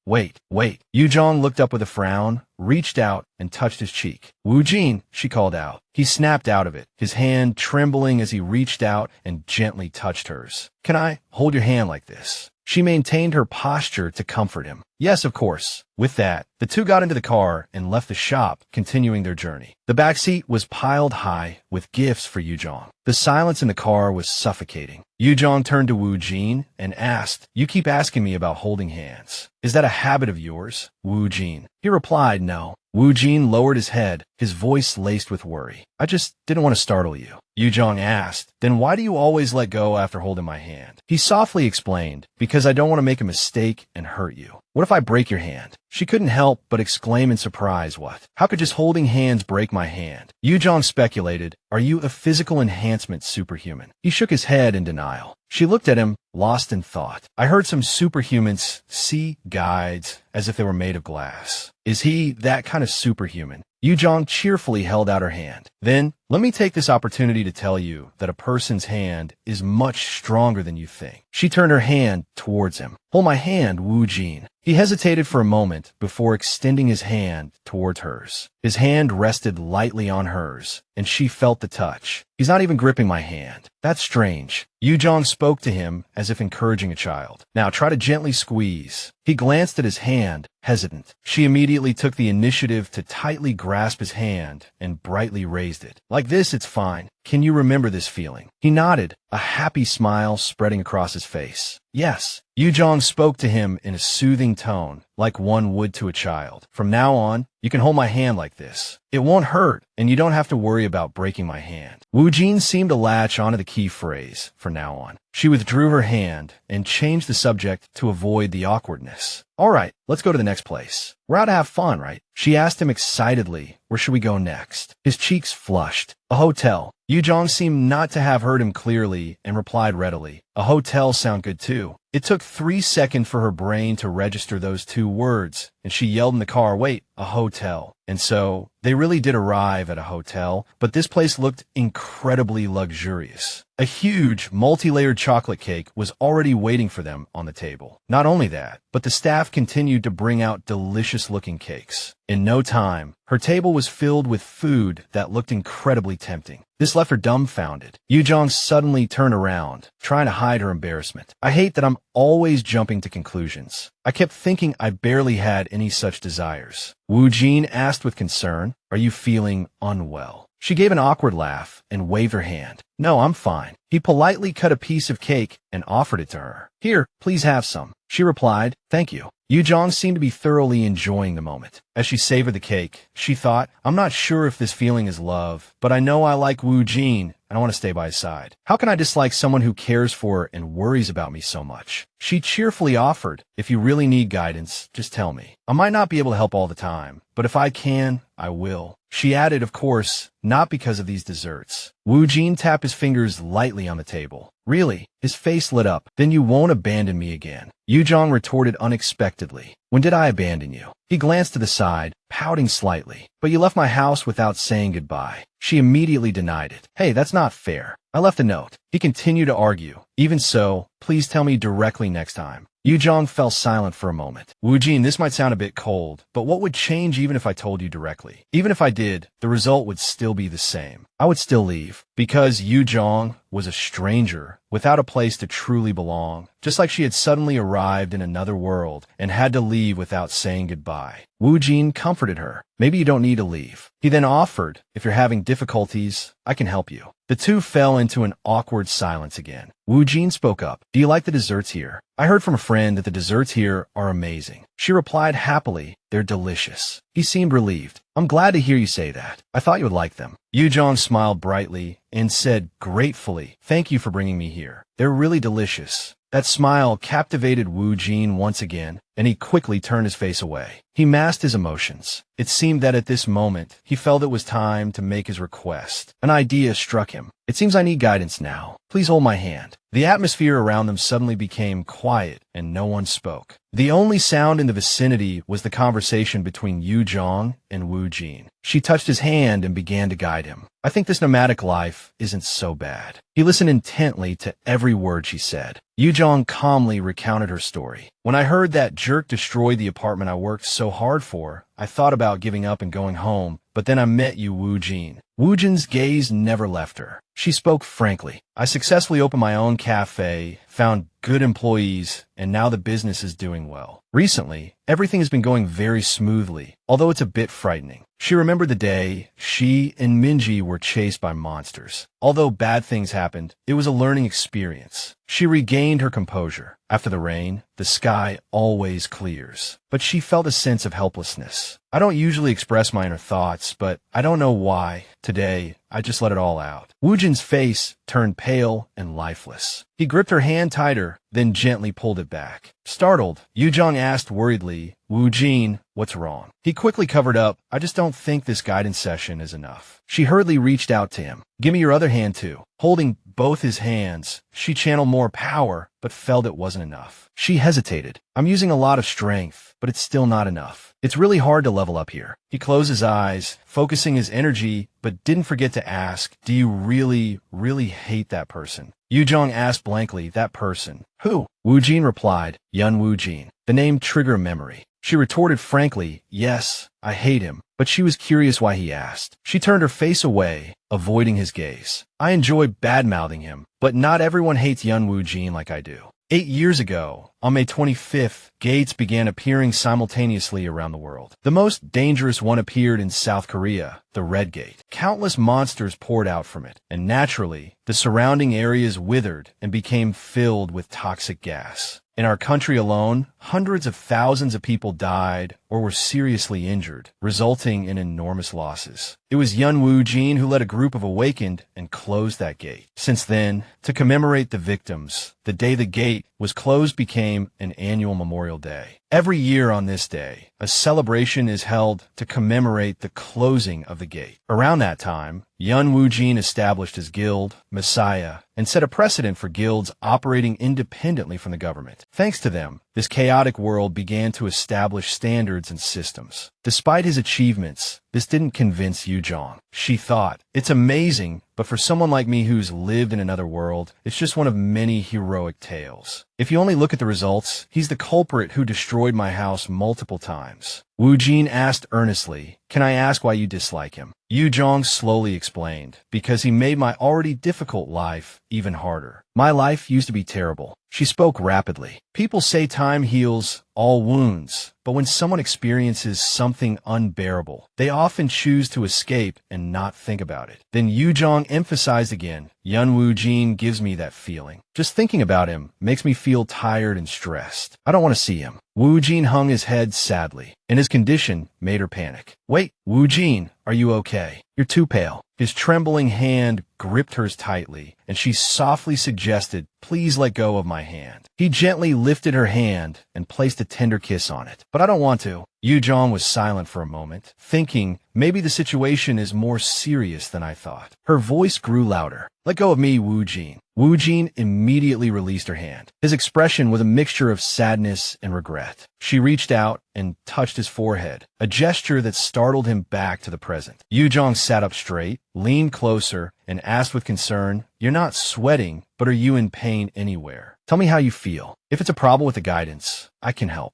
Yu Jang looked up with a frown, reached out, and touched his cheek. Wu Jin, she called out. He snapped out of it, his hand trembling as he reached out and gently touched hers. Can I hold your hand like this? She maintained her posture to comfort him. Yes, of course. With that, the two got into the car and left the shop, continuing their journey. The backseat was piled high with gifts for Yu Jang. The silence in the car was suffocating. Yu Jang turned to Wu Jin and asked, you keep asking me about holding hands. Is that a habit of yours, Wu Jin? He replied, no. Wu Jin lowered his head, his voice laced with worry. I just didn't want to startle you. Yu Jang asked, then why do you always let go after holding my hand? He softly explained, because I don't want to make a mistake and hurt you. What if I break your hand? She couldn't help but exclaim in surprise, what? How could just holding hands break my hand? Yu Jang speculated, are you a physical enhancement superhuman? He shook his head in denial. She looked at him, lost in thought. I heard some superhumans see guides as if they were made of glass. Is he that kind of superhuman? Yu Jang cheerfully held out her hand. Then, let me take this opportunity to tell you that a person's hand is much stronger than you think. She turned her hand towards him. Hold my hand, Wu Jin. He hesitated for a moment before extending his hand towards hers. His hand rested lightly on hers, and she felt the touch. He's not even gripping my hand. That's strange. Yu Jang spoke to him as if encouraging a child. Now try to gently squeeze. He glanced at his hand, hesitant. She immediately took the initiative to tightly grasp his hand and brightly raised it. Like this, it's fine. Can you remember this feeling? He nodded, a happy smile spreading across his face. Yes. Yu Jang spoke to him in a soothing tone, like one would to a child. From now on, you can hold my hand like this. It won't hurt, and you don't have to worry about breaking my hand. Wu Jin seemed to latch onto the key phrase, from now on. She withdrew her hand and changed the subject to avoid the awkwardness. All right, let's go to the next place. We're out to have fun, right? She asked him excitedly, where should we go next? His cheeks flushed. A hotel. Yu Jang seemed not to have heard him clearly and replied readily. A hotel sound good too. It took 3 seconds for her brain to register those 2 words, and she yelled in the car, wait, a hotel. And so, they really did arrive at a hotel, but this place looked incredibly luxurious. A huge, multi-layered chocolate cake was already waiting for them on the table. Not only that, but the staff continued to bring out delicious-looking cakes. In no time, her table was filled with food that looked incredibly tempting. This left her dumbfounded. Yu Jang suddenly turned around, trying to hide her embarrassment. I hate that I'm always jumping to conclusions. I kept thinking I barely had any such desires. Wu Jin asked with concern, "Are you feeling unwell?" She gave an awkward laugh and waved her hand. "No, I'm fine." He politely cut a piece of cake and offered it to her. "Here, please have some." She replied, "Thank you." Yu Jang seemed to be thoroughly enjoying the moment. As she savored the cake, she thought, "I'm not sure if this feeling is love, but I know I like Wu Jin and I want to stay by his side. How can I dislike someone who cares for and worries about me so much?" She cheerfully offered, "If you really need guidance, just tell me. I might not be able to help all the time, but if I can, I will." She added, "Of course, not because of these desserts." Wu Jin tapped his fingers lightly on the table. "Really?" His face lit up. "Then you won't abandon me again." Yu Jang retorted unexpectedly. "When did I abandon you?" He glanced to the side, pouting slightly. "But you left my house without saying goodbye." She immediately denied it. "Hey, that's not fair. I left a note." He continued to argue. "Even so, please tell me directly next time." Yu Jang fell silent for a moment. "Wu Jin, this might sound a bit cold, but what would change even if I told you directly? Even if I did, the result would still be the same. I would still leave." Because Yu Jang was a stranger, without a place to truly belong, just like she had suddenly arrived in another world and had to leave without saying goodbye. Wu Jin comforted her. "Maybe you don't need to leave." He then offered, "If you're having difficulties, I can help you." The two fell into an awkward silence again. Wu Jin spoke up. "Do you like the desserts here? I heard from a friend that the desserts here are amazing." She replied happily, "They're delicious." He seemed relieved. "I'm glad to hear you say that. I thought you would like them." Yu Jang smiled brightly and said gratefully, "Thank you for bringing me here. They're really delicious." That smile captivated Wu Jin once again, and he quickly turned his face away. He masked his emotions. It seemed that at this moment, he felt it was time to make his request. An idea struck him. "It seems I need guidance now. Please hold my hand." The atmosphere around them suddenly became quiet, and no one spoke. The only sound in the vicinity was the conversation between Yu Jang and Wu Jin. She touched his hand and began to guide him. "I think this nomadic life isn't so bad." He listened intently to every word she said. Yu Jang calmly recounted her story. "When I heard that jerk destroyed the apartment I worked so hard for, I thought about giving up and going home, but then I met you, Wu Jin." Wu Jin's gaze never left her. She spoke frankly. "I successfully opened my own cafe, found good employees, and now the business is doing well. Recently, everything has been going very smoothly, although it's a bit frightening." She remembered the day she and Minji were chased by monsters. Although bad things happened, it was a learning experience. She regained her composure. After the rain, the sky always clears. But she felt a sense of helplessness. "I don't usually express my inner thoughts, but I don't know why. Today, I just let it all out." Wu Jin's face turned pale and lifeless. He gripped her hand tighter, then gently pulled it back. Startled, Yu Jang asked worriedly, "Wu Jin, what's wrong?" He quickly covered up, "I just don't think this guidance session is enough." She hurriedly reached out to him. "Give me your other hand too." Holding both his hands, she channeled more power, but felt it wasn't enough. She hesitated. "I'm using a lot of strength, but it's still not enough. It's really hard to level up here." He closed his eyes, focusing his energy, but didn't forget to ask, "Do you really, really hate that person?" Yu Jang asked blankly, "That person? Who?" Wu Jin replied, "Yun Wu Jin." The name triggered memory. She retorted frankly, "Yes, I hate him," but she was curious why he asked. She turned her face away, avoiding his gaze. "I enjoy bad-mouthing him, but not everyone hates Yun Wu Jin like I do." 8 years ago, on May 25th, gates began appearing simultaneously around the world. The most dangerous one appeared in South Korea, the Red Gate. Countless monsters poured out from it, and naturally, the surrounding areas withered and became filled with toxic gas. In our country alone, hundreds of thousands of people died or were seriously injured, resulting in enormous losses. It was Yun Wu Jin who led a group of awakened and closed that gate. Since then, to commemorate the victims, the day the gate was closed became an annual Memorial Day. Every year on this day, a celebration is held to commemorate the closing of the gate. Around that time, Yun Wu Jin established his guild, Messiah, and set a precedent for guilds operating independently from the government. Thanks to them, This chaotic world began to establish standards and systems. Despite his achievements, this didn't convince Yu Jang. She thought, it's amazing, but for someone like me who's lived in another world, it's just one of many heroic tales. If you only look at the results, he's the culprit who destroyed my house multiple times. Wu Jin asked earnestly, can I ask why you dislike him? Yu Jang slowly explained, because he made my already difficult life even harder. My life used to be terrible. She spoke rapidly. People say time heals all wounds, but when someone experiences something unbearable, they often choose to escape and not think about it. Then Yu Jang emphasized again, Yun Wu Jin gives me that feeling. Just thinking about him makes me feel tired and stressed. I don't want to see him. Wu Jin hung his head sadly, and his condition made her panic. Wait, Wu Jin, are you okay? You're too pale. His trembling hand gripped hers tightly, and she softly suggested, please let go of my hand. He gently lifted her hand and placed a tender kiss on it. But I don't want to. Yu Jang was silent for a moment, thinking, maybe the situation is more serious than I thought. Her voice grew louder. Let go of me, Wu Jin. Wu Jin immediately released her hand. His expression was a mixture of sadness and regret. She reached out and touched his forehead, a gesture that startled him back to the present. Yu Jang sat up straight, leaned closer, and asked with concern, you're not sweating, but are you in pain anywhere? Tell me how you feel. If it's a problem with the guidance, I can help.